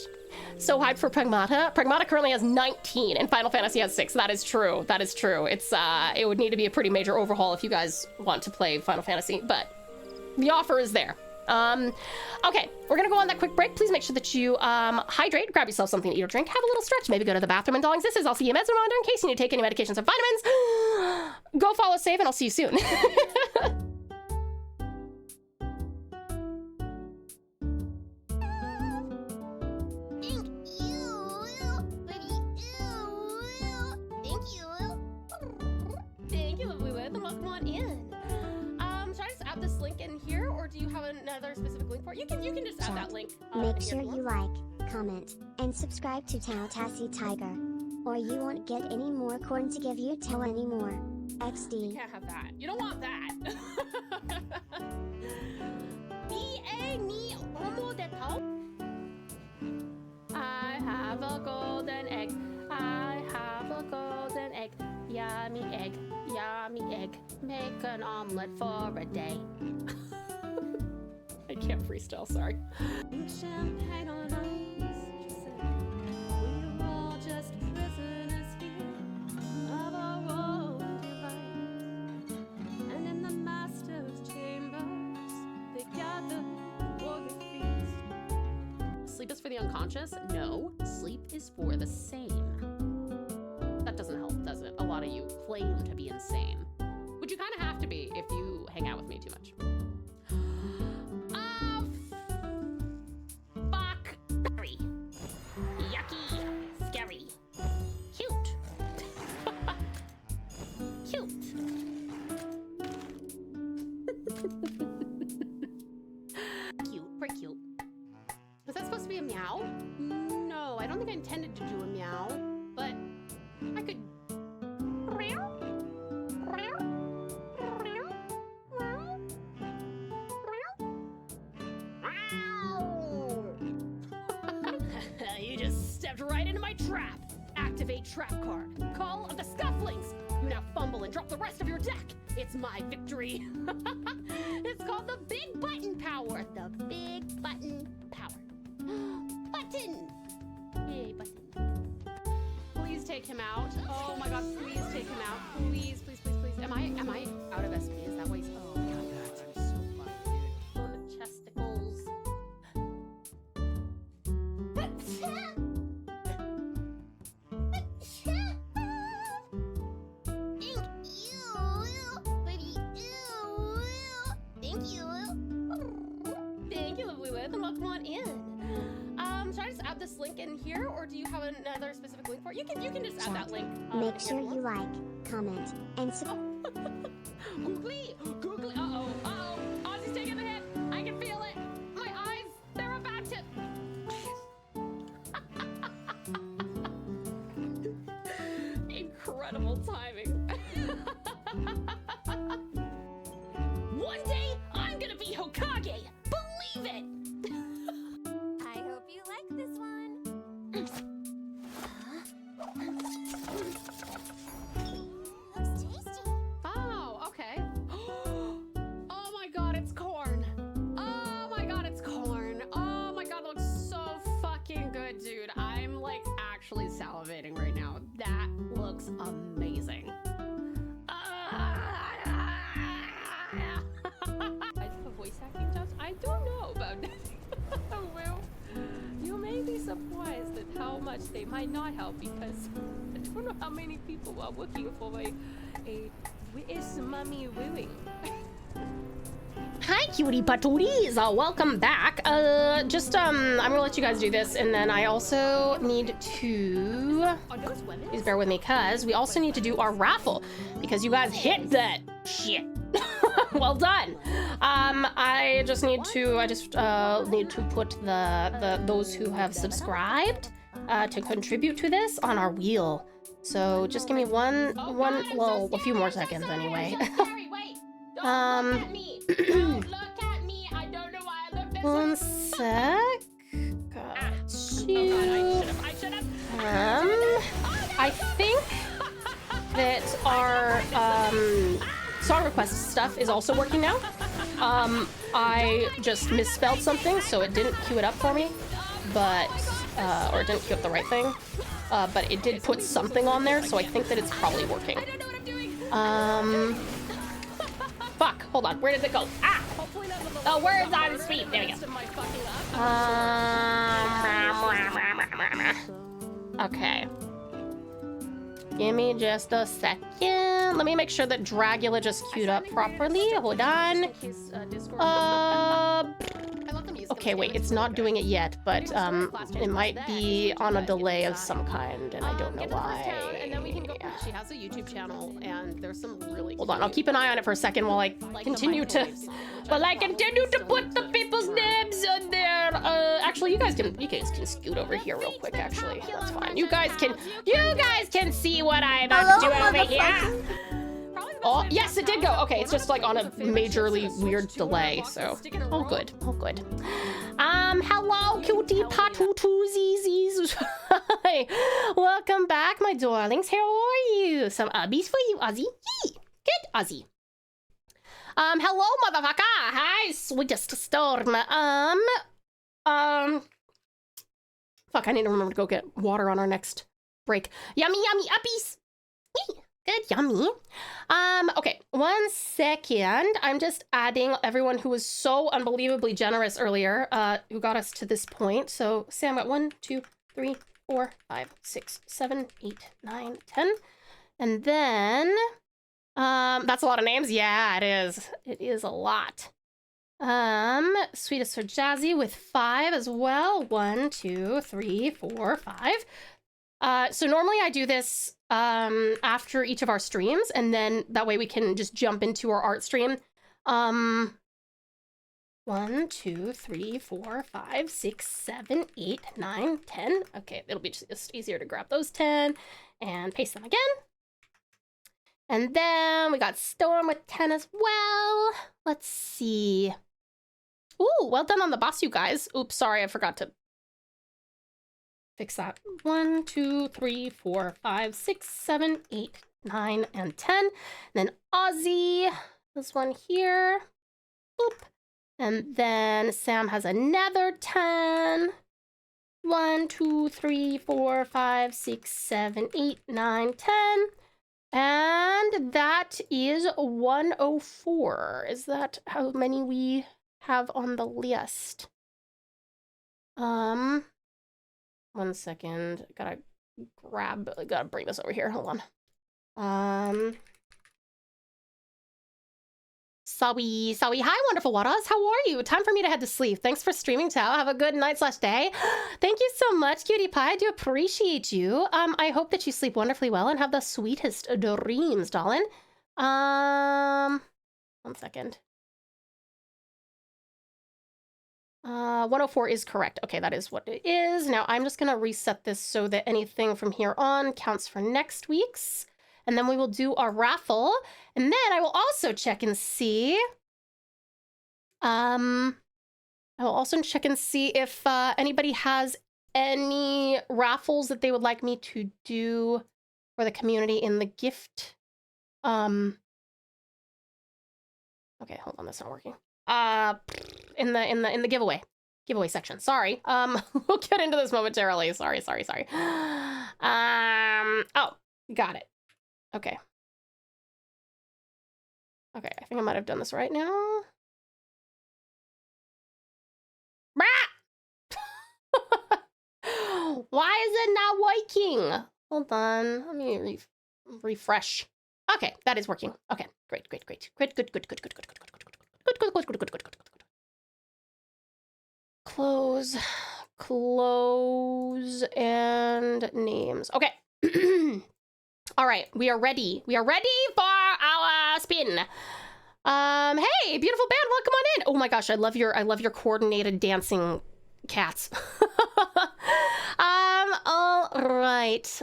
So hyped for Pragmata. Pragmata currently has 19 and Final Fantasy has 6. That is true. That is true. It's it would need to be a pretty major overhaul if you guys want to play Final Fantasy, but the offer is there. Okay, we're gonna go on that quick break. Please make sure that you hydrate, grab yourself something to eat or drink, have a little stretch, maybe go to the bathroom, and darlings, this is I'll see you meds reminder in case you need to take any medications or vitamins. Go follow save and I'll see you soon. Another specific link for it? You can just add that link. Make sure you like, comment, and subscribe to TauTassieTiger. or you won't get any more corn to give you tail anymore. You XD. can't have that. You don't want that. I have a golden egg. I have a golden egg. Yummy egg. Yummy egg. Make an omelet for a day. I can't freestyle, sorry. Champagne on ice. She said, we're all just prisoners here of our own device. And in the master's chambers, they gather for the feast. Sleep is for the unconscious? No, sleep is for the sane. That doesn't help, does it? A lot of you claim to be insane. Which you kind of have to be if you hang out with me too much. Fuck. Scary. Yucky. Scary. Cute. Cute. Cute. Pretty cute. Was that supposed to be a meow? No, I don't think I intended to do a meow, but I could. You just stepped right into my trap. Activate trap card. Call of the Scufflings. You now fumble and drop the rest of your deck. It's my victory. It's called the Big Button Power. The Big Button Power. Button. Yay, button. Please take him out. Oh my god, please take him out. Please, please, please, please. Am I out of SP? Is that why he's... Oh my god, I'm so fucked, dude. On the chesticles. Thank you, lovely Liz, and welcome on in. Should I just add this link in here, or do you have another specific link for it? You can just add that link. Make sure you like, comment, and Googly, googly, uh-oh, Ozzy's taking the hit. I can feel it. My eyes, they're about to. Incredible timing. One day, I'm gonna be Hokage. Believe it. I hope you like this one. Looks tasty. Oh, okay. Oh my god, it's corn. Oh my god, it's corn. Oh my god, it looks so fucking good, dude. I'm like actually salivating right now. That looks amazing. Voice acting jobs? I don't know about that. Well, you may be surprised at how much they might not help because I don't know how many people are looking for a Where's mommy wooing? Hi, cutie patooties! Welcome back. I'm gonna let you guys do this, and then I also need to... Please bear with me, cause we also need to do our raffle, because you guys hit that shit. Well done. I just need to put those who have subscribed to contribute to this on our wheel. So just give me a few more seconds anyway. Don't look at me. Don't look at me. I don't know why I looked this way. One sec. Got you. I should have. I think that our song request stuff is also working now. I just misspelled something, so it didn't queue it up for me, but or it didn't queue up the right thing. But it did put something on there, so I think that it's probably working. Fuck, hold on, where did it go? Ah! Oh, words on speed, there we go. Okay. Give me just a second. Let me make sure that Dragula just queued up properly. Hold on. Okay, wait, it's not doing it yet, but it might be on a delay of some kind, and I don't know why. And then we can go. She has a YouTube channel, and there's some really. Hold on, I'll keep an eye on it for a second while I continue to put the people's names on there. Actually, you guys can scoot over here real quick. Actually, that's fine. You guys can see what I'm up to over here. Oh, yes, it did go. Okay, it's just like on a majorly weird delay, so all good, all good. Hello, cutie patoozies. Hi, welcome back, my darlings. How are you? Some ubbies for you, Ozzy. Yee. Good, Ozzy. Hello, motherfucker. Hi, sweetest storm. Fuck, I need to remember to go get water on our next break. Yummy, yummy uppies. Yee. Good, yummy. Okay, 1 second. I'm just adding everyone who was so unbelievably generous earlier, who got us to this point. So Sam got 1, 2, 3, 4, 5, 6, 7, 8, 9, 10. And then, that's a lot of names. Yeah, it is. It is a lot. Sweetest Sir Jazzy with 5 as well. 1, 2, 3, 4, 5. So normally I do this after each of our streams, and then that way we can just jump into our art stream. 1, 2, 3, 4, 5, 6, 7, 8, 9, 10. Okay, it'll be just easier to grab those 10 and paste them again. And then we got Storm with 10 as well. Let's see. Ooh, well done on the boss, you guys. Oops, sorry, I forgot to fix that. 1, 2, 3, 4, 5, 6, 7, 8, 9, and 10. And then Ozzy, this one here. Boop. And then Sam has another 10. 1, 2, 3, 4, 5, 6, 7, 8, 9, 10. And that is 104. Is that how many we have on the list? 1 second. Gotta bring this over here. Hold on. Sawi. Hi, wonderful Waras. How are you? Time for me to head to sleep. Thanks for streaming, Tao. Have a good night/day. Thank you so much, Cutie Pie. I do appreciate you. I hope that you sleep wonderfully well and have the sweetest dreams, darling. 1 second. 104 is correct. Okay, that is what it is. Now I'm just gonna reset this so that anything from here on counts for next week's. And then we will do our raffle. And then I will also check and see. I will also check and see if anybody has any raffles that they would like me to do for the community in the gift. Okay, hold on, that's not working. In the giveaway section. Sorry. We'll get into this momentarily. Sorry. Oh, got it. Okay, I think I might have done this right now. Why is it not working? Hold on, let me refresh. Okay, that is working. Okay, great. Good. Close and names. Okay. All right, we are ready. We are ready for our spin. Hey, beautiful band, welcome on in. Oh my gosh, I love your coordinated dancing cats. All right.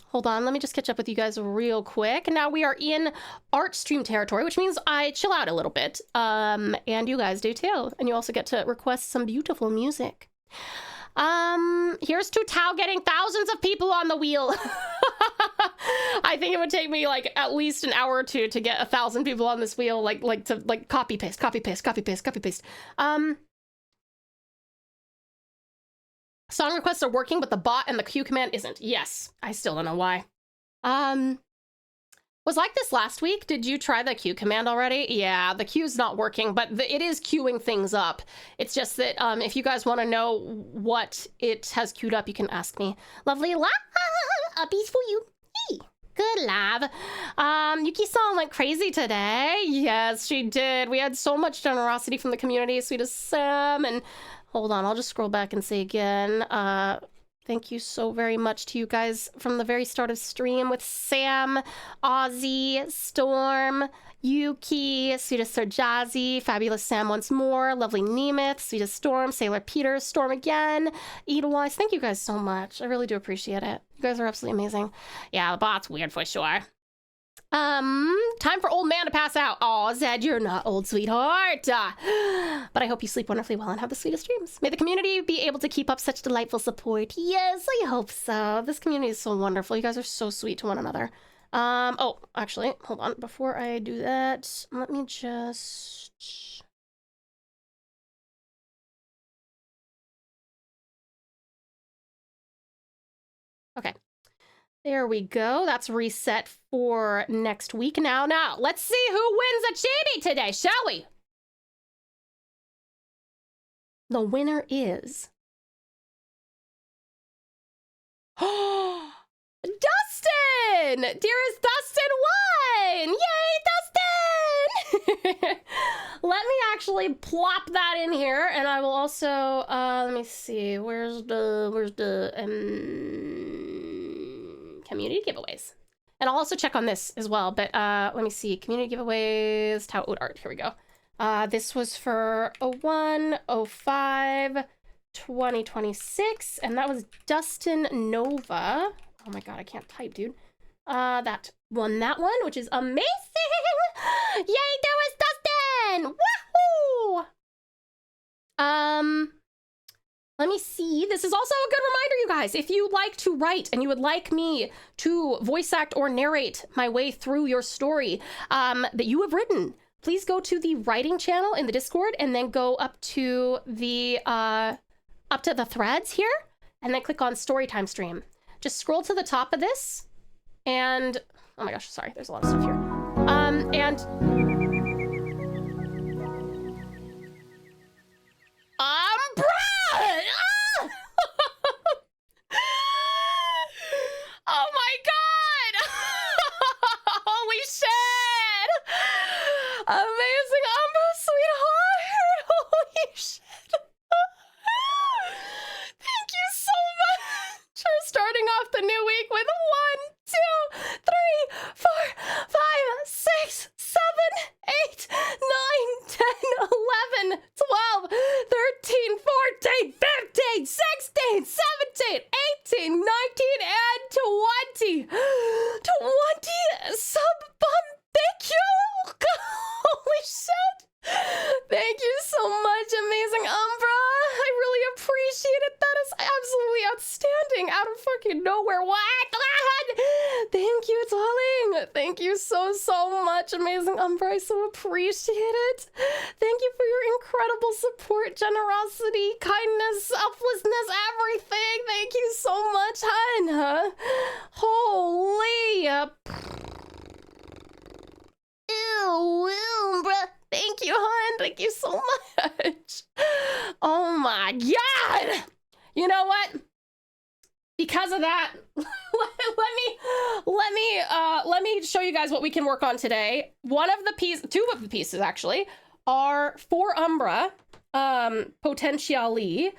Hold on, let me just catch up with you guys real quick. Now we are in art stream territory, which means I chill out a little bit. And you guys do too. And you also get to request some beautiful music. Here's to Tao getting thousands of people on the wheel. I think it would take me like at least an hour or two to get 1,000 people on this wheel, like copy paste. Song requests are working, but the bot and the Q command isn't. Yes, I still don't know why. Was like this last week. Did you try the Q command already? Yeah, the Q's not working, but it is queuing things up. It's just that if you guys want to know what it has queued up, you can ask me. Lovely uppies for you. Hey. Good lab. Yuki-san went crazy today. Yes, she did. We had so much generosity from the community, sweetest Sam. And hold on, I'll just scroll back and say again. Thank you so very much to you guys from the very start of stream with Sam, Ozzy, Storm, Yuki, sweetest Sir Jazzy, fabulous Sam once more, lovely Nemeth, sweetest Storm, Sailor Peter, Storm again, Edelweiss. Thank you guys so much. I really do appreciate it. You guys are absolutely amazing. Yeah, the bot's weird for sure. Time for old man to pass out. Aw, Zed, you're not old, sweetheart. But I hope you sleep wonderfully well and have the sweetest dreams. May the community be able to keep up such delightful support. Yes, I hope so. This community is so wonderful. You guys are so sweet to one another. Oh, actually, hold on. Before I do that, let me just... Okay. There we go. That's reset for next week. Now, let's see who wins a chibi today, shall we? The winner is... Oh, Dustin! Dearest Dustin won! Yay, Dustin! Let me actually plop that in here, and I will also, let me see, where's the, community giveaways. And I'll also check on this as well, but let me see, community giveaways, TauTassieTiger, here we go. This was for 01/05 2026, and that was Dustin Nova. Oh my god, I can't type, dude. That won that one, which is amazing! Yay, there was Dustin! Woohoo! Let me see. This is also a good reminder, you guys. If you like to write and you would like me to voice act or narrate my way through your story that you have written, please go to the writing channel in the Discord and then go up to the threads here and then click on Storytime Stream. Just scroll to the top of this and, oh my gosh, sorry, there's a lot of stuff here. And oh my god! Holy shit! Amazing Umbra, sweetheart! Holy shit! Thank you so much for starting off the new week with 1, 2, 3, 4, 5, 6, 7, 8, 9, 10, 11, 12, 13, 14, 15, 16, 17, 18, 19, and 20. 20 sub-bum. Thank you. Holy shit. Thank you so much, amazing Umbra. I really appreciate it. That is absolutely outstanding. Out of fucking nowhere. What? Thank you, darling. Thank you so much, amazing Umbra. I so appreciate it. Thank you for your incredible support, generosity, kindness, selflessness, everything. Thank you so much, hun. Holy. Ew, Umbra. Thank you, hun. Thank you so much. Oh my god. You know what? Because of that, let me show you guys what we can work on today. Two of the pieces actually are for Umbra, potentially.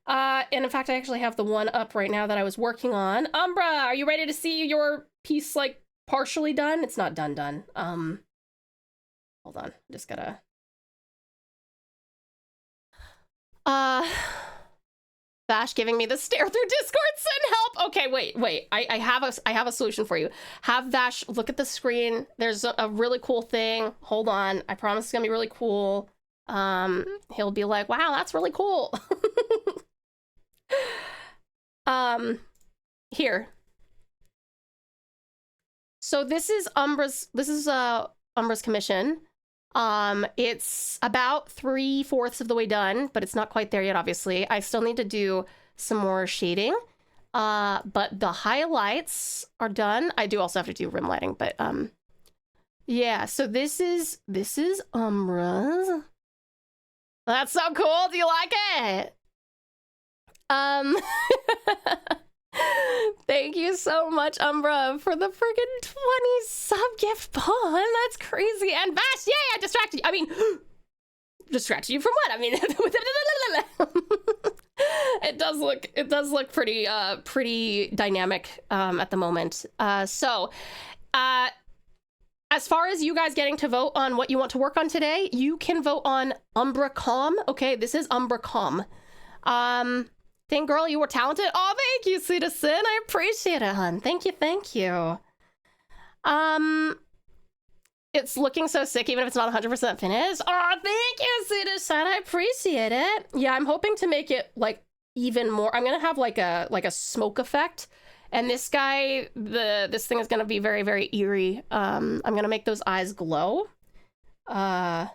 And in fact, I actually have the one up right now that I was working on. Umbra, are you ready to see your piece like partially done? It's not done. Hold on, just gotta. Bash giving me the stare through Discord, send help. Okay, wait. I have a solution for you. Have Vash look at the screen. There's a really cool thing. Hold on. I promise it's gonna be really cool. He'll be like, wow, that's really cool. Here. So this is Umbra's commission. It's about 3/4 of the way done, but it's not quite there yet, obviously. I still need to do some more shading. But the highlights are done. I do also have to do rim lighting, but yeah, so this is Umbra's. That's so cool. Do you like it? Thank you you so much, Umbra, for the friggin' 20 sub-gift bond. That's crazy. And Vash, yay, I distracted you. I mean, distracted you from what? I mean, it does look pretty pretty dynamic at the moment. So as far as you guys getting to vote on what you want to work on today, you can vote on UmbraCom. Okay, this is UmbraCom. Thing girl, you were talented. Oh, thank you, Citizen. I appreciate it, hun. Thank you, thank you. It's looking so sick, even if it's not 100% finished. Oh, thank you, Citizen. I appreciate it. Yeah, I'm hoping to make it like even more. I'm gonna have like a smoke effect, and this guy, this thing is gonna be very, very eerie. I'm gonna make those eyes glow. Like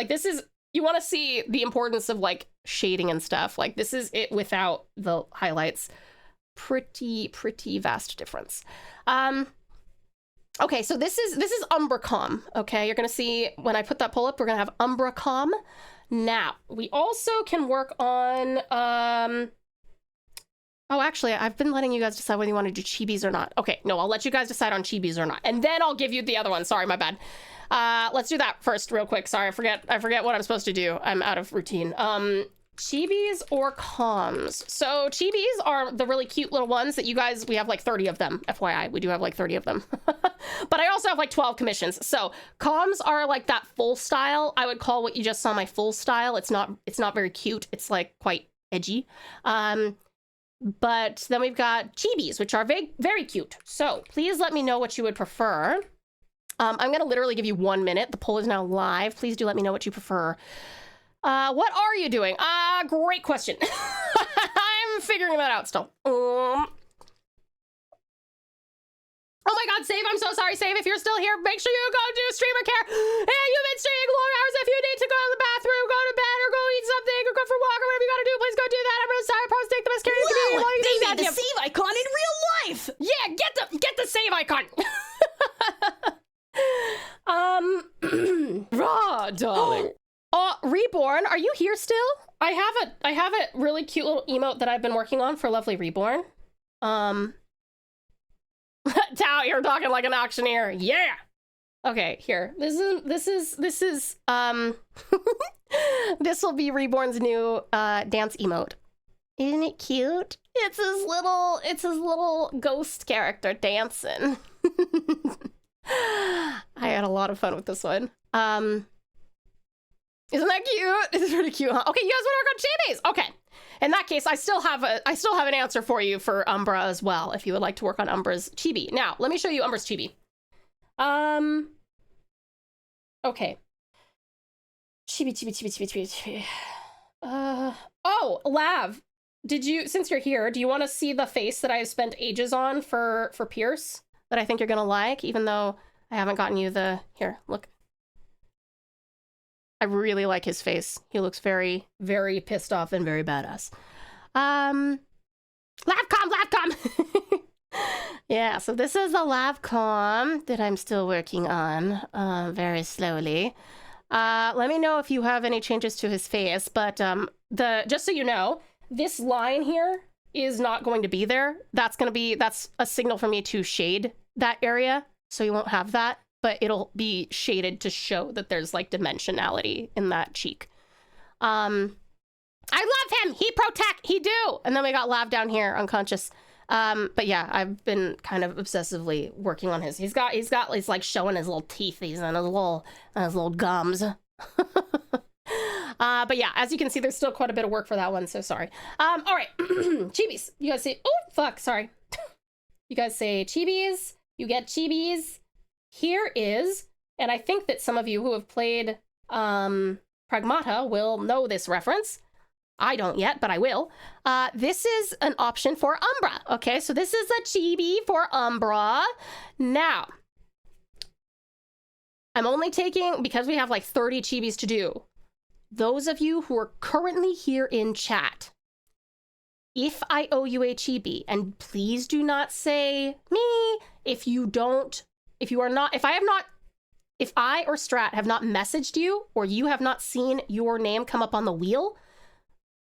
this is. You want to see the importance of like shading and stuff. Like this is it without the highlights. Pretty vast difference. Okay, so this is UmbraCom. Okay, you're gonna see when I put that pull up, we're gonna have UmbraCom. Now we also can work on. Oh, actually, I've been letting you guys decide whether you want to do chibis or not. Okay, no, I'll let you guys decide on chibis or not, and then I'll give you the other one. Sorry, my bad. Let's do that first real quick. Sorry, I forget what I'm supposed to do. I'm out of routine. Chibis or comms. So chibis are the really cute little ones that you guys, we have like 30 of them. FYI, we do have like 30 of them. But I also have like 12 commissions. So comms are like that full style. I would call what you just saw my full style. It's not very cute. It's like quite edgy. But then we've got chibis, which are very, very cute. So please let me know what you would prefer. I'm going to literally give you 1 minute. The poll is now live. Please do let me know what you prefer. What are you doing? Great question. I'm figuring that out still. Oh my God, Save, I'm so sorry, Save. If you're still here, make sure you go do streamer care. Hey, you've been streaming long hours. If you need to go to the bathroom, go to bed, or go eat something, or go for a walk, or whatever you gotta do, please go do that. I'm really sorry. Probably take the best care you can do. Wow, they made the save icon in real life. Yeah, get the save icon. Raw, darling. Reborn, are you here still? I have a really cute little emote that I've been working on for lovely Reborn. Tao, you're talking like an auctioneer. Yeah. Okay, here. This is this will be Reborn's new dance emote. Isn't it cute? It's his little ghost character dancing. I had a lot of fun with this one. Isn't that cute? It's pretty cute, huh? Okay, you guys want to work on chibis? Okay. In that case, I still have an answer for you for Umbra as well, if you would like to work on Umbra's chibi. Now, let me show you Umbra's chibi. Okay. Chibi. Oh, Lav, since you're here, do you want to see the face that I've spent ages on for Pierce that I think you're gonna like, even though I haven't gotten you here, look. I really like his face. He looks very, very pissed off and very badass. Lavcom. Yeah, so this is the Lavcom that I'm still working on very slowly. Let me know if you have any changes to his face, but just so you know, this line here is not going to be there. That's a signal for me to shade that area, so you won't have that. But it'll be shaded to show that there's like dimensionality in that cheek. I love him. He protect. He do. And then we got Lav down here, unconscious. But yeah, I've been kind of obsessively working on his. He's like showing his little teeth. He's on his little gums. But yeah, as you can see, there's still quite a bit of work for that one. So sorry. All right, chibis. You guys say, oh fuck, sorry. You guys say chibis. You get chibis. Here is, and I think that some of you who have played Pragmata will know this reference. I don't yet, but I will. This is an option for Umbra. Okay, so this is a chibi for Umbra. Now, I'm only taking, because we have like 30 chibis to do, those of you who are currently here in chat, if I owe you a chibi, and please do not say me if I or Strat have not messaged you, or you have not seen your name come up on the wheel,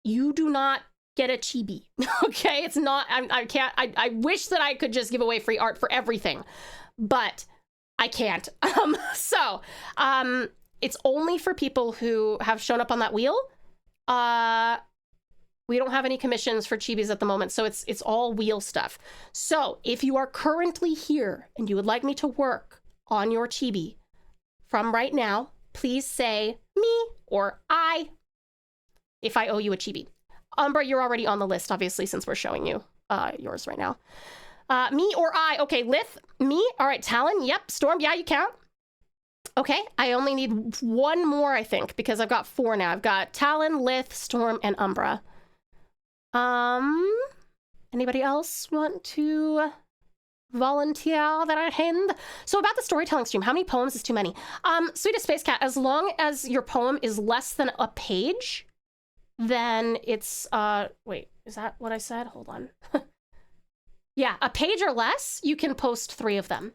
you do not get a chibi. Okay, it's not, I can't, I wish that I could just give away free art for everything, but I can't. It's only for people who have shown up on that wheel. We don't have any commissions for chibis at the moment, so it's all wheel stuff. So if you are currently here and you would like me to work on your chibi from right now, please say me or I if I owe you a chibi. Umbra, you're already on the list, obviously, since we're showing you yours right now. Me or I. Okay, Lith, me. All right, Talon, yep. Storm, yeah, you count. Okay, I only need one more, I think, because I've got 4 now. I've got Talon, Lith, Storm, and Umbra. Anybody else want to volunteer their hand? So about the storytelling stream, how many poems is too many? Sweetest Space Cat, as long as your poem is less than a page, then it's, wait, is that what I said? Hold on. Yeah, a page or less, you can post 3 of them.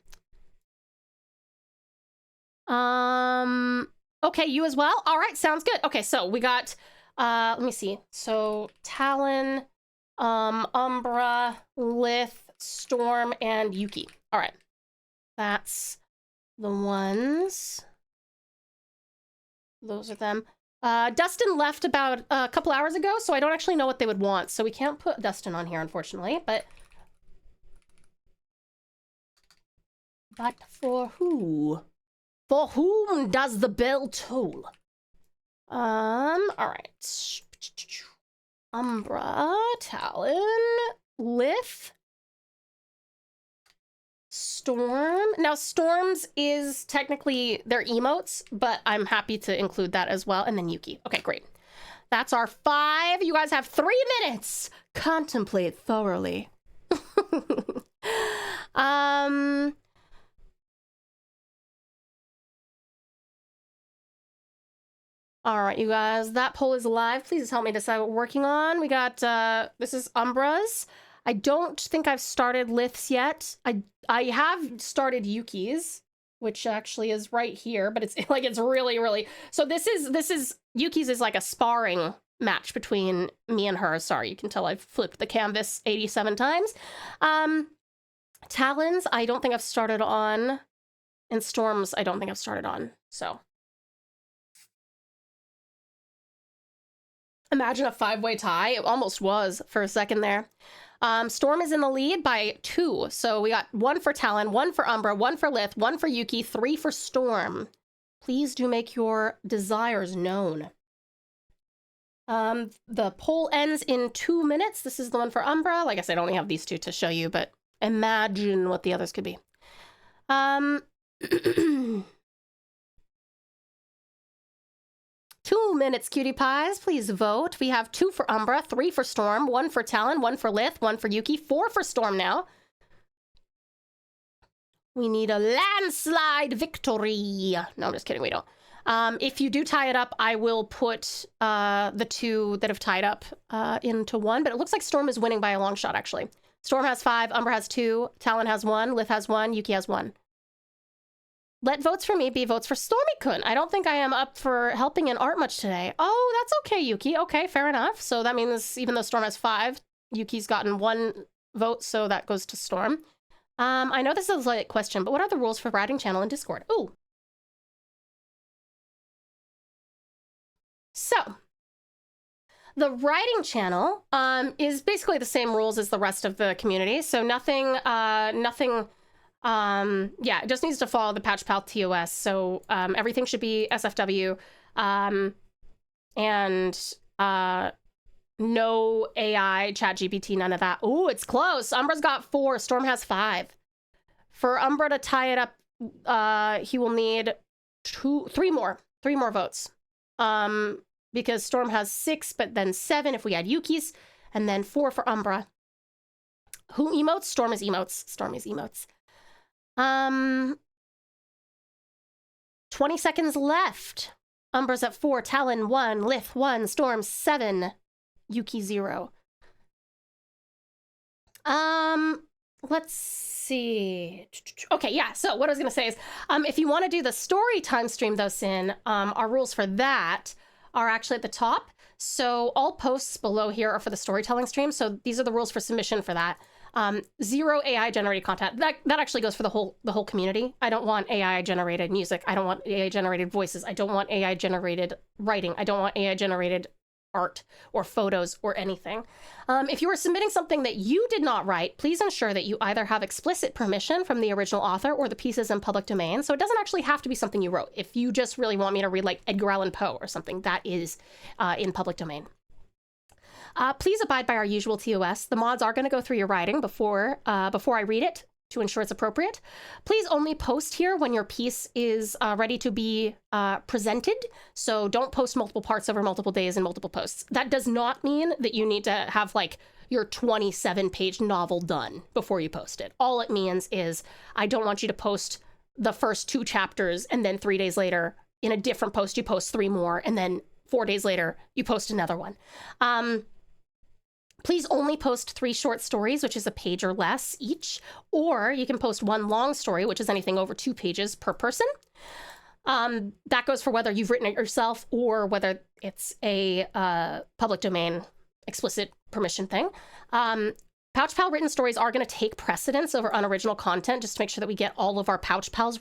Okay, you as well? All right, sounds good. Okay, so we got, let me see. So Talon, Umbra, Lith, Storm, and Yuki. All right, that's the ones. Those are them. Dustin left about a couple hours ago, so I don't actually know what they would want. So we can't put Dustin on here, unfortunately, but for who? For whom does the bell toll? All right. Umbra, Talon, Lith, Storm. Now, Storms is technically their emotes, but I'm happy to include that as well. And then Yuki. Okay, great. That's our 5. You guys have 3 minutes. Contemplate thoroughly. All right, you guys, that poll is live. Please help me decide what we're working on. We got, this is Umbra's. I don't think I've started Lith's yet. I have started Yuki's, which actually is right here, but it's like, it's really, so this is, Yuki's is like a sparring match between me and her. Sorry, you can tell I've flipped the canvas 87 times. Talons, I don't think I've started on, and Storms, I don't think I've started on, so. Imagine a 5-way tie. It almost was for a second there. Storm is in the lead by 2. So we got 1 for Talon, 1 for Umbra, 1 for Lith, 1 for Yuki, 3 for Storm. Please do make your desires known. The poll ends in 2 minutes. This is the one for Umbra. Like I said, I only have these 2 to show you, but imagine what the others could be. 2 minutes, cutie pies. Please vote. We have 2 for Umbra, 3 for Storm, 1 for Talon, 1 for Lith, 1 for Yuki, 4 for Storm now. We need a landslide victory. No, I'm just kidding. We don't. If you do tie it up, I will put the 2 that have tied up into 1. But it looks like Storm is winning by a long shot, actually. Storm has 5, Umbra has 2, Talon has 1, Lith has 1, Yuki has 1. Let votes for me be votes for Stormy-kun. I don't think I am up for helping in art much today. Oh, that's okay, Yuki. Okay, fair enough. So that means even though Storm has 5, Yuki's gotten 1 vote, so that goes to Storm. I know this is a late question, but what are the rules for writing channel in Discord? Ooh. So, the writing channel is basically the same rules as the rest of the community. So nothing, yeah, it just needs to follow the Pouch Pal TOS. So everything should be SFW, and no AI, ChatGPT, none of that. Ooh, it's close. Umbra's got 4, Storm has 5. For Umbra to tie it up, he will need 3 more votes. Because Storm has 6, but then 7 if we add Yuki's, and then 4 for Umbra. Who emotes? Storm is emotes. Storm is emotes. 20 seconds left. Umbra's at 4, Talon 1, Lith 1, Storm 7, Yuki 0. Let's see. Okay, yeah, so what I was gonna say is, if you want to do the story time stream though, Sin, our rules for that are actually at the top. So all posts below here are for the storytelling stream. So these are the rules for submission for that. 0 AI generated content. That actually goes for the whole community. I don't want AI generated music. I don't want AI generated voices. I don't want AI generated writing. I don't want AI generated art or photos or anything. If you are submitting something that you did not write, please ensure that you either have explicit permission from the original author or the piece is in public domain. So it doesn't actually have to be something you wrote. If you just really want me to read like Edgar Allan Poe or something, that is in public domain. Please abide by our usual TOS. The mods are going to go through your writing before I read it to ensure it's appropriate. Please only post here when your piece is ready to be presented. So don't post multiple parts over multiple days and multiple posts. That does not mean that you need to have like your 27-page novel done before you post it. All it means is I don't want you to post the first 2 chapters and then 3 days later in a different post you post 3 more and then 4 days later you post another one. Please only post 3 short stories, which is a page or less each, or you can post 1 long story, which is anything over 2 pages per person. That goes for whether you've written it yourself or whether it's a public domain explicit permission thing. Pouch Pal written stories are going to take precedence over unoriginal content, just to make sure that we get all of our Pouch Pals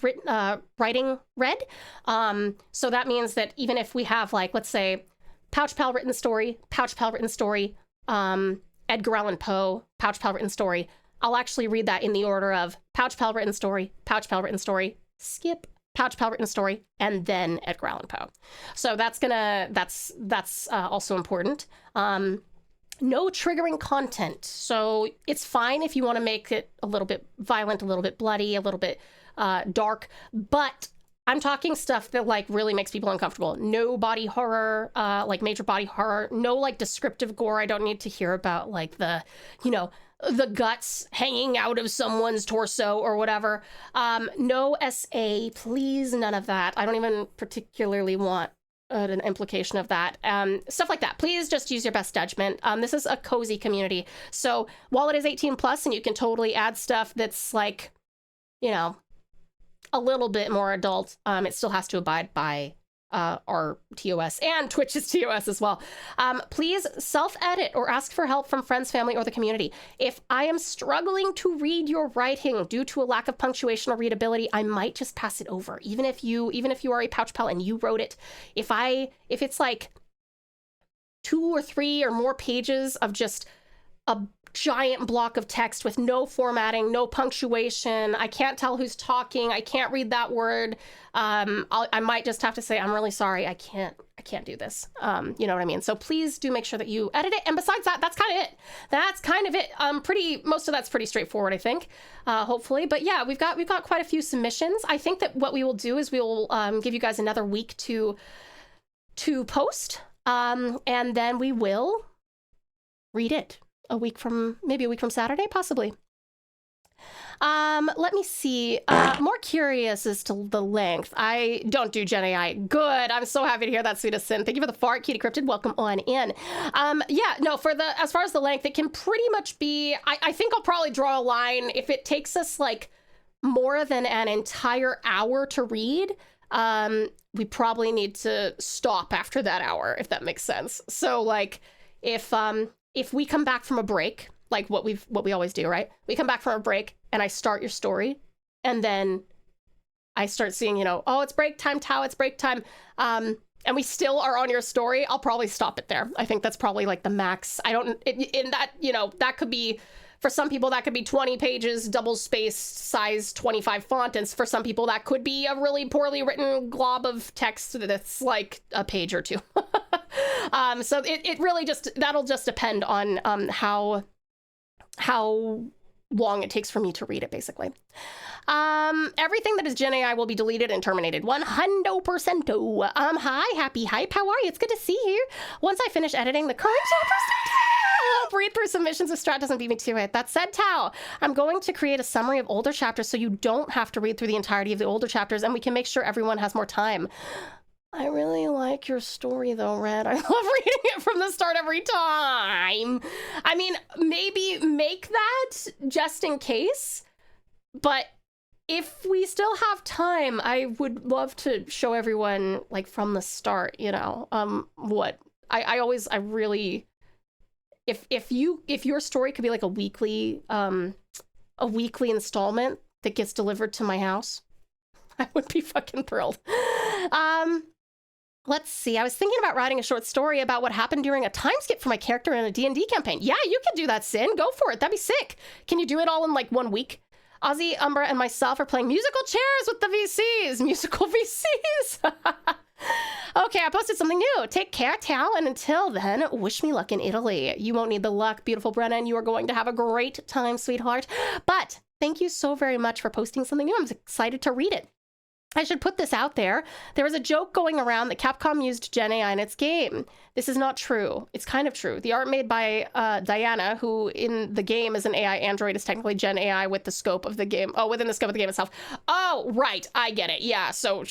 writing read. So that means that even if we have, like, let's say, Pouch Pal written story, Pouch Pal written story, Edgar Allan Poe, Pouch Pal written story, I'll actually read that in the order of Pouch Pal written story, Pouch Pal written story, skip, Pouch Pal written story, and then Edgar Allan Poe. So that's also important. No triggering content. So it's fine if you want to make it a little bit violent, a little bit bloody, a little bit dark, but I'm talking stuff that like really makes people uncomfortable. No body horror, like major body horror, no like descriptive gore. I don't need to hear about like the, the guts hanging out of someone's torso or whatever. No SA, please, none of that. I don't even particularly want an implication of that. Stuff like that. Please just use your best judgment. This is a cozy community. So while it is 18 plus and you can totally add stuff that's like, a little bit more adult, it still has to abide by our TOS and Twitch's TOS as well. Please self-edit or ask for help from friends, family, or the community. If I am struggling to read your writing due to a lack of punctuation or readability, I might just pass it over. Even if you are a Pouch Pal and you wrote it, if it's like 2 or 3 or more pages of just a giant block of text with no formatting, no punctuation, I can't tell who's talking, I can't read that word, I might just have to say, I'm really sorry, I can't do this. You know what I mean? So please do make sure that you edit it. And besides that, that's kind of it. Most of that's pretty straightforward, I think, hopefully. But yeah, we've got quite a few submissions. I think that what we will do is we will give you guys another week to post, and then we will read it. Maybe a week from Saturday, possibly. Let me see. More curious as to the length. I don't do Gen AI. Good. I'm so happy to hear that, Sweetest Sin. Thank you for the fart, Kitty Cryptid. Welcome on in. Yeah, no, as far as the length, it can pretty much be, I think I'll probably draw a line if it takes us like more than an entire hour to read. We probably need to stop after that hour, if that makes sense. So like if we come back from a break, like what we always do, right? We come back from a break and I start your story and then I start seeing, oh, it's break time, Tau, it's break time. And we still are on your story. I'll probably stop it there. I think that's probably like the max. That could be, for some people, that could be 20 pages, double spaced, size 25 font. And for some people, that could be a really poorly written glob of text that's like a page or 2. So it really that'll just depend on how long it takes for me to read it, basically. Everything that is Gen AI will be deleted and terminated 100%. Hi, Happy Hype, how are you? It's good to see you. Once I finish editing the current chapter, I'll read through submissions if Strat doesn't beat me to it. That said, Tau, I'm going to create a summary of older chapters so you don't have to read through the entirety of the older chapters and we can make sure everyone has more time. I really like your story though, Red. I love reading it from the start every time. I mean, maybe make that just in case, but if we still have time, I would love to show everyone like from the start, what I really, if your story could be like a weekly installment that gets delivered to my house, I would be fucking thrilled. Let's see. I was thinking about writing a short story about what happened during a time skip for my character in a D&D campaign. Yeah, you can do that, Sin. Go for it. That'd be sick. Can you do it all in like 1 week? Ozzy, Umbra, and myself are playing musical chairs with the VCs. Musical VCs. Okay, I posted something new. Take care, Tal, and until then, wish me luck in Italy. You won't need the luck, beautiful Brennan. You are going to have a great time, sweetheart. But thank you so very much for posting something new. I'm excited to read it. I should put this out there. There was a joke going around that Capcom used Gen AI in its game. This is not true. It's kind of true. The art made by Diana, who in the game is an AI android, is technically Gen AI with the scope of the game. Oh, within the scope of the game itself. Oh, right. I get it. Yeah. So,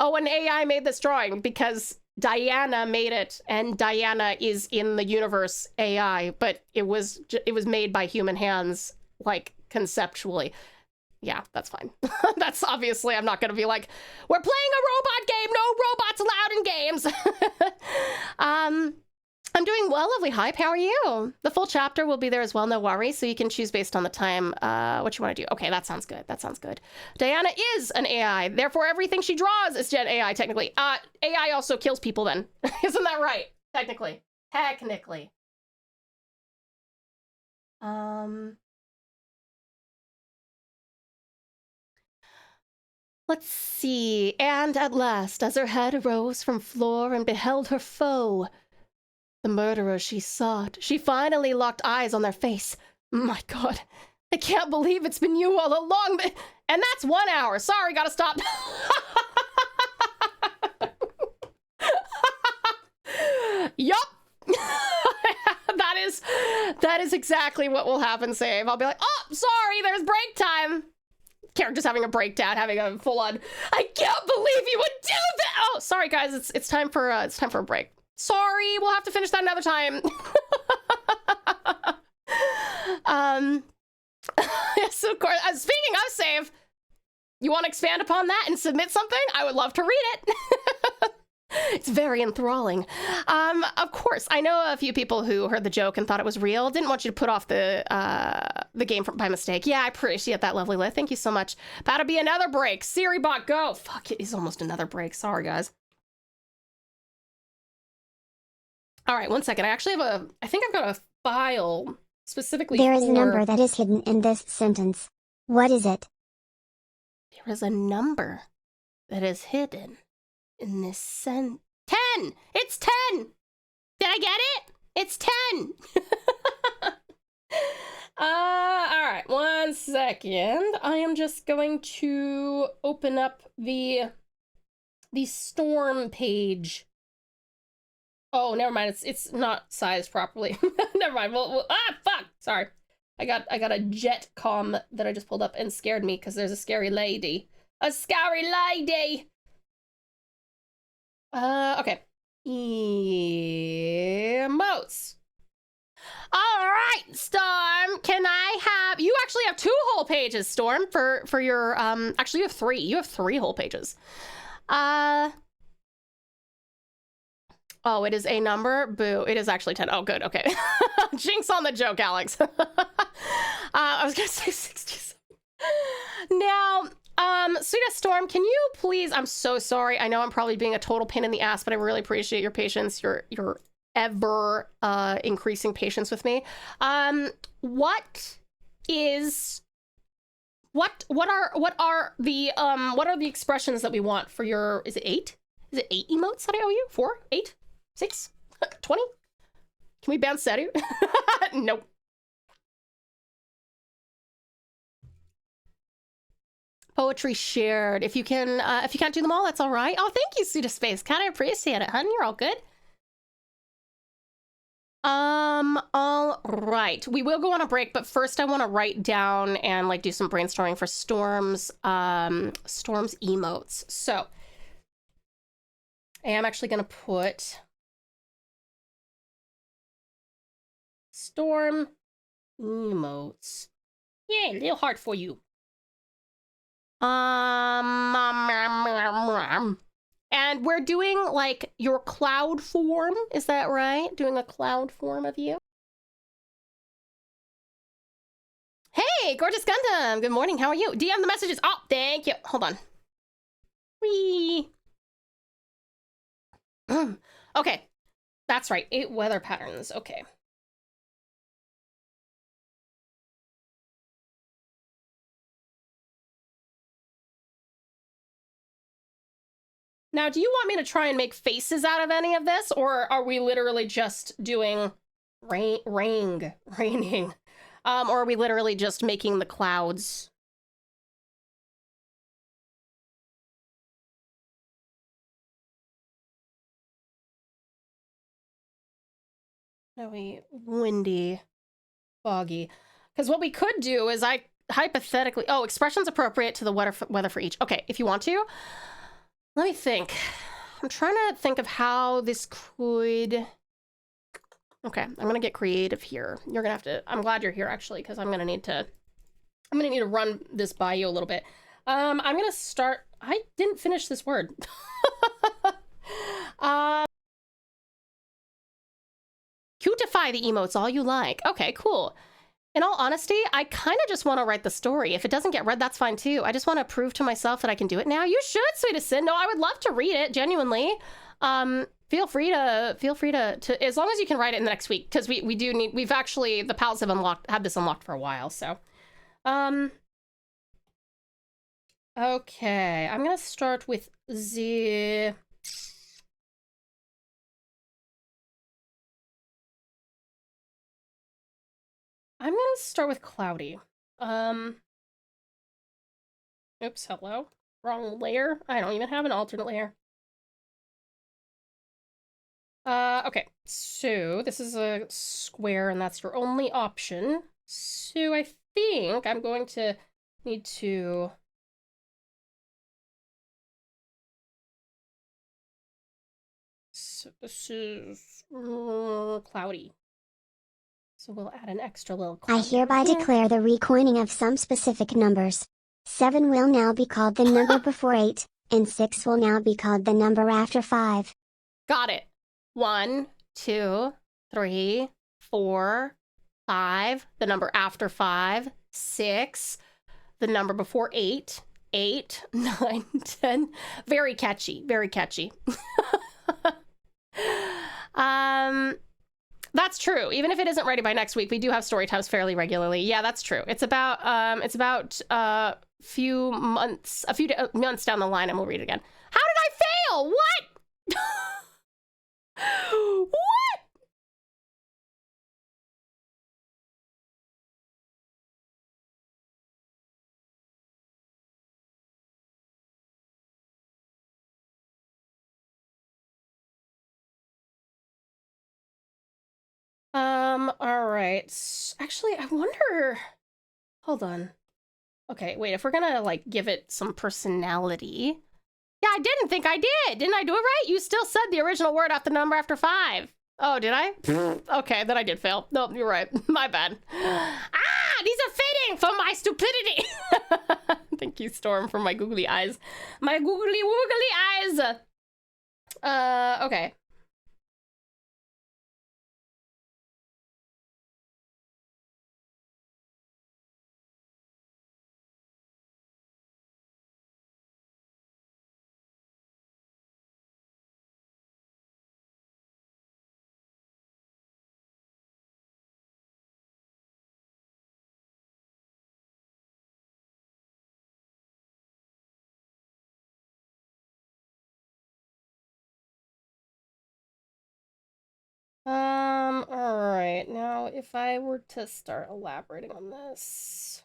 oh, an AI made this drawing because Diana made it, and Diana is in the universe AI, but it was made by human hands, like conceptually. Yeah, that's fine. That's obviously, I'm not going to be like, we're playing a robot game. No robots allowed in games. I'm doing well, lovely hype. How are you? The full chapter will be there as well. No worries. So you can choose based on the time, what you want to do. Okay, that sounds good. That sounds good. Diana is an AI. Therefore, everything she draws is Gen AI, technically. AI also kills people then. Isn't that right? Technically. Technically. Let's see. And at last, as her head arose from floor and beheld her foe, the murderer she sought, she finally locked eyes on their face. My God, I can't believe it's been you all along. And that's 1 hour. Sorry, gotta stop. Yup. That is exactly what will happen, Save. I'll be like, oh, sorry, there's break time. Character's having a breakdown, having a full-on, I can't believe you would do that. Oh, sorry guys, it's time for a break. Sorry, we'll have to finish that another time. Yes, of course. Speaking of Save, you want to expand upon that and submit something? I would love to read it. It's very enthralling. Of course, I know a few people who heard the joke and thought it was real. Didn't want you to put off the game by mistake. Yeah, I appreciate that, lovely Lit. Thank you so much. About to be another break. SiriBot, go. Fuck, it is almost another break. Sorry, guys. All right, 1 second. I actually have I think I've got a file specifically There is a number that is hidden in this sentence. What is it? There is a number that is hidden in this 10! It's 10! Did I get it? It's 10! All right, 1 second. I am just going to open up the storm page. Oh, never mind. It's not sized properly. Never mind. Well, fuck. Sorry. I got a jet comm that I just pulled up and scared me because there's a scary lady. A scary lady. Okay. Emotes. All right, Storm. Can I have... You actually have 2 whole pages, Storm, for your... Actually, you have 3. You have 3 whole pages. Oh, it is a number? Boo. It is actually 10. Oh, good. Okay. Jinx on the joke, Alex. I was going to say 67. Now... Sweetest Storm, can you please, I'm so sorry. I know I'm probably being a total pain in the ass, but I really appreciate your patience, your ever increasing patience with me. What are the expressions that we want for your, is it 8? Is it 8 emotes that I owe you? 4? 8? 6? 20? Can we bounce Seru? Nope. Poetry shared. If you can't do them all, that's all right. Oh, thank you, Suda Space Cat. I appreciate it, hun. You're all good. All right. We will go on a break, but first I want to write down and like do some brainstorming for Storm's emotes. So I am actually gonna put Storm emotes. Yay, little heart for you. And we're doing like your cloud form. Is that right? Doing a cloud form of you. Hey, gorgeous Gundam. Good morning. How are you? DM the messages. Oh, thank you. Hold on. Whee. Okay. That's right. 8 weather patterns. Okay. Now, do you want me to try and make faces out of any of this, or are we literally just doing raining? Or are we literally just making the clouds? Snowy, windy, foggy. Because what we could do is I hypothetically... Oh, expressions appropriate to the weather for each. Okay, if you want to. Let me think. I'm trying to think of how this could... Okay, I'm gonna get creative here. You're gonna have to... I'm glad you're here, actually, because I'm gonna need to run this by you a little bit. I'm gonna start... I didn't finish this word. Cutify the emotes all you like. Okay, cool. In all honesty, I kind of just want to write the story. If it doesn't get read, that's fine too. I just want to prove to myself that I can do it now. You should, sweetest Sin. No, I would love to read it, genuinely. Feel free to as long as you can write it in the next week, because we do need, we've actually, the pals have had this unlocked for a while, so. Okay, I'm gonna start with the... I'm gonna start with cloudy. Oops, hello. Wrong layer. I don't even have an alternate layer. Okay, so this is a square and that's your only option. So I think I'm going to need to... So this is cloudy. So we'll add an extra little cloud. I hereby declare the recoining of some specific numbers. 7 will now be called the number before 8, and 6 will now be called the number after 5. Got it. 1, 2, 3, 4, 5, the number after 5, 6, the number before 8, 8, 9, 10. Very catchy, very catchy. That's true. Even if it isn't ready by next week, we do have story times fairly regularly. Yeah, that's true. It's about a few months down the line, and we'll read it again. How did I fail? What? What? All right. Actually, I wonder... Hold on. Okay, wait, if we're gonna, like, give it some personality... Yeah, I didn't think I did! Didn't I do it right? You still said the original word after the number after 5. Oh, did I? Okay, then I did fail. No, you're right. My bad. Ah, these are fading from my stupidity! Thank you, Storm, for my googly eyes. My googly woogly eyes! Okay. All right, now if I were to start elaborating on this.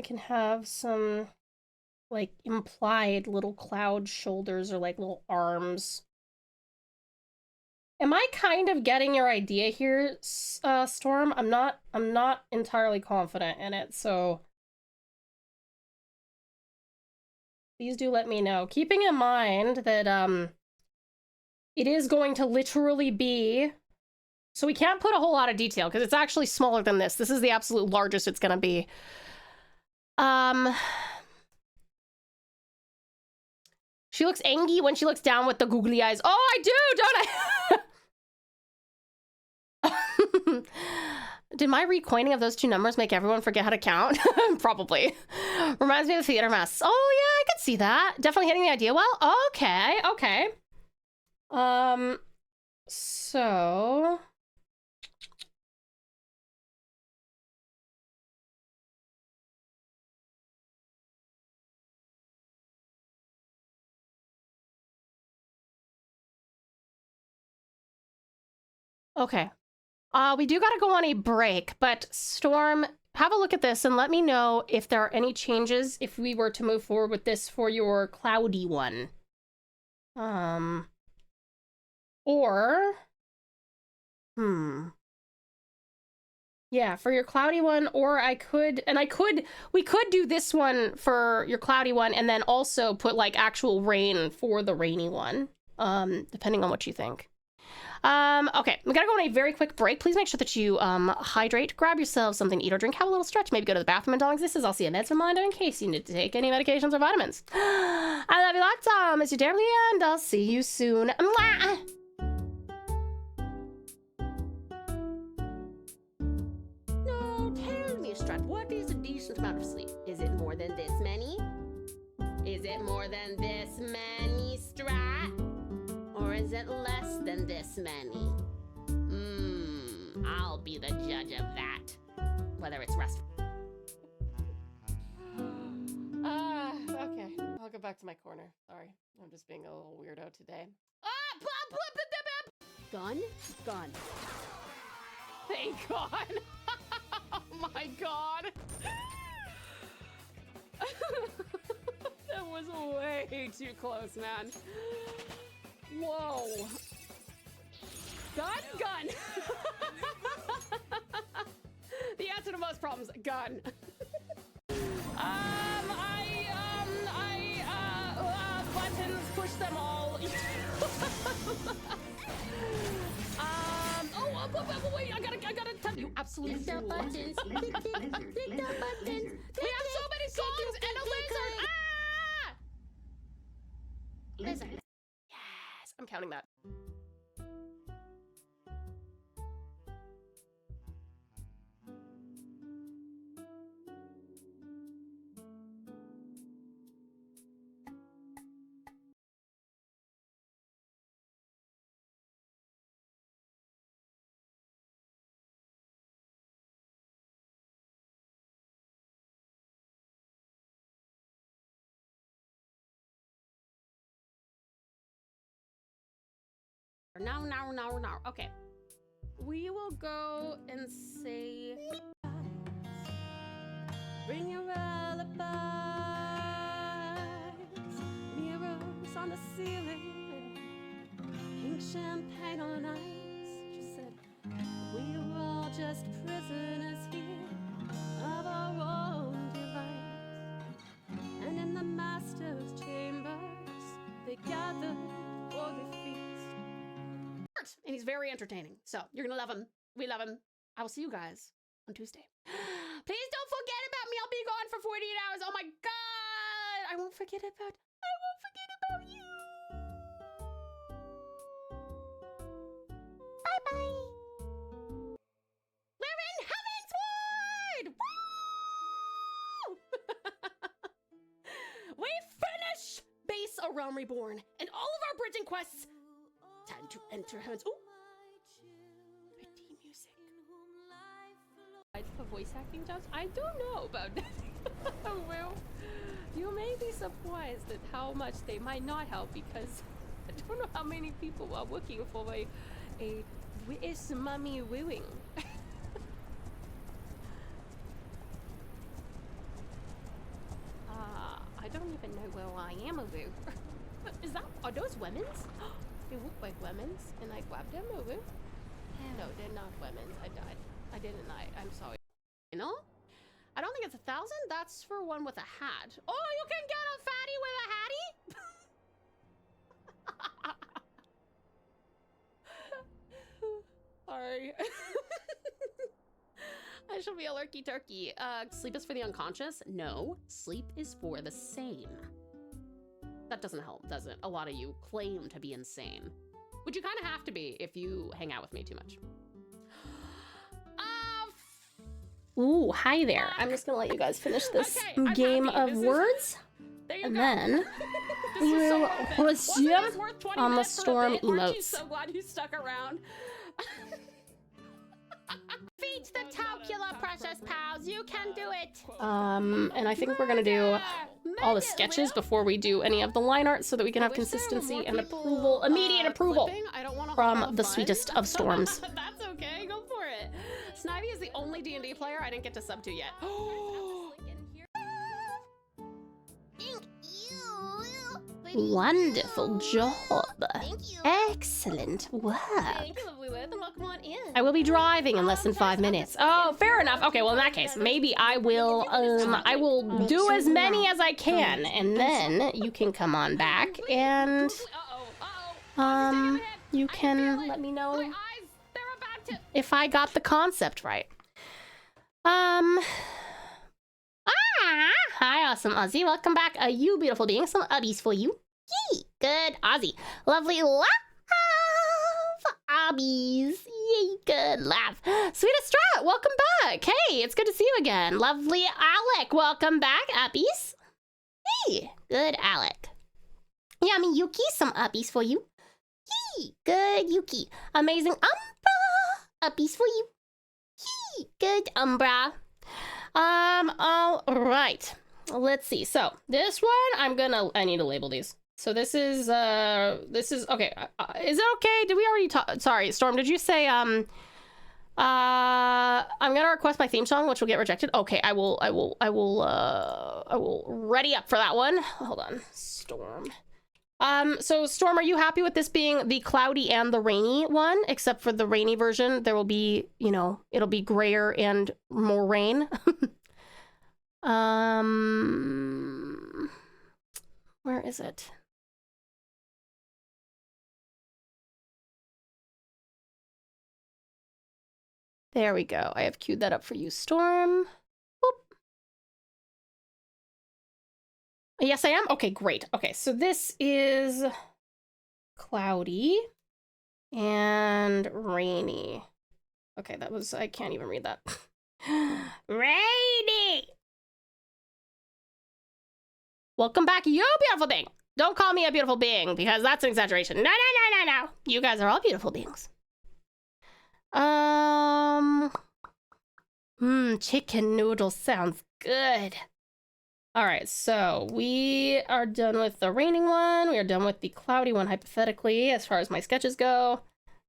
can have some, like, implied little cloud shoulders or, like, little arms. Am I kind of getting your idea here, Storm? I'm not entirely confident in it, so please do let me know. Keeping in mind that, it is going to literally be... So we can't put a whole lot of detail, because it's actually smaller than this. This is the absolute largest it's gonna be. She looks angry when she looks down with the googly eyes. Oh, I do, don't I? Did my recoining of those two numbers make everyone forget how to count? Probably. Reminds me of the theater masks. Oh, yeah, I could see that. Definitely hitting the idea well. Okay, okay. So... Okay. We do gotta go on a break, but Storm, have a look at this and let me know if there are any changes if we were to move forward with this for your cloudy one. Or... Yeah, for your cloudy one, or we could do this one for your cloudy one and then also put, like, actual rain for the rainy one, depending on what you think. Okay, we gotta go on a very quick break. Please make sure that you, hydrate, grab yourself something to eat or drink, have a little stretch, maybe go to the bathroom and darlings. This is also a meds reminder in case you need to take any medications or vitamins. I love you lots, miss you dearly, and I'll see you soon. Mwah! No, tell me, Strut, what is a decent amount of sleep? Is it more than this many? Is it more than this many, Strat? Or is it less than this many? I'll be the judge of that. Whether it's restful. Okay. I'll go back to my corner. Sorry. I'm just being a little weirdo today. Gun? Gun. Thank God. Oh my God. That was way too close, man. Whoa. Gun? Gun. The answer to most problems, gun. Buttons, push them all. Wait, I gotta tell you, absolutely fool. The buttons. Click the buttons. We have so many songs and a lizard. Lizard. Yes, I'm counting that. No. Okay. We will go and say... Bring your alibis. Mirrors on the ceiling. Pink champagne on ice. She said, we're all just prisoners here of our own device. And in the master's chambers, they gathered for the feast. And he's very entertaining. So you're gonna love him. We love him. I will see you guys on Tuesday. Please don't forget about me. I'll be gone for 48 hours. Oh my God. I won't forget about you. Bye-bye. We're in HEAVENSWARD! Woo! We finish Base A Realm Reborn and all of our bridging quests. Time to enter heavens. Ooh! Pretty music. For voice acting jobs? I don't know about that. Well, you may be surprised at how much they might not help because I don't know how many people are looking for a British mummy wooing. am a boo. Is that, are those women's? They look like women's, and I grabbed them a boo. No, they're not women's. I died. I didn't. I'm sorry. You know? I don't think it's 1,000. That's for one with a hat. Oh, you can get a fatty with a hattie? Sorry. I shall be a lurky turkey. Sleep is for the unconscious? No, sleep is for the sane. That doesn't help, does it? A lot of you claim to be insane. Which you kind of have to be if you hang out with me too much. Ooh, hi there. I'm just gonna let you guys finish this game of words. And then we will resume on the storm emotes. So glad you stuck around. Feed the Taucula, precious pals. You can do it. And I think we're gonna do all the sketches before we do any of the line art so that we can have consistency and approval, immediate approval from the sweetest of storms. That's okay, go for it. Snivy is the only D&D player I didn't get to sub to yet. Wonderful job. Excellent work. Thank you, lovely Liz, and welcome on in. I will be driving in less than 5 minutes. Oh, fair enough. Okay, well in that case, maybe I will do as many as I can, and then you can come on back and you can let me know if I got the concept right. Hi, awesome Ozzy. Welcome back, you beautiful being. Some ubbies for you. Yee, good Ozzy. Lovely laugh, ubbies. Yay, good laugh. Sweetest Strat, welcome back. Hey, it's good to see you again. Lovely Alec, welcome back, uppies. Hey, good Alec. Yummy Yuki, some uppies for you. Yee, good Yuki. Amazing Umbra, uppies for you. Yee, good Umbra. All right. Let's see. So this one, I need to label these. So this is okay. Is it okay? Did we already talk? Sorry, Storm, did you say, I'm gonna request my theme song, which will get rejected. Okay, I will ready up for that one. Hold on, Storm. So Storm, are you happy with this being the cloudy and the rainy one? Except for the rainy version, there will be, you know, it'll be grayer and more rain. Where is it? There we go. I have queued that up for you, Storm. Boop. Yes, I am. Okay, great. Okay, so this is cloudy and rainy. Okay, that was, I can't even read that. Rainy! Welcome back, you beautiful being. Don't call me a beautiful being because that's an exaggeration. No, no, no, no, no. You guys are all beautiful beings. Chicken noodles sounds good. All right, so we are done with the raining one. We are done with the cloudy one, hypothetically, as far as my sketches go.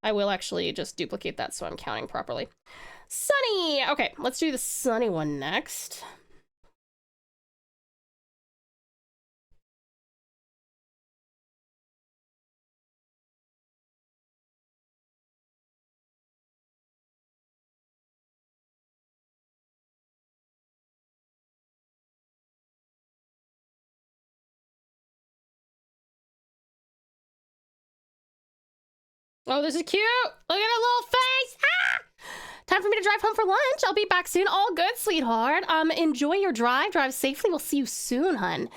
I will actually just duplicate that so I'm counting properly. Sunny! Okay, let's do the sunny one next. Oh, this is cute. Look at her little face. Ah! Time for me to drive home for lunch. I'll be back soon. All good, sweetheart. Enjoy your drive. Drive safely. We'll see you soon, hun.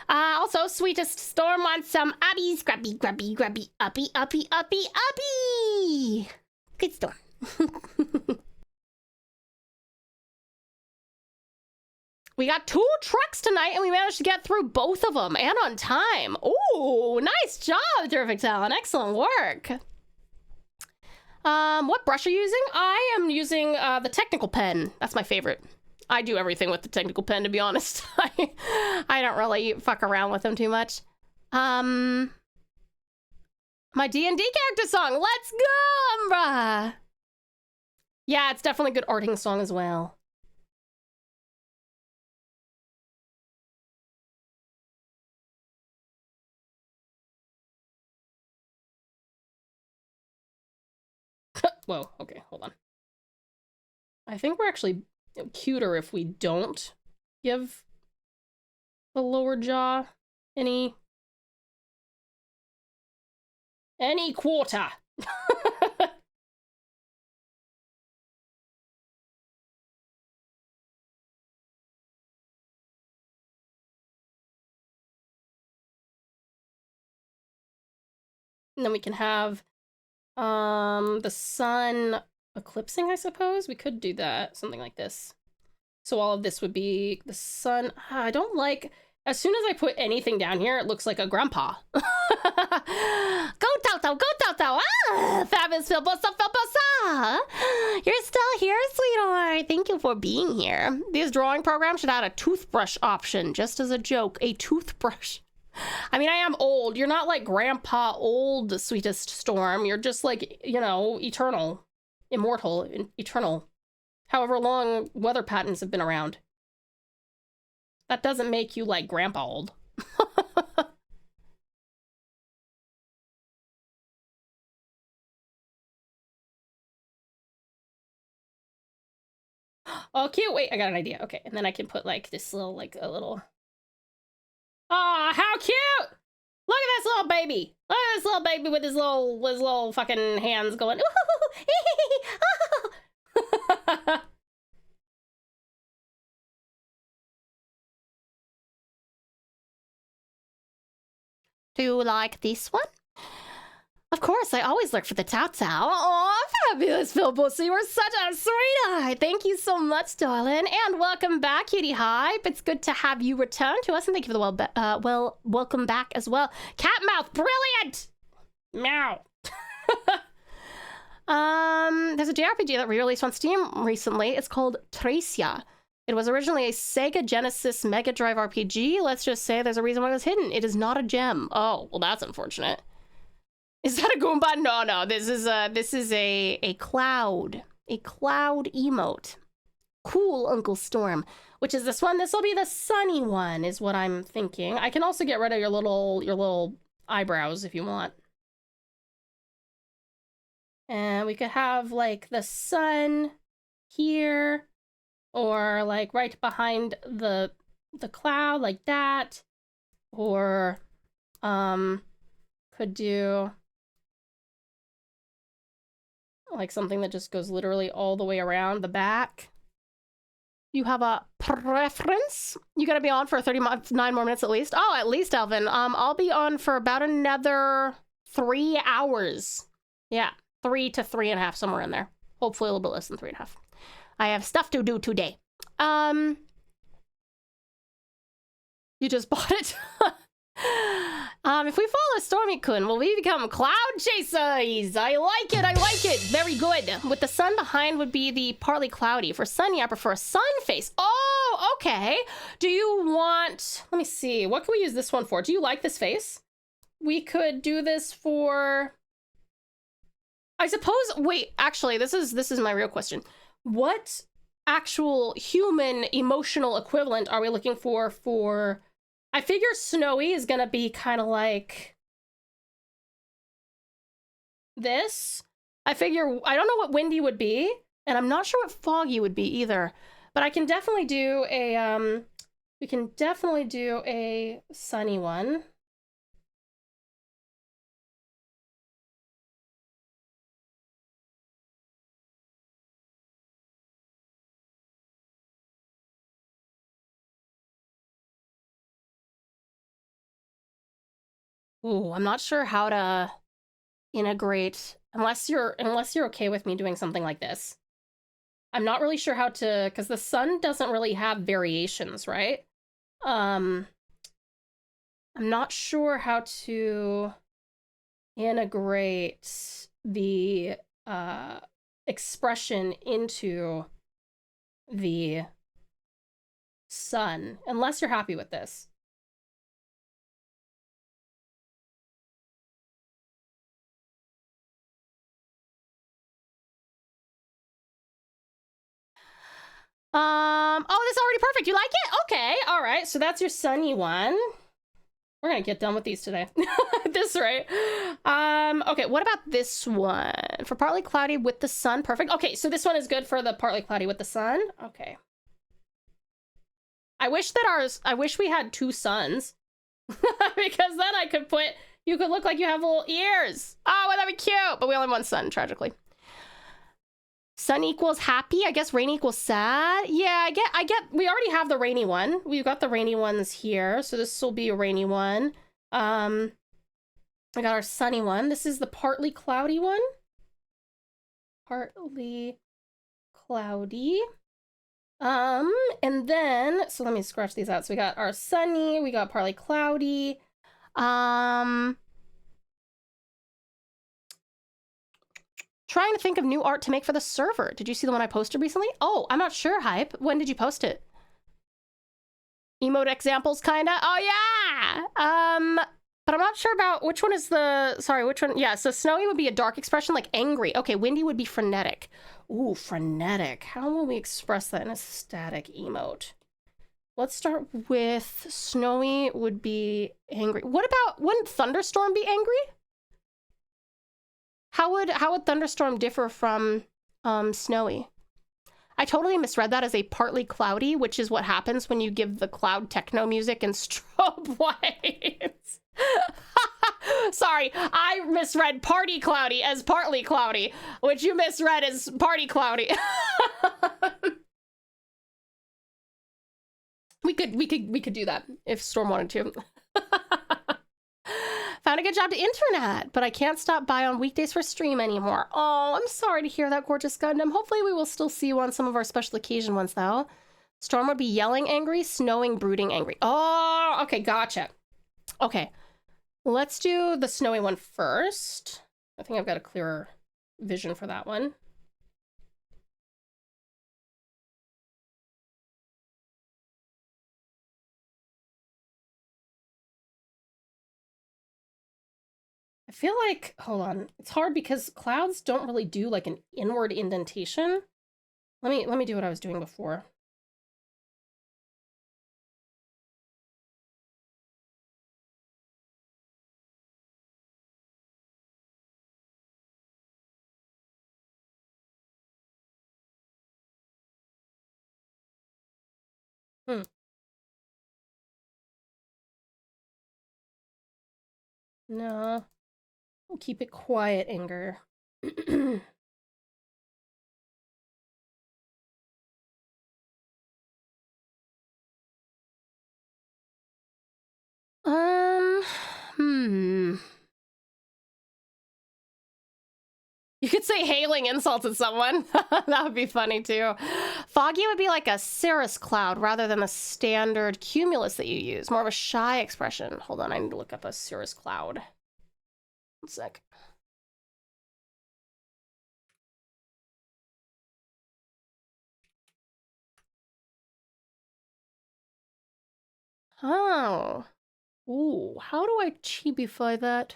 Also, sweetest Storm wants some uppies. Grubby, grubby, grubby, uppy, uppy, uppy, uppy. Good Storm. We got 2 trucks tonight, and we managed to get through both of them, and on time. Ooh, nice job, Terrific Talent. Excellent work. What brush are you using? I am using the technical pen. That's my favorite. I do everything with the technical pen, to be honest. I don't really fuck around with them too much. My D&D character song. Let's go, Umbra. Yeah, it's definitely a good arting song as well. Whoa, okay, hold on. I think we're actually cuter if we don't give the lower jaw any quarter. And then we can have the sun eclipsing, I suppose. We could do that, something like this. So all of this would be the sun. I don't like, as soon as I put anything down here, it looks like a grandpa. Go Tau, go Tau. Ah, fabulous Filbosa. You're still here, sweetheart. Thank you for being here. These drawing programs should add a toothbrush option, just as a joke, a toothbrush. I mean, I am old. You're not like grandpa old, sweetest Storm. You're just like, you know, eternal, immortal, eternal. However long weather patterns have been around. That doesn't make you like grandpa old. Oh, cute. Wait, I got an idea. Okay, and then I can put like this little, like a little... Oh, how cute! Look at this little baby. Look at this little baby with his little fucking hands going. Do you like this one? Of course, I always look for the Tau Tau. Oh, fabulous, Phil Bussy. You're such a sweetheart. Thank you so much, darling. And welcome back, Cutie Hype. It's good to have you return to us. And thank you for the welcome back as well. Catmouth, brilliant! Meow. There's a JRPG that re-released on Steam recently. It's called Tracia. It was originally a Sega Genesis Mega Drive RPG. Let's just say there's a reason why it was hidden. It is not a gem. Oh, well, that's unfortunate. Is that a Goomba? No. This is a cloud emote. Cool, Uncle Storm. Which is this one? This will be the sunny one, is what I'm thinking. I can also get rid of your little eyebrows if you want. And we could have like the sun here, or like right behind the cloud, like that, or could do like something that just goes literally all the way around the back. You have a preference? You gotta be on for 39 more minutes at least. Oh, at least, Alvin. I'll be on for about another 3 hours. Yeah, 3 to 3.5, somewhere in there. Hopefully a little bit less than 3.5. I have stuff to do today. You just bought it? If we follow Stormy-kun, will we become cloud chasers? I like it. Very good. With the sun behind would be the partly cloudy. For sunny, I prefer a sun face. Oh, okay. Do you want... Let me see. What can we use this one for? Do you like this face? We could do this for... I suppose... Wait, actually, this is my real question. What actual human emotional equivalent are we looking for... I figure Snowy is gonna be kind of like this. I figure, I don't know what Windy would be, and I'm not sure what Foggy would be either, but I can definitely do a, we can definitely do a sunny one. Ooh, I'm not sure how to integrate, unless you're okay with me doing something like this. I'm not really sure how to, because the sun doesn't really have variations, right? I'm not sure how to integrate the expression into the sun, unless you're happy with this. Oh, this is already perfect. You like it? Okay, all right. So that's your sunny one. We're gonna get done with these today. At this rate. Okay, what about this one? For partly cloudy with the sun, perfect. Okay, so this one is good for the partly cloudy with the sun. Okay. I wish we had 2 suns. Because then I could you could look like you have little ears. Oh, well, that'd be cute. But we only have 1 sun, tragically. Sun equals happy. I guess rain equals sad. Yeah, I get, we already have the rainy one. We've got the rainy ones here. So this will be a rainy one. I got our sunny one. This is the partly cloudy one. Partly cloudy. And then, so let me scratch these out. So we got our sunny, we got partly cloudy. Trying to think of new art to make for the server. Did you see the one I posted recently? Oh, I'm not sure, Hype. When did you post it? Emote examples, kinda? Oh, yeah! But I'm not sure about which one is the... Sorry, which one? Yeah, so snowy would be a dark expression, like angry. Okay, windy would be frenetic. Ooh, frenetic. How will we express that in a static emote? Let's start with snowy would be angry. What about... Wouldn't thunderstorm be angry? How would thunderstorm differ from snowy? I totally misread that as a partly cloudy, which is what happens when you give the cloud techno music and strobe lights. Sorry, I misread party cloudy as partly cloudy, which you misread as party cloudy. we could do that if Storm wanted to. Found a good job to internet, but I can't stop by on weekdays for stream anymore. Oh, I'm sorry to hear that, gorgeous Gundam. Hopefully we will still see you on some of our special occasion ones, though. Storm would be yelling angry, snowing, brooding angry. Oh, okay, gotcha. Okay, let's do the snowy one first. I think I've got a clearer vision for that one. I feel like, hold on, it's hard because clouds don't really do like an inward indentation. Let me do what I was doing before. No. We'll keep it quiet, anger. You could say hailing insults at someone. That would be funny too. Foggy would be like a cirrus cloud rather than the standard cumulus that you use. More of a shy expression. Hold on, I need to look up a cirrus cloud. 1 sec. Oh. Ooh, how do I chibify that?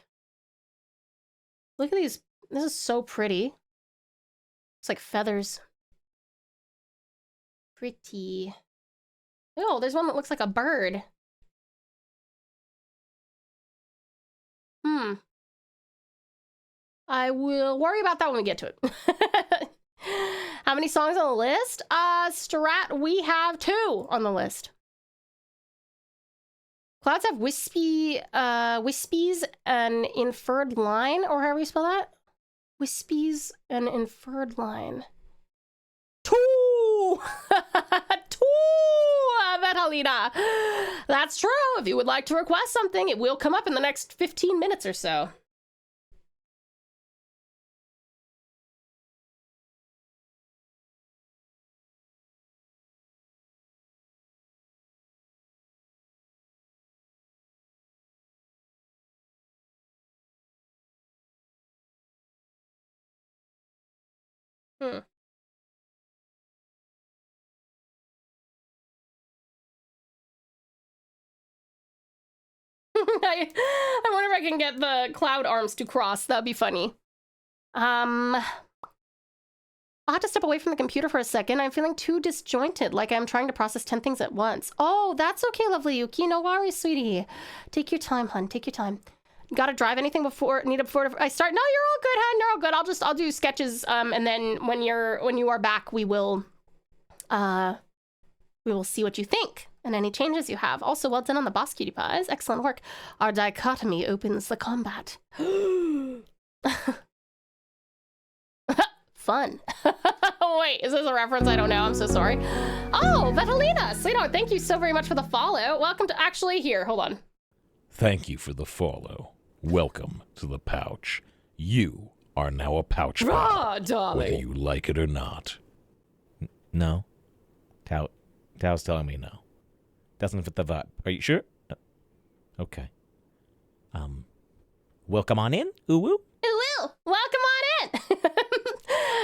Look at these. This is so pretty. It's like feathers. Pretty. Oh, there's one that looks like a bird. I will worry about that when we get to it. How many songs on the list? Strat, we have 2 on the list. Clouds have wispies, an inferred line, or however you spell that? Wispies, an inferred line. 2! 2, Vetalina! That's true. If you would like to request something, it will come up in the next 15 minutes or so. I wonder if I can get the cloud arms to cross. That'd be funny. I'll have to step away from the computer for a second. I'm feeling too disjointed, like I'm trying to process 10 things at once. Oh, that's okay, lovely Yuki. No worries, sweetie. Take your time, hun. Take your time. Gotta drive anything before I start? No, you're all good, hun. You're all good. I'll do sketches. And then when you are back, we will see what you think and any changes you have. Also, well done on the boss, cutie pies. Excellent work. Our dichotomy opens the combat. Fun. Wait, is this a reference? I don't know. I'm so sorry. Oh, Vetalina, sweetheart, thank you so very much for the follow. Welcome to here. Hold on. Thank you for the follow. Welcome to the pouch. You are now a pouch pal, darling. whether you like it or not. No. Tao's telling me no. Doesn't fit the vibe. Are you sure? Okay. Welcome on in, Uwu. Ooh, welcome on in.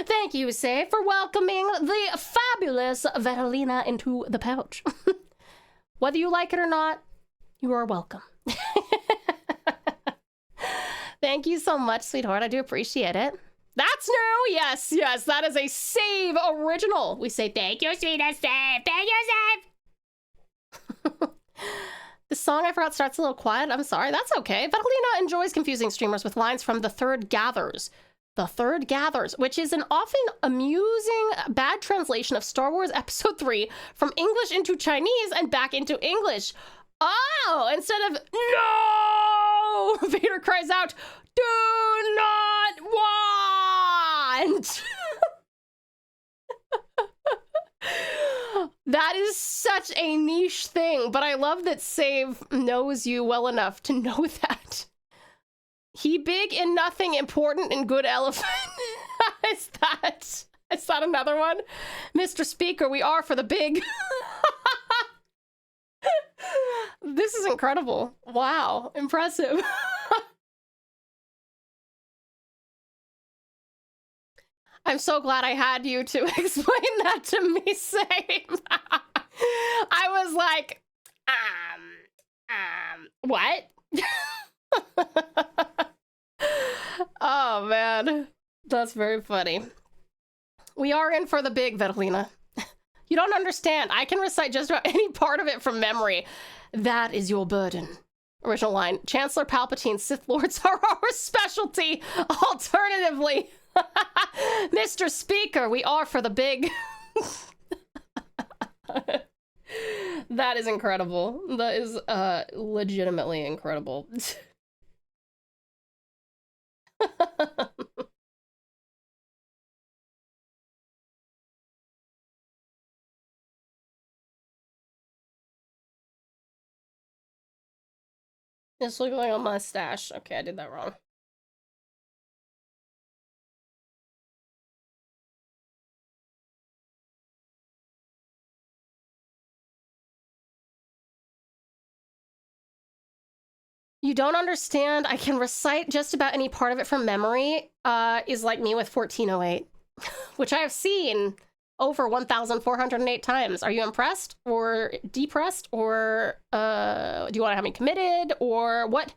Thank you, Say, for welcoming the fabulous Vetalina into the pouch. Whether you like it or not, you are welcome. Thank you so much, sweetheart. I do appreciate it. That's new. Yes, yes, that is a Save original. We say thank you, sweetest Save. Thank you, Save. The song I forgot starts a little quiet. I'm sorry. That's okay. Vetalina enjoys confusing streamers with lines from The Third Gathers. The Third Gathers, which is an often amusing bad translation of Star Wars Episode 3 from English into Chinese and back into English. Oh, instead of no, Vader cries out, do not want. That is such a niche thing, but I love that Save knows you well enough to know that. He big in nothing, important in good elephant. Is that another one? Mr. Speaker, we are for the big. This is incredible. Wow, impressive. I'm so glad I had you to explain that to me, Save. I was like, what? Oh, man. That's very funny. We are in for the big, Vetalina. You don't understand. I can recite just about any part of it from memory. That is your burden. Original line. Chancellor Palpatine's Sith Lords are our specialty. Alternatively, Mr. Speaker, we are for the big. That is incredible. That is legitimately incredible. It's looking like a mustache. Okay, I did that wrong. You don't understand. I can recite just about any part of it from memory, is like me with 1408, which I have seen over 1,408 times. Are you impressed or depressed, or do you want to have me committed, or what?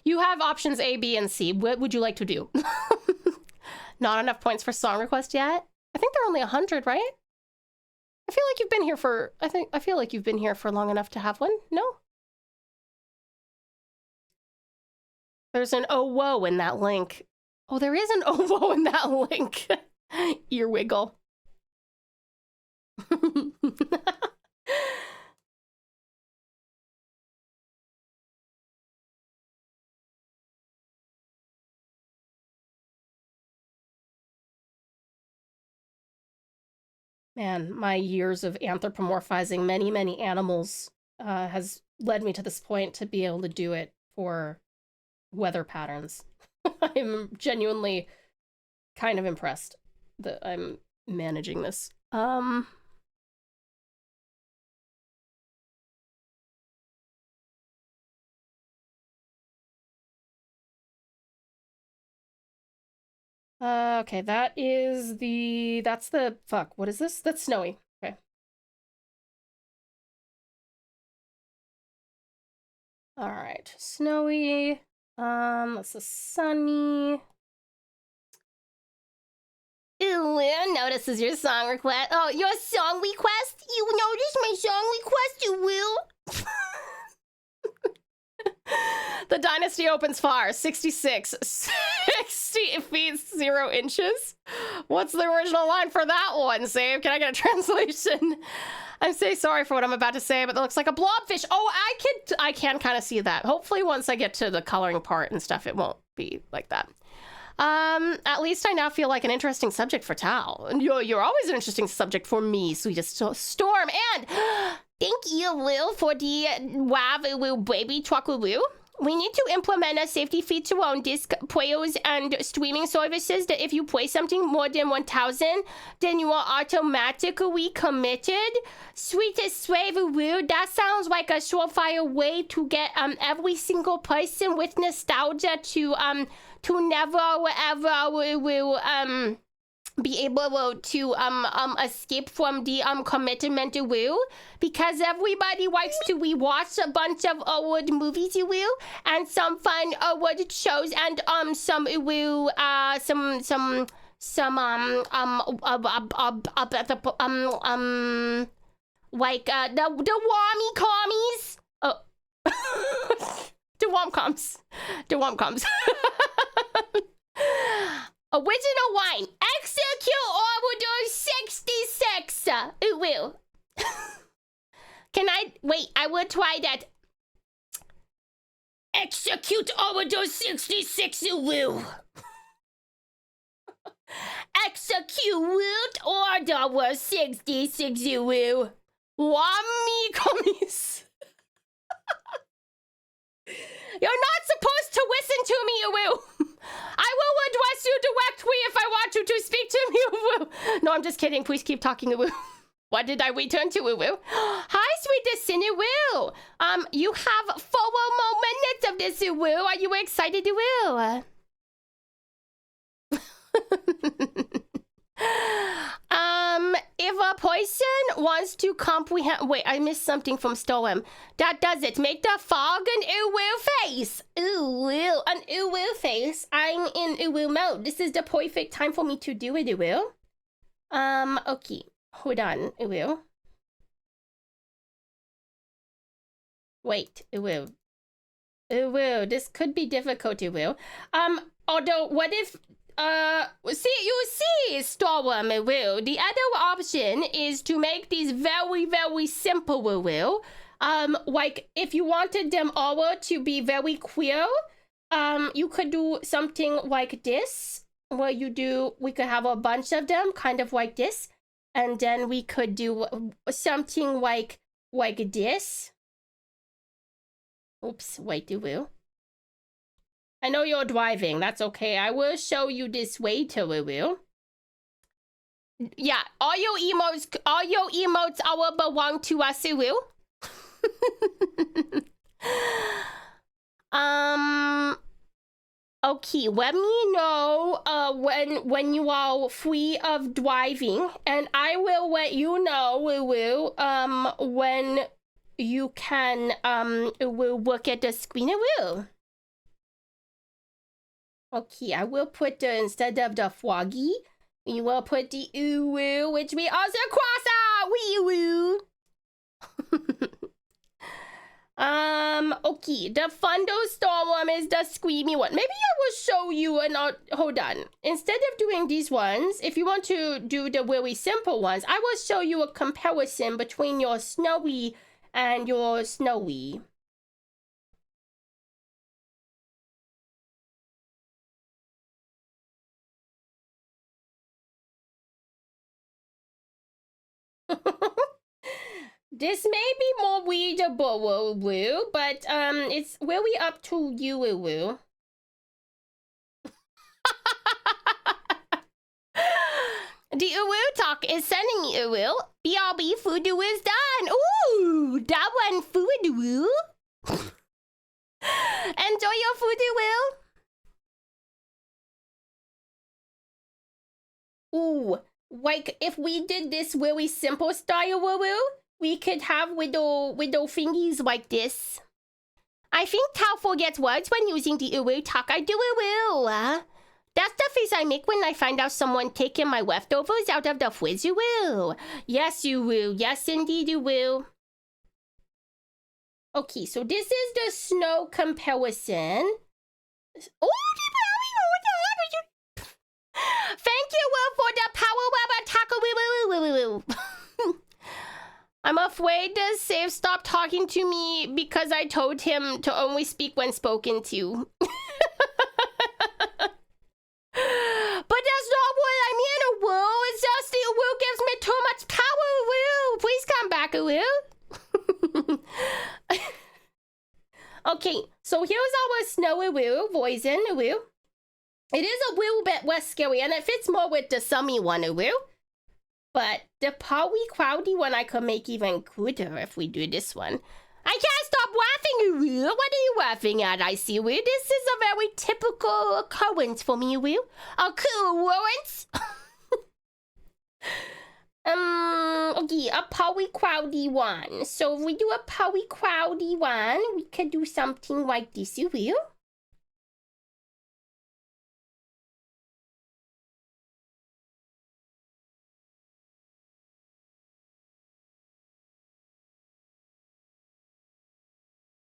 You have options A, B, and C. What would you like to do? Not enough points for song request yet? I think they're only 100, right? I feel like you've been here for, I feel like you've been here for long enough to have one. No? There's an oh whoa in that link. Oh, there is an oh whoa in that link. Ear wiggle. Man, my years of anthropomorphizing many, many animals has led me to this point to be able to do it for weather patterns. I'm genuinely kind of impressed that I'm managing this. Okay, that's the, fuck, what is this? That's snowy. Okay. All right, snowy. That's the sunny. Ooh, notice this is your song request. Oh, your song request? You notice my song request, you will? The dynasty opens far. 66. 60 feet, 0 inches. What's the original line for that one, Save? Can I get a translation? I'm so sorry for what I'm about to say, but it looks like a blobfish. Oh, I can kind of see that. Hopefully once I get to the coloring part and stuff, it won't be like that. At least I now feel like an interesting subject for Tao. And you're always an interesting subject for me, sweetest Storm. And thank you, Will, for the WAV baby truck Will. We need to implement a safety feature on disc players and streaming services that if you play something more than 1,000, then you are automatically committed. Sweetest slave Will, that sounds like a surefire way to get every single person with nostalgia to never ever will be able to escape from the commitment, you will, because everybody likes to rewatch a bunch of old movies, you will, and some fun old shows, and some will like the Wommy commies. Oh. The Womcoms. The Womcoms. Original line. Execute Order 66. It will. Can I... Wait, I will try that. Execute Order 66, it will. Execute Order 66, it will. Wammy commies. You're not supposed to listen to me, you will. I will address you directly if I want you to speak to me, you will. No, I'm just kidding. Please keep talking, you will. What did I return to, you will? Hi, sweetest sin, you will. You have 4 more minutes of this, you will. Are you excited, you will? If a person wants to comprehend... Wait, I missed something from Stoem. That does it. Make the fog an ooh face. Ooh, an ooh face. I'm in ooh mode. This is the perfect time for me to do it, ooh. Okay. Hold on, ooh. Wait, ooh. Ooh, this could be difficult, ooh. Although, what if... Storm, will. The other option is to make these very, very simple, will. Like, if you wanted them all to be very clear, you could do something like this, where we could have a bunch of them, kind of like this, and then we could do something like this. Oops, wait, you will. I know you're driving. That's okay. I will show you this way to will. Yeah, all your emotes all belong to us, will. Okay, let me know when you are free of driving, and I will let you know, will, when you can will look at the screen, will. Okay, I will put instead of the froggy, we will put the ooh, which we also cross out. Wee woo. Okay, the thunderstorm is the screamy one. Maybe I will show you hold on. Instead of doing these ones, if you want to do the really simple ones, I will show you a comparison between your snowy and your snowy. This may be more readable, Woo, but it's really up to you, Woo. The Uwu talk is sending me Uwu. BRB food is done. Ooh, that one food, Woo. Enjoy your food, Woo. Ooh, like if we did this really simple style, Woo, we could have little thingies like this. I think Tao forgets words when using the Uwu talk. I do Uwu. That's the face I make when I find out someone taking my leftovers out of the fridge. You will. Yes, you will. Yes, indeed, you will. Okay, so this is the snow comparison. Oh, thank you, Will, for the power web attack. I'm afraid the save stopped talking to me because I told him to only speak when spoken to. But that's not what I mean, Will. It's just the Will gives me too much power, Will. Please come back, Will. Okay, so here's our snowy Will, Poison Will. It is a little bit less scary, and it fits more with the summy one, Will. But the powy cloudy one I could make even cooler if we do this one. I can't stop laughing, Will. What are you laughing at, I see, Will? This is a very typical occurrence for me, Will. Occurrence? Okay, a powy cloudy one. So if we do a powy cloudy one, we could do something like this, you will.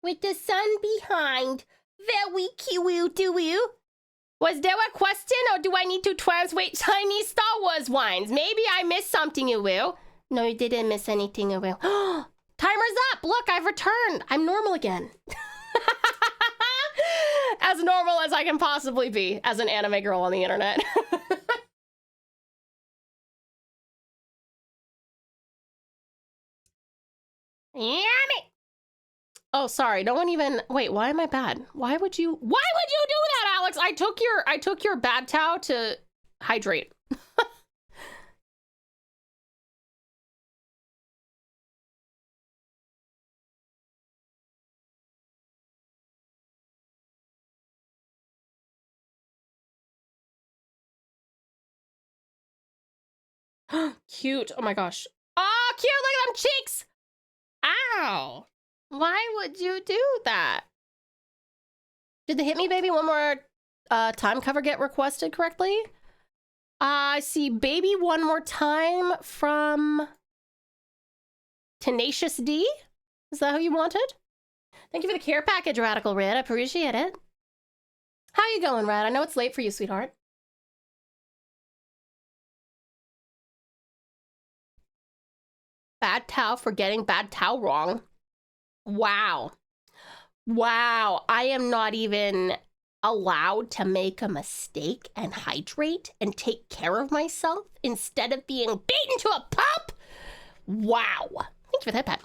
With the sun behind. Very cute, do you? Was there a question, or do I need to translate Chinese Star Wars wines? Maybe I missed something, you will. No, you didn't miss anything, you will. Timer's up. Look, I've returned. I'm normal again. As normal as I can possibly be as an anime girl on the internet. Yummy. Oh, sorry. No one even. Wait, why am I bad? Why would you do that, Alex? I took your bad towel to hydrate. Cute. Oh my gosh. Oh, cute. Look at them cheeks. Ow. Why would you do that? Did the Hit Me Baby One More Time cover get requested correctly? I see Baby One More Time from Tenacious D. Is that who you wanted? Thank you for the care package, Radical Red. I appreciate it. How you going, Rad? I know it's late for you, sweetheart. Bad towel for getting bad towel wrong. Wow. Wow. I am not even allowed to make a mistake and hydrate and take care of myself instead of being beaten to a pulp? Wow. Thank you for that, Pat.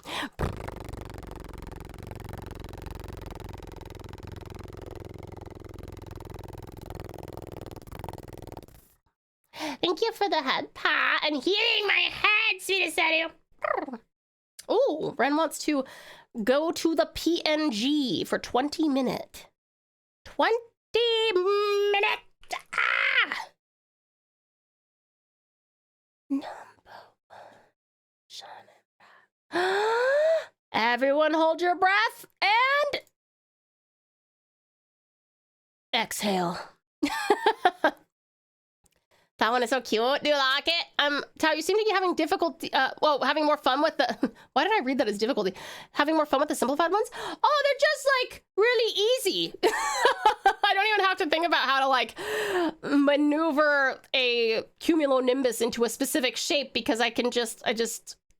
Thank you for the head pat and healing my head, sweetest Eddie. Oh, Ren wants to go to the PNG for 20 minutes. 20 minutes. Ah! Number one. Everyone hold your breath and exhale. That one is so cute. Do you like it? Tao, you seem to be having difficulty, having more fun with the, why did I read that as difficulty? Having more fun with the simplified ones? Oh, they're just, like, really easy. I don't even have to think about how to, like, maneuver a cumulonimbus into a specific shape because it's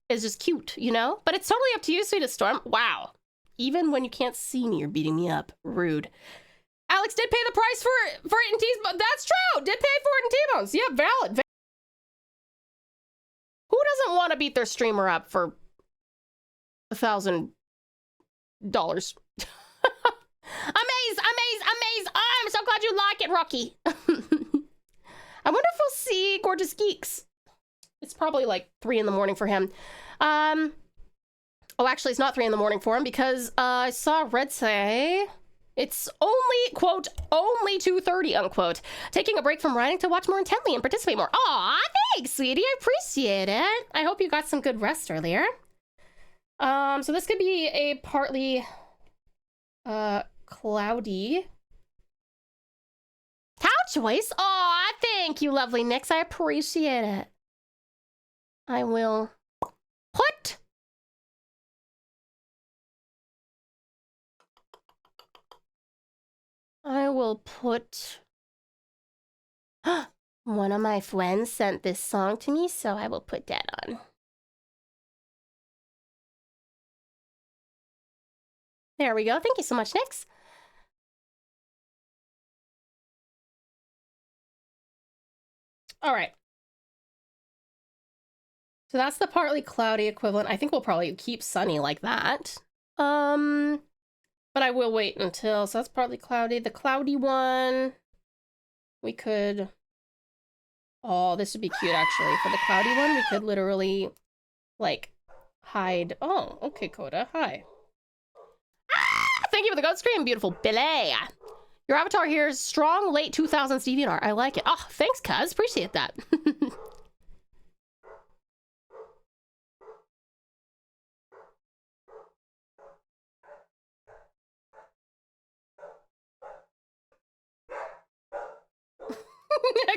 just cute, you know? But it's totally up to you, sweetest Storm. Wow. Even when you can't see me, you're beating me up. Rude. Alex did pay the price for it in T-Bones. That's true. Did pay for it in T-Bones. Yeah, valid. Who doesn't want to beat their streamer up for $1,000? Amaze. Oh, I'm so glad you like it, Rocky. I wonder if we'll see Gorgeous Geeks. It's probably like 3 in the morning for him. Oh, actually, it's not 3 in the morning for him because I saw Red say... It's only, quote, only 2:30, unquote. Taking a break from writing to watch more intently and participate more. Aw, thanks, sweetie. I appreciate it. I hope you got some good rest earlier. So this could be a partly, cloudy. Tao choice. Aw, thank you, lovely Nix. I appreciate it. I will put one of my friends sent this song to me, so I will put that on. There we go. Thank you so much, Nix. All right. So that's the partly cloudy equivalent. I think we'll probably keep sunny like that. But I will wait until, so that's partly cloudy. The cloudy one, we could, oh, this would be cute actually. For the cloudy one, we could literally like hide. Oh, okay, Coda, hi. Ah, thank you for the goat scream, beautiful Billy. Your avatar here is strong late 2000s DeviantArt. I like it. Oh, thanks, cuz. Appreciate that.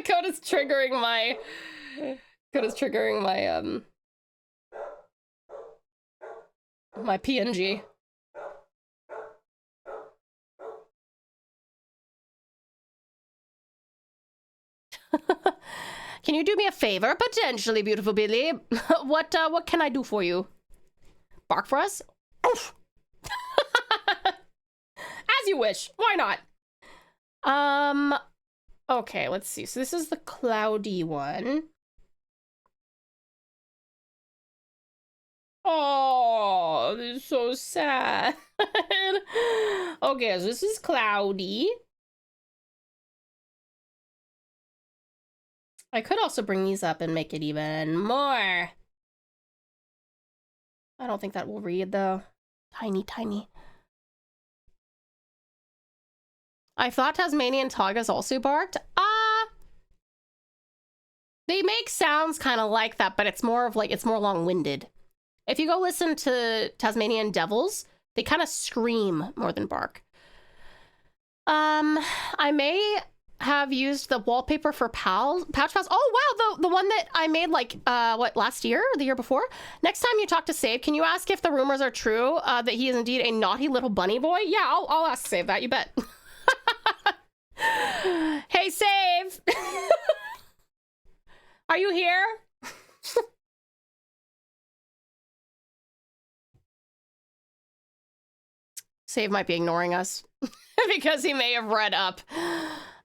Coda's triggering my my PNG. Can you do me a favor? Potentially, beautiful Billy. What can I do for you? Bark for us? Oof. As you wish. Why not? Okay, let's see. So this is the cloudy one. Oh, this is so sad. Okay, so this is cloudy. I could also bring these up and make it even more. I don't think that will read though. Tiny, tiny. I thought Tasmanian Tigers also barked. They make sounds kind of like that, but it's more of like, it's more long-winded. If you go listen to Tasmanian Devils, they kind of scream more than bark. I may have used the wallpaper for Pouch Pals. Oh wow, the one that I made like what, last year or the year before. Next time you talk to Save, can you ask if the rumors are true that he is indeed a naughty little bunny boy? Yeah, I'll ask Save that, you bet. Hey Save, are you here? Save might be ignoring us because he may have read up. But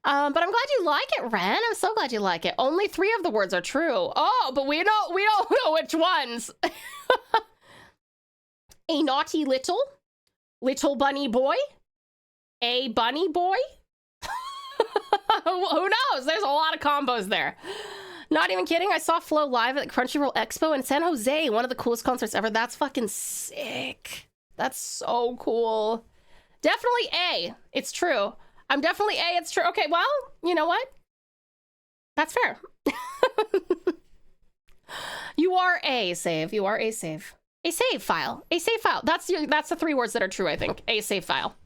I'm glad you like it, Ren. I'm so glad you like it. Only 3 of the words are true. Oh, but we don't know which ones. A naughty little bunny boy, a bunny boy. Who knows? There's a lot of combos there. Not even kidding. I saw Flo live at the Crunchyroll Expo in San Jose. One of the coolest concerts ever. That's fucking sick. That's so cool. Definitely A. It's true. I'm definitely A. It's true. Okay, well, you know what? That's fair. You are A save. You are A save. A save file. A save file. That's the 3 words that are true, I think. A save file.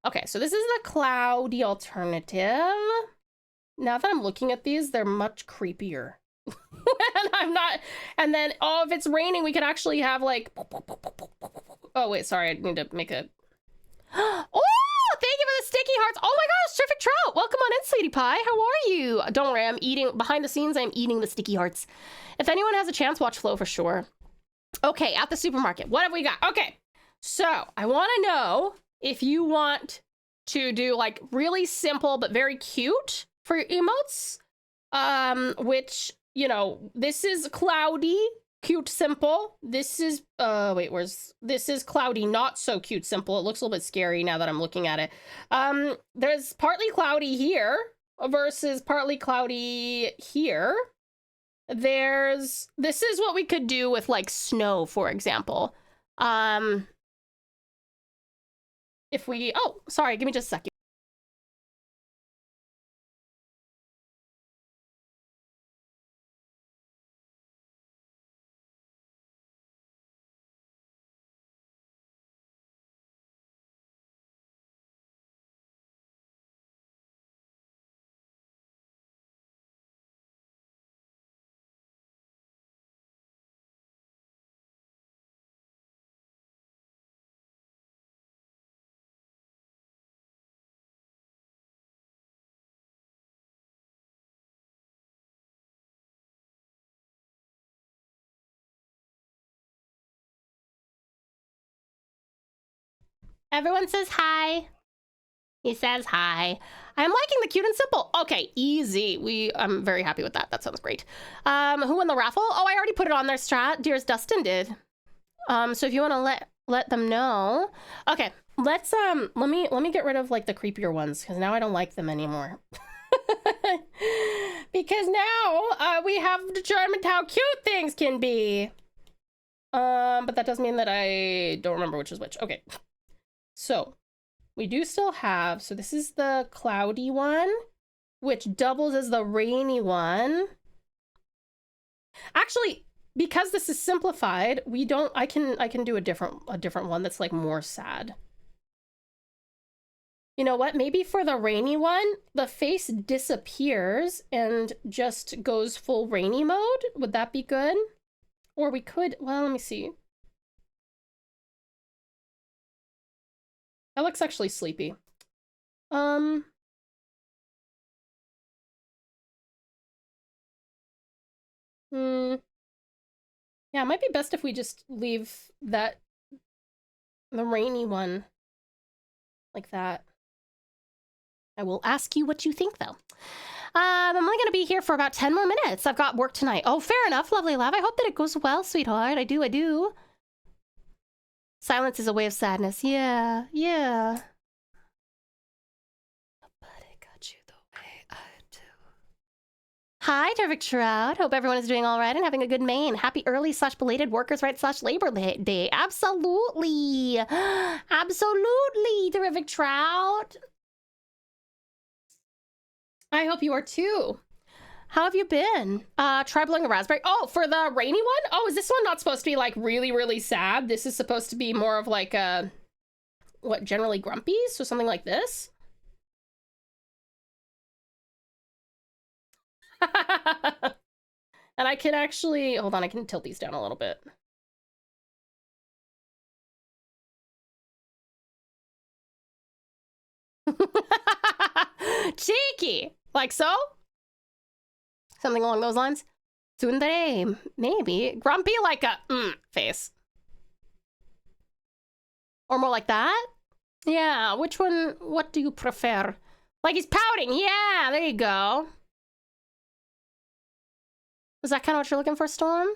Okay, so this is the cloudy alternative. Now that I'm looking at these, they're much creepier. And I'm not, and then, oh, if it's raining, we could actually have like, oh wait, sorry, I need to make a, oh, thank you for the sticky hearts. Oh my gosh, Terrific Trout, welcome on in, sweetie pie. How are you? Don't worry, I'm eating, behind the scenes, I'm eating the sticky hearts. If anyone has a chance, watch Flo for sure. Okay, at the supermarket, what have we got? Okay, so I want to know if you want to do like really simple but very cute for your emotes, which, you know, this is cloudy, cute, simple. This is, wait, this is cloudy, not so cute, simple. It looks a little bit scary now that I'm looking at it. There's partly cloudy here versus partly cloudy here. This is what we could do with like snow, for example. If we, oh, sorry, give me just a second. Everyone says hi. He says hi. I'm liking the cute and simple. Okay, easy. I'm very happy with that. That sounds great. Who won the raffle? Oh, I already put it on their strat. Dearest Dustin did. So if you want to let them know. Okay, let's let me get rid of like the creepier ones because now I don't like them anymore. Because now we have determined how cute things can be. But that does mean that I don't remember which is which. Okay. So we do still have, so this is the cloudy one, which doubles as the rainy one. Actually, because this is simplified, I can do a different one that's like more sad. You know what? Maybe for the rainy one, the face disappears and just goes full rainy mode. Would that be good? Or we could, well, let me see. That looks actually sleepy. Yeah, it might be best if we just leave the rainy one like that. I will ask you what you think, though. I'm only going to be here for about 10 more minutes. I've got work tonight. Oh, fair enough, lovely love. I hope that it goes well, sweetheart. I do. Silence is a way of sadness. Yeah. Nobody got you the way I do. Hi, Terrific Shroud. Hope everyone is doing all right and having a good Maine. Happy early/belated workers' right/Labor Day. Absolutely. Absolutely, Terrific Shroud. I hope you are too. How have you been? Try blowing a raspberry. Oh, for the rainy one? Oh, is this one not supposed to be like really, really sad? This is supposed to be more of like a, what, generally grumpy? So something like this? And I can actually, hold on, I can tilt these down a little bit. Cheeky! Like so? Something along those lines? Tsundere, maybe. Grumpy like a face. Or more like that? Yeah, which one, what do you prefer? Like he's pouting, yeah, there you go. Is that kind of what you're looking for, Storm?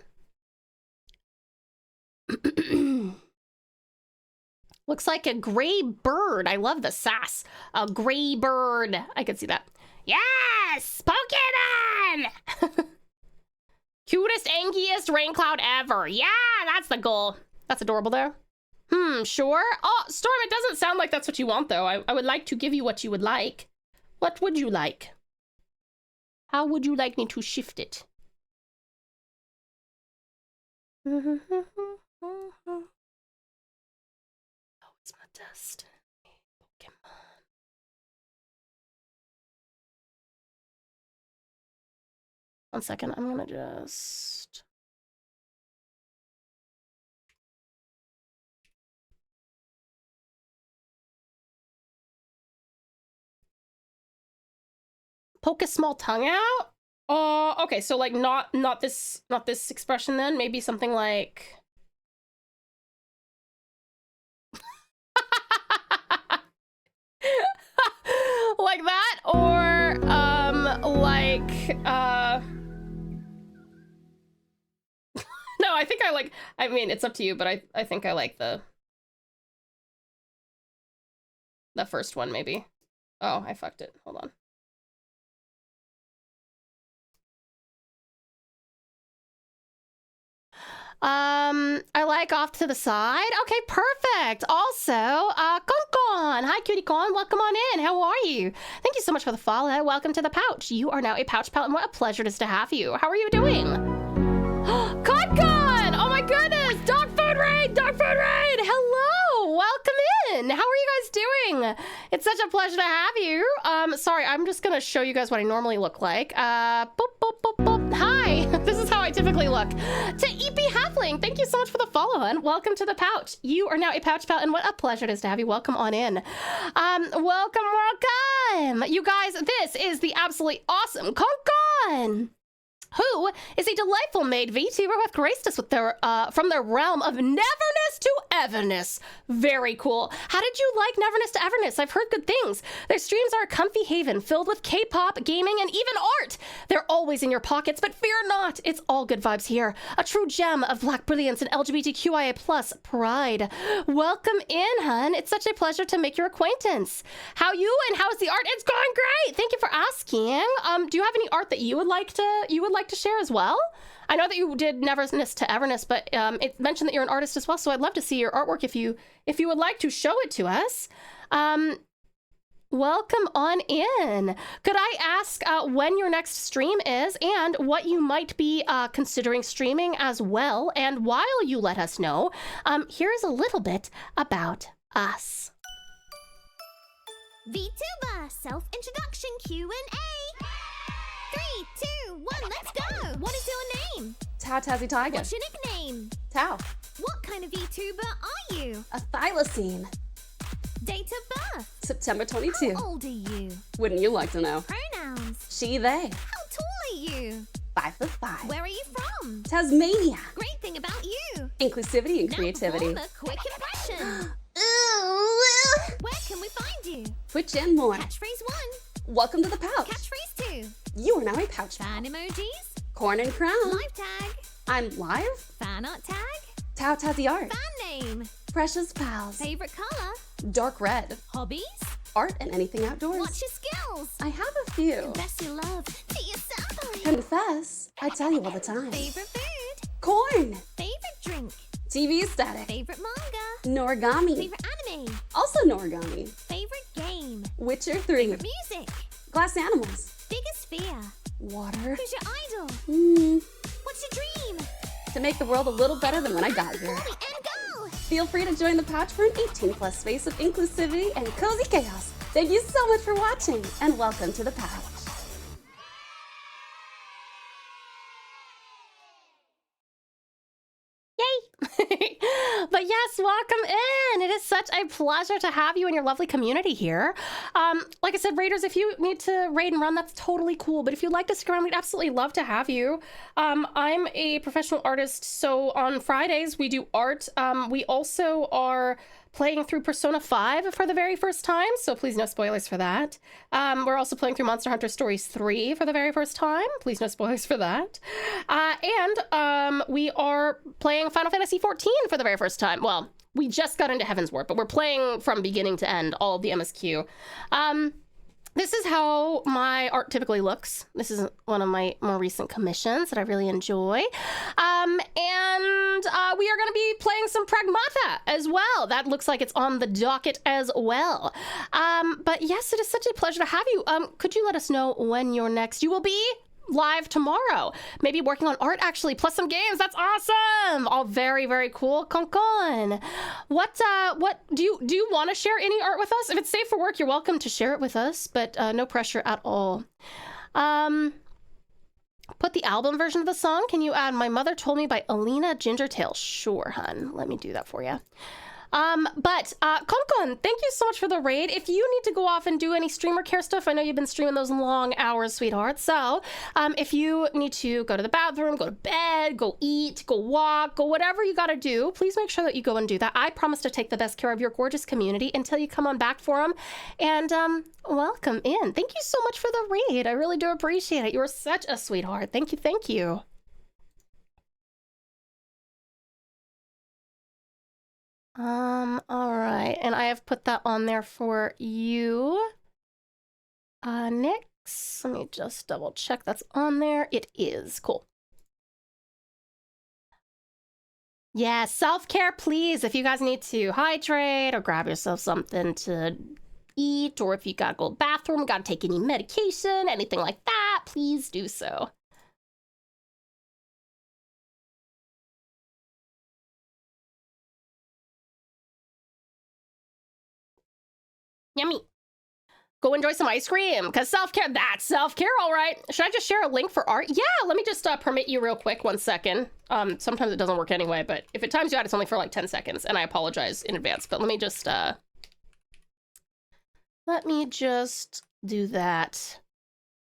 Looks like a gray bird. I love the sass. A gray bird. I could see that. Yes! Pokemon! Cutest, ankiest rain cloud ever. Yeah, that's the goal. That's adorable there. Sure. Oh, Storm, it doesn't sound like that's what you want, though. I would like to give you what you would like. What would you like? How would you like me to shift it? Oh, it's my destiny. Pokemon. One second, I'm gonna just... Poke a small tongue out? Oh, okay, so like not this expression then, maybe something like... like that, or no, I think I mean, it's up to you, but I think I like the first one, maybe. Oh, I fucked it. Hold on. I like off to the side. Okay, perfect. Also, Konkon. Hi, cutie con. Welcome on in. How are you? Thank you so much for the follow. Welcome to the pouch. You are now a pouch pal, and what a pleasure it is to have you. How are you doing? Konkon! Oh my goodness! Dog food raid! Dog food raid! Hello! Welcome in. How are you guys doing? It's such a pleasure to have you. Sorry, I'm just gonna show you guys what I normally look like. Boop, boop, boop, boop. Hi. This is how I typically look. To EP Halfling, thank you so much for the follow, and welcome to the pouch. You are now a pouch pal, and what a pleasure it is to have you. Welcome on in. Welcome. You guys, this is the absolutely awesome Konkon. who is a delightful maid VTuber who have graced us with their from their realm of neverness to everness. Very cool. How did you like Neverness to Everness? I've heard good things. Their streams are a comfy haven filled with K-pop, gaming, and even art. They're always in your pockets, but fear not. It's all good vibes here. A true gem of black brilliance and LGBTQIA plus pride. Welcome in, hun. It's such a pleasure to make your acquaintance. How you and how's the art? It's going great. Thank you for asking. Do you have any art that you would like to share as well? I know that you did Neverness to Everness, but it mentioned that you're an artist as well, so I'd love to see your artwork if you would like to show it to us. Welcome on in. Could I ask when your next stream is and what you might be considering streaming as well? And while you let us know, here's a little bit about us. Vtuber self-introduction Q&A. 3, 2, 1, let's go! What is your name? TauTassieTiger. What's your nickname? Tau. What kind of VTuber are you? A Thylacine. Date of birth? September 22. How old are you? Wouldn't you like to know? Pronouns? She, they. How tall are you? 5'5". Where are you from? Tasmania. Great thing about you. Inclusivity and Now creativity. perform a quick impression. Where can we find you? Twitch and more. Catchphrase 1. Welcome to the pouch. Catchphrase 2. You are now a pouch. Fan emojis. Corn and crown. Live tag. I'm live. Fanart tag. TauTassie art. Fan name. Precious pals. Favorite color. Dark red. Hobbies. Art and anything outdoors. What's your skills? I have a few. Confess your love to your senpai. Confess. I tell you all the time. Favorite food. Corn. Favorite drink. TV static. Favorite manga. Norigami. Favorite anime. Also Norigami. Favorite game. Witcher 3. Favorite music. Glass animals. Biggest fear. Water. Who's your idol? What's your dream? To make the world a little better than when I got here. And go! Feel free to join the pouch for an 18+ space of inclusivity and cozy chaos. Thank you so much for watching, and welcome to the pouch. Yay! But yes, welcome in. It is such a pleasure to have you and your lovely community here. Like I said, raiders, if you need to raid and run, that's totally cool. But if you'd like to stick around, we'd absolutely love to have you. I'm a professional artist, so on Fridays we do art. We also are playing through Persona 5 for the very first time, so please no spoilers for that. We're also playing through Monster Hunter Stories 3 for the very first time. Please no spoilers for that. And we are playing Final Fantasy 14 for the very first time. Well, we just got into HEAVENSWARD, but we're playing from beginning to end, all of the MSQ. This is how my art typically looks. This is one of my more recent commissions that I really enjoy. And we are going to be playing some Pragmata as well. That looks like it's on the docket as well. But yes, it is such a pleasure to have you. Could you let us know when you're next? You will be live tomorrow. Maybe working on art, actually, plus some games. That's awesome. All very, very cool. Concon. What do you want to share any art with us? If it's safe for work, you're welcome to share it with us, but no pressure at all. Put the album version of the song. Can you add My Mother Told Me by Alina Gingertail? Sure, hun. Let me do that for you. But Concon, thank you so much for the raid. If you need to go off and do any streamer care stuff, I know you've been streaming those long hours, sweetheart. So if you need to go to the bathroom, go to bed, go eat, go walk, go whatever you gotta do, please make sure that you go and do that. I promise to take the best care of your gorgeous community until you come on back for them. And welcome in. Thank you so much for the raid. I really do appreciate it. You're such a sweetheart. Thank you. Thank you. All right, and I have put that on there for you. Next, let me just double check that's on there. It is. Cool. Yeah, self-care, please. If you guys need to hydrate or grab yourself something to eat, or if you gotta go to the bathroom, gotta take any medication, anything like that, please do so. Yummy. Go enjoy some ice cream, because self-care, that's self-care, all right. Should I just share a link for art? Yeah, let me just permit you real quick, 1 second. Sometimes it doesn't work anyway, but if it times you out, it's only for like 10 seconds, and I apologize in advance, but let me just do that.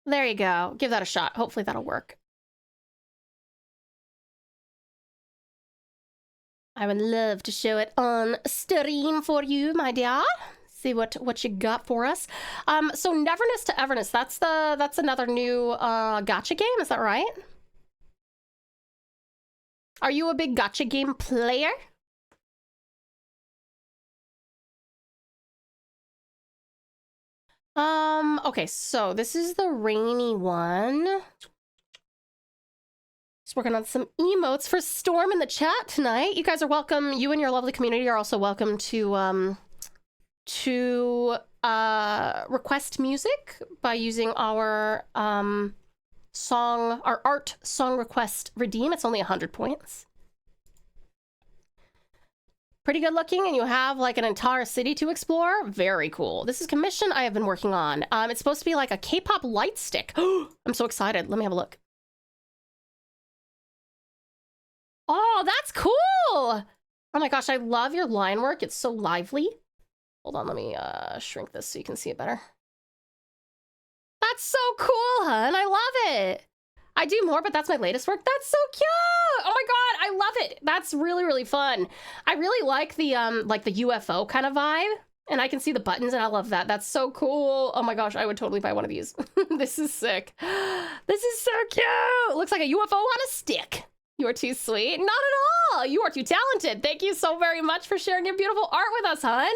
There you go. Give that a shot. Hopefully that'll work. I would love to show it on stream for you, my dear. See what you got for us. So Neverness to Everness, that's another new gacha game, is that right? Are you a big gacha game player? Okay, so this is the rainy one. Just working on some emotes for Storm in the chat tonight. You guys are welcome. You and your lovely community are also welcome to request music by using our art song request redeem. It's only 100 points. Pretty good looking, and you have like an entire city to explore. Very cool. This is commission I have been working on. It's supposed to be like a K-pop light stick. I'm so excited. Let me have a look. Oh, that's cool. Oh my gosh, I love your line work. It's so lively. Hold on, let me shrink this so you can see it better. That's so cool, hun. I love it. I do more, but that's my latest work. That's so cute. Oh my god, I love it. That's really, really fun. I really like the UFO kind of vibe, and I can see the buttons, and I love that. That's so cool. Oh my gosh, I would totally buy one of these. This is sick. This is so cute. Looks like a UFO on a stick. You are too sweet. Not at all. You are too talented. Thank you so very much for sharing your beautiful art with us, hun.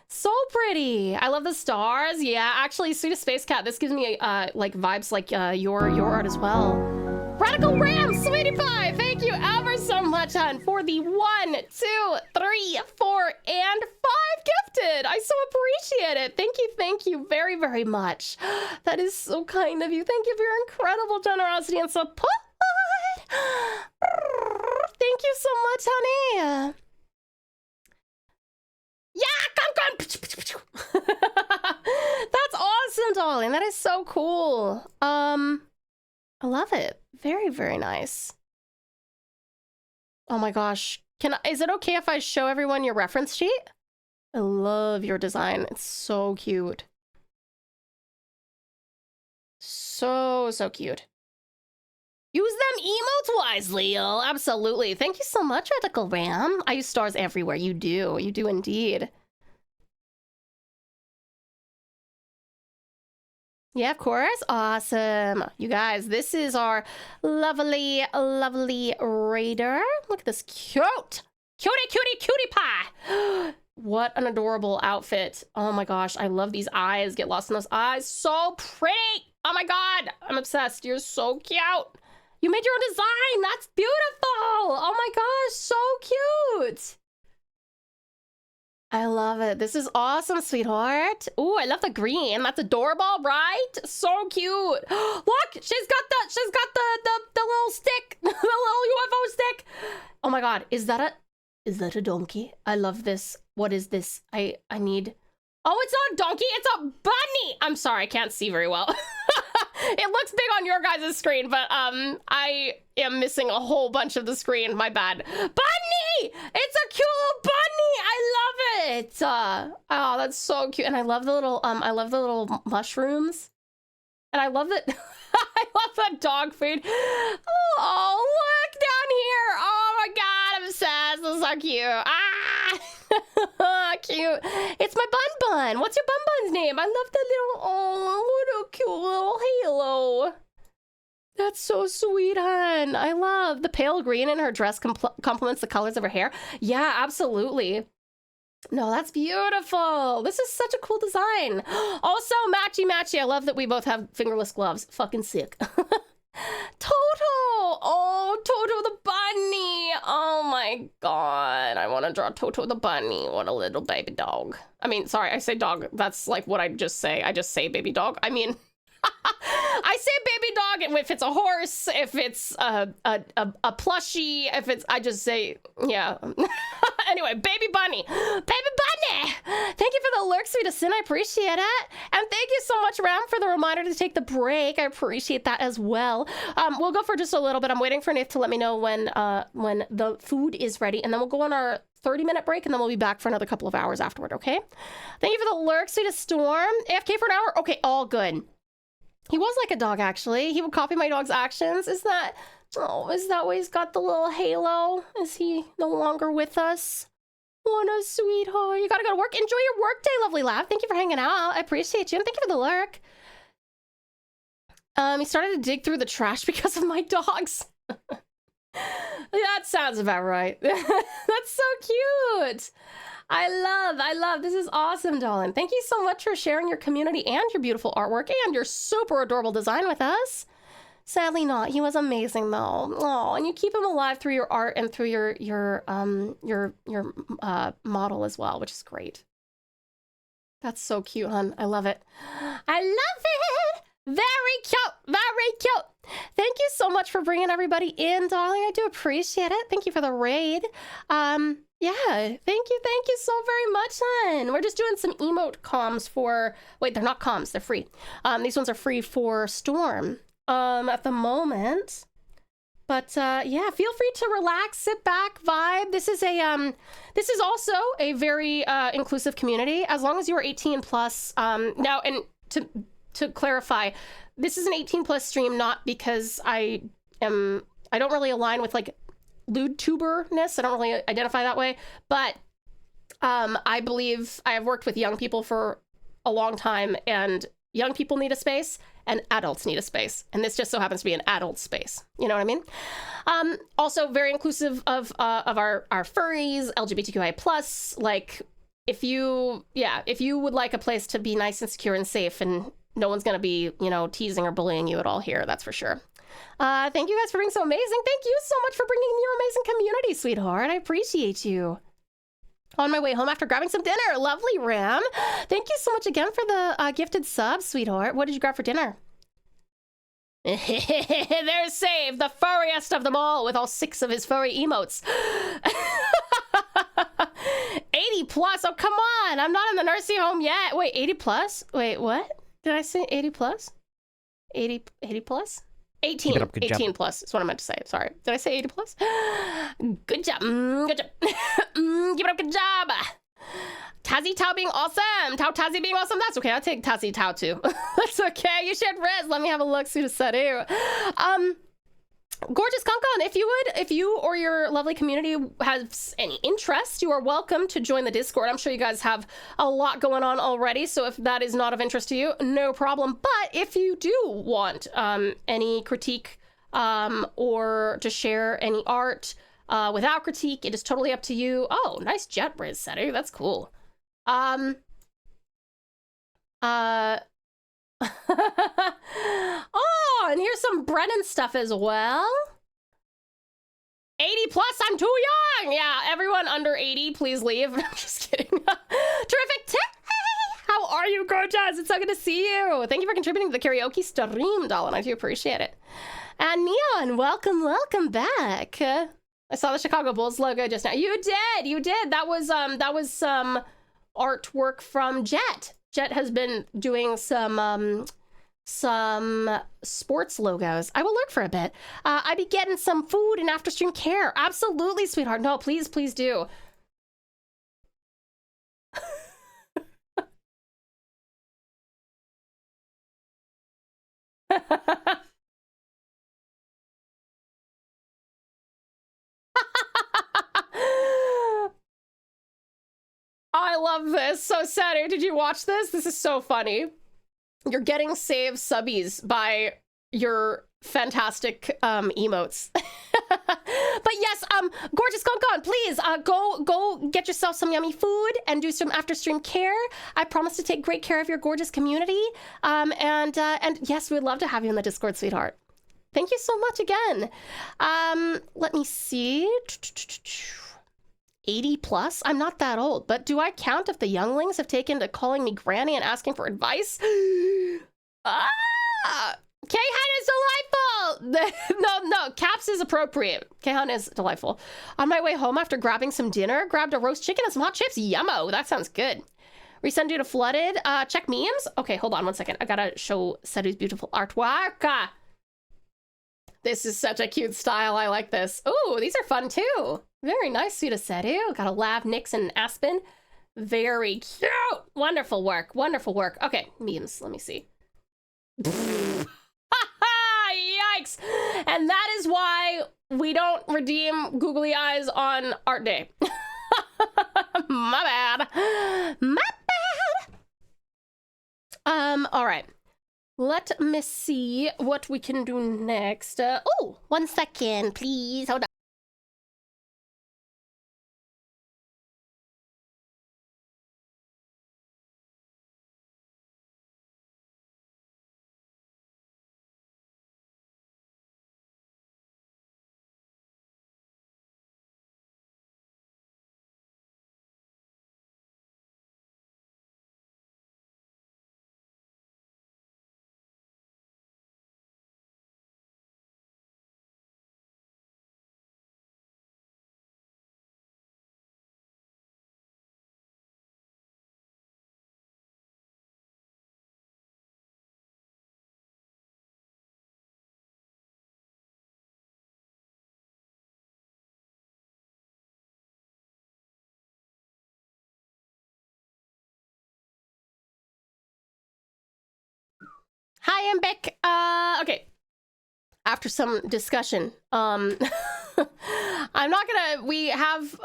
So pretty. I love the stars. Yeah, actually, Sweetest Space Cat, this gives me like vibes like your art as well. Radical Ram, Sweetie Pie, thank you ever so much, hun, for the 1, 2, 3, 4, and 5 gifted. I so appreciate it. Thank you very, very much. That is so kind of you. Thank you for your incredible generosity and support. Thank you so much, honey. Yeah, come. That's awesome, darling. That is so cool. I love it. Very, very nice. Oh my gosh. Is it okay if I show everyone your reference sheet? I love your design. It's so cute. So cute. Use them emotes wisely, yo. Absolutely. Thank you so much, Radical Ram. I use stars everywhere. You do. You do indeed. Yeah, of course. Awesome. You guys, this is our lovely, lovely raider. Look at this cute. Cutie pie. What an adorable outfit. Oh my gosh, I love these eyes. Get lost in those eyes. So pretty. Oh my god. I'm obsessed. You're so cute. You made your own design. That's beautiful. Oh my gosh, so cute. I love it. This is awesome, sweetheart. Ooh, I love the green. That's adorable, right? So cute. Look, she's got the little stick, the little UFO stick. Oh my god, is that a donkey? I love this. What is this? I need. Oh, it's not a donkey. It's a bunny. I'm sorry, I can't see very well. It looks big on your guys' screen, but I am missing a whole bunch of the screen. My bad. Bunny! It's a cute little bunny. I love it. Oh, that's so cute. And I love the little mushrooms. And I love it. I love that dog food. Oh, look down here. Oh my god, I'm obsessed. This is so cute. Ah, cute. It's my Bun. What's your Bun's name? I love the little cute little halo. That's so sweet, hun. I love the pale green in her dress complements the colors of her hair. Yeah, absolutely. No, that's beautiful. This is such a cool design. Also, matchy. I love that we both have fingerless gloves. Fucking sick. Toto! Oh, Toto the bunny! Oh my god. I want to draw Toto the bunny. What a little baby dog. I mean, sorry, I say dog. That's like what I just say. I just say baby dog. I mean, I say baby dog if it's a horse, if it's a plushie, if it's, I just say, yeah. Anyway, baby bunny. Baby bunny! Thank you for the lurk, sweet sin. I appreciate it. And thank you so much, Ram, for the reminder to take the break. I appreciate that as well. We'll go for just a little bit. I'm waiting for Nath to let me know when the food is ready, and then we'll go on our 30-minute break, and then we'll be back for another couple of hours afterward, okay? Thank you for the lurk, sweet Storm. AFK for an hour? Okay, all good. He was like a dog, actually. He would copy my dog's actions. Is that why he's got the little halo? Is he no longer with us? What a sweetheart. You gotta go to work. Enjoy your work day, lovely lab. Thank you for hanging out. I appreciate you. And thank you for the lurk. He started to dig through the trash because of my dogs. That sounds about right. That's so cute. I love, this is awesome, darling. Thank you so much for sharing your community and your beautiful artwork and your super adorable design with us. Sadly not. He was amazing though. Oh, and you keep him alive through your art and through your model as well, which is great. That's so cute, hon. I love it. I love it. Very cute. Very cute. Thank you so much for bringing everybody in, darling. I do appreciate it. Thank you for the raid. Yeah, thank you so very much, hon. We're just doing some emote comms for, wait, they're not comms, they're free. These ones are free for Storm at the moment. But yeah, feel free to relax, sit back, vibe. This is also a very inclusive community, as long as you are 18 plus. Now, and to clarify, this is an 18 plus stream, not because I don't really align with like Vtuberness. I don't really identify that way, but I believe I have worked with young people for a long time, and young people need a space and adults need a space, and this just so happens to be an adult space. You know what I mean? Also very inclusive of our furries, LGBTQI plus. Like, if you would like a place to be nice and secure and safe, and no one's gonna be, you know, teasing or bullying you at all here, that's for sure. Thank you guys for being so amazing. Thank you so much for bringing in your amazing community, sweetheart. I appreciate you. On my way home after grabbing some dinner. Lovely, Ram. Thank you so much again for the gifted sub, sweetheart. What did you grab for dinner? There's Save, the furriest of them all, with all 6 of his furry emotes. 80 plus? Oh, come on. I'm not in the nursing home yet. Wait, 80 plus? Wait, what? Did I say 80 plus? 80 plus? 18 plus is what I meant to say. Sorry. Did I say 80 plus? Good job. Good job. Keep it up. Good job. Tassie Tau being awesome. TauTassie being awesome. That's okay. I'll take Tassie Tau too. That's okay. You shared Riz. Let me have a look. See what said. Gorgeous Concon, if you or your lovely community has any interest, you are welcome to join the Discord. I'm sure you guys have a lot going on already, so if that is not of interest to you, no problem. But if you do want any critique or to share any art without critique, it is totally up to you. Oh, nice jet Riz setting. That's cool. Oh, and here's some Brennan stuff as well. 80 plus, I'm too young. Yeah, everyone under 80, please leave. I'm just kidding. Terrific. How are you, gorgeous? It's so good to see you. Thank you for contributing to the karaoke stream, darling. I do appreciate it. And Neon, welcome back. I saw the Chicago Bulls logo just now. You did. That was some artwork from Jet. Jet has been doing some sports logos. I will lurk for a bit. I be getting some food and after stream care. Absolutely, sweetheart. No, please do. I love this. So sad. Did you watch this? This is so funny. You're getting saved subbies by your fantastic emotes. But yes, gorgeous Concon, please go get yourself some yummy food and do some after stream care. I promise to take great care of your gorgeous community. And yes, we'd love to have you in the Discord, sweetheart. Thank you so much again. Let me see. 80 plus? I'm not that old, but do I count if the younglings have taken to calling me granny and asking for advice? K-Hun is delightful! No, Caps is appropriate. K-Hun is delightful. On my way home after grabbing some dinner, grabbed a roast chicken and some hot chips. Yummo, that sounds good. Resend due to flooded. Check memes? Okay, hold on one second. I gotta show Sedu's beautiful artwork. This is such a cute style. I like this. Ooh, these are fun too. Very nice, Suda Sedu. Got a Lav, Nix, and Aspen. Very cute. Wonderful work. Wonderful work. Okay, memes. Let me see. likes. And that is why we don't redeem googly eyes on art day. My bad. My bad. All right. Let me see what we can do next. Oh, 1 second, please. Hold on. Hi, I'm back. Okay. After some discussion, I'm not gonna. We have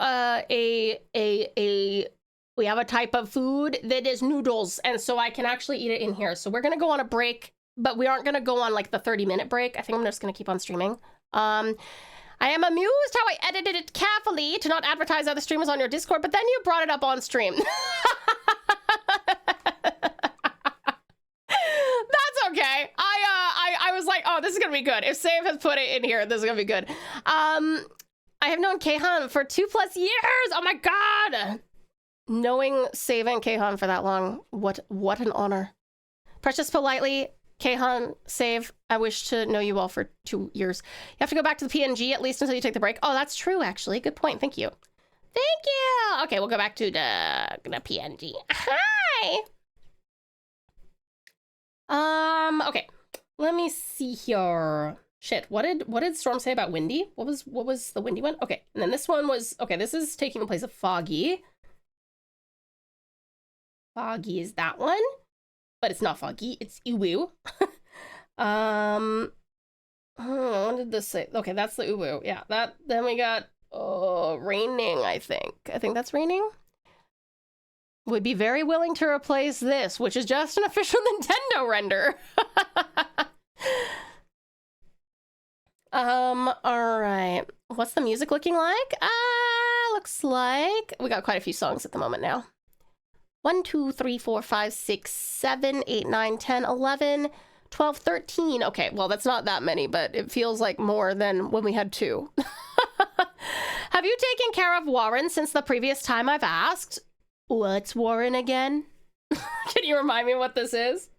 we have a type of food that is noodles, and so I can actually eat it in here. So we're gonna go on a break, but we aren't gonna go on like the 30-minute break. I think I'm just gonna keep on streaming. I am amused how I edited it carefully to not advertise other streamers on your Discord, but then you brought it up on stream. That's okay. I was like, oh, this is gonna be good. If Save has put it in here, this is gonna be good. I have known Kayhan for 2+ years. Oh my god. Knowing Save and Kayhan for that long, what an honor. Precious politely, Kayhan, Save, I wish to know you all for 2 years. You have to go back to the PNG at least until you take the break. Oh, that's true, actually. Good point. Thank you. Thank you. Okay, we'll go back to the PNG. Hi. Okay. Let me see here. Shit, what did Storm say about windy? What was the windy one? Okay, and then this one was, okay, this is taking the place of foggy. Foggy is that one, but it's not foggy, it's uwu. What did this say? Okay, that's the uwu. Yeah, that, then we got raining, I think. I think that's raining. Would be very willing to replace this, which is just an official Nintendo render. All right. What's the music looking like? Looks like we got quite a few songs at the moment now. 1, 2, 3, 4, 5, 6, 7, 8, 9, 10, 11, 12, 13. Okay, well, that's not that many, but it feels like more than when we had 2. Have you taken care of Warren since the previous time I've asked? What's Warren again? Can you remind me what this is?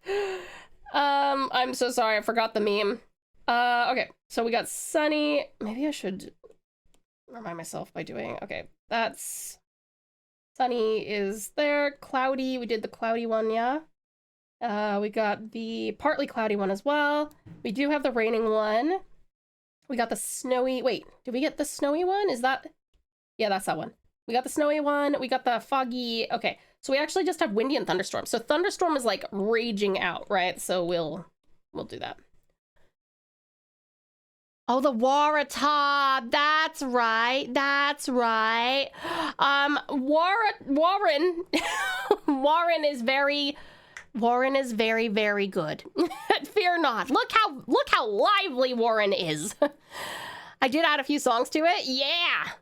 I'm so sorry, I forgot the meme. Okay, so we got sunny. Maybe I should remind myself by doing, okay, that's sunny is there. Cloudy, we did the cloudy one, yeah. We got the partly cloudy one as well. We do have the raining one. We got the snowy, wait, did we get the snowy one? Is that, yeah, that's that one. We got the snowy one, we got the foggy, okay. So we actually just have windy and thunderstorm. So thunderstorm is like raging out, right? So we'll do that. Oh, the Waratah, that's right, that's right. Warren, Warren is very, very good. Fear not, look how lively Warren is. I did add a few songs to it, yeah.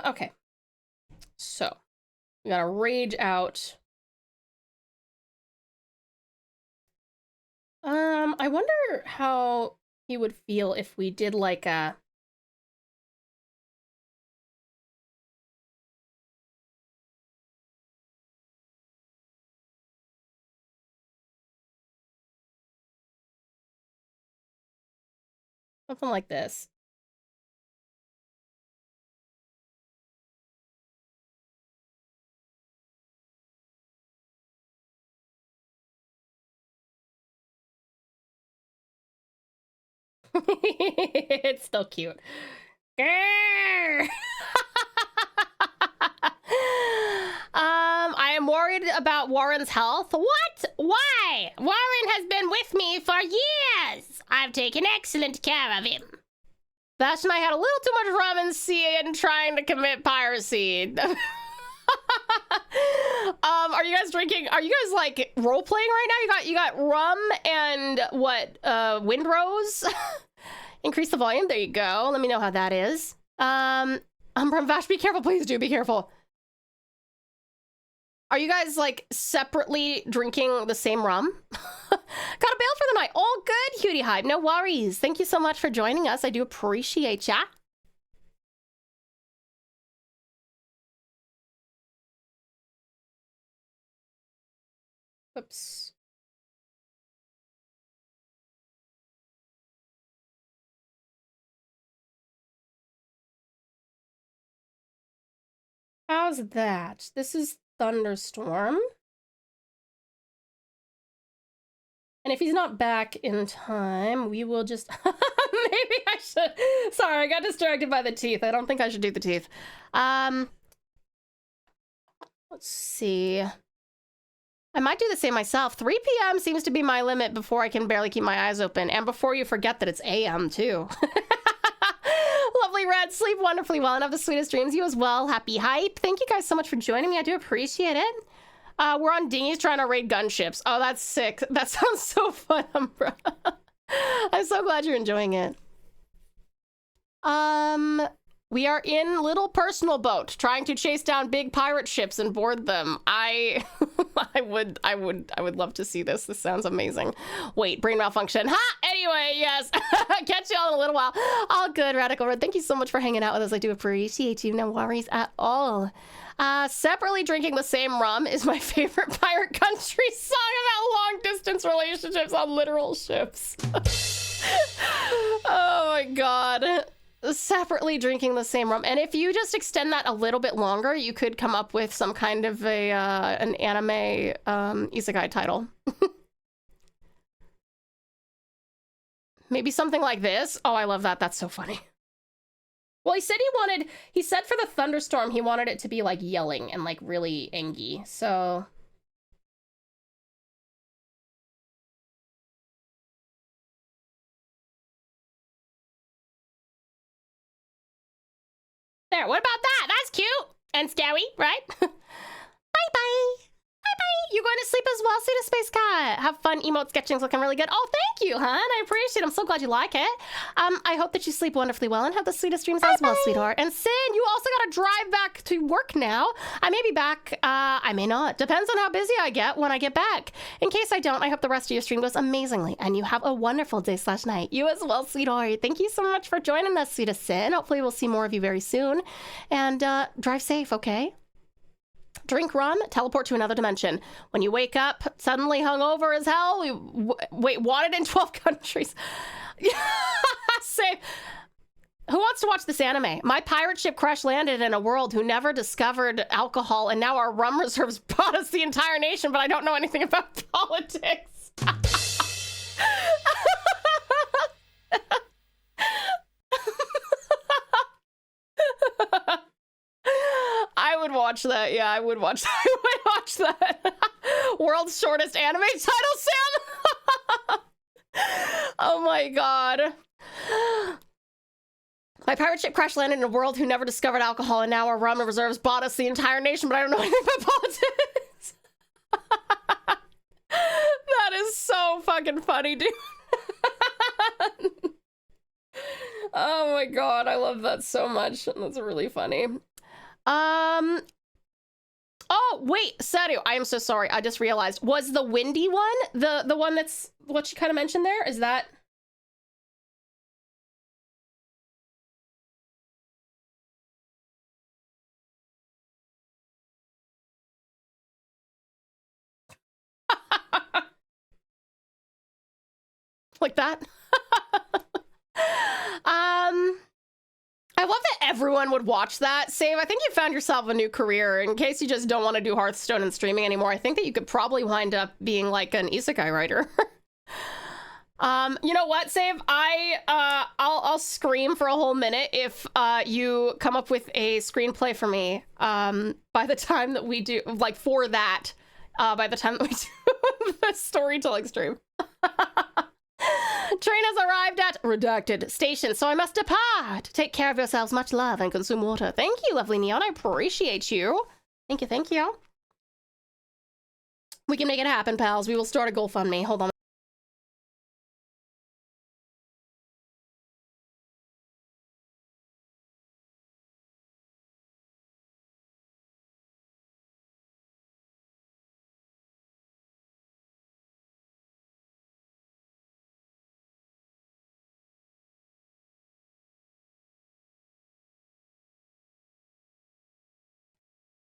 Okay. So, we gotta rage out. I wonder how he would feel if we did like a... something like this. It's still cute. worried about Warren's health? What? Why? Warren has been with me for years. I've taken excellent care of him. Vash and I had a little too much rum and sea and trying to commit piracy. Are you guys drinking? Are you guys like role playing right now? You got rum and what? Windrose. Increase the volume. There you go. Let me know how that is. Umbra and Vash, be careful, please do be careful. Are you guys like separately drinking the same rum? Got a bail for the night. All good, Cutie Hive. No worries. Thank you so much for joining us. I do appreciate ya. Oops. How's that? This is Thunderstorm. And if he's not back in time, we will just... Maybe I should... Sorry, I got distracted by the teeth. I don't think I should do the teeth. Let's see. I might do the same myself. 3 p.m. seems to be my limit before I can barely keep my eyes open. And before you forget that it's a.m. too. Lovely Red, sleep wonderfully well and have the sweetest dreams. You as well. Happy hype. Thank you guys so much for joining me. I do appreciate it. We're on dinghies trying to raid gunships. Oh, that's sick. That sounds so fun, Umbra. I'm so glad you're enjoying it. We are in little personal boat trying to chase down big pirate ships and board them. I would love to see this. This sounds amazing. Wait, brain malfunction. Ha! Anyway, yes. Catch y'all in a little while. All good, Radical Red. Thank you so much for hanging out with us. I do appreciate you. No worries at all. Separately drinking the same rum is my favorite pirate country song about long distance relationships on literal ships. Oh my god. Separately drinking the same rum. And if you just extend that a little bit longer, you could come up with some kind of a an anime isekai title. Maybe something like this. Oh, I love that. That's so funny. Well, he said for the thunderstorm, he wanted it to be like yelling and like really angy. So there, what about that? That's cute and scary, right? Bye-bye. Bye-bye. You going to sleep as well, Suda Space Cat? Have fun. Emote sketching's looking really good. Oh, thank you, hon. I appreciate it. I'm so glad you like it. I hope that you sleep wonderfully well and have the sweetest dreams as well, sweetheart. And Sin, you also got to drive back to work now. I may be back. I may not. Depends on how busy I get when I get back. In case I don't, I hope the rest of your stream goes amazingly and you have a wonderful day/night. You as well, sweetheart. Thank you so much for joining us, Suda Sin. Hopefully we'll see more of you very soon. And drive safe, okay? Drink rum, teleport to another dimension. When you wake up, suddenly hungover as hell. Wait, wanted in 12 countries. Same. Who wants to watch this anime? My pirate ship crash landed in a world who never discovered alcohol, and now our rum reserves brought us the entire nation, but I don't know anything about politics. I would watch that. Yeah, I would watch that. I would watch that. World's shortest anime title, Sam. Oh my god. My pirate ship crash landed in a world who never discovered alcohol, and now our rum reserves bought us the entire nation, but I don't know anything about politics. That is so fucking funny, dude. Oh my god, I love that so much. That's really funny. Oh, wait, Saru, I am so sorry. I just realized. Was the windy one the one that's what you kind of mentioned there? Is that... like that? I love that everyone would watch that. Save, I think you found yourself a new career. In case you just don't want to do Hearthstone and streaming anymore, I think that you could probably wind up being like an isekai writer. You know what, Save? I'll scream for a whole minute if you come up with a screenplay for me. By the time that we do, like for that, by the time that we do the storytelling stream. Train has arrived at redacted station, so I must depart. Take care of yourselves. Much love and consume water. Thank you, lovely Neon. I appreciate you. Thank you, thank you. We can make it happen, pals. We will start a GoFundMe. Hold on.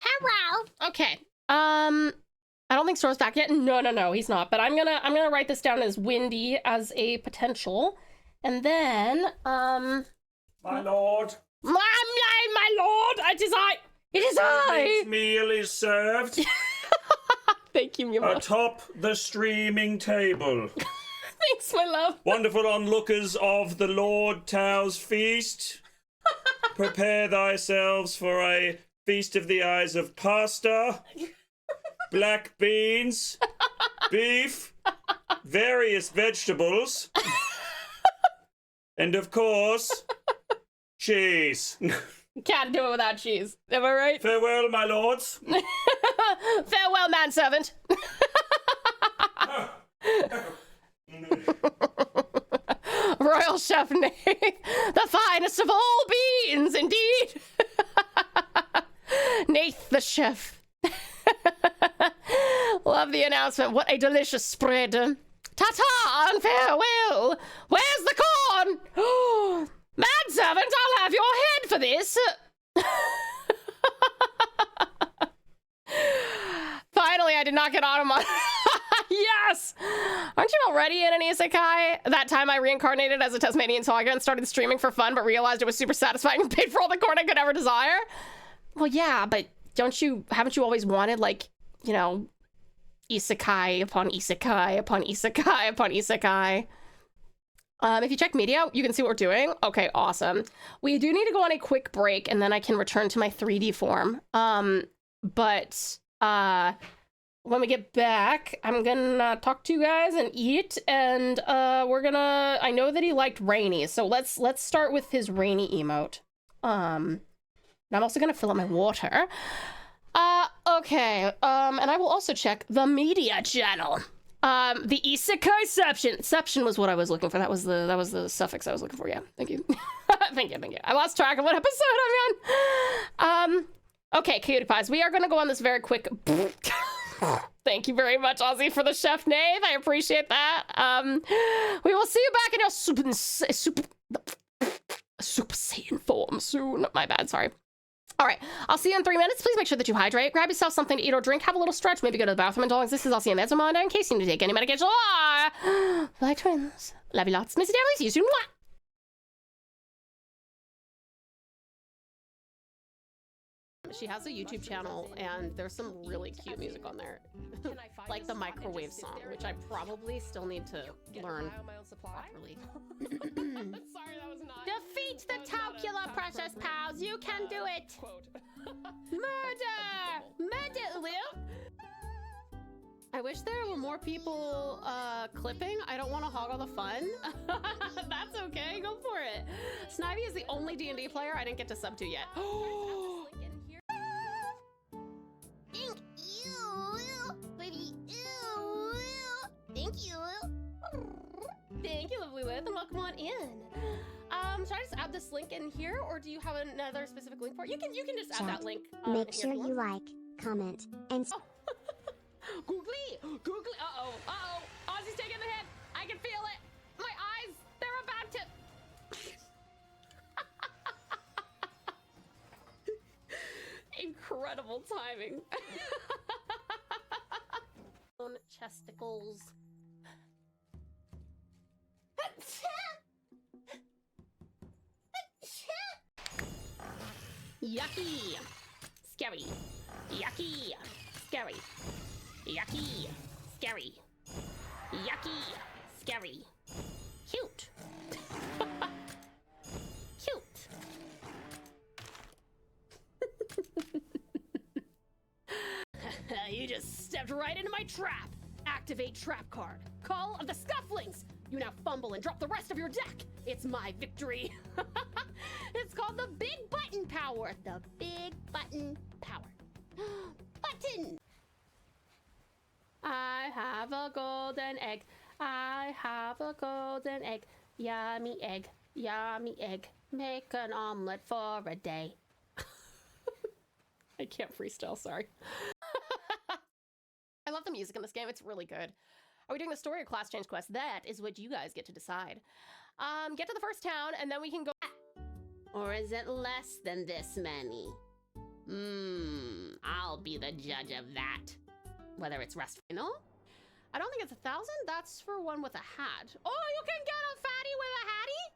Hello. Okay. I don't think Storm's back yet. No, he's not. But I'm gonna write this down as Windy as a potential, and then My lord. my lord, it is I. This meal is served Thank you, Mula. atop the streaming table. Thanks, my love. Wonderful onlookers of the Lord Tau's feast. Prepare thyselves for a feast of the eyes of pasta, black beans, beef, various vegetables, and of course, cheese. Can't do it without cheese. Am I right? Farewell, my lords. Farewell, manservant. Royal Chef Nath, the finest of all beans, indeed. Nath the chef. Love the announcement. What a delicious spread. Ta-ta and farewell. Where's the corn? Manservant, I'll have your head for this. Finally, I did not get on my... Yes! Aren't you already in an isekai? That time I reincarnated as a Tasmanian Tiger and started streaming for fun, but realized it was super satisfying and paid for all the corn I could ever desire? Well, yeah, but haven't you always wanted, like, you know, isekai upon isekai upon isekai upon isekai? If you check media, you can see what we're doing. Okay, awesome. We do need to go on a quick break, and then I can return to my 3D form. But when we get back, I'm gonna talk to you guys and eat, and I know that he liked Rainy, so let's start with his Rainy emote. And I'm also gonna fill up my water. Okay, and I will also check the media channel. The isekaiception was what I was looking for. That was the suffix I was looking for. Yeah, thank you. thank you. I lost track of what episode I'm on. Okay, cutie pies, we are gonna go on this very quick. Thank you very much, Ozzy, for the chef name. I appreciate that. We will see you back in your Super Saiyan form soon. My bad, sorry. All right, I'll see you in 3 minutes. Please make sure that you hydrate. Grab yourself something to eat or drink. Have a little stretch. Maybe go to the bathroom. And darlings, this is Elsie, and that's a reminder in case you need to take any medication. Like twins. Love you lots. Missy Dearly. See you soon. Mwah. She has a YouTube channel, and there's some really cute music on there. Like the microwave song, which I probably still need to learn properly. Defeat the Taukula, precious pals. You can do it. Murder! Murder, Will! I wish there were more people clipping. I don't want to hog all the fun. That's okay. Go for it. Snivy is the only D&D player I didn't get to sub to yet. Thank you. Thank you, lovely Lith, and welcome on in. Should I just add this link in here, or do you have another specific link for it? You can just add that link. Make sure you like, comment, and... Googly! Uh-oh. Ozzy's taking the hit. I can feel it. My eyes, they're about to... Incredible timing. Chesticles. Yucky. Scary. Yucky. Scary. Yucky. Scary. Yucky. scary. Cute. Cute. You just stepped right into my trap. Activate trap card. Call of the Scufflings. You now fumble and drop the rest of your deck. It's my victory. It's called the Big Button Power. The Big Button Power. Button. I have a golden egg. I have a golden egg. Yummy egg. Yummy egg. Make an omelet for a day. I can't freestyle, sorry. I love the music in this game. It's really good. Are we doing the story or class change quest? That is what you guys get to decide. Get to the first town and then we can go. Or is it less than this many? I'll be the judge of that. Whether it's restful. No? I don't think it's 1,000. That's for one with a hat. Oh, you can get a fatty with a hattie?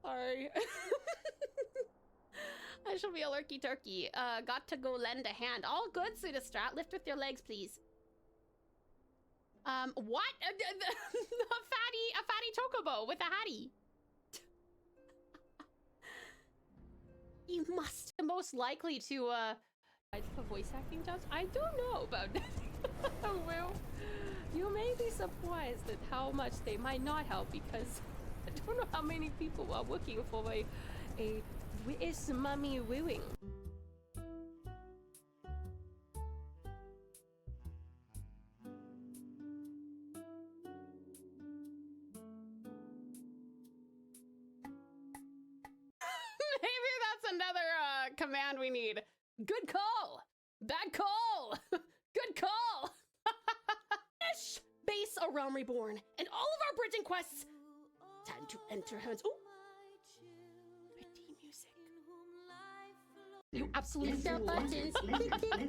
Sorry. I shall be a lurky turkey. Got to go lend a hand. All good, Pseudostrat. Lift with your legs, please. What? A fatty chocobo with a hattie. You must. Most likely to, the voice acting jobs? I don't know about that. Well, you may be surprised at how much they might not help because I don't know how many people are looking for a British mummy wooing. Maybe that's another command we need. Good call. Bad call. Good call. Base a realm reborn and all of our bridging quests. Time to enter heavens. Ooh. Pretty music. You absolutely fool. The buttons. Click the buttons.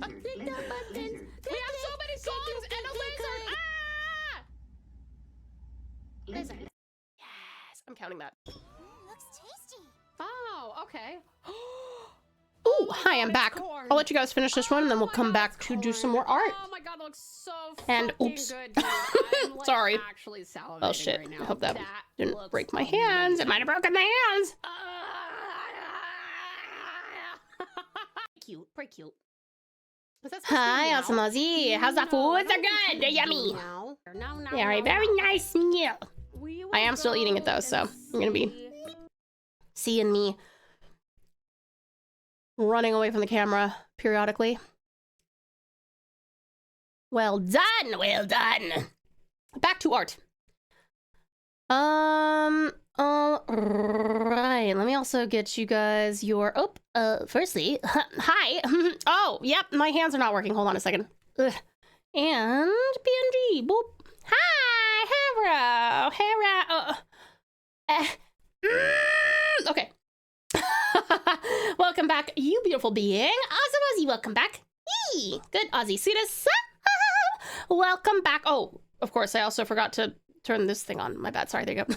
We have so many songs and a lizard. Ah! Lizard. Yes, I'm counting that. Looks tasty. Oh, okay. Ooh, hi, I'm back. I'll let you guys finish this one and then we'll come back to do some more art. Oh my god, that looks so and oops. Good, dude. I'm, like, Sorry. Actually salivating Oh shit. right now. I hope that didn't looks break my hands. It might have broken the hands. Cute, pretty cute. Hi, awesome Ozzy. How's that food? They're good. They're yummy. They are a very nice meal. I am still eating it though, so you're gonna be seeing me running away from the camera periodically. Well done, well done. Back to art. All right. Let me also get you guys your. Firstly, hi. Oh, yep. My hands are not working. Hold on a second. Ugh. And PNG. Boop. Hi, Hera. Okay. Welcome back, you beautiful being. Awesome Ozzy, welcome back. Yee. Good, Ozzy. See this? Welcome back. Oh, of course, I also forgot to turn this thing on. My bad. Sorry, there you go.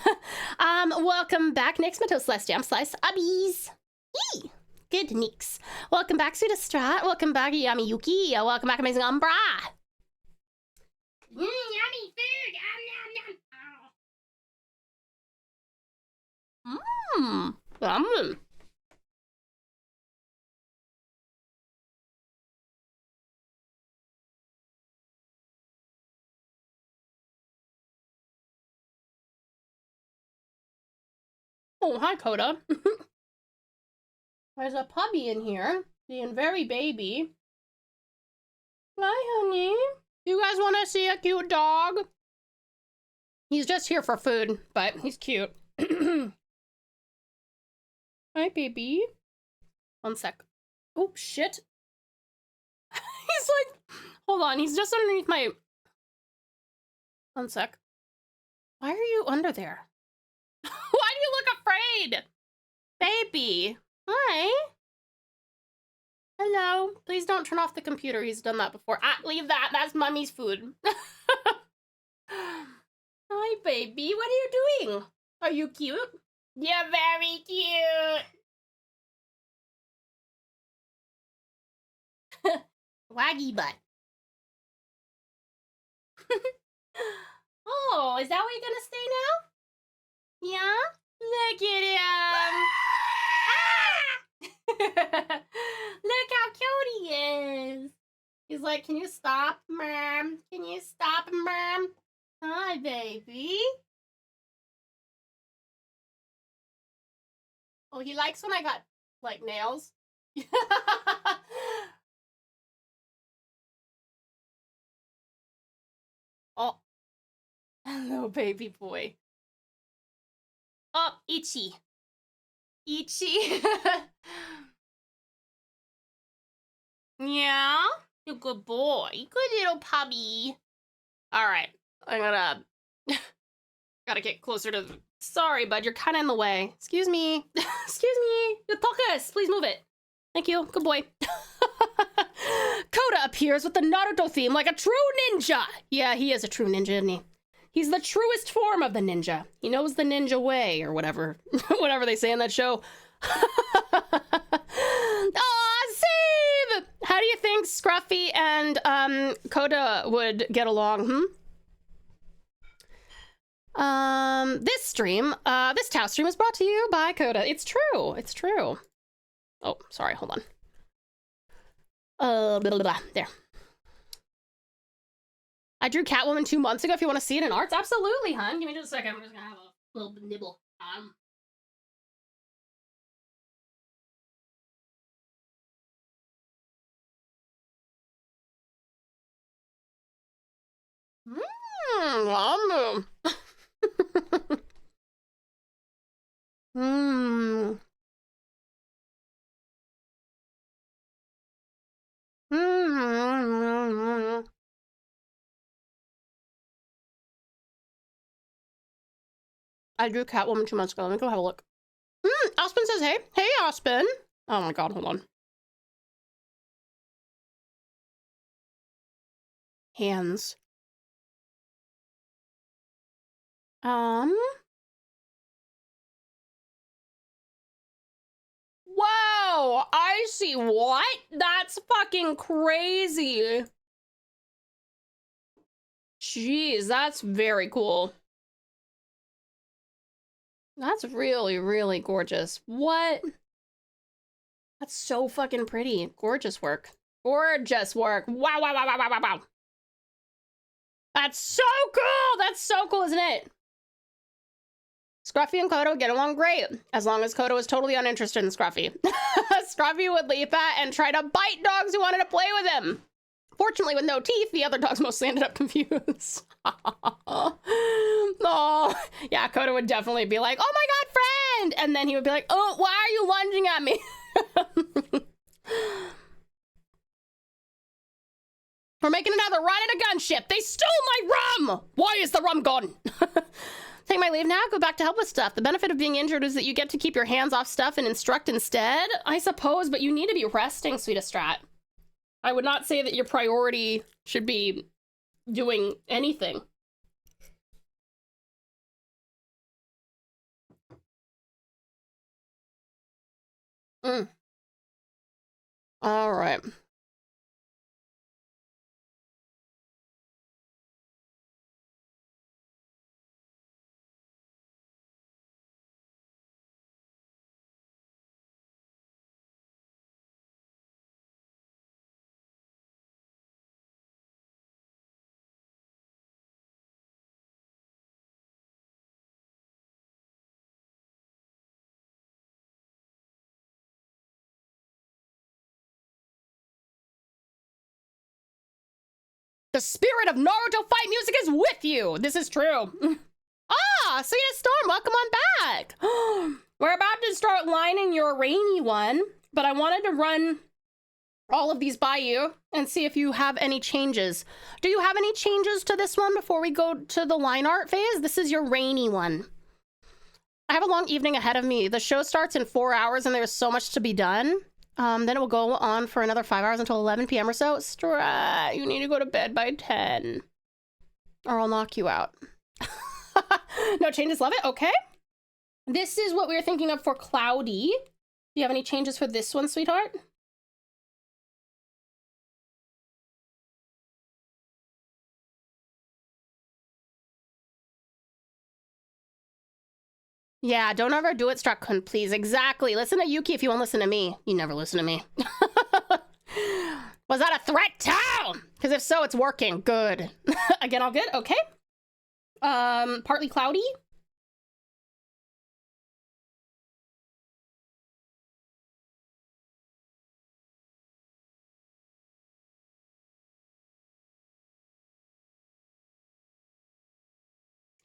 Welcome back, Nix Mato Celestiam Slice Ubbies. Yee. Good, Nix. Welcome back, Pseudostrat. Welcome back, Yummy Yuki. Welcome back, Amazing Umbra. Yummy food. Yum. Oh, hi, Coda. There's a puppy in here, being very baby. Hi, honey. You guys want to see a cute dog? He's just here for food, but he's cute. Hi, baby. One sec. Oh, shit. He's like, hold on. He's just underneath my... One sec. Why are you under there? Why do you look afraid? Baby. Hi. Hello. Please don't turn off the computer. He's done that before. Leave that. That's mommy's food. Hi, baby. What are you doing? Are you cute? You're very cute. Waggy butt. Oh, is that where you're gonna stay now? Yeah? Look at him! Ah! Look how cute he is! He's like, can you stop, Mom? Can you stop, Mom? Hi, baby. Oh, he likes when I got, like, nails. Oh. Hello, baby boy. Oh, itchy. Itchy. Yeah? You're a good boy. Good little puppy. Alright. I'm gonna... Gotta get closer to... Sorry, bud. You're kind of in the way. Excuse me. Excuse me. Tauttassie, please move it. Thank you. Good boy. Coda appears with the Naruto theme like a true ninja. Yeah, he is a true ninja, isn't he? He's the truest form of the ninja. He knows the ninja way, or whatever. Whatever they say in that show. Aw, Save! How do you think Scruffy and Coda would get along, this stream, this Tau stream is brought to you by Coda. It's true. It's true. Oh, sorry. Hold on. Blah, blah, blah. There. I drew Catwoman 2 months ago. If you want to see it in arts, absolutely, hon. Give me just a second. I'm just gonna have a little nibble. I drew Catwoman 2 months ago. Let me go have a look. Aspen says, hey. Hey, Aspen. Oh my god, hold on. Hands. Whoa! I see. What? That's fucking crazy. Jeez, that's very cool. That's really, really gorgeous. What? That's so fucking pretty. Gorgeous work. Gorgeous work. Wow, wow, wow, wow, wow, wow, wow. That's so cool! That's so cool, isn't it? Scruffy and Kodo get along great, as long as Kodo is totally uninterested in Scruffy. Scruffy would leap at and try to bite dogs who wanted to play with him. Fortunately, with no teeth, the other dogs mostly ended up confused. Oh, yeah, Kodo would definitely be like, oh my god, friend! And then he would be like, oh, why are you lunging at me? We're making another run at a gunship. They stole my rum! Why is the rum gone? Take my leave now, go back to help with stuff. The benefit of being injured is that you get to keep your hands off stuff and instruct instead. I suppose, but you need to be resting, sweetest Strat. I would not say that your priority should be doing anything. All right. The spirit of Naruto fight music is with you. This is true. Ah, Sweetest Storm, welcome on back. We're about to start lining your rainy one, but I wanted to run all of these by you and see if you have any changes. Do you have any changes to this one before we go to the line art phase? This is your rainy one. I have a long evening ahead of me. The show starts in 4 hours and there's so much to be done. Then it will go on for another 5 hours until 11 p.m. or so. Strat, you need to go to bed by 10 or I'll knock you out. No changes, love it. Okay. This is what we were thinking of for Cloudy. Do you have any changes for this one, sweetheart? Yeah, don't ever do it, Struck-kun, please. Exactly. Listen to Yuki if you won't listen to me. You never listen to me. Was that a threat, Tao? Because if so, it's working. Good. Again, all good? Okay. Partly cloudy.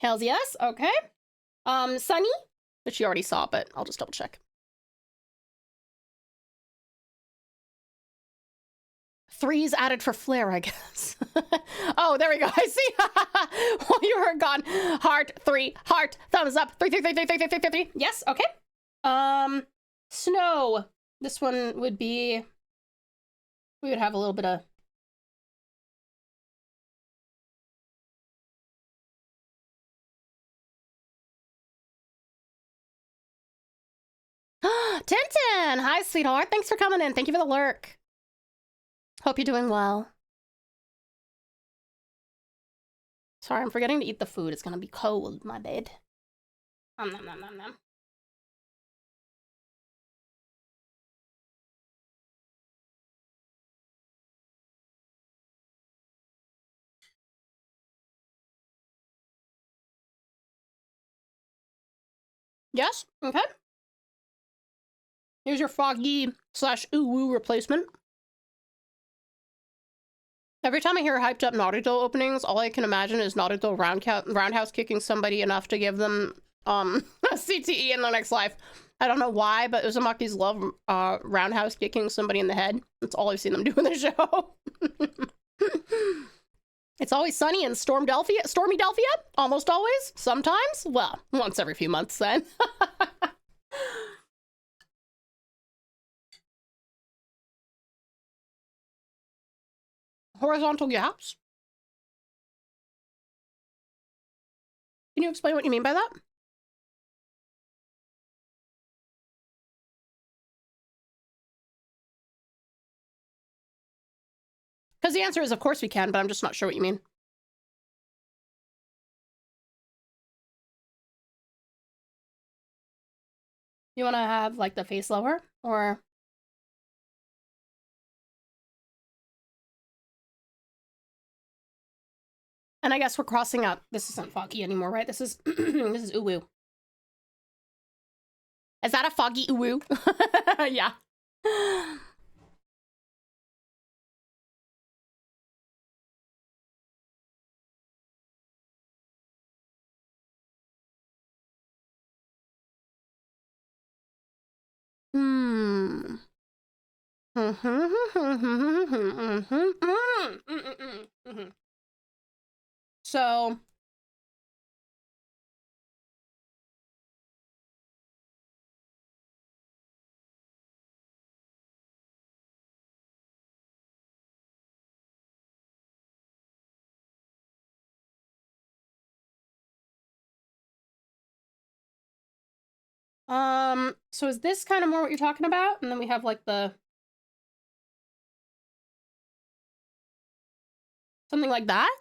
Hells yes. Okay. Sunny, which you already saw, but I'll just double check. Threes added for flair, I guess. Oh, there we go. I see. While you were gone. Heart, 3, heart, thumbs up. 3, 3, 3, 3, 3, 3, 3, 3, 3. Yes, okay. Snow. This one would be, we would have a little bit of Tintin! Hi, sweetheart. Thanks for coming in. Thank you for the lurk. Hope you're doing well. Sorry, I'm forgetting to eat the food. It's gonna be cold, my bad. Nom, nom, nom, nom, nom. Yes? Okay. Here's your foggy / ooh-woo replacement. Every time I hear hyped up Naruto openings, all I can imagine is Naruto roundhouse kicking somebody enough to give them a CTE in their next life. I don't know why, but Uzumaki's love roundhouse kicking somebody in the head. That's all I've seen them do in the show. It's always sunny in Stormy Delphia, almost always, sometimes. Well, once every few months then. Horizontal gaps? Can you explain what you mean by that? Because the answer is, of course we can, but I'm just not sure what you mean. You want to have, like, the face lower? Or... And I guess we're crossing out. This isn't foggy anymore, right? This is this is uwu. Is that a foggy uwu? Yeah. So so is this kind of more what you're talking about? And then we have like the something like that?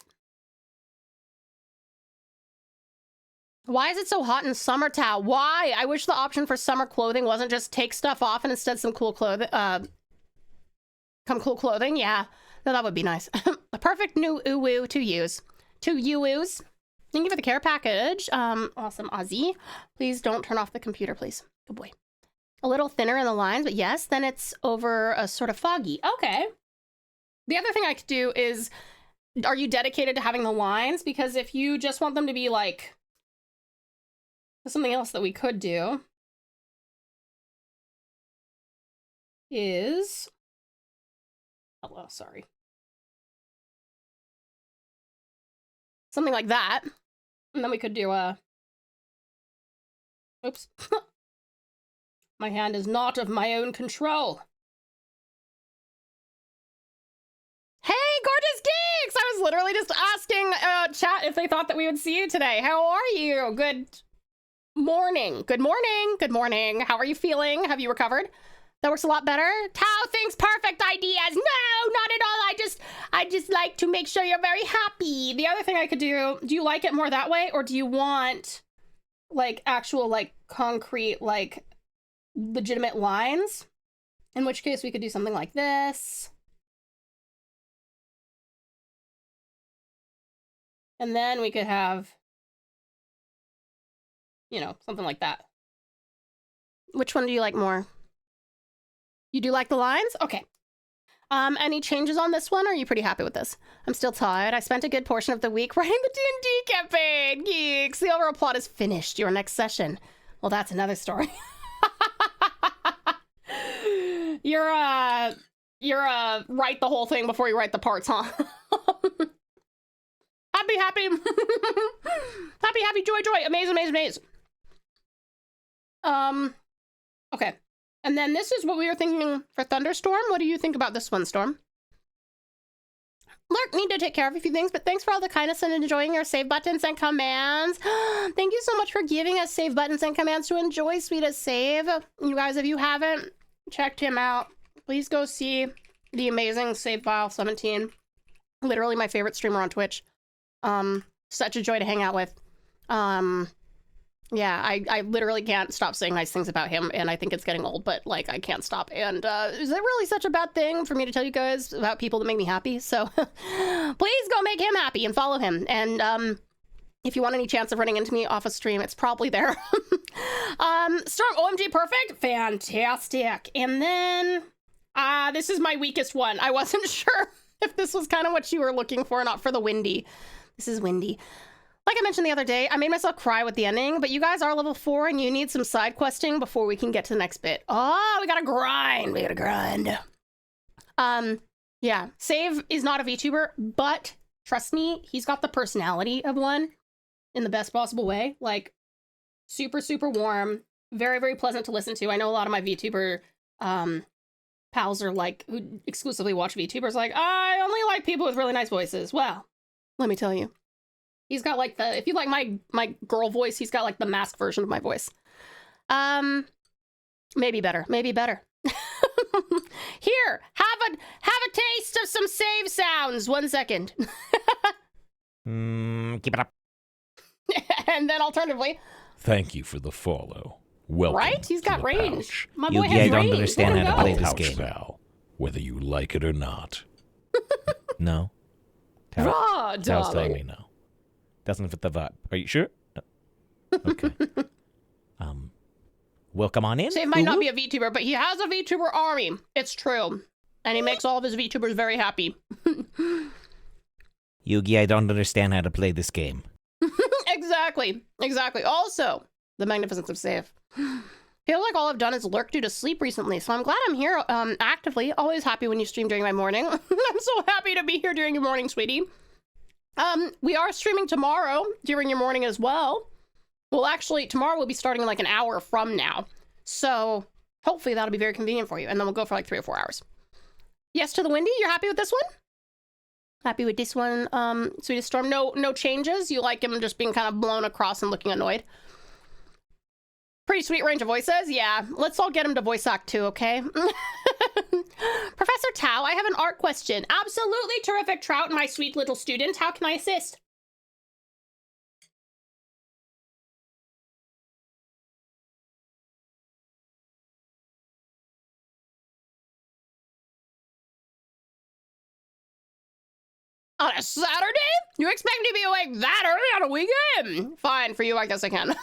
Why is it so hot in summer, Tao? Why? I wish the option for summer clothing wasn't just take stuff off and instead some cool clothing, cool clothing. Yeah, no, that would be nice. A perfect new uwu to use. 2 uwus. Thank you for the care package. Awesome, Ozzy. Please don't turn off the computer, please. Good boy. A little thinner in the lines, but yes, then it's over a sort of foggy. Okay. The other thing I could do is, are you dedicated to having the lines? Because if you just want them to be like, something else that we could do is, oh, sorry. Something like that. And then we could do a, oops. My hand is not of my own control. Hey, gorgeous geeks! I was literally just asking chat if they thought that we would see you today. How are you? Good morning. Good morning. Good morning. How are you feeling? Have you recovered? That works a lot better. Tao thinks perfect ideas. No, not at all. I just like to make sure you're very happy. The other thing I could do you like it more that way, or do you want like actual like concrete like legitimate lines, in which case we could do something like this. And then we could have, you know, something like that. Which one do you like more? You do like the lines? Okay. Any changes on this one, or are you pretty happy with this? I'm still tired. I spent a good portion of the week writing the D&D campaign. Geeks, the overall plot is finished. Your next session. Well, that's another story. You're write the whole thing before you write the parts, huh? Happy, happy. Happy, happy, joy, joy. Amaze, amaze, amaze. Okay. And then this is what we were thinking for Thunderstorm. What do you think about this one, Storm? Lurk, need to take care of a few things, but thanks for all the kindness and enjoying your save buttons and commands. Thank you so much for giving us save buttons and commands to enjoy Sweetest Save. You guys, if you haven't checked him out, please go see the amazing Save File 17. Literally my favorite streamer on Twitch. Such a joy to hang out with. Yeah, I literally can't stop saying nice things about him, and I think it's getting old, but, like, I can't stop. And, is it really such a bad thing for me to tell you guys about people that make me happy? So, please go make him happy and follow him. And, if you want any chance of running into me off a stream, it's probably there. Storm, OMG, perfect? Fantastic. And then, this is my weakest one. I wasn't sure if this was kind of what you were looking for or not for the Windy. This is Windy. Like I mentioned the other day, I made myself cry with the ending, but you guys are level 4 and you need some side questing before we can get to the next bit. Oh, we gotta grind. We gotta grind. Yeah, Save is not a VTuber, but trust me, he's got the personality of one in the best possible way. Like, super, super warm, very, very pleasant to listen to. I know a lot of my VTuber pals are like, who exclusively watch VTubers, like, I only like people with really nice voices. Well, let me tell you. He's got like the, if you like my girl voice, he's got like the mask version of my voice. Maybe better, maybe better. Here, have a taste of some save sounds. 1 second. Keep it up. And then alternatively. Thank you for the follow. Welcome. Right? He's got range. Pouch. My boy has range. I don't understand how to play this Pouch game. Val, whether you like it or not. No. Raw, Tal's telling me darling. no. Doesn't fit the vibe. Are you sure? Okay. Welcome on in. Save might not be a VTuber, but he has a VTuber army. It's true. And he makes all of his VTubers very happy. Yugi, I don't understand how to play this game. Exactly. Exactly. Also, the magnificence of Save. Feels like all I've done is lurk due to sleep recently, so I'm glad I'm here actively. Always happy when you stream during my morning. I'm so happy to be here during your morning, sweetie. We are streaming tomorrow during your morning as well. Well, actually, tomorrow we'll be starting like an hour from now. So hopefully that'll be very convenient for you. And then we'll go for like 3 or 4 hours. Yes to the Windy. You're happy with this one? Happy with this one, Sweetest Storm? No changes? You like him just being kind of blown across and looking annoyed? Pretty sweet range of voices. Yeah, let's all get him to voice act too, okay? Professor Tau, I have an art question. Absolutely terrific, Trout, my sweet little student. How can I assist? On a Saturday? You expect me to be awake that early on a weekend? Fine, for you, I guess I can.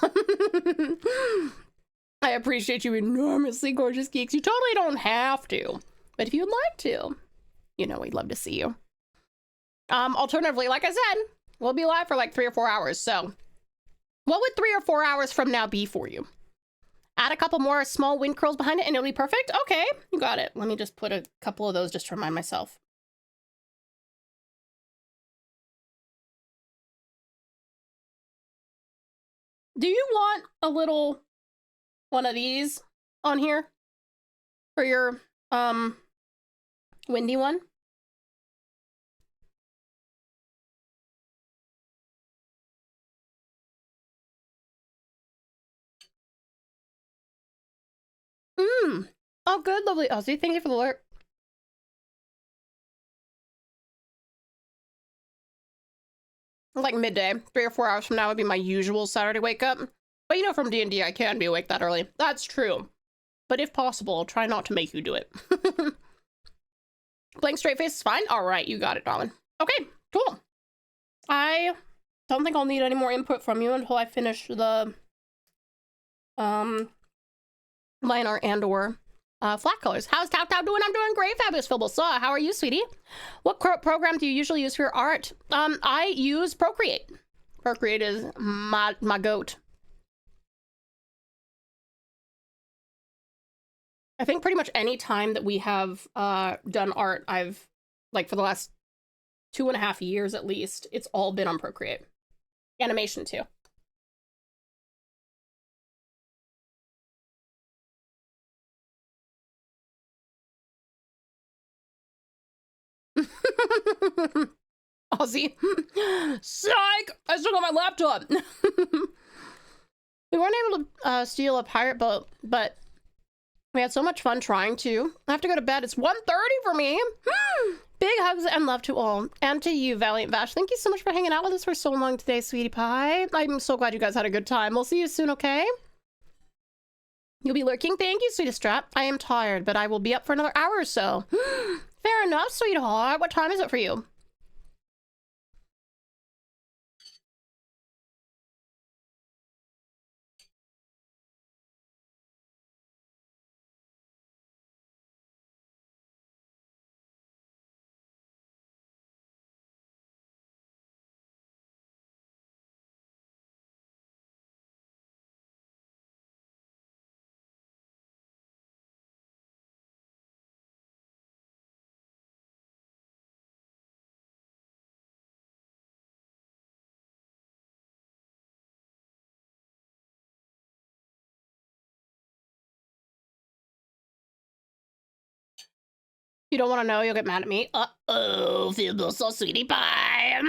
I appreciate you enormously, gorgeous geeks. You totally don't have to. But if you'd like to, you know, we'd love to see you. Alternatively, like I said, we'll be live for like 3 or 4 hours. So what would 3 or 4 hours from now be for you? Add a couple more small wind curls behind it and it'll be perfect? Okay, you got it. Let me just put a couple of those just to remind myself. Do you want a little one of these on here for your windy one? Oh, good, lovely Ozzy. Thank you for the alert. Like midday, 3 or 4 hours from now would be my usual Saturday wake up. But you know from D&D I can be awake that early. That's true. But if possible, I'll try not to make you do it. Blank straight face is fine? Alright, you got it, darling. Okay, cool. I don't think I'll need any more input from you until I finish the line art and or flat colors. How's Tau Tau doing? I'm doing great, Fabulous Philbo Saw. How are you, sweetie? What program do you usually use for your art? I use Procreate. Procreate is my goat. I think pretty much any time that we have done art, I've, like for the last 2.5 years at least, it's all been on Procreate. Animation too. Aussie. Psych! I still got my laptop. We weren't able to steal a pirate boat, but we had so much fun trying to. I have to go to bed. It's 1:30 for me. Big hugs and love to all. And to you, Valiant Vash. Thank you so much for hanging out with us for so long today, sweetie pie. I'm so glad you guys had a good time. We'll see you soon, okay? You'll be lurking? Thank you, sweetest strap. I am tired, but I will be up for another hour or so. Fair enough, sweetheart. What time is it for you? You don't want to know, you'll get mad at me. Uh-oh, feel so sweetie pie.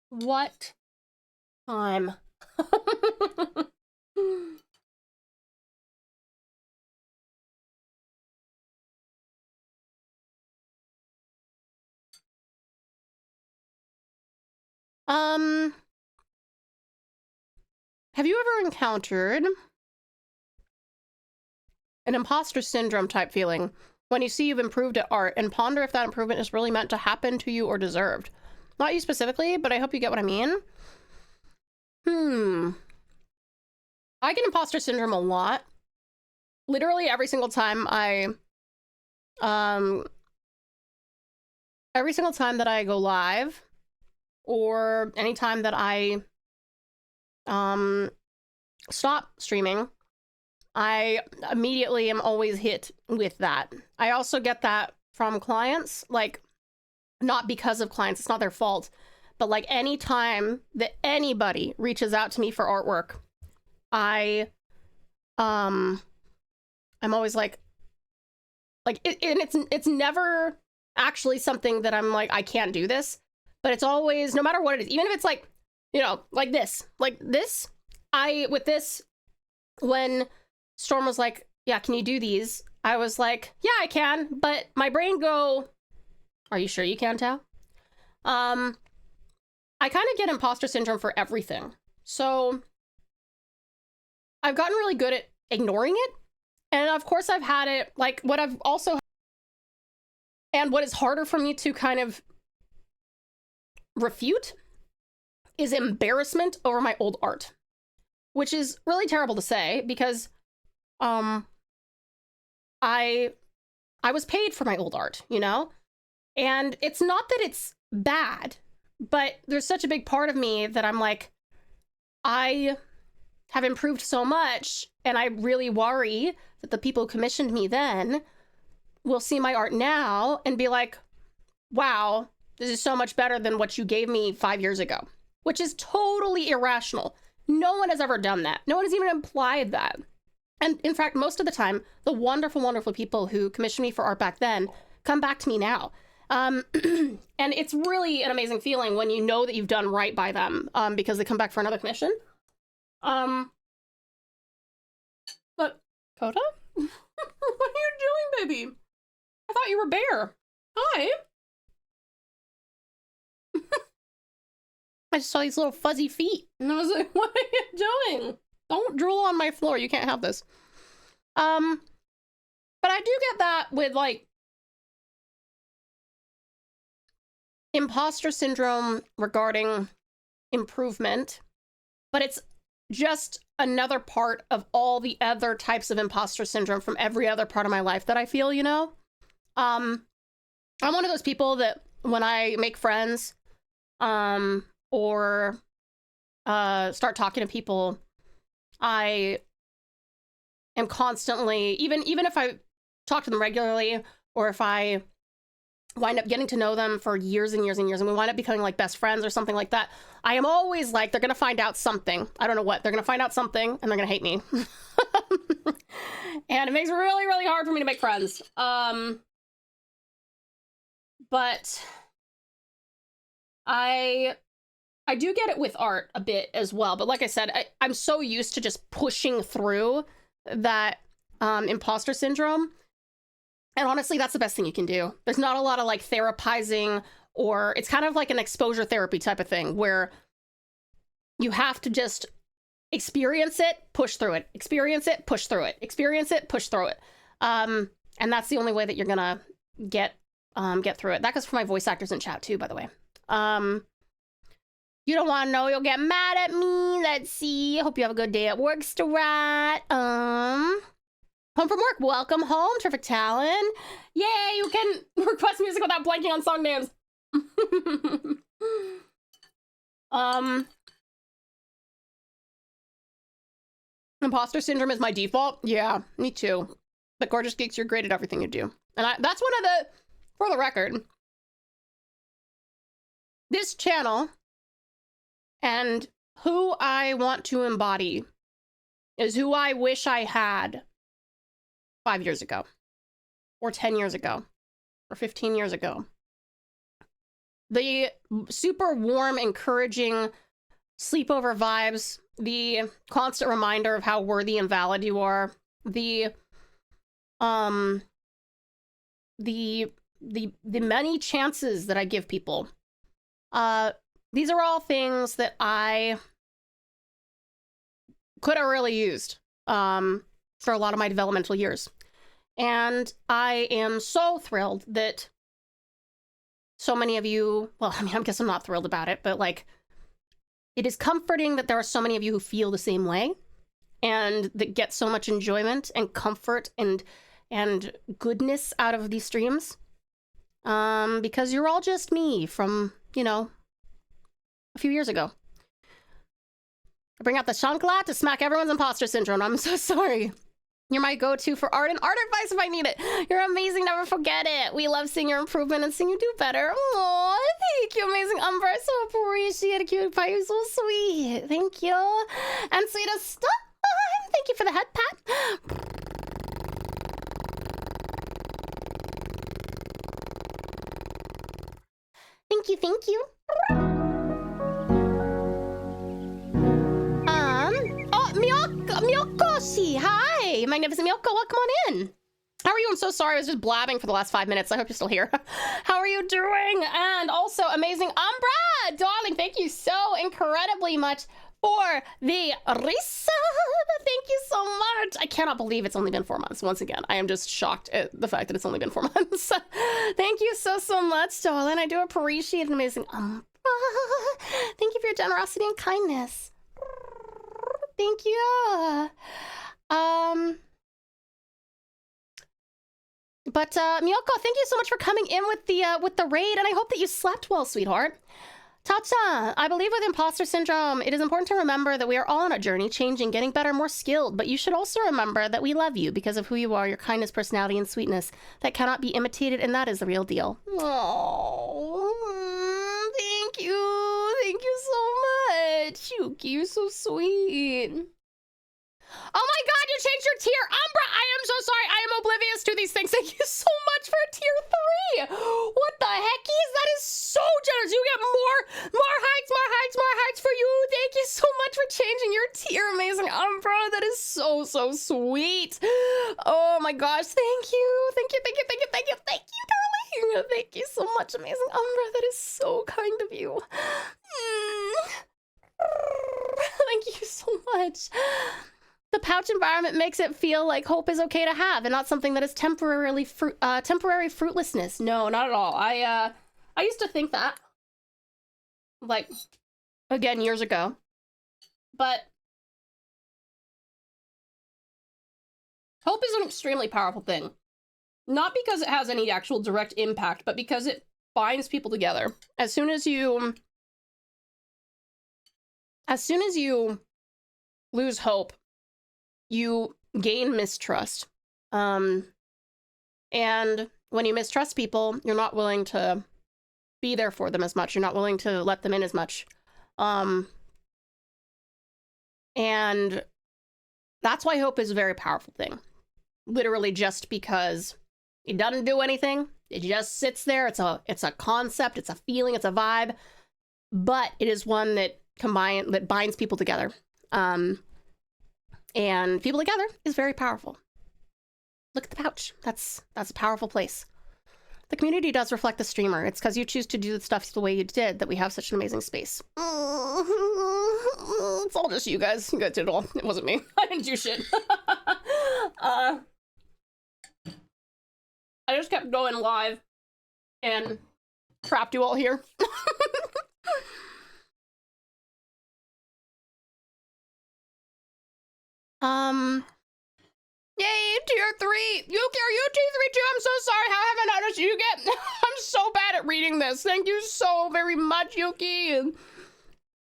What time? Have you ever encountered an imposter syndrome type feeling when you see you've improved at art and ponder if that improvement is really meant to happen to you or deserved? Not you specifically, but I hope you get what I mean. I get imposter syndrome a lot. Literally every single time that I go live, or anytime that I stop streaming, I immediately am always hit with that. I also get that from clients, like, not because of clients, it's not their fault, but like any time that anybody reaches out to me for artwork, I'm always like and it's never actually something that I'm like, I can't do this, but it's always, no matter what it is, even if it's like, you know, like this, when Storm was like, yeah, can you do these? I was like, yeah, I can, but my brain go, are you sure you can, Tao? I kind of get imposter syndrome for everything. So I've gotten really good at ignoring it. And of course I've had it, like what I've also, and what is harder for me to kind of refute is embarrassment over my old art, which is really terrible to say because I was paid for my old art, you know? And it's not that it's bad, but there's such a big part of me that I'm like, I have improved so much, and I really worry that the people who commissioned me then will see my art now and be like, wow, this is so much better than what you gave me 5 years ago, which is totally irrational. No one has ever done that. No one has even implied that. And in fact, most of the time, the wonderful, wonderful people who commissioned me for art back then come back to me now. And it's really an amazing feeling when you know that you've done right by them, because they come back for another commission. But Coda? What are you doing, baby? I thought you were Bear. Hi. I just saw these little fuzzy feet. And I was like, what are you doing? Don't drool on my floor. You can't have this. But I do get that with, like, imposter syndrome regarding improvement. But it's just another part of all the other types of imposter syndrome from every other part of my life that I feel, you know? I'm one of those people that when I make friends, or start talking to people, I am constantly, even if I talk to them regularly, or if I wind up getting to know them for years and years and years, and we wind up becoming like best friends or something like that, I am always like, they're gonna find out something. I don't know what. They're gonna find out something, and they're gonna hate me. And it makes it really, really hard for me to make friends. But I do get it with art a bit as well. But like I said, I'm so used to just pushing through that imposter syndrome. And honestly, that's the best thing you can do. There's not a lot of like therapizing, or it's kind of like an exposure therapy type of thing where you have to just experience it, push through it, experience it, push through it, experience it, push through it. And that's the only way that you're gonna get through it. That goes for my voice actors in chat too, by the way. You don't want to know, you'll get mad at me. Let's see. Hope you have a good day at work, Strat. Home from work. Welcome home, Terrific Talon. Yay, you can request music without blanking on song names. Imposter syndrome is my default. Yeah, me too. But Gorgeous Geeks, you're great at everything you do. And that's one of the, for the record, this channel and who I want to embody is who I wish I had 5 years ago, or 10 years ago, or 15 years ago. The super warm, encouraging sleepover vibes, the constant reminder of how worthy and valid you are, the many chances that I give people. These are all things that I could have really used for a lot of my developmental years. And I am so thrilled that so many of you, well, I mean, I guess I'm not thrilled about it, but like, it is comforting that there are so many of you who feel the same way and that get so much enjoyment and comfort and goodness out of these streams. Because you're all just me from, you know, a few years ago. I bring out the chancla to smack everyone's imposter syndrome. I'm so sorry. You're my go-to for art and art advice if I need it. You're amazing. Never forget it. We love seeing your improvement and seeing you do better. Aw, thank you, amazing Umbra. I so appreciate it. Cute pie. You're so sweet. Thank you. And sweetest time. Thank you for the head pat. Thank you, thank you. Miyokoshi, hi! Magnificent Miyoko, welcome on in. How are you? I'm so sorry, I was just blabbing for the last 5 minutes. I hope you're still here. How are you doing? And also, amazing Umbra! Darling, thank you so incredibly much for the resub. Thank you so much. I cannot believe it's only been 4 months. Once again, I am just shocked at the fact that it's only been 4 months. Thank you so much, darling. I do appreciate it. Amazing Umbra. Thank you for your generosity and kindness. Thank you. But Miyoko, thank you so much for coming in with the raid, and I hope that you slept well, sweetheart. Tacha, I believe with imposter syndrome, it is important to remember that we are all on a journey, changing, getting better, more skilled, but you should also remember that we love you because of who you are, your kindness, personality, and sweetness that cannot be imitated, and that is the real deal. Oh, thank you. Thank you so much. Yuki, you're so sweet. Oh my god, you changed your tier. Umbra, I am so sorry. I am oblivious to these things. Thank you so much for tier 3. What the heckies? That is so generous. You get more heights for you. Thank you so much for changing your tier. Amazing Umbra. That is so sweet. Oh my gosh. Thank you. Thank you, darling. Thank you so much, amazing Umbra. That is so kind of you. Thank you so much. The pouch environment makes it feel like hope is okay to have and not something that is temporary fruitlessness. No, not at all. I used to think that, like, again, years ago. But hope is an extremely powerful thing. Not because it has any actual direct impact, but because it binds people together. As soon as you lose hope, you gain mistrust. And when you mistrust people, you're not willing to be there for them as much. You're not willing to let them in as much. And that's why hope is a very powerful thing. Literally just because it doesn't do anything. It just sits there. It's a concept, it's a feeling, it's a vibe. But it is one that binds people together. And people together is very powerful. Look at the pouch. That's a powerful place. The community does reflect the streamer. It's because you choose to do the stuff the way you did that we have such an amazing space. It's all just you guys. You guys did it all. It wasn't me. I didn't do shit. I just kept going live and trapped you all here. Yay, tier 3. Yuki, are you tier 3 too? I'm so sorry. How haven't I noticed you get? I'm so bad at reading this. Thank you so very much, Yuki. And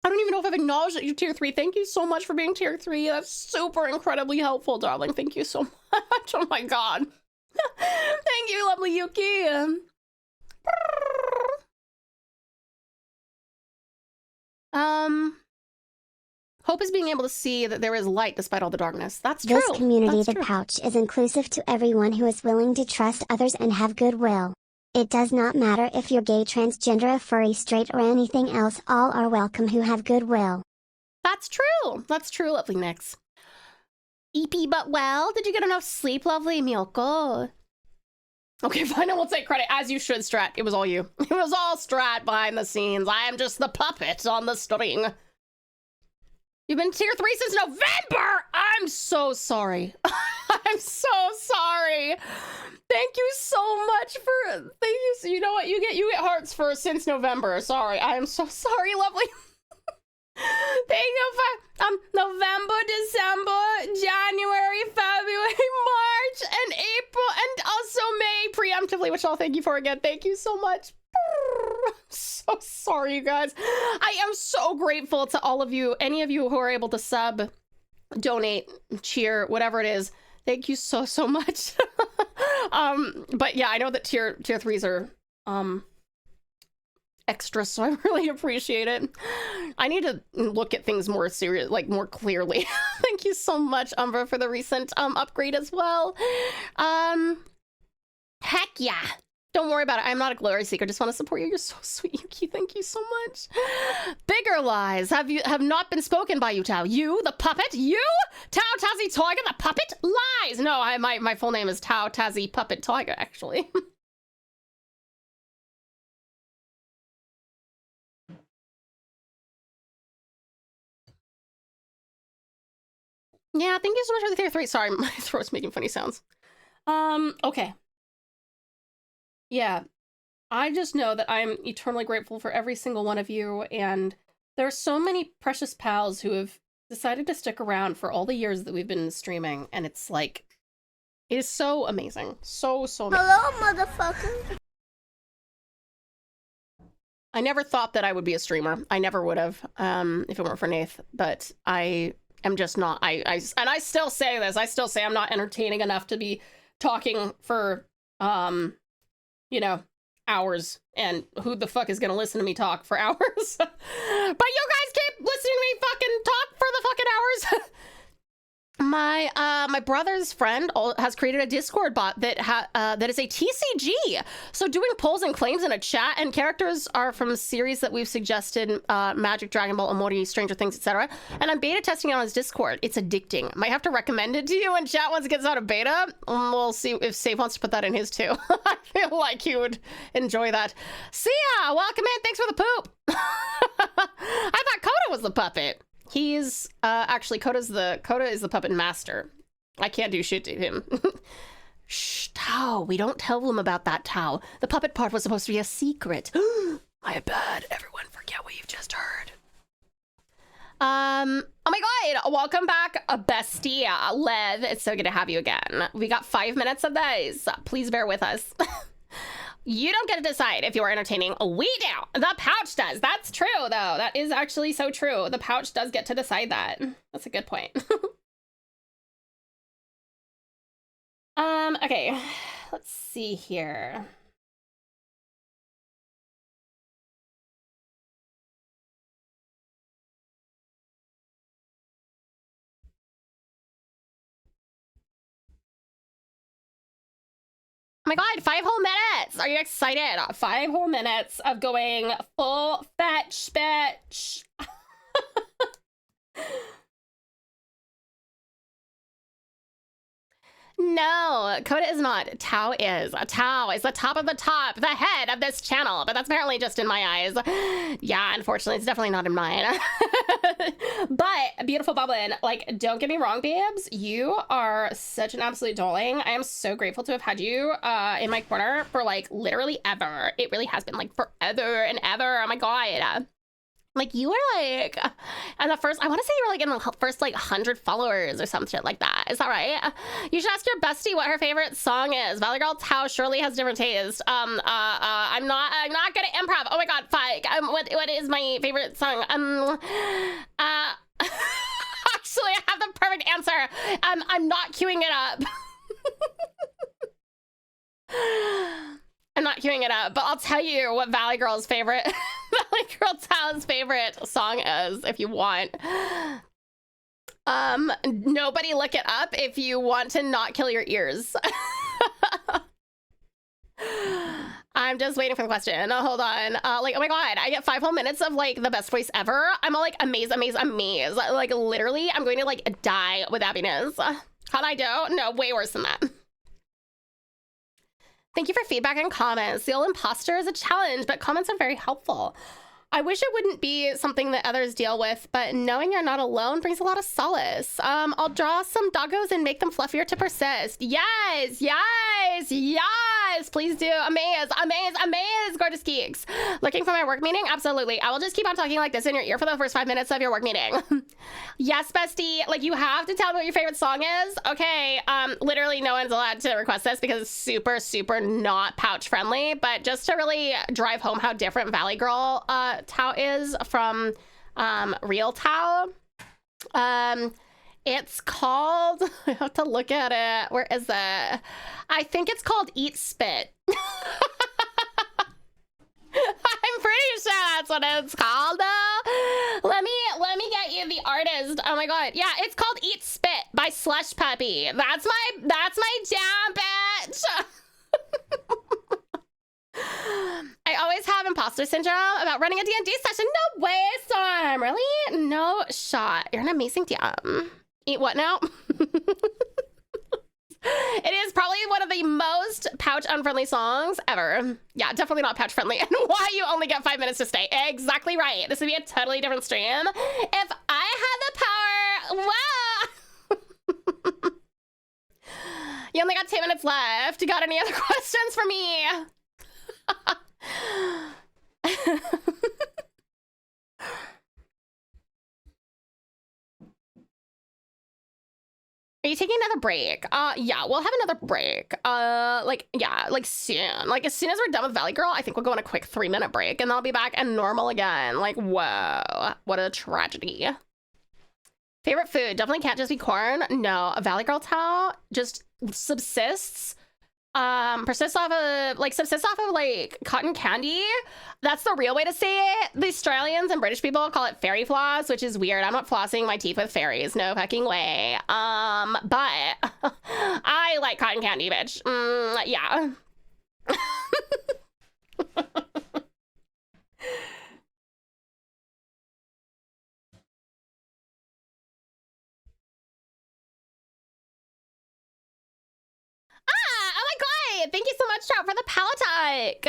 I don't even know if I've acknowledged that you're tier 3. Thank you so much for being tier 3. That's super incredibly helpful, darling. Thank you so much. Oh my god. Thank you, lovely Yuki. Hope is being able to see that there is light despite all the darkness. That's true. This community, That's the true. pouch, is inclusive to everyone who is willing to trust others and have goodwill. It does not matter if you're gay, transgender, a furry, straight, or anything else, all are welcome who have goodwill. That's true. That's true, lovely Nix. EP, but well, did you get enough sleep, lovely Miyoko? Okay, fine, I won't take credit, as you should, Strat. It was all you. It was all Strat behind the scenes. I am just the puppet on the string. You've been tier 3 since November! I'm so sorry. I'm so sorry. Thank you so much for... Thank you. You know what? You get hearts for since November. Sorry. I am so sorry, lovely. Thank you for November, December, January, February, March, and April, and also May preemptively, which I'll thank you for again. Thank you so much. I'm so sorry, you guys. I am so grateful to all of you, any of you who are able to sub, donate, cheer, whatever it is. Thank you so much. But yeah, I know that tier 3s are extra, so I really appreciate it. I need to look at things more serious, like more clearly. Thank you so much, Umbra, for the recent upgrade as well. Heck yeah. Don't worry about it. I'm not a glory seeker. Just want to support you. You're so sweet, Yuki. Thank you so much. Bigger lies have not been spoken by you, Tao. You, the puppet. You, TauTassieTiger, the puppet. Lies. No, my full name is TauTassieTiger, actually. Yeah, thank you so much for the tier 3. Sorry, my throat's making funny sounds. Okay. Yeah, I just know that I'm eternally grateful for every single one of you, and there are so many precious pals who have decided to stick around for all the years that we've been streaming, and it's like, it is so amazing. So amazing. Hello, motherfucker. I never thought that I would be a streamer. I never would have, if it weren't for Nath, but I am just not. And I still say this. I still say I'm not entertaining enough to be talking for, you know, hours, and who the fuck is gonna listen to me talk for hours? But you guys keep listening to me fucking talk for the fucking hours. My brother's friend has created a Discord bot that that is a TCG. So doing polls and claims in a chat, and characters are from series that we've suggested: Magic, Dragon Ball, Omori, Stranger Things, etc. And I'm beta testing it on his Discord. It's addicting. Might have to recommend it to you in chat once it gets out of beta. We'll see if Save wants to put that in his too. I feel like he would enjoy that. See ya. Welcome in. Thanks for the poop. I thought Coda was the puppet. He's actually Coda is the puppet master. I can't do shit to him. Shh, Tau, we don't tell them about that, Tau. The puppet part was supposed to be a secret. My bad. Everyone forget what you've just heard. Oh my god, welcome back, bestie Lev. It's so good to have you again. We got 5 minutes of those. Please bear with us. You don't get to decide if you are entertaining. We do. The pouch does. That's true, though. That is actually so true. The pouch does get to decide that. That's a good point. Okay. Let's see here. Oh my god, 5 whole minutes! Are you excited? 5 whole minutes of going full fetch, bitch. No, Coda is not. Tau is. Tau is the top of the top, the head of this channel, but that's apparently just in my eyes. Yeah, unfortunately, it's definitely not in mine. But, beautiful Bubbin, like, don't get me wrong, babes. You are such an absolute darling. I am so grateful to have had you in my corner for, like, literally ever. It really has been, like, forever and ever. Oh my god. Like, you were like, and the first, I want to say you were like in the first like 100 followers or some shit like that. Is that right? You should ask your bestie what her favorite song is. Valley Girl Tau surely has different taste. I'm not good at improv. Oh my god, fuck. What is my favorite song? Actually, I have the perfect answer. I'm not queuing it up. I'm not queuing it up, but I'll tell you what Valley Girl's favorite, Valley Girl Tau's favorite song is if you want. Nobody look it up if you want to not kill your ears. I'm just waiting for the question. Hold on. Like, oh my god, I get 5 whole minutes of like the best voice ever. I'm all like amazed. Like literally, I'm going to like die with happiness. How'd I do? No, way worse than that. Thank you for feedback and comments. The old imposter is a challenge, but comments are very helpful. I wish it wouldn't be something that others deal with, but knowing you're not alone brings a lot of solace. I'll draw some doggos and make them fluffier to persist. Yes, yes, yes, please do. Amaze, gorgeous geeks. Looking for my work meeting? Absolutely. I will just keep on talking like this in your ear for the first 5 minutes of your work meeting. Yes, bestie, like you have to tell me what your favorite song is. Okay, literally no one's allowed to request this because it's super, super not pouch friendly, but just to really drive home how different Valley Girl Tau is from real Tau. It's called, I have to look at it. Where is it? I think it's called Eat Spit. I'm pretty sure that's what it's called. Let me get you the artist. Oh my god. Yeah, it's called Eat Spit by Slush Puppy. That's my jam, bitch. I always have imposter syndrome about running a D&D session. No way, Storm. Really? No shot. You're an amazing DM. Eat what now? It is probably one of the most pouch unfriendly songs ever. Yeah, definitely not pouch friendly. And why you only get 5 minutes to stay. Exactly right. This would be a totally different stream if I had the power. Wow. You only got 2 minutes left. You got any other questions for me? Are you taking another break? Yeah, we'll have another break. Like soon. Like, as soon as we're done with Valley Girl, I think we'll go on a quick 3-minute break, and then I'll be back and normal again. Like, whoa, what a tragedy. Favorite food? Definitely can't just be corn. No, a Valley Girl Tau just subsists subsist off of like cotton candy. That's the real way to say it. The Australians and British people call it fairy floss, which is weird. I'm not flossing my teeth with fairies, no fucking way. But I like cotton candy, bitch. Yeah. Thank you so much, Trout, for the Palatike.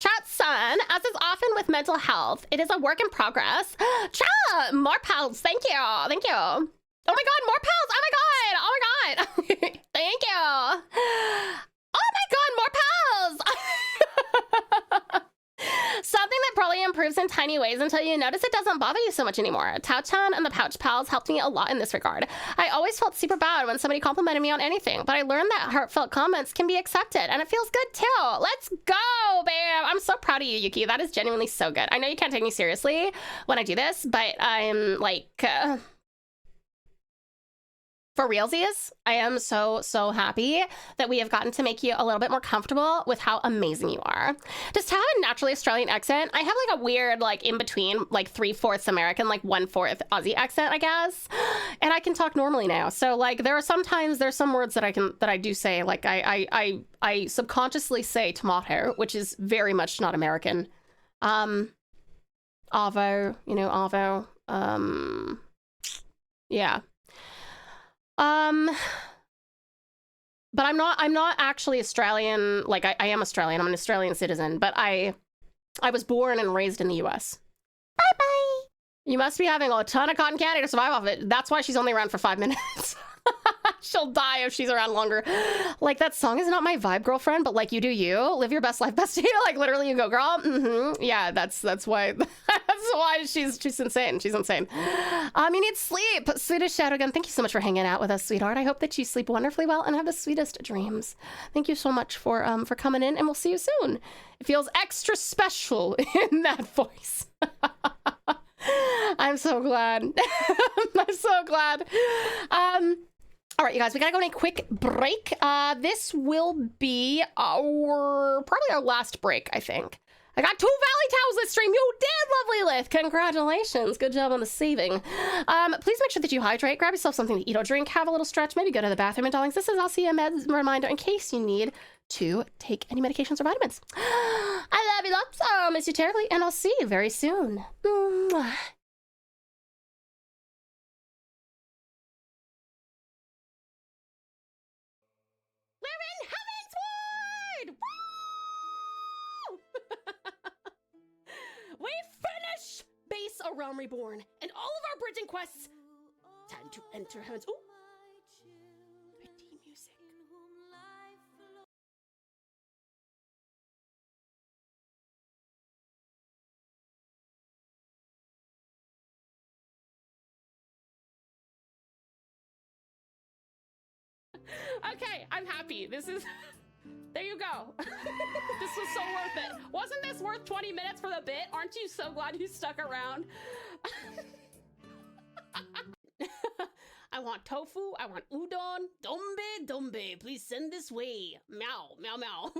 Trout son, as is often with mental health, it is a work in progress. Trout, more pals. Thank you. Thank you. Oh my God, more pals. Oh my God. Oh my God. Thank you. Oh my God, more pals. Something that probably improves in tiny ways until you notice it doesn't bother you so much anymore. Tao-chan and the Pouch Pals helped me a lot in this regard. I always felt super bad when somebody complimented me on anything, but I learned that heartfelt comments can be accepted, and it feels good too. Let's go, babe. I'm so proud of you, Yuki. That is genuinely so good. I know you can't take me seriously when I do this, but I'm like... For realsies, I am so happy that we have gotten to make you a little bit more comfortable with how amazing you are. Just to have a naturally Australian accent, I have like a weird like in between like 3/4 American, like 1/4 Aussie accent, I guess. And I can talk normally now. So like there are sometimes there's some words that I do say, like I subconsciously say tomato, which is very much not American. Arvo, you know, Arvo. Yeah. But I'm not actually Australian. Like I am Australian. I'm an Australian citizen, but I was born and raised in the US. Bye-bye. You must be having a ton of cotton candy to survive off it. That's why she's only around for 5 minutes. She'll die if she's around longer. Like, that song is not my vibe, girlfriend, but like, you do you. Live your best life, bestie. Like, literally, you go, girl. Yeah, that's why. That's why she's insane. She's insane. You need sleep. Swedish Shadowgun, thank you so much for hanging out with us, sweetheart. I hope that you sleep wonderfully well and have the sweetest dreams. Thank you so much for coming in, and we'll see you soon. It feels extra special in that voice. I'm so glad. I'm so glad. All right, you guys, we gotta go on a quick break. This will be probably our last break, I think. I got 2 Valley Towels this stream. You did, lovely Lith. Congratulations. Good job on the saving. Please make sure that you hydrate. Grab yourself something to eat or drink. Have a little stretch. Maybe go to the bathroom. And darlings, this is also a med reminder in case you need to take any medications or vitamins. I love you lots. I'll miss you terribly, and I'll see you very soon. Mwah. We finish Base A Realm Reborn and all of our bridging quests. Time to enter heavens. Ooh. 3D music. Okay, I'm happy. This is... There you go. This was so worth it. Wasn't this worth 20 minutes for the bit? Aren't you so glad you stuck around? I want tofu. I want udon. Dombe. Please send this way. Meow. Meow. Meow.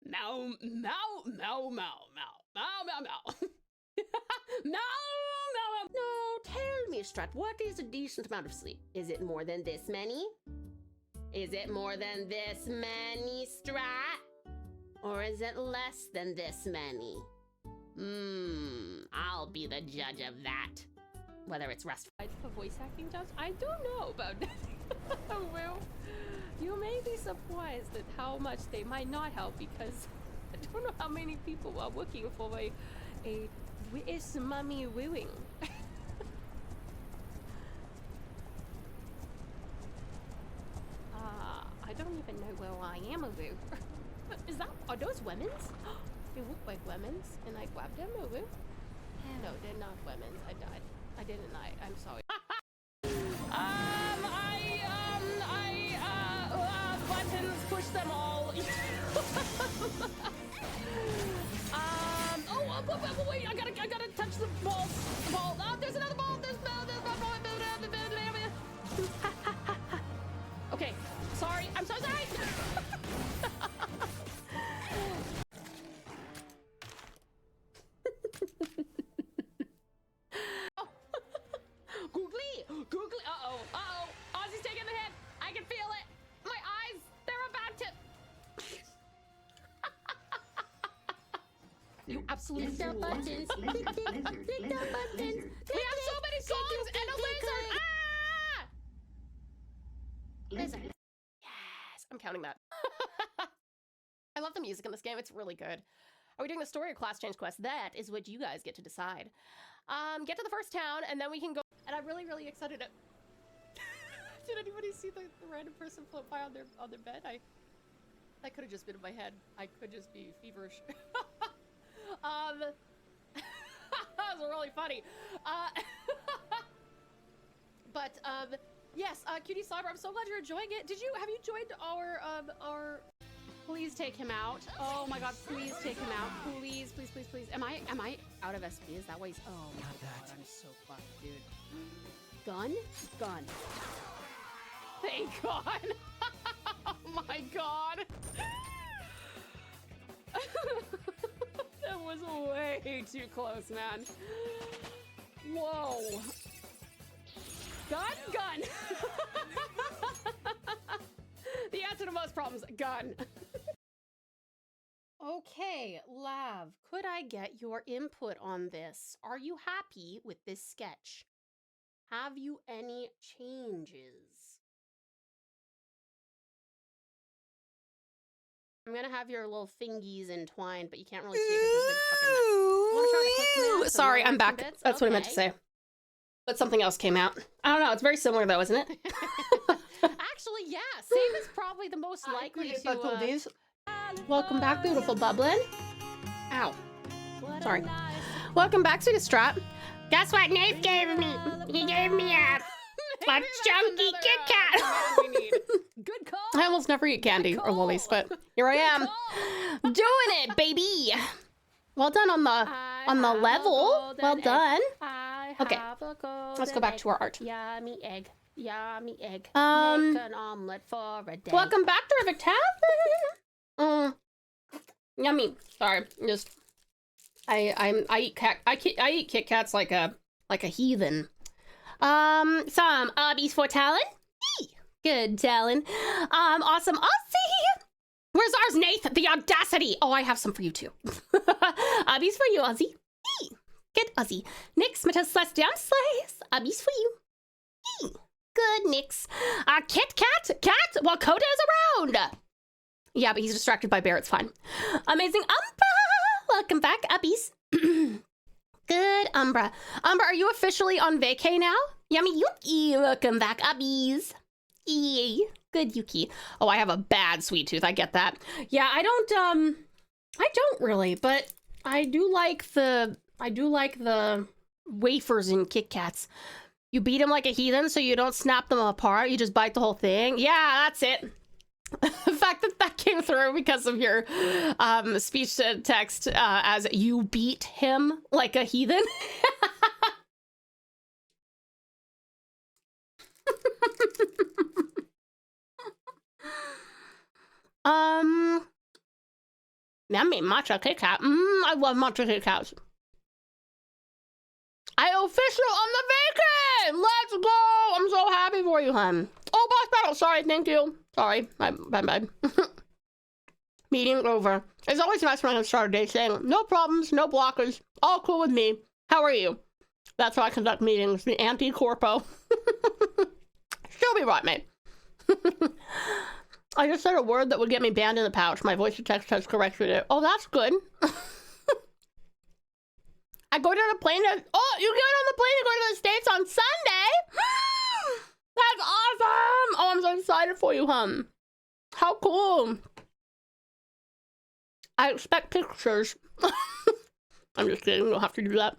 Meow. Meow. Meow. Meow. Meow. Meow. Meow. No, tell me, Strut, what is a decent amount of sleep? Is it more than this many? Is it more than this many, Strat? Or is it less than this many? I'll be the judge of that. Whether it's rest for voice acting jobs, I don't know about that. Well, you may be surprised at how much they might not help, because I don't know how many people are looking for a is mummy wooing. I don't even know where I am, woo. Are those women's? They look like women's, and I grabbed them, woo. No, they're not women's. I died. I didn't. I'm sorry. Buttons, push them all. Wait, I gotta touch the ball. The ball. Oh, there's another ball. There's another ball. I can feel it. My eyes, they're about to. You absolute Click the fool. buttons. Click the buttons. We have so many songs and a lizard. Ah! Lizard. Yes, I'm counting that. I love the music in this game. It's really good. Are we doing the story or class change quest? That is what you guys get to decide. Get to the first town, and then we can go. And I'm really, really excited to. Did anybody see the random person float by on their bed? That could have just been in my head. I could just be feverish. That was really funny. Yes, Cutie Cyber, I'm so glad you're enjoying it. Have you joined our Please take him out. Oh my god, please take him out. Please, please, please, please. Am I out of SP? Is that why he's oh my god, I'm so fucked, dude. Gun? Gun. Thank god. Oh my god. That was way too close, man. Whoa. Gun. The answer to most problems, gun. Okay, Lav, could I get your input on this? Are you happy with this sketch? Have you any changes? I'm gonna have your little fingies entwined, but you can't really see it because there's a big fucking mess. You wanna try to click command so Sorry, no I'm back. bits? That's what I meant to Okay. say. But something else came out. I don't know. It's very similar though, isn't it? Actually, yeah. Same is probably the most likely to. Welcome back, beautiful Bublin. Ow. Sorry. Welcome back, sweetest Strat. Guess what Nate gave me? He gave me a chunky Kit Kat. Good call. I almost never eat candy or lollies, but here I am. Doing it, baby. Well done on the level. Well done. Okay. Let's go back to our art. Yummy egg. Yummy egg. Make Um, an omelet for a day. Welcome back, Terrific Tab. Yummy. Sorry, just I eat Kit Kats like a heathen. Some obbies for Talon. Good Talon. Awesome Aussie. Where's ours, Nath? The audacity. Oh, I have some for you too. Obbies for you, Aussie. Good Aussie. Nix, Matas Celestium Slice. Obbies for you. Good Nix. Kit Kat. While Coda is around. Yeah, but he's distracted by Bear. It's fine. Amazing Umbra. Welcome back, Uppies. Good Umbra. Umbra, are you officially on vacay now? Yummy Yuki. Welcome back, Uppies. Yay. Good Yuki. Oh, I have a bad sweet tooth. I get that. Yeah, I don't really, but I do like the wafers in Kit Kats. You beat them like a heathen so you don't snap them apart. You just bite the whole thing. Yeah, that's it. The fact that came through because of your speech to text as you beat him like a heathen. Yummy matcha Kit Kat. I love matcha Kit Kats. I official on the vacay! Let's go! I'm so happy for you, hun. Oh, boss battle. Sorry, thank you. Sorry. Bye. Meeting over. It's always nice when I can start a day saying, no problems, no blockers, all cool with me. How are you? That's how I conduct meetings. The anti-corpo. She'll be right, mate. I just said a word that would get me banned in the pouch. My voice to text has corrected it. Oh, that's good. I go to the plane to... Oh, you get on the plane to go to the States on Sunday? That's awesome! Oh, I'm so excited for you, hun. How cool. I expect pictures. I'm just kidding. You'll have to do that.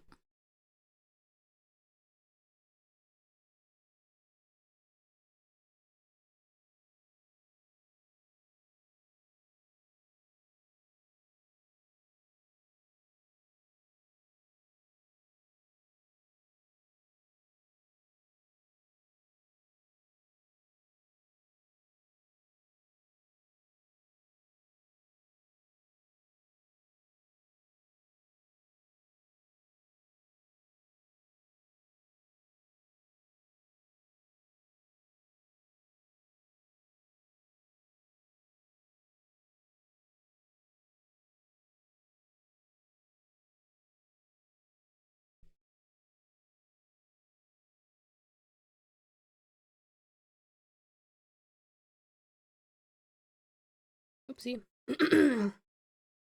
Oopsie.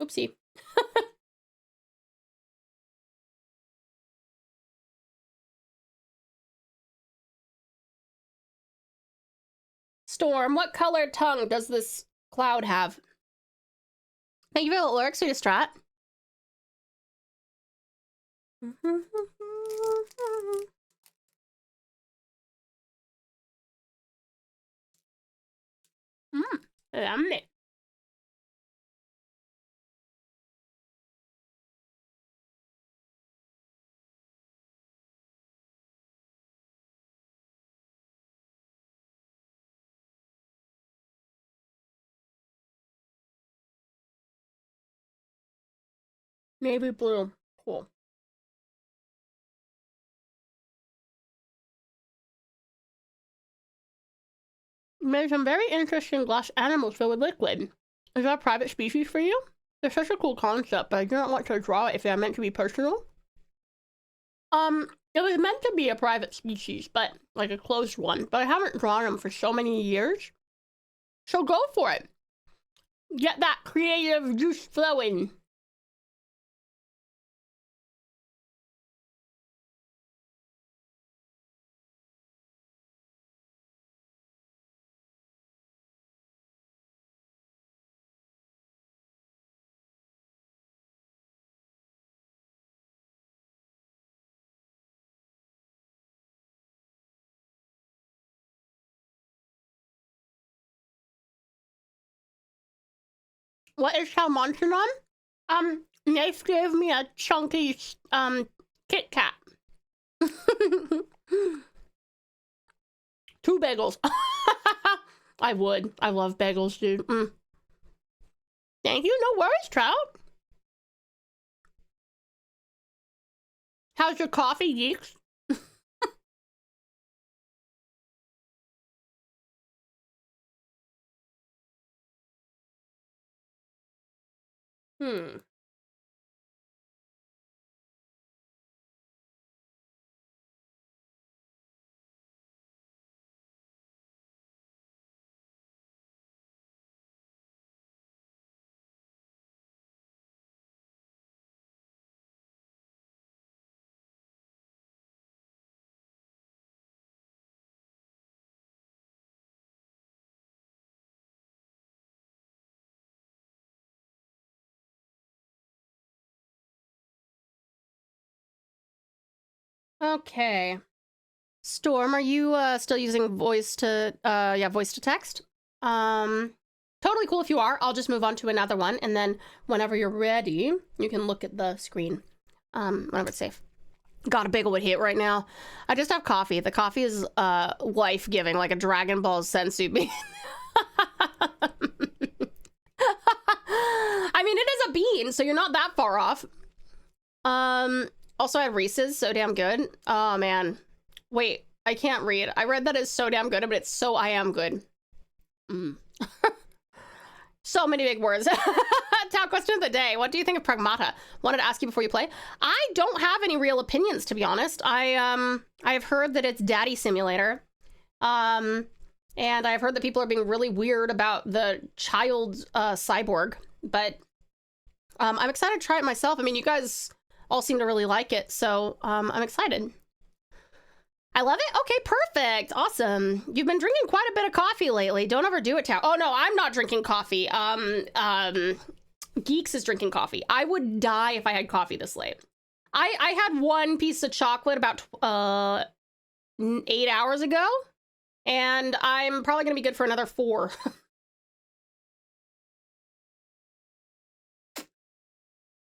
Oopsie. Storm, what colored tongue does this cloud have? Thank you for the lyrics, Sweet Strat. Yummy. Navy blue. Cool. Made some very interesting glass animals filled with liquid. Is that a private species for you? They're such a cool concept, but I do not want to draw it if they're meant to be personal. It was meant to be a private species, but like a closed one, but I haven't drawn them for so many years. So go for it. Get that creative juice flowing. What is Salmontinon? Nath gave me a chunky, Kit Kat. 2 bagels. I would. I love bagels, dude. Thank you. No worries, Trout. How's your coffee, geeks? Okay. Storm, are you still using voice to voice to text? Totally cool if you are. I'll just move on to another one, and then whenever you're ready, you can look at the screen. Whenever it's safe. Got a bagel with hit right now. I just have coffee. The coffee is life-giving, like a Dragon Ball senzu bean. I mean, it is a bean, so you're not that far off. Also, I had Reese's, so damn good. Oh, man. Wait, I can't read. I read that it's so damn good, but it's so I am good. So many big words. Top question of the day. What do you think of Pragmata? Wanted to ask you before you play. I don't have any real opinions, to be honest. I've heard that it's Daddy Simulator. And I've heard that people are being really weird about the child cyborg. But I'm excited to try it myself. I mean, you guys all seem to really like it, so I'm excited. I love it. Okay, perfect. Awesome. You've been drinking quite a bit of coffee lately. Don't overdo it, Tao. Oh no, I'm not drinking coffee. Geeks is drinking coffee. I would die if I had coffee this late. I had one piece of chocolate about 8 hours ago, and I'm probably gonna be good for another 4.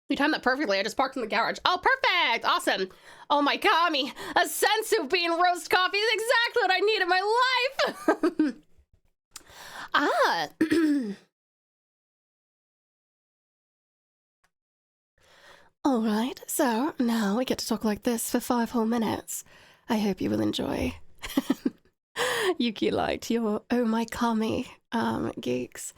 You timed that perfectly. I just parked in the garage. Oh, perfect. Awesome. Oh my kami. A sensu bean roast coffee is exactly what I need in my life. All right. So now we get to talk like this for 5 whole minutes. I hope you will enjoy. Yuki liked your oh my kami geeks.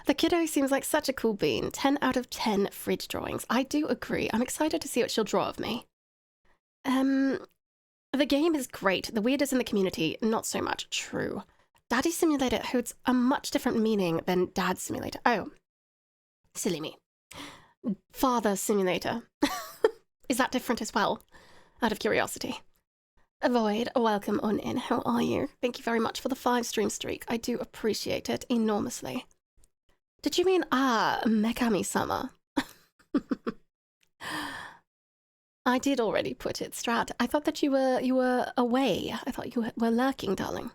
The kiddo seems like such a cool bean. 10 out of 10 fridge drawings. I do agree. I'm excited to see what she'll draw of me. The game is great. The weird is in the community, not so much. True. Daddy Simulator holds a much different meaning than Dad Simulator. Oh, Silly me. Father Simulator. Is that different as well? Out of curiosity. Void, welcome on in. How are you? Thank you very much for the 5-stream streak. I do appreciate it enormously. Did you mean, Megami-sama? I did already put it, Strat. I thought that you were away. I thought you were lurking, darling.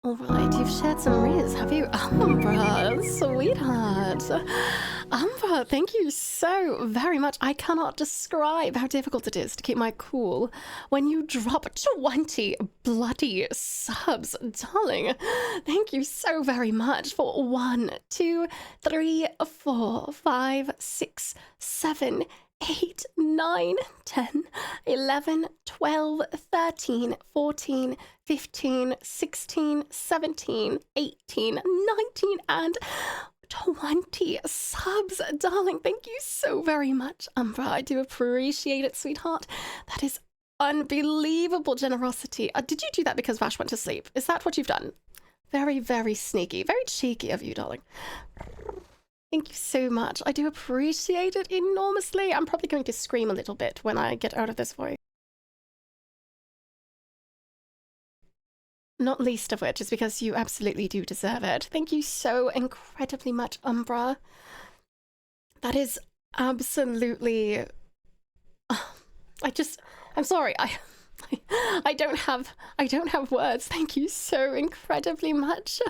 Alright, you've shared some riz, have you? Umbra, sweetheart. Umbra, thank you so very much. I cannot describe how difficult it is to keep my cool when you drop 20 bloody subs. Darling, thank you so very much for 1, 2, 3, 4, 5, 6, 7, 8, 9, 10, 11, 12, 13, 14, 15, 16, 17, 18, 19, and 20 subs. Darling, thank you so very much, Umbra. I do appreciate it, sweetheart. That is unbelievable generosity. Did you do that because Vash went to sleep? Is that what you've done? Very, very sneaky. Very cheeky of you, darling. Thank you so much. I do appreciate it enormously. I'm probably going to scream a little bit when I get out of this voice. Not least of which is because you absolutely do deserve it. Thank you so incredibly much, Umbra. That is absolutely... I'm sorry. I don't have words. Thank you so incredibly much.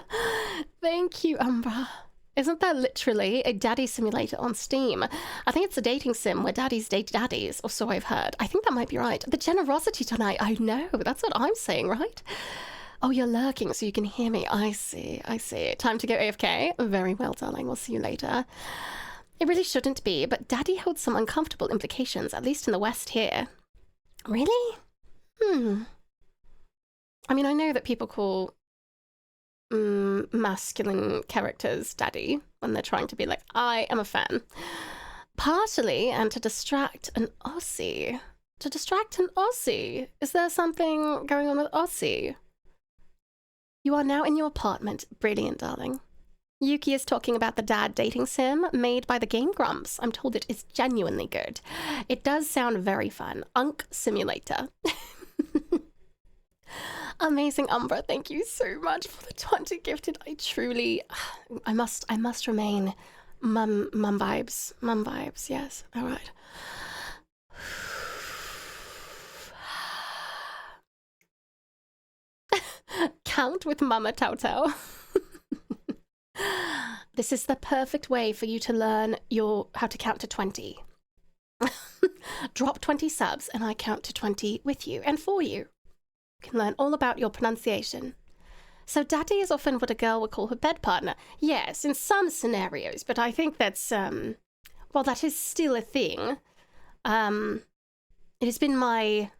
Thank you, Umbra. Isn't there literally a daddy simulator on Steam? I think it's a dating sim where daddies date daddies, or so I've heard. I think that might be right. The generosity tonight, I know. That's what I'm saying, right? Oh, you're lurking so you can hear me. I see. Time to go AFK. Very well, darling. We'll see you later. It really shouldn't be, but daddy holds some uncomfortable implications, at least in the West here. Really? I mean, I know that people call masculine characters daddy when they're trying to be like, I am a fan. Partially, and to distract an Aussie. Is there something going on with Aussie? You are now in your apartment. Brilliant, darling. Yuki is talking about the dad dating sim made by the Game Grumps. I'm told it is genuinely good. It does sound very fun. Unk Simulator. Amazing, Umbra. Thank you so much for the 20 gifted. I truly... I must remain mum vibes. Mum vibes, yes. All right. Count with Mama Tautau. This is the perfect way for you to learn how to count to 20. Drop 20 subs and I count to 20 with you and for you. You can learn all about your pronunciation. So daddy is often what a girl would call her bed partner. Yes, in some scenarios, but I think that's, well, that is still a thing. It has been my,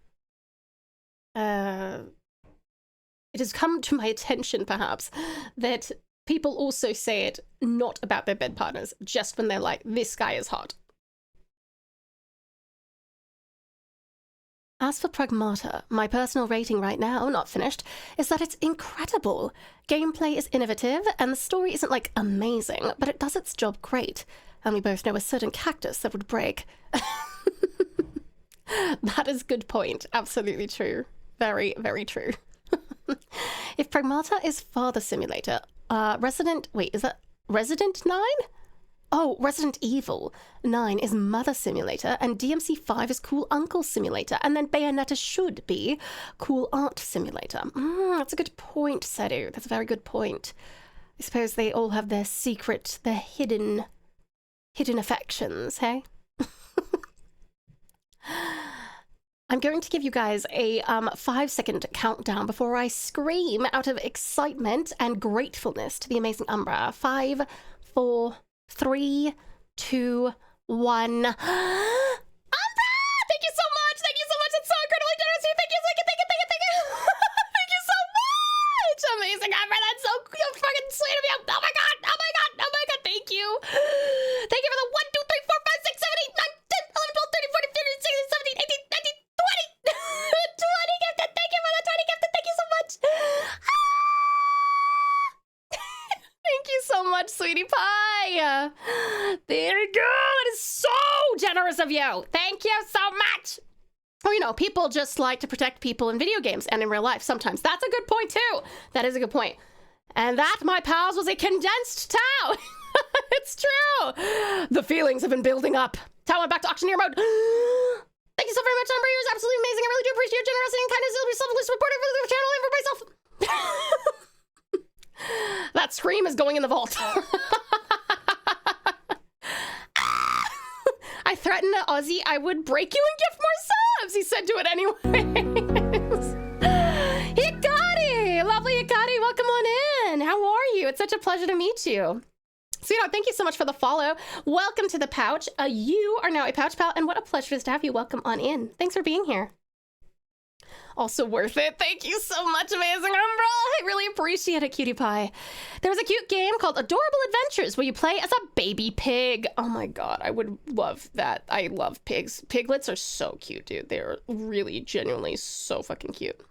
it has come to my attention, perhaps, that people also say it not about their bed partners, just when they're like, this guy is hot. As for Pragmata, my personal rating right now, not finished, is that it's incredible. Gameplay is innovative, and the story isn't, like, amazing, but it does its job great. And we both know a certain cactus that would break. That is a good point. Absolutely true. Very, very true. If Pragmata is Father Simulator, Resident 9? Oh, Resident Evil 9 is Mother Simulator, and DMC 5 is Cool Uncle Simulator, and then Bayonetta should be Cool Aunt Simulator. That's a good point, Sedu. That's a very good point. I suppose they all have their secret, their hidden affections, hey? I'm going to give you guys a 5-second countdown before I scream out of excitement and gratefulness to the amazing Umbra. 5, 4, 3, 2, 1. Umbra! Thank you so much! Thank you so much! It's so incredibly generous of you! Thank you! Thank you so much! Amazing, Umbra! That's so fucking sweet of you! Oh my god! Oh my god! Oh my god! Thank you! Thank you for the 1, 2, 3, 4, 5, 6, 7, 8, 9, 10, 11, 12, 13, 14, 15, 16, 17, 18, 19, 20! 20 gifted! Thank you for the 20 gifted! Thank you so much! sweetie pie. There you go. That is so generous of you. Thank you so much. Or, you know, people just like to protect people in video games and in real life sometimes. That's a good point, too. That is a good point. And that, my pals, was a condensed Tau. It's true. The feelings have been building up. Tau went back to auctioneer mode. Thank you so very much, Umber. You're absolutely amazing. I really do appreciate your generosity and kindness. You'll be selfless supportive of the channel and for myself. That scream is going in the vault. I threatened Ozzy I would break you and gift more subs. He said do it anyways. Hikari, lovely Hikari, welcome on in. How are you? It's such a pleasure to meet you. So, you know, thank you so much for the follow. Welcome to the pouch. You are now a pouch pal, and what a pleasure it is to have you. Welcome on in. Thanks for being here. Also worth it. Thank you so much, amazing Umbra. I really appreciate it, cutie pie. There's a cute game called Adorable Adventures where you play as a baby pig. Oh my god, I would love that. I love pigs. Piglets are so cute, dude. They're really, genuinely so fucking cute.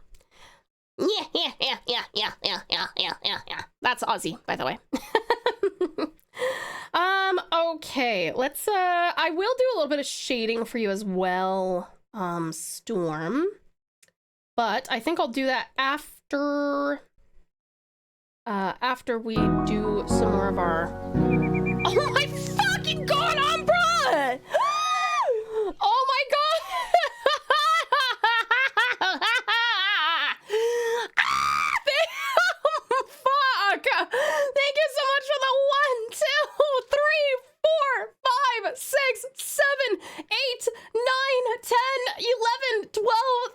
Yeah. That's Ozzy, by the way. Okay, let's, I will do a little bit of shading for you as well, Storm. But I think I'll do that after we do some more of our... Oh my fucking god, Umbra! Oh my god! Fuck! Thank you so much for the 1, 2, 3, 4, 5, 6, 7, 8, 9, 10, 11, 12,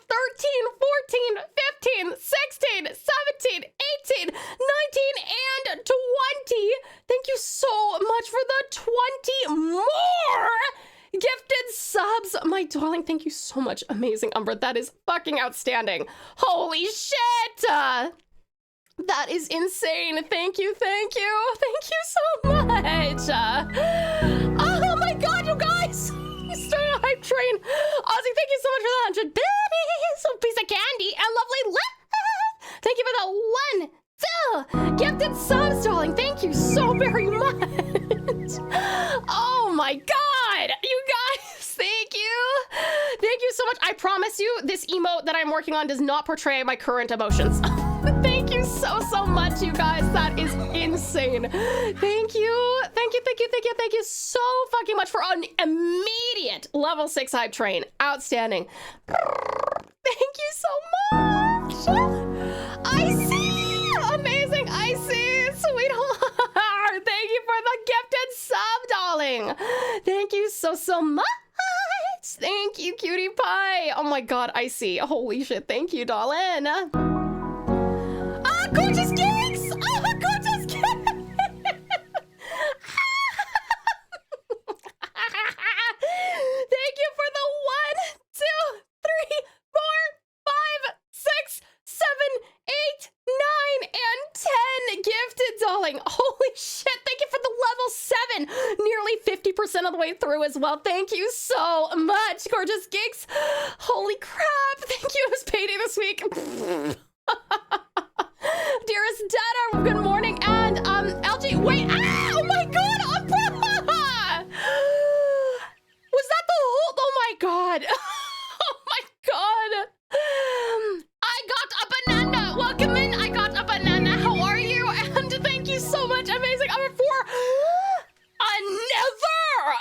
13, 14, 15, 16, 17, 18, 19, and 20. Thank you so much for the 20 more gifted subs. My darling, thank you so much. Amazing, Umbra. That is fucking outstanding. Holy shit! That is insane. Thank you. Thank you so much. Oh my god, you guys! You started a hype train. Ozzy, thank you so much for the 100 bitties. A piece of candy and lovely thank you for the 1, 2 gifted subs, darling. Thank you so very much. Oh my god, you guys. Thank you. Thank you so much. I promise you, this emote that I'm working on does not portray my current emotions. Thank you so much, you guys. That is insane. Thank you. Thank you so fucking much for an immediate level 6 hype train. Outstanding. Thank you so much. I see. Amazing. I see. Sweetheart. Thank you for the gifted sub, darling. Thank you so much. Thank you, cutie pie. Oh my god, I see. Holy shit. Thank you, darling. Gorgeous gigs! Oh, gorgeous gigs! Thank you for the 1, 2, 3, 4, 5, 6, 7, 8, 9, and 10 gifted, darling. Holy shit, thank you for the level 7. Nearly 50% of the way through as well. Thank you so much, gorgeous gigs. Holy crap, thank you. It was payday this week. Dearest Dada, good morning, and LG, wait, oh my god, Umbra! Was that the whole, oh my god, oh my god, I got a banana, welcome in, I got a banana, how are you, and thank you so much, amazing, I'm for another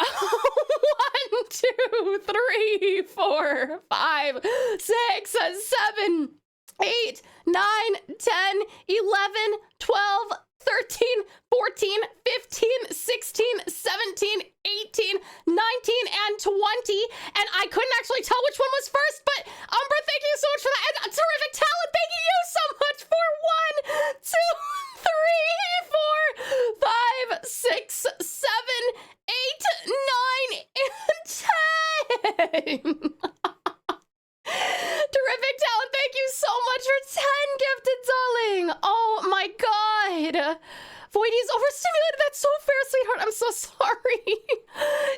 1, 2, 3, 4, 5, 6, 7, 8, 9, 10, 11, 12, 13, 14, 15, 16, 17, 18, 19, and 20. And I couldn't actually tell which one was first, but Umbra, thank you so much for that. And terrific talent, thank you so much for 1, 2, 3, 4, 5, 6, 7, 8, 9, and 10. Terrific talent, thank you so much for 10 gifted, darling. Oh my god. Voidy's overstimulated, that's so fair, sweetheart. I'm so sorry.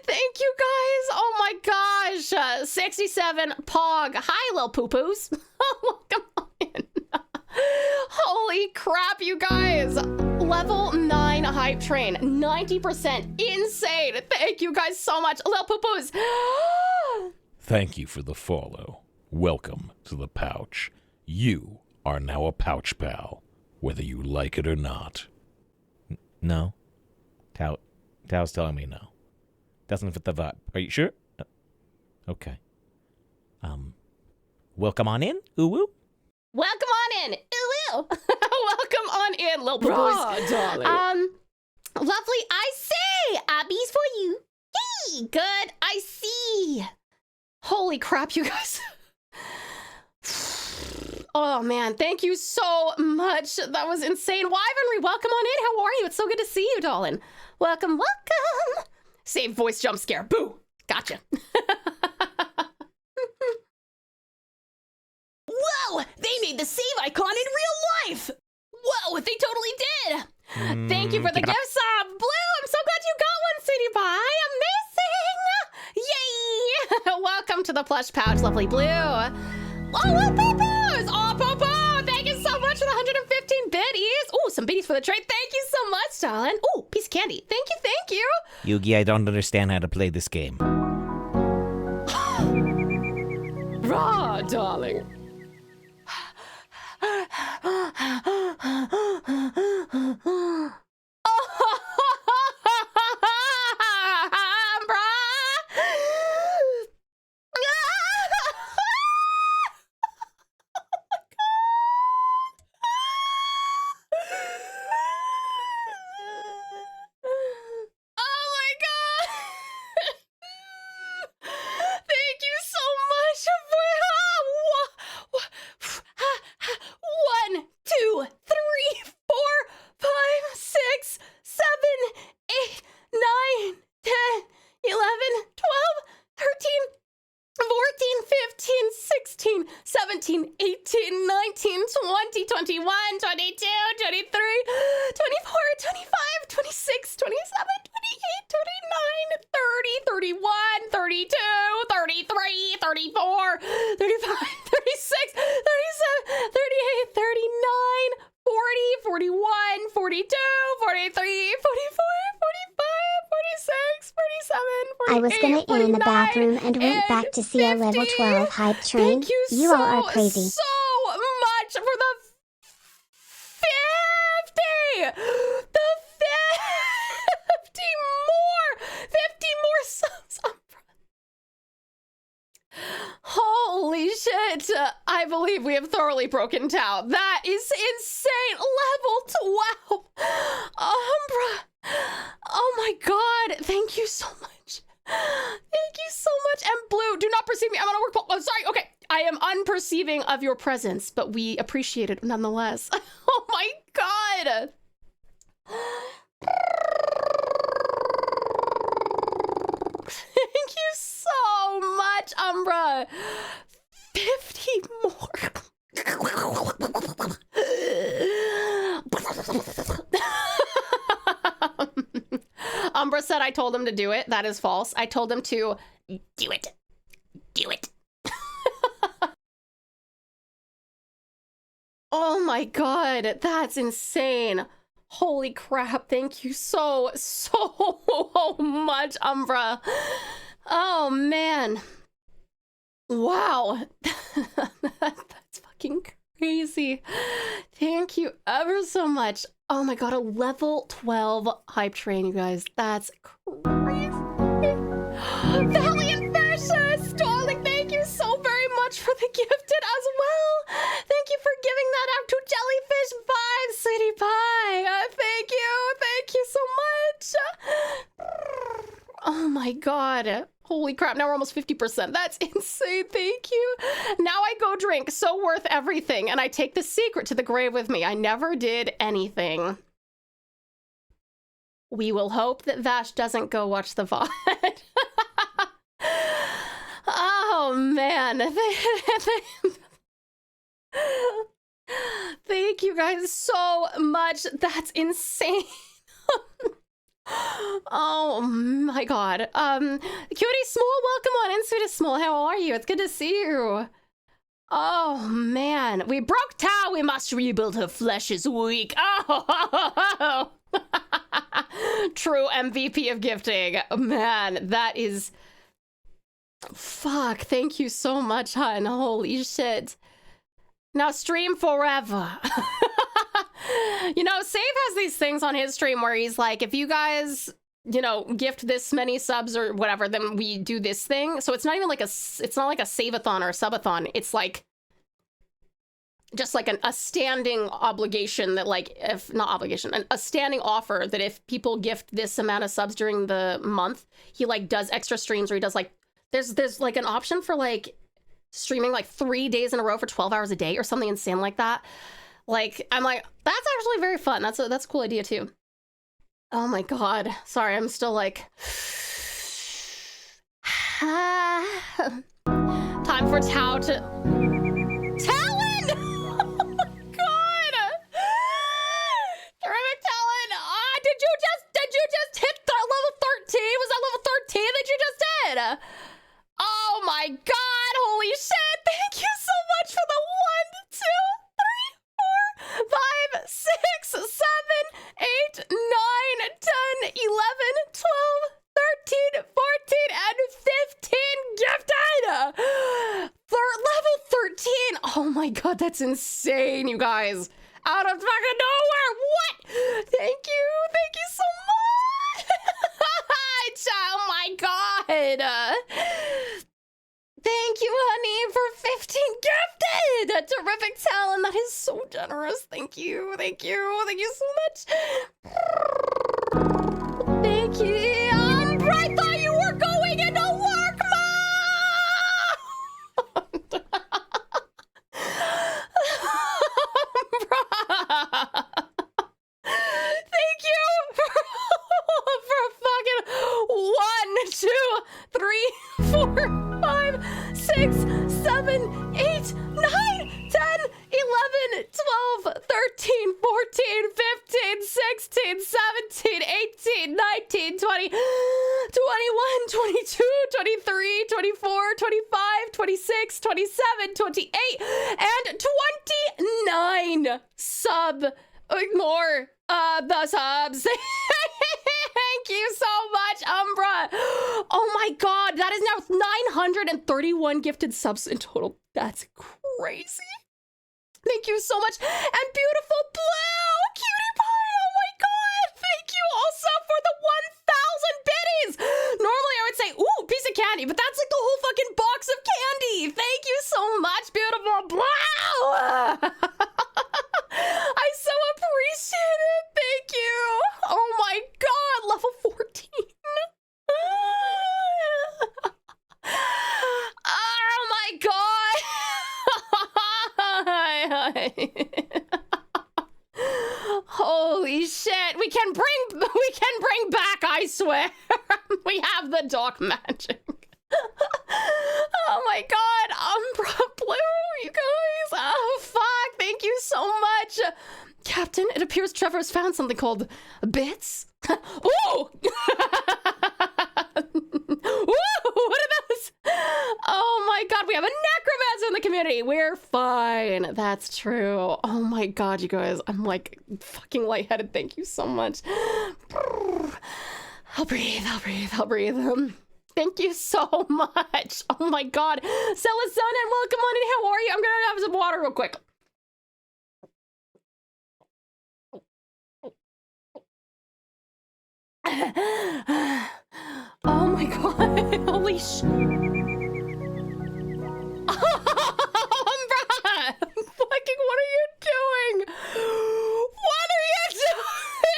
Thank you guys. Oh my gosh. 67 Pog. Hi, little poo-poos. Welcome on in. Holy Holy crap, you guys. Level 9 hype train, 90%. Insane. Thank you guys so much. Little poo-poos. Thank you for the follow. Welcome to the pouch. You are now a pouch pal, whether you like it or not. No. Tau's telling me no. Doesn't fit the vibe. Are you sure? Okay. Welcome on in, ooh-woo. Welcome on in. Ooh-woo. Welcome on in, little poo-poos. Darling. Lovely, I see. Abby's for you. Yay, good, I see. Holy crap, you guys. Oh, man, thank you so much. That was insane. Wyvernry, welcome on in. How are you? It's so good to see you, darling. Welcome, welcome. Save voice jump scare. Boo. Gotcha. Whoa! They made the save icon in real life! Whoa, they totally did. Thank you for the gift sub. Blue, I'm so glad you got one, City Pie. Amazing. Yay. Welcome to the plush pouch, lovely Blue. Oh, poo-poos. Oh, poo-poo. Thank you so much for the 115 biddies. Oh, some biddies for the trade. Thank you so much, darling. Oh, piece of candy. Thank you, thank you. Yugi, I don't understand how to play this game. Raw, darling. I was gonna in the bathroom and went back to see a level 12 hype train. Thank you You all are crazy. so much for the 50! The 50 more! 50 more subs! Holy shit! I believe we have thoroughly broken Tau. That is insane! Level 12! Umbra! Oh my god! Thank you so much. Thank you so much. And Blue, do not perceive me. I'm on a work call. Oh, sorry. Okay. I am unperceiving of your presence, but we appreciate it nonetheless. Oh my god. Thank you so much, Umbra. 50 more. Umbra said I told him to do it. That is false. I told him to do it. Do it. Oh my god, that's insane. Holy crap, thank you so much, Umbra. Oh man. Wow. That's fucking crazy. Thank you ever so much. Oh my god, a level 12 hype train, you guys. That's crazy. Valiant Fascist, darling, thank you so very much for the gifted as well. Thank you for giving that out to Jellyfish Vibes, City Pie. Thank you so much. Oh my god. Holy crap, now we're almost 50%. That's insane, thank you. Now I go drink, so worth everything, and I take the secret to the grave with me. I never did anything. We will hope that Vash doesn't go watch the VOD. Oh man. Thank you guys so much. That's insane. Oh my god. Cutie Small, welcome on in, Sweetest Small. How are you? It's good to see you. Oh man. man, we broke Tau, we must rebuild her flesh is weak. Oh, true MVP of gifting. Man, that is... Fuck, thank you so much, hun. Holy shit. Now stream forever. You know, Save has these things on his stream where he's like, if you guys, you know, gift this many subs or whatever, then we do this thing. So it's not even like it's not like a save-a-thon or a sub-a-thon. It's like just like a standing obligation that, like, if not obligation, a standing offer that if people gift this amount of subs during the month, he like does extra streams where he does like, there's like an option for like streaming like 3 days in a row for 12 hours a day or something insane like that. Like, I'm like, that's actually very fun. That's a cool idea too. Oh my God. Sorry, I'm still like... Time for Tau to... Talon! Oh my God! Terrific Talon! Did you just hit that level 13? Was that level 13 that you just did? Oh my God! Holy shit! Thank you so much for the 1, 2, 3, 4, 5, 6, 7, 8, 9, 10, 11, 12, 13, 14, and 15 gifted! Level 13! Oh my God, that's insane, you guys. Out of fucking nowhere! What? Thank you so much! Oh my God! Thank you, honey, for 15 gifted! A terrific talent. That is so generous. Thank you. Thank you so much. Thank you. I thought you were going into work mode! Thank you for fucking 1, 2, 3, 4, 5, 6, 7, 8, 9, 10, 11, 12, 13, 14, 15, 16, 17, 18, 19, 20, 21, 22, 23, 24, 25, 26, 27, 28, and 29 sub. Ignore the subs. Thank you so much, Umbra. Oh my God, that is now 931 gifted subs in total. That's crazy. Thank you so much. And beautiful Blue, cutie pie. Oh my God. Thank you also for the 1,000 biddies. Normally I would say, ooh, piece of candy, but that's like the whole fucking box of candy. Thank you so much, beautiful Blue. I so appreciate it. Thank you. Oh my God, level 14. Oh my God. Holy shit. We can bring back, I swear. We have the dark magic. Oh my God, Umbra Blue, you guys. Oh fuck, thank you so much. Captain, it appears Trevor has found something called bits. Ooh! Ooh, what are those? Oh my God, we have a necromancer in the community. We're fine. That's true. Oh my God, you guys, I'm like fucking lightheaded. Thank you so much. I'll breathe. Thank you so much. Oh my God. Celisona, welcome on in. How are you? I'm gonna have some water real quick. Oh my God. Holy shit. Umbra! Fucking, what are you doing? What are you doing?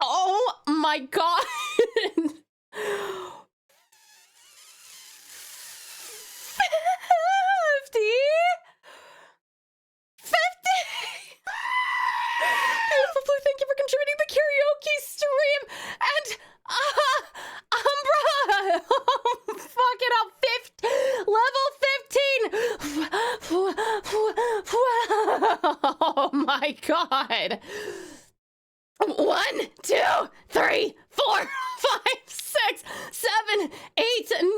Oh my God. 50? Beautiful Blue, thank you for contributing the karaoke stream. And Umbra, fuck it up, level 15. Oh my God. 1, 2, 3, 4, 5, 6, 7, 8, 9,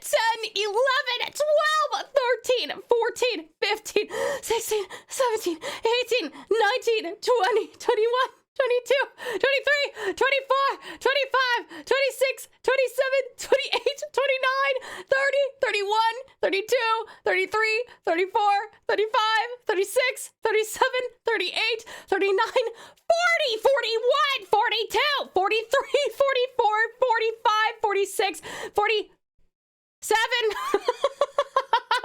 10, 16, 17, 18, 19, 20, 21, 22, 23, 24, 25, 26, 27, 28, 29, 30, 31, 32, 33, 34, 35, 36, 37, 38, 39, 40, 41, 42, 43, 44, 45, 46, 47,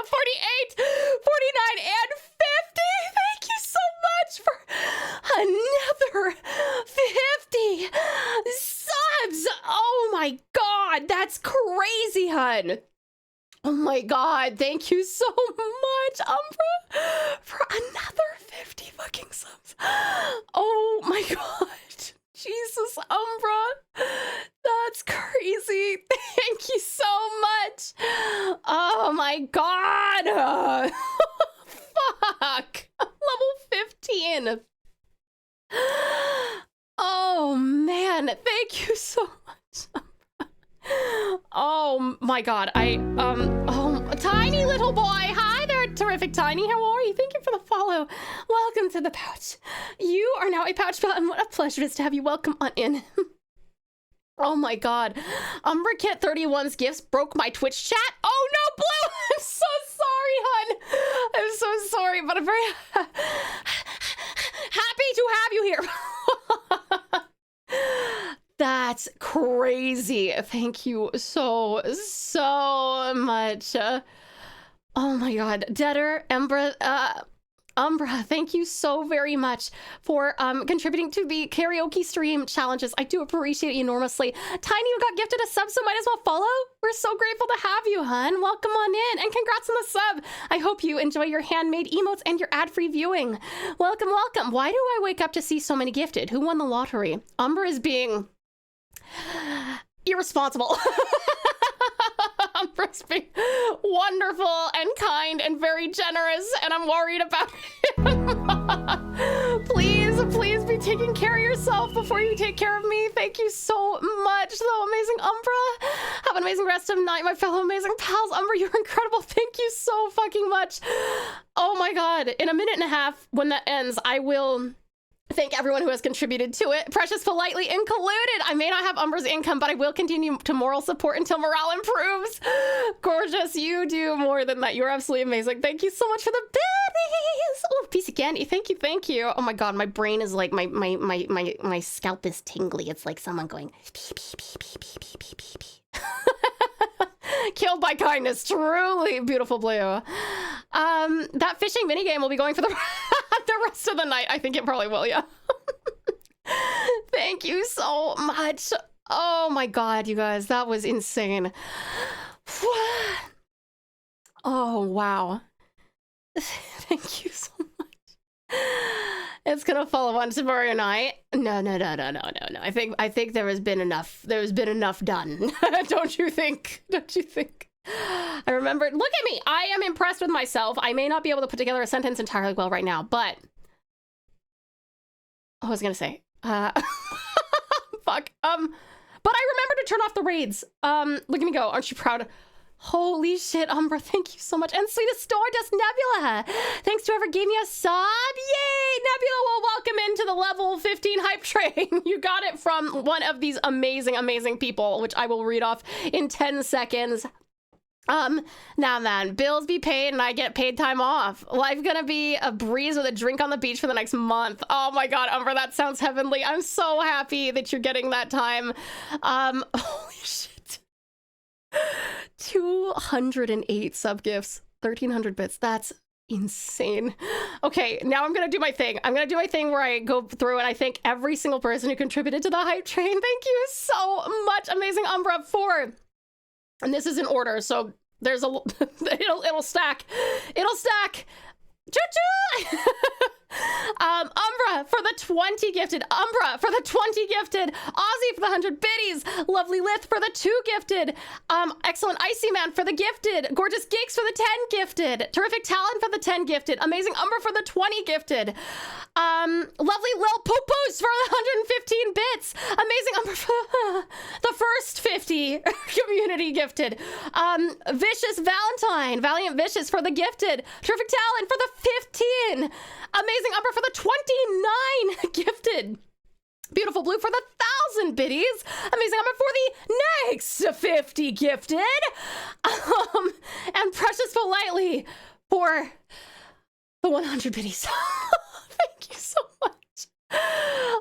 48, 49, and 50. Thank you so much for another 50 subs. Oh my god, that's crazy, hun. Oh my god, thank you so much, Umbra, for another 50 fucking subs. Oh my god. Jesus, Umbra. That's crazy. Thank you so much. Oh my god. Fuck. Level 15. Oh man, thank you so much. Oh my god, Tiny little boy. Hi there, terrific Tiny. How are you? Thank you for the follow. Welcome to the pouch. You are now a pouch pal, and what a pleasure it is to have you. Welcome on in. Oh my god. Umberkit 31's gifts broke my Twitch chat. Oh no, Blue! I'm so sorry, hun. I'm so sorry, but I'm very happy to have you here. That's crazy. Thank you so much. Oh my god. Deader, Umbra, thank you so very much for contributing to the karaoke stream challenges. I do appreciate you enormously. Tiny, you got gifted a sub, so might as well follow. We're so grateful to have you, hun. Welcome on in, and congrats on the sub. I hope you enjoy your handmade emotes and your ad-free viewing. Welcome, welcome. Why do I wake up to see so many gifted? Who won the lottery? Umbra is being irresponsible. Umbra's being wonderful and kind and very generous, and I'm worried about him. Please be taking care of yourself before you take care of me. Thank you so much, though, amazing Umbra. Have an amazing rest of the night, my fellow amazing pals. Umbra, you're incredible. Thank you so fucking much. Oh my god. In a minute and a half, when that ends, I will thank everyone who has contributed to it, Precious politely included. I may not have Umbra's income, but I will continue to moral support until morale improves. Gorgeous, you do more than that. You're absolutely amazing. Thank you so much for the berries. Oh, piece of candy. Thank you. Oh my god, my brain is like, my scalp is tingly. It's like someone going, pee, pee, pee, pee, pee, pee, pee, pee, pee. Killed by kindness. Truly beautiful, Blue. That fishing minigame will be going for the rest of the night. I think it probably will, yeah. Thank you so much. Oh my god, you guys. That was insane. Oh, wow. Thank you so much. It's gonna follow on tomorrow night. No. I think there has been enough. There's been enough done. Don't you think? I remembered. Look at me. I am impressed with myself. I may not be able to put together a sentence entirely well right now, but I was gonna say, fuck. But I remembered to turn off the raids. Look at me go. Aren't you proud? Holy shit, Umbra, thank you so much. And sweetest Stardust Nebula, thanks to whoever gave me a sub. Yay! Nebula will welcome into the level 15 hype train. You got it from one of these amazing people, which I will read off in 10 seconds. Now man, bills be paid and I get paid time off. Life gonna be a breeze with a drink on the beach for the next month. Oh my god, Umbra, that sounds heavenly. I'm so happy that you're getting that time. Holy shit. 208 sub gifts, 1300 bits. That's insane. Okay, now I'm gonna do my thing. I'm gonna do my thing where I go through and I thank every single person who contributed to the hype train. Thank you so much, amazing Umbra, for, and this is in order, so there's a it'll stack. Choo-choo! Umbra for the 20 gifted. Umbra for the 20 gifted. Ozzy for the 100 biddies. Lovely Lith for the 2 gifted. Excellent Icy Man for the gifted. Gorgeous Geeks for the 10 gifted. Terrific Talon for the 10 gifted. Amazing Umbra for the 20 gifted. Lovely Lil Poo-Poos for 115 bits. Amazing Umber for the first 50 community gifted. Vicious Valentine, Valiant Vicious for the gifted. Terrific Talent for the 15. Amazing Umber for the 29 gifted. Beautiful Blue for the 1,000 biddies. Amazing Umber for the next 50 gifted. And Precious Politely for the 100 biddies. Thank you so much.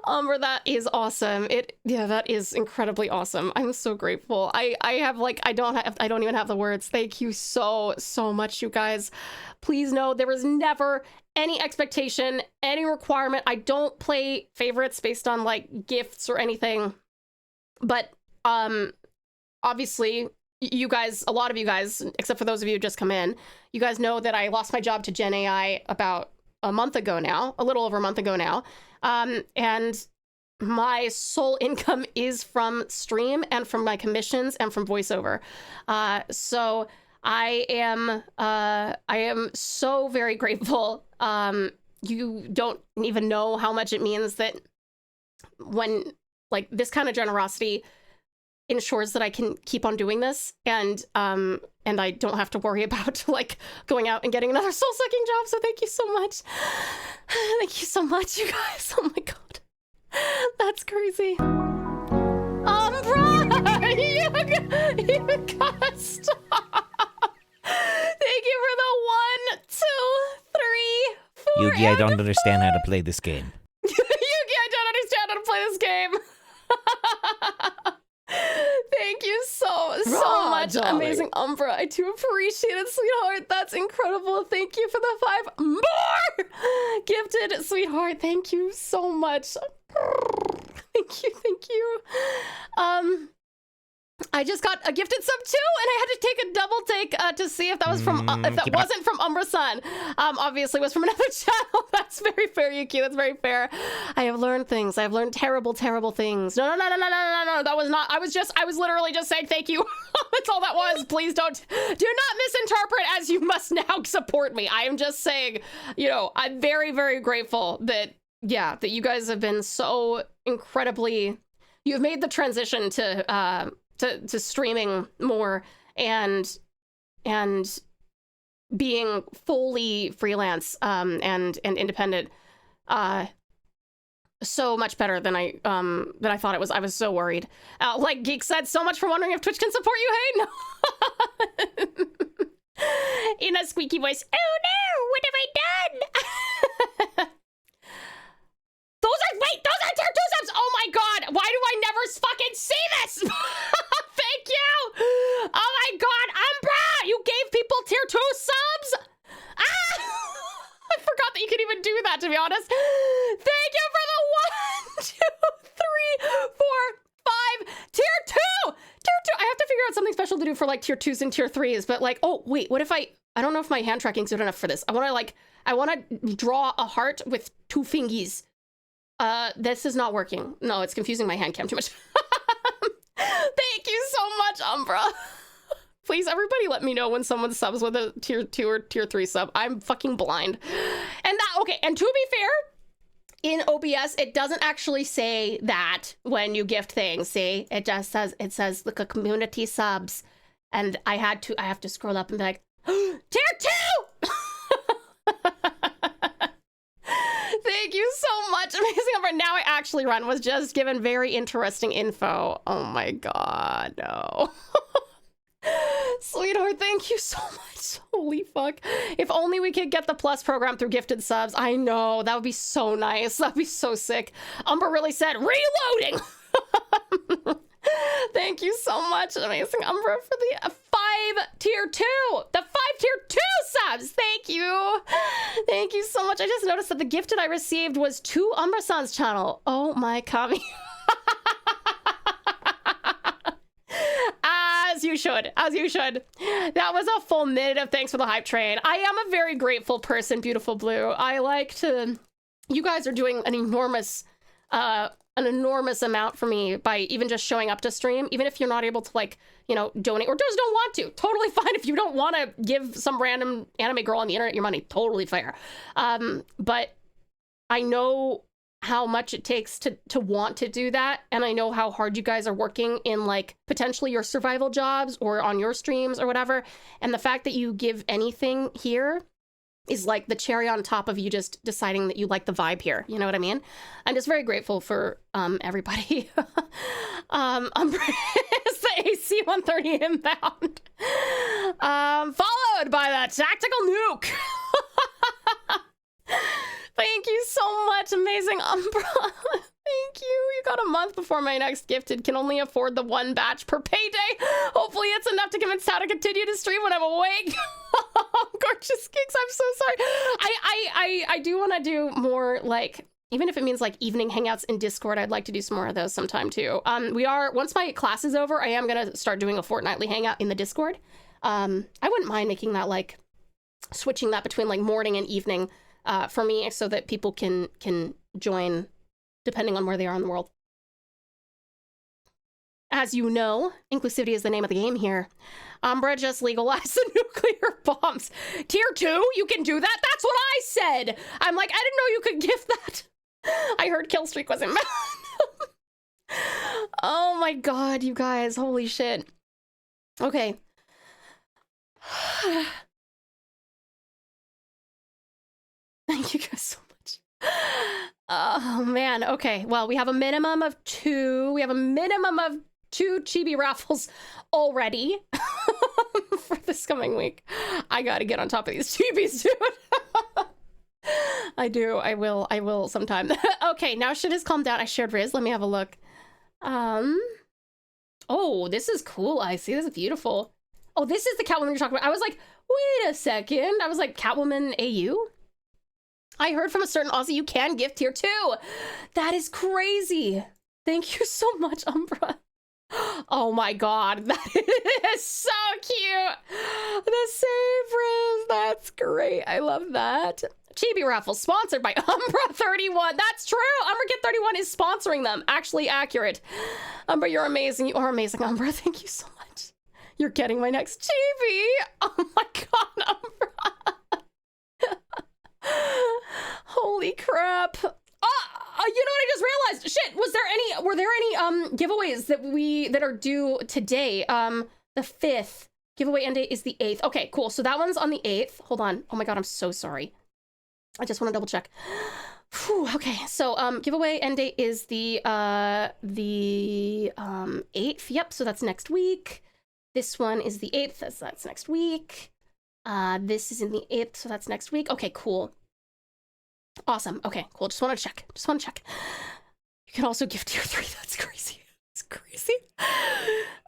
Umber, that is awesome. That is incredibly awesome. I'm so grateful. I don't even have the words. Thank you so much, you guys. Please know there was never any expectation, any requirement. I don't play favorites based on like gifts or anything. But obviously you guys, a lot of you guys, except for those of you who just come in, you guys know that I lost my job to Gen AI about a month ago now, a little over a month ago now. And my sole income is from stream and from my commissions and from voiceover. So I am so very grateful. You don't even know how much it means that when like this kind of generosity ensures that I can keep on doing this, and I don't have to worry about like going out and getting another soul-sucking job. So thank you so much. Thank you so much, you guys. Oh my god, that's crazy. Umbra, you gotta stop. Thank you for the 1, 2, 3, 4. Yugi, I don't understand how to play this game. Yugi, I don't understand how to play this game. Thank you so much, darling. Amazing Umbra. I do appreciate it, sweetheart. That's incredible. Thank you for the 5 more gifted, sweetheart. Thank you so much. Thank you. I just got a gifted sub too, and I had to take a double take to see if that was from if that wasn't from Umbra-san. Obviously, it was from another channel. That's very fair, Yuki. That's very fair. I have learned things. I have learned terrible things. No. That was not. I was literally just saying thank you. That's all that was. Please do not misinterpret, as you must now support me. I am just saying, I'm very, very grateful that you guys have been so incredibly. You've made the transition to streaming more and being fully freelance and independent so much better than I thought it was. I was so worried. Like Geek said, so much for wondering if Twitch can support you. Hey, no. In a squeaky voice. Oh no, what have I done? Those are tier 2 subs. Oh my god, why do I never fucking see this? Thank you. Oh my god, Umbra, you gave people tier 2 subs? I forgot that you could even do that, to be honest. Thank you for the 1, 2, 3, 4, 5 tier 2. I have to figure out something special to do for like tier 2s and tier 3s, but like, oh wait, what if I don't know if my hand tracking's good enough for this. I want to draw a heart with 2 fingies. This is not working. No, it's confusing my hand cam too much. Thank you so much, Umbra. Please, everybody let me know when someone subs with a tier 2 or tier 3 sub. I'm fucking blind. And to be fair, in OBS, it doesn't actually say that when you gift things. See, it just says look at community subs. And I have to scroll up and be like, tier 2! Thank you so much, Amazing Umber. Now I actually run was just given very interesting info. Oh my god, no. Sweetheart, thank you so much. Holy fuck. If only we could get the plus program through gifted subs. I know, that would be so nice. That'd be so sick. Umber really said, reloading! Thank you so much, Amazing Umbra, for the 5 tier 2. The 5 tier 2 subs. Thank you. Thank you so much. I just noticed that the gifted I received was to Umbra-san's channel. Oh my kami. As you should. That was a full minute of thanks for the hype train. I am a very grateful person, Beautiful Blue. I like to... You guys are doing an enormous amount for me by even just showing up to stream, even if you're not able to donate or just don't want to. Totally fine if you don't want to give some random anime girl on the internet your money. Totally fair. But I know how much it takes to want to do that, and I know how hard you guys are working in like potentially your survival jobs or on your streams or whatever, and the fact that you give anything here is like the cherry on top of you just deciding that you like the vibe here. You know what I mean? I'm just very grateful for everybody. It's the AC-130 inbound. Followed by the tactical nuke. Thank you so much, amazing Umbra. Thank you. You got a month before my next gifted. Can only afford the 1 batch per payday. Hopefully it's enough to convince Tao to continue to stream when I'm awake. Gorgeous Geeks, I'm so sorry. I do want to do more, like, even if it means like evening hangouts in Discord, I'd like to do some more of those sometime too. Once my class is over, I am going to start doing a fortnightly hangout in the Discord. I wouldn't mind making that like, switching that between like morning and evening for me so that people can join depending on where they are in the world. As you know, inclusivity is the name of the game here. Umbra just legalized the nuclear bombs. Tier 2, you can do that? That's what I said! I'm like, I didn't know you could gift that. I heard Killstreak was inbound. Oh my god, you guys, holy shit. Okay. Thank you guys so much. Oh man, okay. Well, we have a minimum of 2. We have a minimum of 2 chibi raffles already for this coming week. I gotta get on top of these chibis, dude. I do. I will sometime. Okay, now shit has calmed down. I shared Riz. Let me have a look. Oh, this is cool. I see. This is beautiful. Oh, this is the Catwoman you're talking about. I was like, wait a second. I was like, Catwoman AU? I heard from a certain Aussie you can gift tier 2. That is crazy. Thank you so much, Umbra. Oh my god, that is so cute. The save Riz. That's great. I love that. Chibi raffle sponsored by Umbra31. That's true. UmbraKid31 is sponsoring them. Actually accurate. Umbra, you're amazing. You are amazing, Umbra. Thank you so much. You're getting my next chibi. Oh my god, Umbra. Holy crap. You know what I just realized? Shit, were there any giveaways that are due today? The 5th. Giveaway end date is the 8th. Okay, cool. So that one's on the 8th. Hold on. Oh my god, I'm so sorry. I just want to double check. Whew, okay, so giveaway end date is the 8th. Yep, so that's next week. This one is the 8th, that's next week. This is in the 8th, so that's next week. Okay, cool. Awesome. Okay, cool. Just want to check. You can also gift tier 3. That's crazy. It's crazy.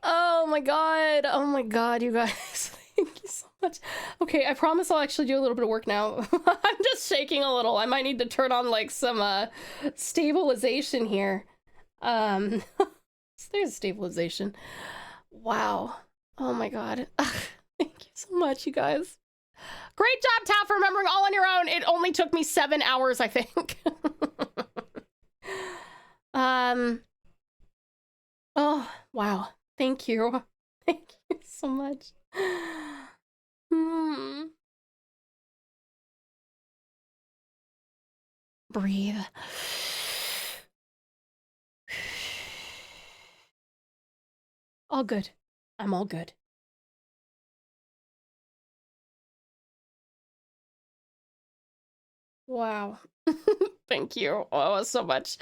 Oh my god. Oh my god, you guys. Thank you so much. Okay, I promise I'll actually do a little bit of work now. I'm just shaking a little. I might need to turn on like some stabilization here. There's stabilization. Wow. Oh my god. Thank you so much, you guys. Great job, Tao, for remembering all on your own. It only took me 7 hours, I think. Oh, wow. Thank you. Thank you so much. Breathe. All good. I'm all good. Wow. Thank you. Oh, so much.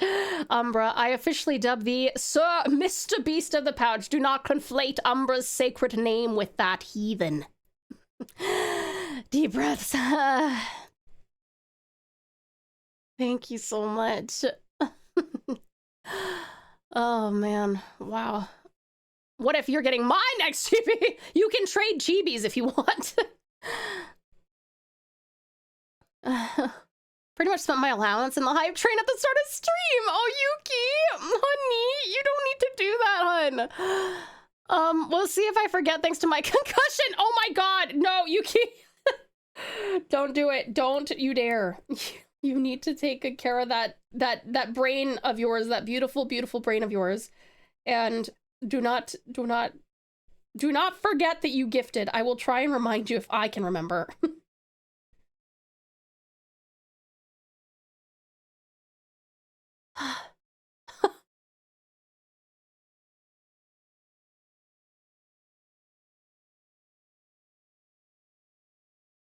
Umbra, I officially dub thee Sir Mr. Beast of the Pouch. Do not conflate Umbra's sacred name with that heathen. Deep breaths. Thank you so much. Oh, man. Wow. What if you're getting my next chibi? You can trade chibis if you want. Pretty much spent my allowance in the hype train at the start of stream. Oh, Yuki, honey, you don't need to do that, hun. We'll see if I forget thanks to my concussion. Oh my god, no, Yuki. Don't do it. Don't you dare. You need to take good care of that brain of yours, that beautiful, beautiful brain of yours. And do not forget that you gifted. I will try and remind you if I can remember.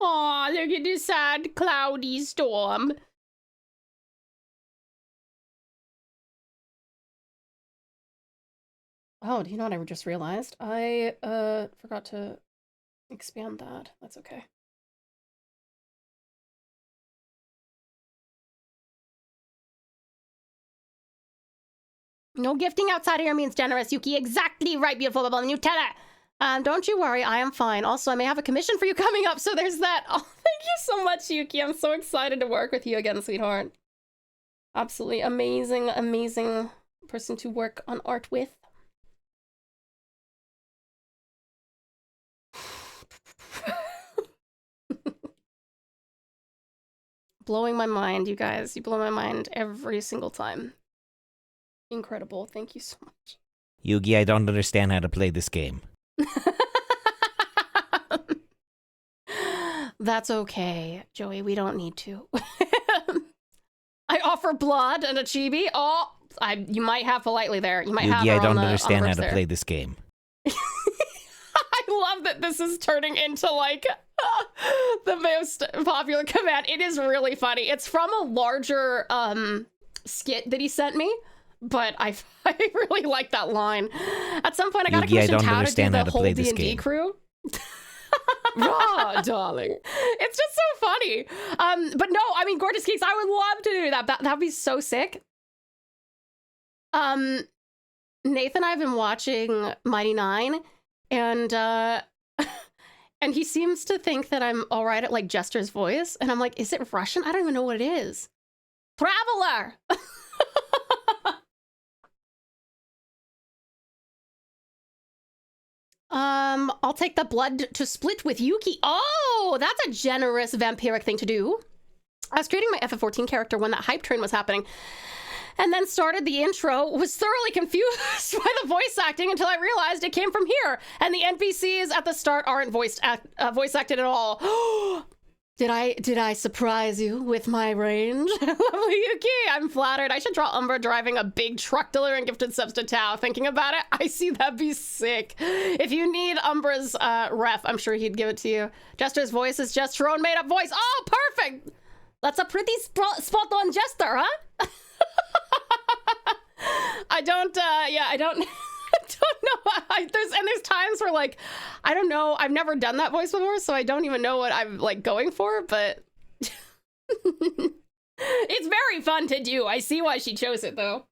Aw, look at this sad, cloudy storm. Oh, do you know what I just realized? I forgot to expand that. That's okay. No gifting outside here means generous, Yuki. Exactly right, beautiful bubble Nutella. Don't you worry, I am fine. Also, I may have a commission for you coming up, so there's that. Oh, thank you so much, Yuki. I'm so excited to work with you again, sweetheart. Absolutely amazing, amazing person to work on art with. Blowing my mind, you guys. You blow my mind every single time. Incredible. Thank you so much. Yugi, I don't understand how to play this game. That's okay, Joey. We don't need to. I offer blood and a chibi. Oh, you might have politely there. You might Yugi, have I don't understand how to play this game. I love that this is turning into like the most popular command. It is really funny. It's from a larger skit that he sent me, but I really like that line. At some point, I got to commission Tao to do the whole D&D crew. Raw, darling. It's just so funny. But no, I mean, Gorgeous Geeks, I would love to do that. That'd be so sick. Nathan and I have been watching Mighty Nine, and and he seems to think that I'm all right at like Jester's voice, and I'm like, is it Russian? I don't even know what it is. Traveler. I'll take the blood to split with Yuki. Oh, that's a generous vampiric thing to do. I was creating my FF14 character when that hype train was happening, and then started the intro, was thoroughly confused by the voice acting until I realized it came from here, and the NPCs at the start aren't voice acted at all. Did I surprise you with my range? Lovely Yuki, I'm flattered. I should draw Umbra driving a big truck delivering gifted subs to Tao. Thinking about it, I see that'd be sick. If you need Umbra's ref, I'm sure he'd give it to you. Jester's voice is just her own made-up voice. Oh, perfect! That's a pretty spot-on Jester, huh? I don't know. There's times where like, I don't know. I've never done that voice before, so I don't even know what I'm like going for, but it's very fun to do. I see why she chose it though.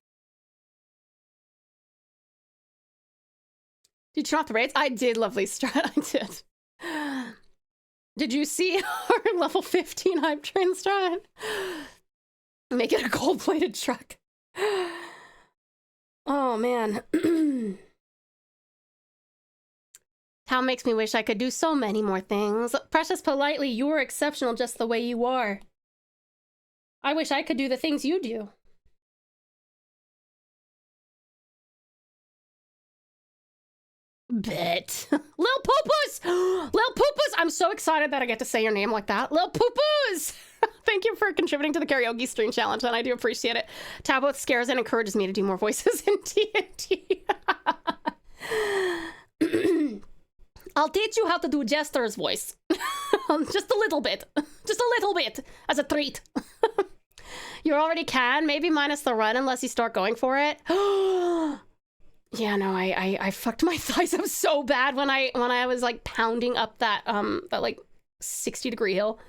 Did you turn off the raids? I did, lovely strat. I did. Did you see our level 15 hype train strat? Make it a gold-plated truck. Oh man. Tao makes me wish I could do so many more things. Precious politely, you are exceptional just the way you are. I wish I could do the things you do. Bet. Lil Poopus! Lil Poopus! I'm so excited that I get to say your name like that. Lil Poopus! Thank you for contributing to the karaoke stream challenge, and I do appreciate it. Tao both scares and encourages me to do more voices in D&D. I'll teach you how to do Jester's voice. Just a little bit. Just a little bit. As a treat. You already can, maybe minus the run unless you start going for it. Yeah, no, I fucked my thighs up so bad when I was like pounding up that like 60-degree hill.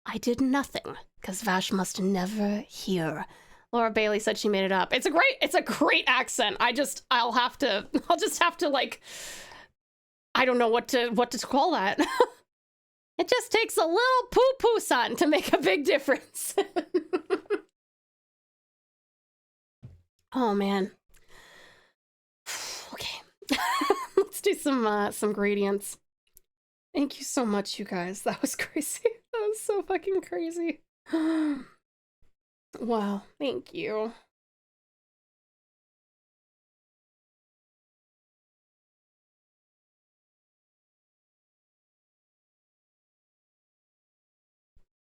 I did nothing, because Vash must never hear. Laura Bailey said she made it up. It's a great accent. I'll just have to like, I don't know what to call that. It just takes a little poo-poo son to make a big difference. Oh man. Okay. Let's do some gradients. Thank you so much, you guys. That was crazy. That was so fucking crazy. Wow, thank you.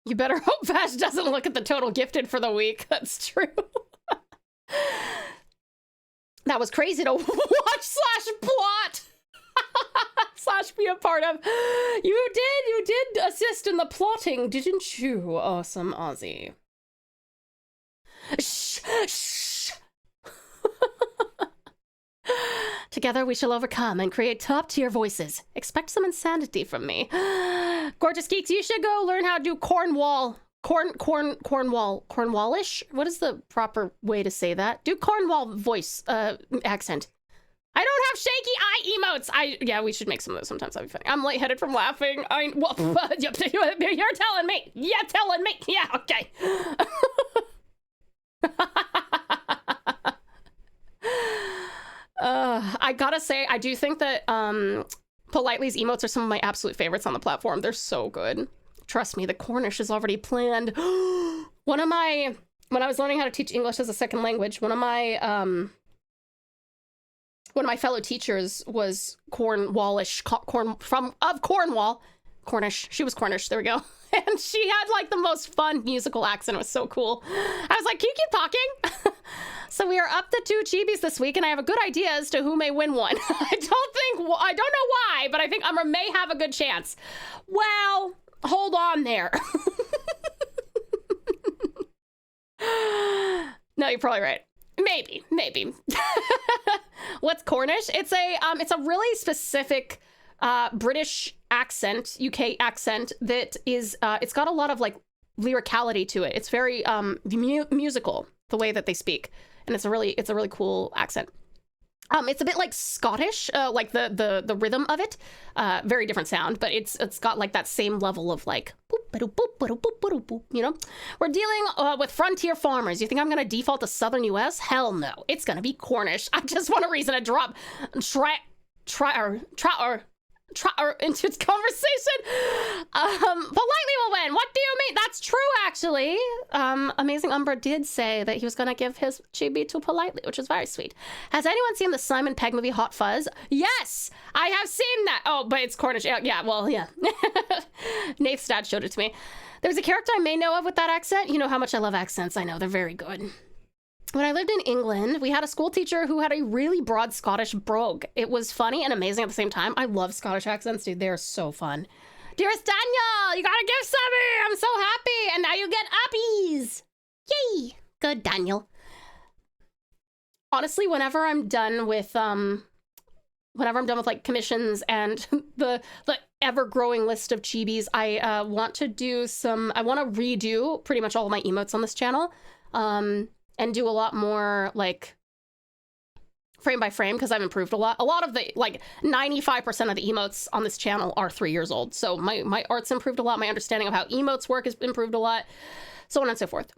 You better hope Vash doesn't look at the total gifted for the week. That's true. That was crazy to watch slash plot slash be a part of. You did assist in the plotting, didn't you? Awesome, Ozzy. Shh, shh. Together we shall overcome and create top-tier voices. Expect some insanity from me. Gorgeous geeks, you should go learn how to do Cornwallish? What is the proper way to say that? Do Cornwall voice accent. I don't have shaky eye emotes. Yeah, we should make some of those sometimes. That'd be funny. I'm lightheaded from laughing. Well, you're telling me. You're telling me. Yeah, okay. I gotta say, I do think that Politely's emotes are some of my absolute favorites on the platform. They're so good. Trust me, the Cornish is already planned. When I was learning how to teach English as a second language, one of my fellow teachers was Cornwall. Cornish. She was Cornish. There we go. And she had like the most fun musical accent. It was so cool. I was like, can you keep talking? So we are up to 2 chibis this week, and I have a good idea as to who may win one. I don't know why, but I think Umra may have a good chance. Well, hold on there. No, you're probably right. Maybe. What's Cornish? It's a really specific British accent, UK accent that is it's got a lot of like lyricality to it. It's very musical, the way that they speak, and it's a really cool accent. It's a bit like Scottish, like the rhythm of it. Very different sound, but it's got like that same level of like, you know? We're dealing with frontier farmers. You think I'm gonna default to Southern US? Hell no. It's gonna be Cornish. I just want a reason to drop into its conversation. Politely will win. What do you mean? That's true, actually. Amazing Umbra did say that he was gonna give his chibi to Politely, which is very sweet. Has anyone seen the Simon Pegg movie Hot Fuzz? Yes, I have seen that. Oh, but it's Cornish. Yeah, well, yeah. Nate's dad showed it to me. There's a character I may know of with that accent. You know how much I love accents. I know, they're very good. When I lived in England, we had a school teacher who had a really broad Scottish brogue. It was funny and amazing at the same time. I love Scottish accents, dude. They're so fun. Dearest Daniel, you got a gift summer. I'm so happy. And now you get uppies. Yay. Good, Daniel. Honestly, whenever I'm done with like commissions and the ever-growing list of chibis, I want to redo pretty much all of my emotes on this channel. And do a lot more like frame by frame, because I've improved a lot. A lot of the, like 95% of the emotes on this channel are 3 years old. So my art's improved a lot. My understanding of how emotes work has improved a lot. So on and so forth.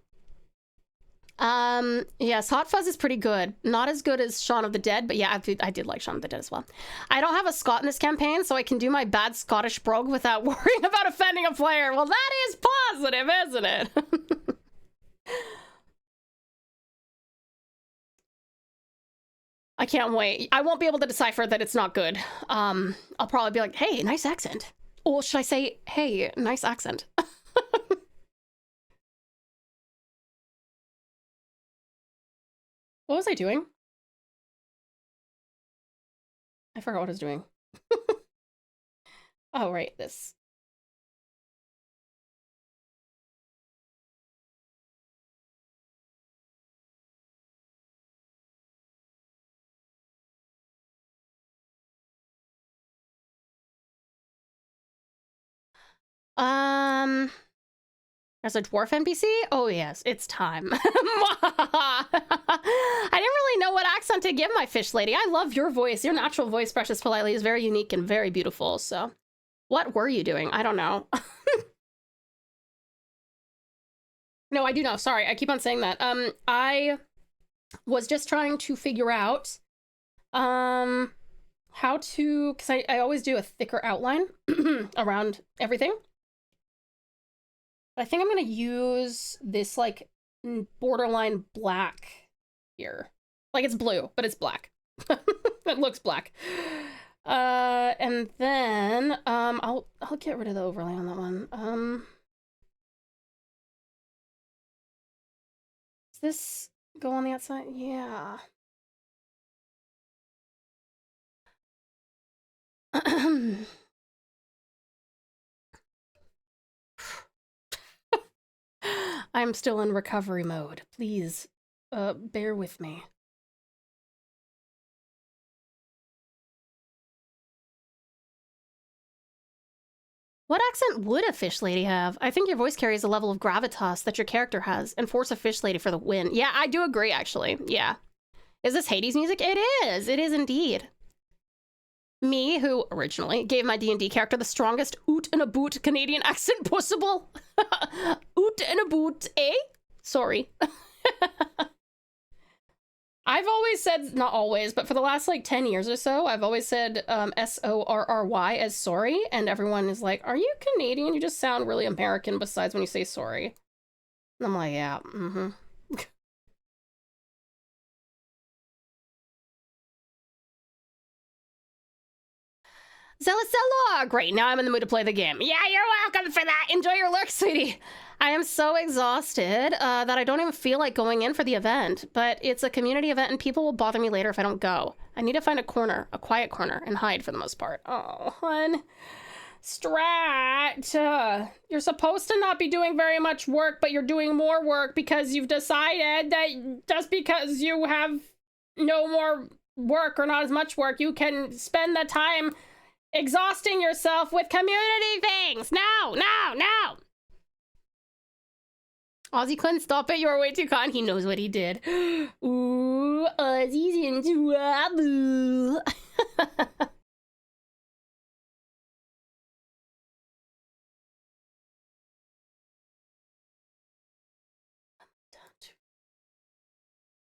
Yes, Hot Fuzz is pretty good. Not as good as Shaun of the Dead, but yeah, I did like Shaun of the Dead as well. I don't have a Scot in this campaign, so I can do my bad Scottish brogue without worrying about offending a player. Well, that is positive, isn't it? I can't wait. I won't be able to decipher that it's not good. I'll probably be like, hey, nice accent. Or should I say, hey, nice accent? What was I doing? I forgot what I was doing. Oh, right, this. There's a dwarf NPC? Oh yes, it's time. I didn't really know what accent to give my fish lady. I love your voice. Your natural voice, Precious Politely, is very unique and very beautiful, so. What were you doing? I don't know. No, I do know. Sorry, I keep on saying that. I was just trying to figure out how to, because I always do a thicker outline around everything. But I think I'm going to use this like borderline black here. Like it's blue, but it's black. It looks black. And then I'll get rid of the overlay on that one. Does this go on the outside? Yeah. I'm still in recovery mode. Please, bear with me. What accent would a fish lady have? I think your voice carries a level of gravitas that your character has, and force a fish lady for the win. Yeah, I do agree, actually. Yeah. Is this Hades music? It is. It is indeed. Me, who originally gave my D&D character the strongest oot and a boot Canadian accent possible. Oot and a boot, eh? Sorry. I've always said, not always, but for the last like 10 years or so, I've always said S-O-R-R-Y as sorry, and everyone is like, are you Canadian? You just sound really American besides when you say sorry. And I'm like, yeah, mm-hmm. Zealous, great, now I'm in the mood to play the game. Yeah, you're welcome for that. Enjoy your lurk, sweetie. I am so exhausted that I don't even feel like going in for the event, but it's a community event and people will bother me later if I don't go. I need to find a corner, a quiet corner, and hide for the most part. Oh, hun. Strat. You're supposed to not be doing very much work, but you're doing more work because you've decided that just because you have no more work or not as much work, you can spend the time exhausting yourself with community things. No. Ozzy couldn't stop it. You were way too kind. He knows what he did. Ooh, Ozzy's in trouble.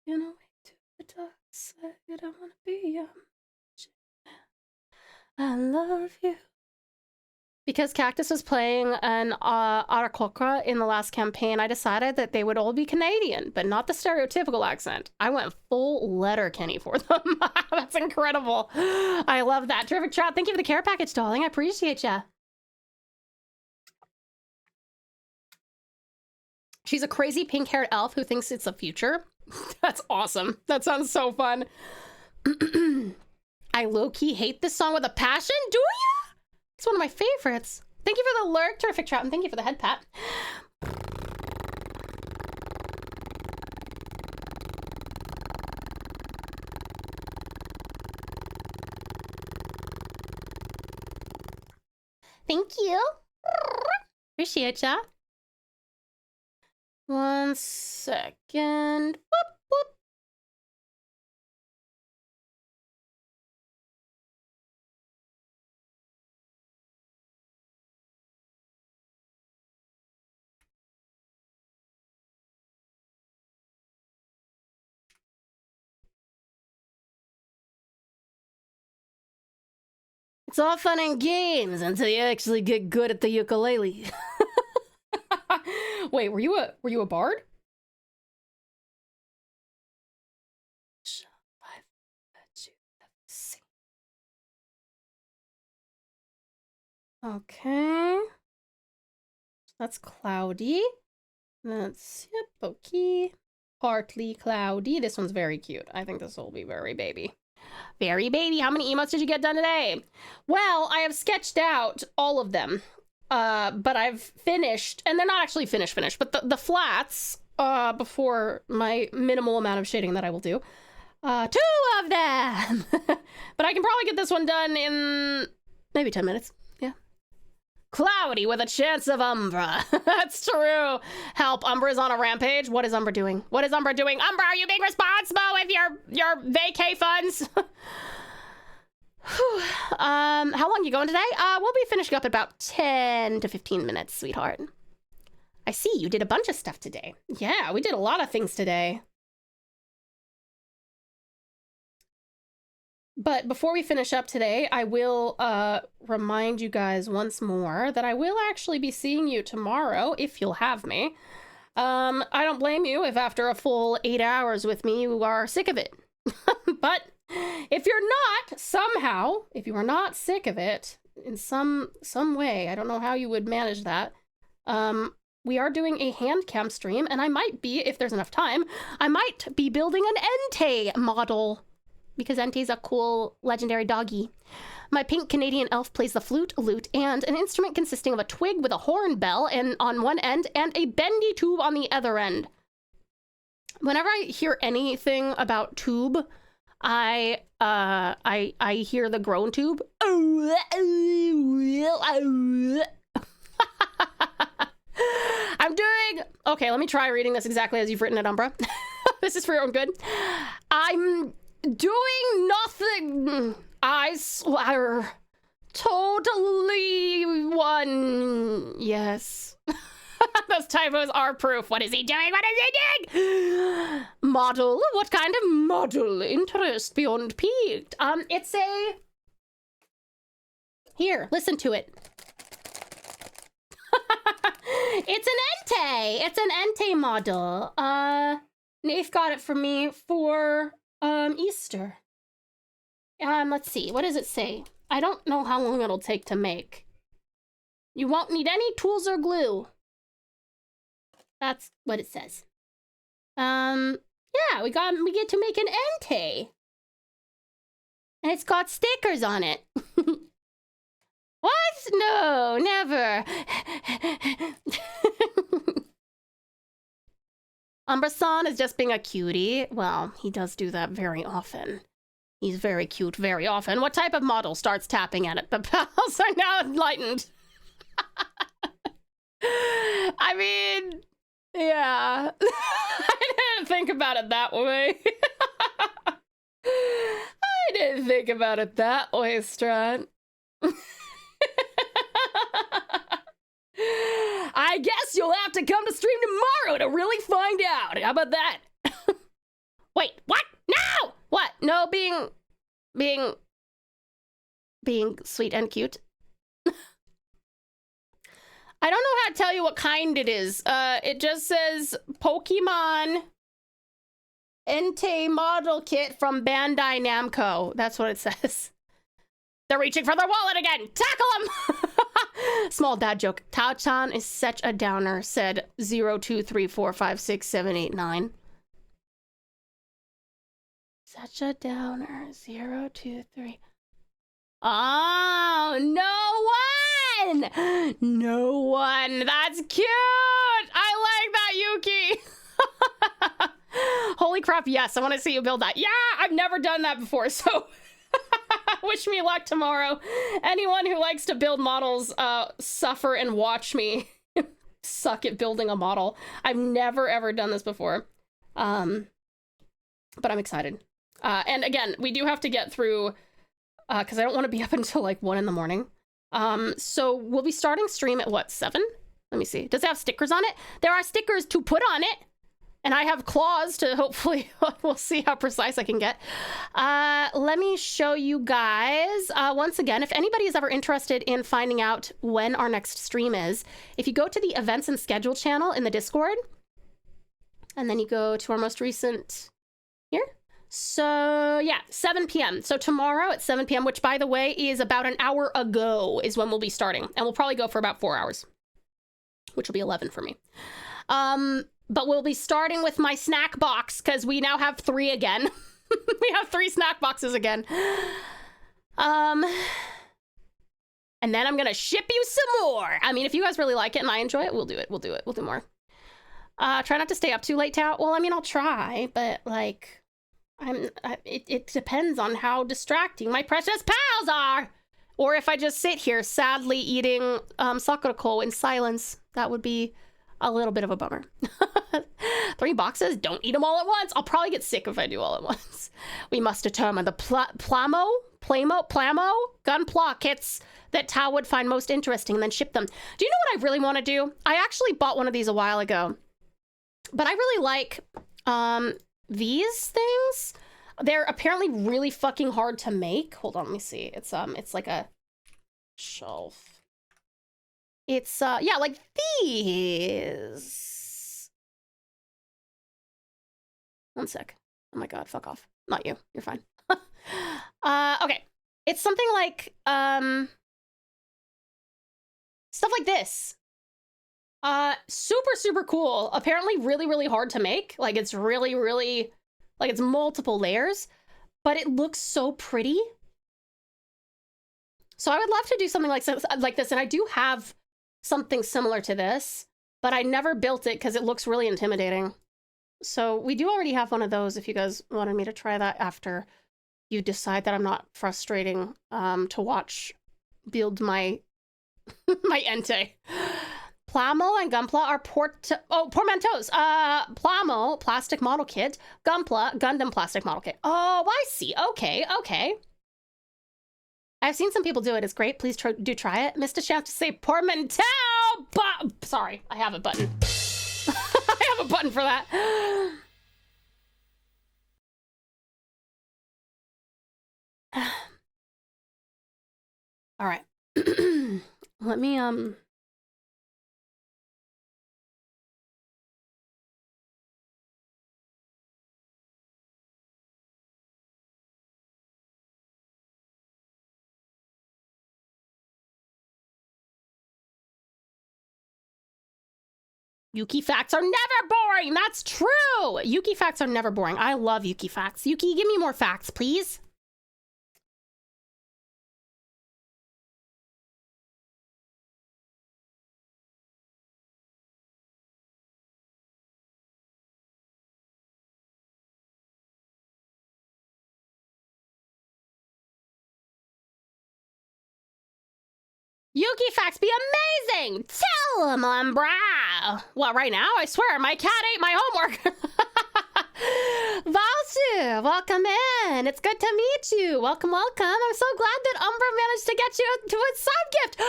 You know, to the dark side, I wanna be I love you. Because Cactus was playing an Arakokra in the last campaign, I decided that they would all be Canadian, but not the stereotypical accent. I went full Letterkenny for them. That's incredible. I love that. Terrific chat. Thank you for the care package, darling. I appreciate ya. She's a crazy pink-haired elf who thinks it's the future. That's awesome. That sounds so fun. I low-key hate this song with a passion. Do ya? It's one of my favorites. Thank you for the lurk, terrific trout, and thank you for the head pat. Thank you. Appreciate ya. 1 second. Whoop, whoop. It's all fun and games until you actually get good at the ukulele. Wait, were you a bard? Okay. That's cloudy. That's okay. Partly cloudy. This one's very cute. I think this will be very baby. Very baby. How many emotes did you get done today? Well, I have sketched out all of them. But I've finished, and they're not actually finished, but the flats, before my minimal amount of shading that I will do. 2 of them! But I can probably get this one done in maybe 10 minutes. Yeah. Cloudy with a chance of Umbra. That's true. Help, Umbra's on a rampage. What is Umbra doing? What is Umbra doing? Umbra, are you being responsible with your vacay funds? How long you going today? We'll be finishing up in about 10 to 15 minutes, sweetheart. I see you did a bunch of stuff today. Yeah, we did a lot of things today. But before we finish up today, I will remind you guys once more that I will actually be seeing you tomorrow, if you'll have me. I don't blame you if after a full 8 hours with me, you are sick of it. But if you're not, somehow, if you are not sick of it in some way, I don't know how you would manage that, we are doing a hand cam stream, and I might be, if there's enough time, I might be building an Entei model, because Entei's a cool legendary doggy. My pink Canadian elf plays the flute, lute, and an instrument consisting of a twig with a horn bell and on one end and a bendy tube on the other end. Whenever I hear anything about tube, I hear the groan tube. I'm doing... Okay, let me try reading this exactly as you've written it, Umbra. This is for your own good. I'm doing nothing. I swear. Totally one. Yes. Those typos are proof. What is he doing? What is he doing? Model? What kind of model? Interest beyond peaked. It's a... Here, listen to it. It's an Entei. It's an Entei model. Nath got it for me for Easter. Let's see. What does it say? I don't know how long it'll take to make. You won't need any tools or glue. That's what it says. Yeah, we get to make an Entei. And it's got stickers on it. What? No, never. Umbra-san is just being a cutie. Well, he does do that very often. He's very cute very often. What type of model starts tapping at it? The pals are now enlightened. I mean, yeah. I didn't think about it that way. I didn't think about it that way, Strat. I guess you'll have to come to stream tomorrow to really find out. How about that? Wait, what? No! What? No, being sweet and cute. I don't know how to tell you what kind it is. It just says Pokemon Entei model kit from Bandai Namco. That's what it says. They're reaching for their wallet again. Tackle them! Small dad joke. Tao-chan is such a downer, said 0234567889. Such a downer. 023. Oh, no one! No one. That's cute! I like that, Yuki! Holy crap, yes. I want to see you build that. Yeah, I've never done that before, so... Wish me luck tomorrow. Anyone who likes to build models, suffer and watch me suck at building a model. I've never ever done this before. But I'm excited. And again, we do have to get through, because I don't want to be up until like 1 in the morning. So we'll be starting stream at what, 7? Let me see. Does it have stickers on it? There are stickers to put on it. And I have claws to hopefully, we'll see how precise I can get. Let me show you guys. Once again, if anybody is ever interested in finding out when our next stream is, if you go to the events and schedule channel in the Discord, and then you go to our most recent here. So yeah, 7 p.m. So tomorrow at 7 p.m., which by the way is about an hour ago is when we'll be starting. And we'll probably go for about 4 hours, which will be 11 for me. But we'll be starting with my snack box because we now have 3 again. We have 3 snack boxes again. And then I'm going to ship you some more. I mean, if you guys really like it and I enjoy it, we'll do it. We'll do it. We'll do more. Try not to stay up too late, Tao. Well, I mean, I'll try, but like, it depends on how distracting my precious pals are. Or if I just sit here sadly eating Sakurako in silence, that would be a little bit of a bummer. 3 boxes? Don't eat them all at once. I'll probably get sick if I do all at once. We must determine the plamo gunpla kits that Tao would find most interesting and then ship them. Do you know what I really want to do? I actually bought one of these a while ago, but I really like these things. They're apparently really fucking hard to make. Hold on, let me see. It's like a shelf. It's, yeah, like these. One sec. Oh my god, fuck off. Not you. You're fine. Okay. It's something like, stuff like this. Super, super cool. Apparently really, really hard to make. Like, it's really, really, like, it's multiple layers, but it looks so pretty. So I would love to do something like this, and I do have something similar to this, but I never built it because it looks really intimidating. So we do already have one of those if you guys wanted me to try that after you decide that I'm not frustrating to watch build my my Entei. Plamo and Gunpla are portmanteaus. Plamo, plastic model kit. Gunpla, Gundam plastic model kit. Oh, I see. Okay, okay. I've seen some people do it. It's great. Please do try it. Missed a chance to say portmanteau. Sorry, I have a button. I have a button for that. All right. Let me Yuki facts are never boring. That's true. Yuki facts are never boring. I love Yuki facts. Yuki, give me more facts, please. Yuki facts be amazing! Tell him, Umbra! Well, right now, I swear, my cat ate my homework! Valsu, welcome in! It's good to meet you! Welcome, welcome! I'm so glad that Umbra managed to get you to a sub gift!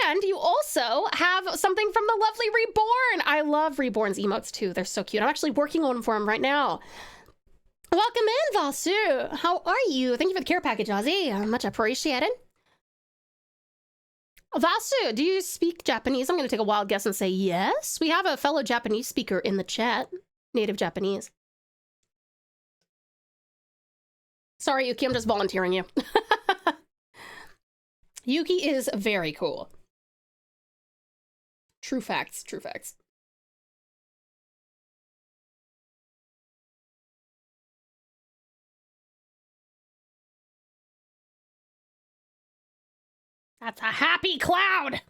And you also have something from the lovely Reborn! I love Reborn's emotes too, they're so cute. I'm actually working on them for him right now. Welcome in, Valsu! How are you? Thank you for the care package, Ozzy. Much appreciated. Vasu, do you speak Japanese? I'm going to take a wild guess and say yes. We have a fellow Japanese speaker in the chat, native Japanese. Sorry, Yuki, I'm just volunteering you. Yuki is very cool. True facts, true facts. That's a happy cloud!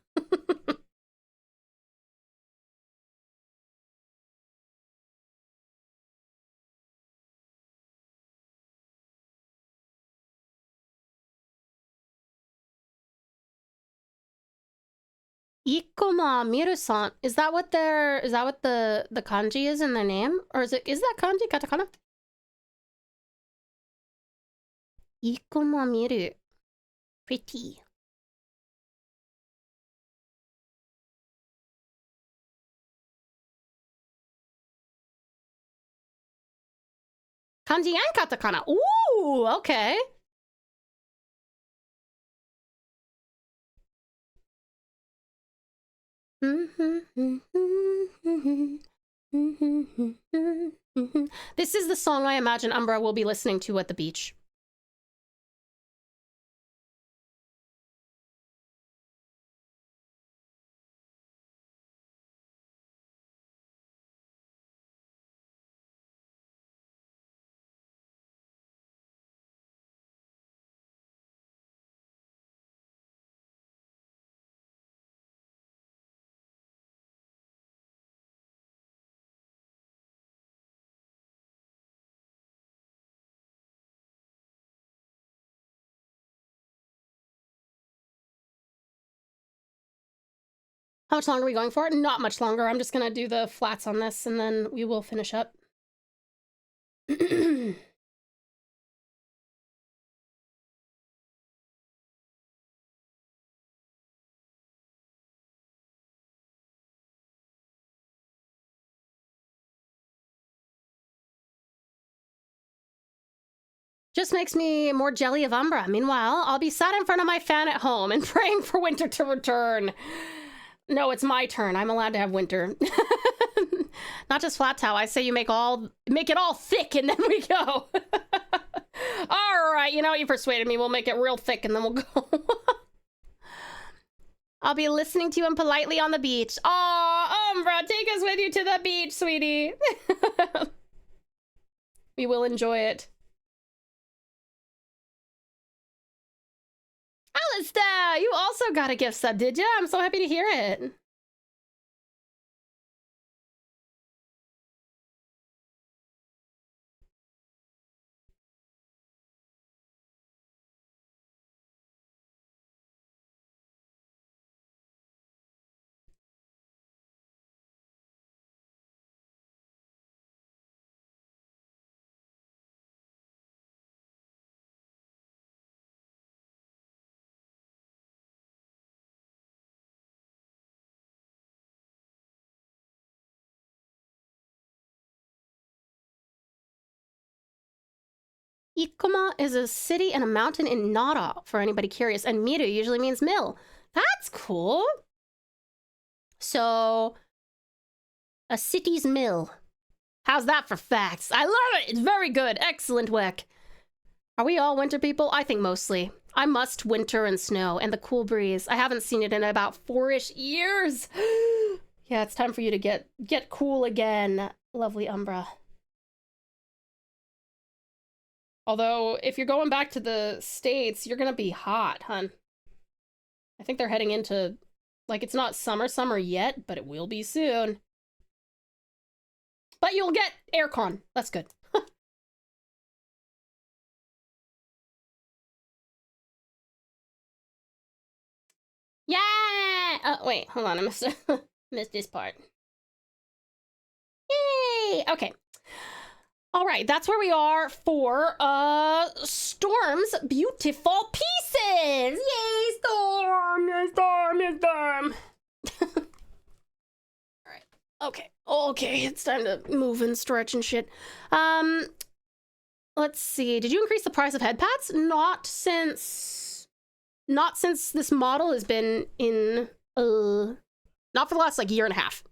Ikoma Miru-san. Is that what the kanji is in their name? Or is that kanji katakana? Ikoma Miru. Pretty. Kanji and katakana. Ooh, okay. This is the song I imagine Umbra will be listening to at the beach. How much longer are we going for? Not much longer. I'm just gonna do the flats on this and then we will finish up. Just makes me more jelly of Umbra. Meanwhile, I'll be sat in front of my fan at home and praying for winter to return. No, it's my turn. I'm allowed to have winter. Not just flat towel. I say you make it all thick and then we go. All right, you know what? You persuaded me. We'll make it real thick and then we'll go. I'll be listening to you politely on the beach. Aw, Umbra. Take us with you to the beach, sweetie. We will enjoy it. Alistair, you also got a gift sub, did you? I'm so happy to hear it. Ikoma is a city and a mountain in Nara, for anybody curious, and Miru usually means mill. That's cool. So, a city's mill. How's that for facts? I love it! It's very good. Excellent work. Are we all winter people? I think mostly. I must winter and snow and the cool breeze. I haven't seen it in about 4-ish years. Yeah, it's time for you to get cool again, lovely Umbra. Although, if you're going back to the States, you're gonna be hot, hun. I think they're heading into, like, it's not summer yet, but it will be soon. But you'll get aircon. That's good. Yeah! Wait, hold on. I missed this part. Yay! Okay. All right, that's where we are for Storm's beautiful pieces. Yay, Storm! Storm! All right. Okay, it's time to move and stretch and shit. Let's see. Did you increase the price of head pads? Not since this model has been in not for the last like year and a half.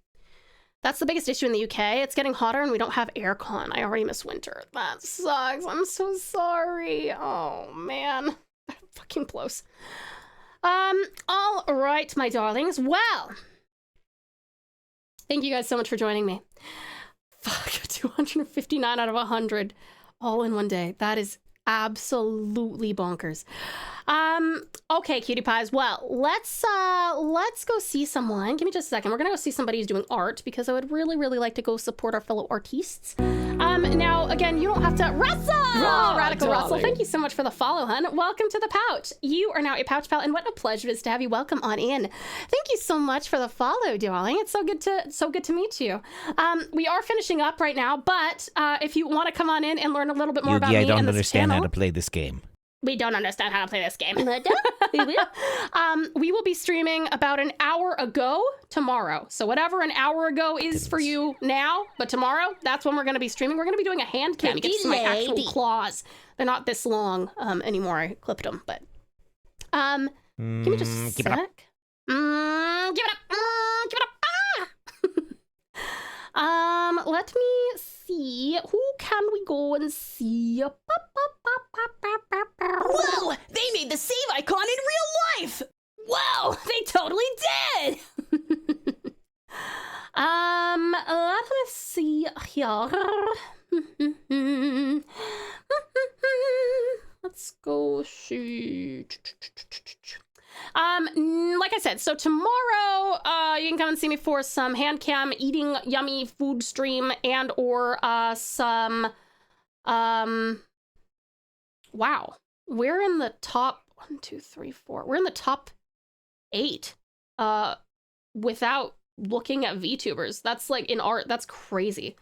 That's the biggest issue in the UK. It's getting hotter and we don't have aircon. I already miss winter. That sucks. I'm so sorry. Oh, man. That fucking blows. All right, my darlings. Well, thank you guys so much for joining me. Fuck, 259 out of 100 all in one day. That is absolutely bonkers. Okay, cutie pies. Well, let's go see someone. Give me just a second. We're gonna go see somebody who's doing art because I would really, really like to go support our fellow artistes. Now, again, you don't have to... Russell! Radical Russell, thank you so much for the follow, hun. Welcome to the pouch. You are now a pouch pal, and what a pleasure it is to have you. Welcome on in. Thank you so much for the follow, darling. It's so good to meet you. We are finishing up right now, but if you want to come on in and learn a little bit more about me and this don't understand channel, how to play this game. We don't understand how to play this game. We will be streaming about an hour ago tomorrow. So whatever an hour ago is for you now, but tomorrow, that's when we're going to be streaming. We're going to be doing a hand cam. You get to see my actual claws. They're not this long anymore. I clipped them, but give me just a sec. Give it up. Give it up. Let me see. Who can we go and see? Whoa! They made the save icon in real life! Whoa! They totally did! Let me see here. Let's go see. Like I said, so tomorrow, you can come and see me for some hand cam, eating yummy food stream, and or some, wow, we're in the top 1, 2, 3, 4. We're in the top 8, without looking at VTubers. That's like in art. That's crazy.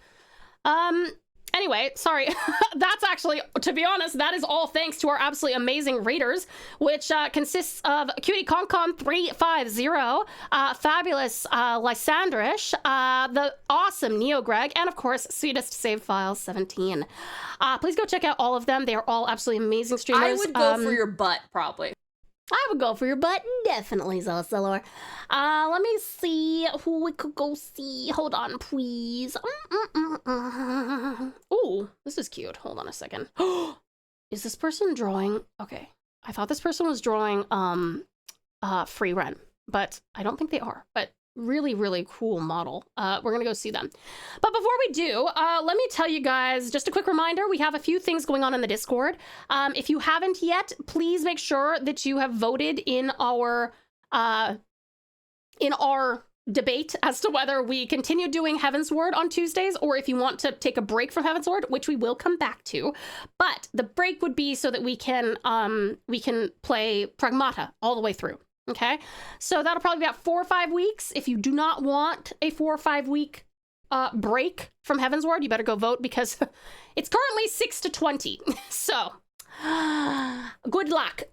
Anyway, sorry. That's actually, to be honest, that is all thanks to our absolutely amazing raiders, which consists of Cutie Concon 350, Fabulous Lysandrish, the awesome Neo Greg, and of course, Sweetest Save Files 17. Please go check out all of them. They are all absolutely amazing streamers. I would go for your butt, probably. I would go for your butt, definitely, Zelsalor. Let me see who we could go see. Hold on, please. Oh, this is cute. Hold on a second. Is this person drawing? Okay, I thought this person was drawing free rent, but I don't think they are. But Really, really cool model. We're gonna go see them. But before we do, let me tell you guys, just a quick reminder, we have a few things going on in the Discord. If you haven't yet, please make sure that you have voted in our debate as to whether we continue doing HEAVENSWARD on Tuesdays or if you want to take a break from HEAVENSWARD, which we will come back to. But the break would be so that we can play Pragmata all the way through. Okay, so that'll probably be about 4 or 5 weeks. If you do not want a 4 or 5 week break from HEAVENSWARD, you better go vote because it's currently 6 to 20. So good luck.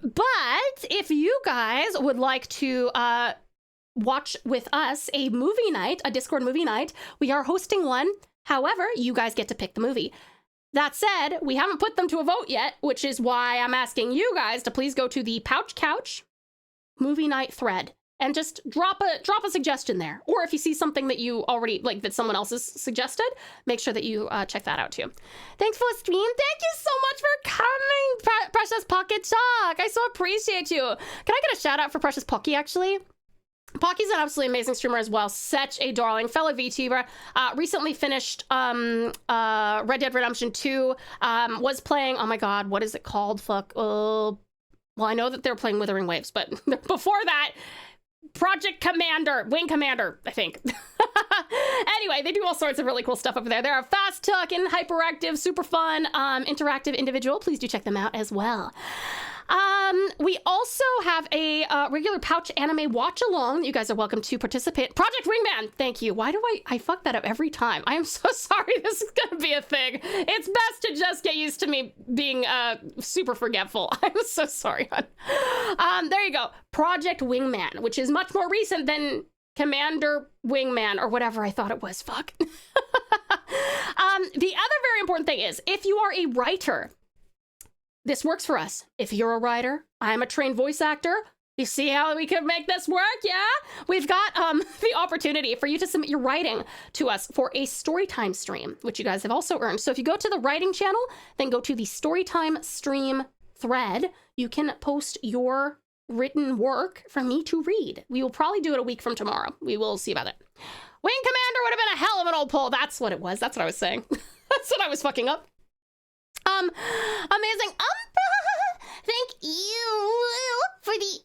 But if you guys would like to watch with us a movie night, a Discord movie night, we are hosting one. However, you guys get to pick the movie. That said, we haven't put them to a vote yet, which is why I'm asking you guys to please go to the Pouch Couch movie night thread and just drop a suggestion there. Or if you see something that you already like that someone else has suggested, make sure that you check that out too. Thanks for the stream. Thank you so much for coming, Precious Pocket Chalk. I so appreciate you. Can I get a shout out for Precious Pocky actually? Pocky's an absolutely amazing streamer as well. Such a darling fellow VTuber. Recently finished Red Dead Redemption 2. Was playing, oh my god, what is it called? Fuck. Well, I know that they're playing Withering Waves, but before that, Project Commander, Wing Commander, I think. Anyway, they do all sorts of really cool stuff over there. They're a fast talking, hyperactive, super fun, interactive individual. Please do check them out as well. We also have a regular Pouch anime watch along. You guys are welcome to participate. Project Wingman, thank you. Why do I fuck that up every time? I am so sorry. This is gonna be a thing. It's best to just get used to me being super forgetful. I'm so sorry, hon. There you go. Project Wingman, which is much more recent than Commander Wingman or whatever I thought it was. Fuck. The other very important thing is if you are a writer, this works for us. If you're a writer, I'm a trained voice actor. You see how we can make this work, yeah? We've got the opportunity for you to submit your writing to us for a Storytime stream, which you guys have also earned. So if you go to the writing channel, then go to the Storytime stream thread, you can post your written work for me to read. We will probably do it a week from tomorrow. We will see about it. Wing Commander would have been a hell of an old pull. That's what it was. That's what I was saying. That's what I was fucking up. Amazing. Thank you for the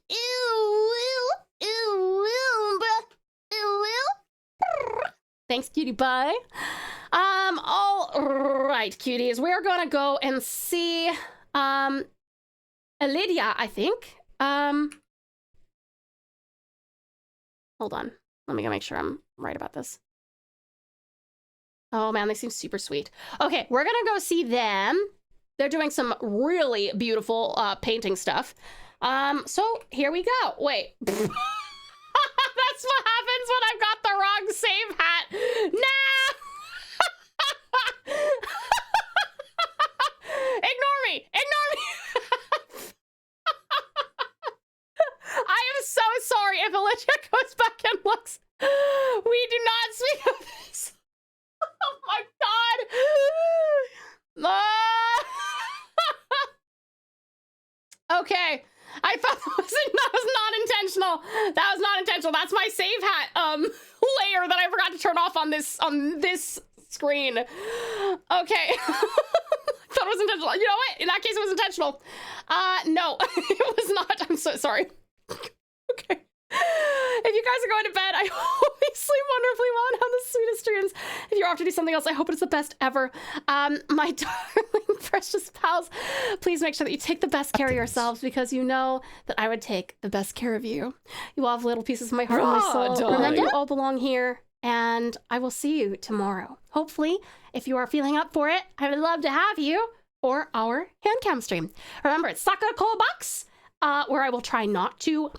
thanks, cutie pie. All right, cuties. We're gonna go and see Lydia, I think. Hold on. Let me go make sure I'm right about this. Oh man, they seem super sweet. Okay, we're gonna go see them. They're doing some really beautiful painting stuff. So here we go. Wait. That's what happens when I've got the wrong save hat. Nah! Ignore me! Ignore me! I am so sorry if Alicia goes back and looks. We do not speak of this. Oh my god! Okay, I thought that was not intentional. That was not intentional. That's my save hat layer that I forgot to turn off on this screen. Okay, I thought it was intentional. You know what? In that case, it was intentional. No, it was not. I'm so sorry. Okay. If you guys are going to bed, I hope you sleep wonderfully well and have the sweetest dreams. If you're off to do something else, I hope it's the best ever. My darling precious pals, please make sure that you take the best care of yourselves because you know that I would take the best care of you. You all have little pieces of my heart and my soul. Remember, you all belong here, and I will see you tomorrow. Hopefully, if you are feeling up for it, I would love to have you for our hand cam stream. Remember, it's Sakura Cola Box, where I will try not to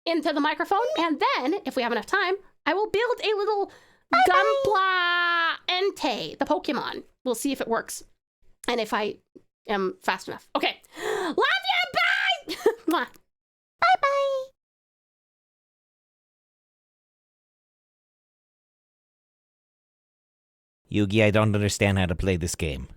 into the microphone, and then if we have enough time I will build a little Gunpla Entei, the Pokemon. We'll see if it works and if I am fast enough. Okay, love you, bye. Bye. Yugi, I don't understand how to play this game.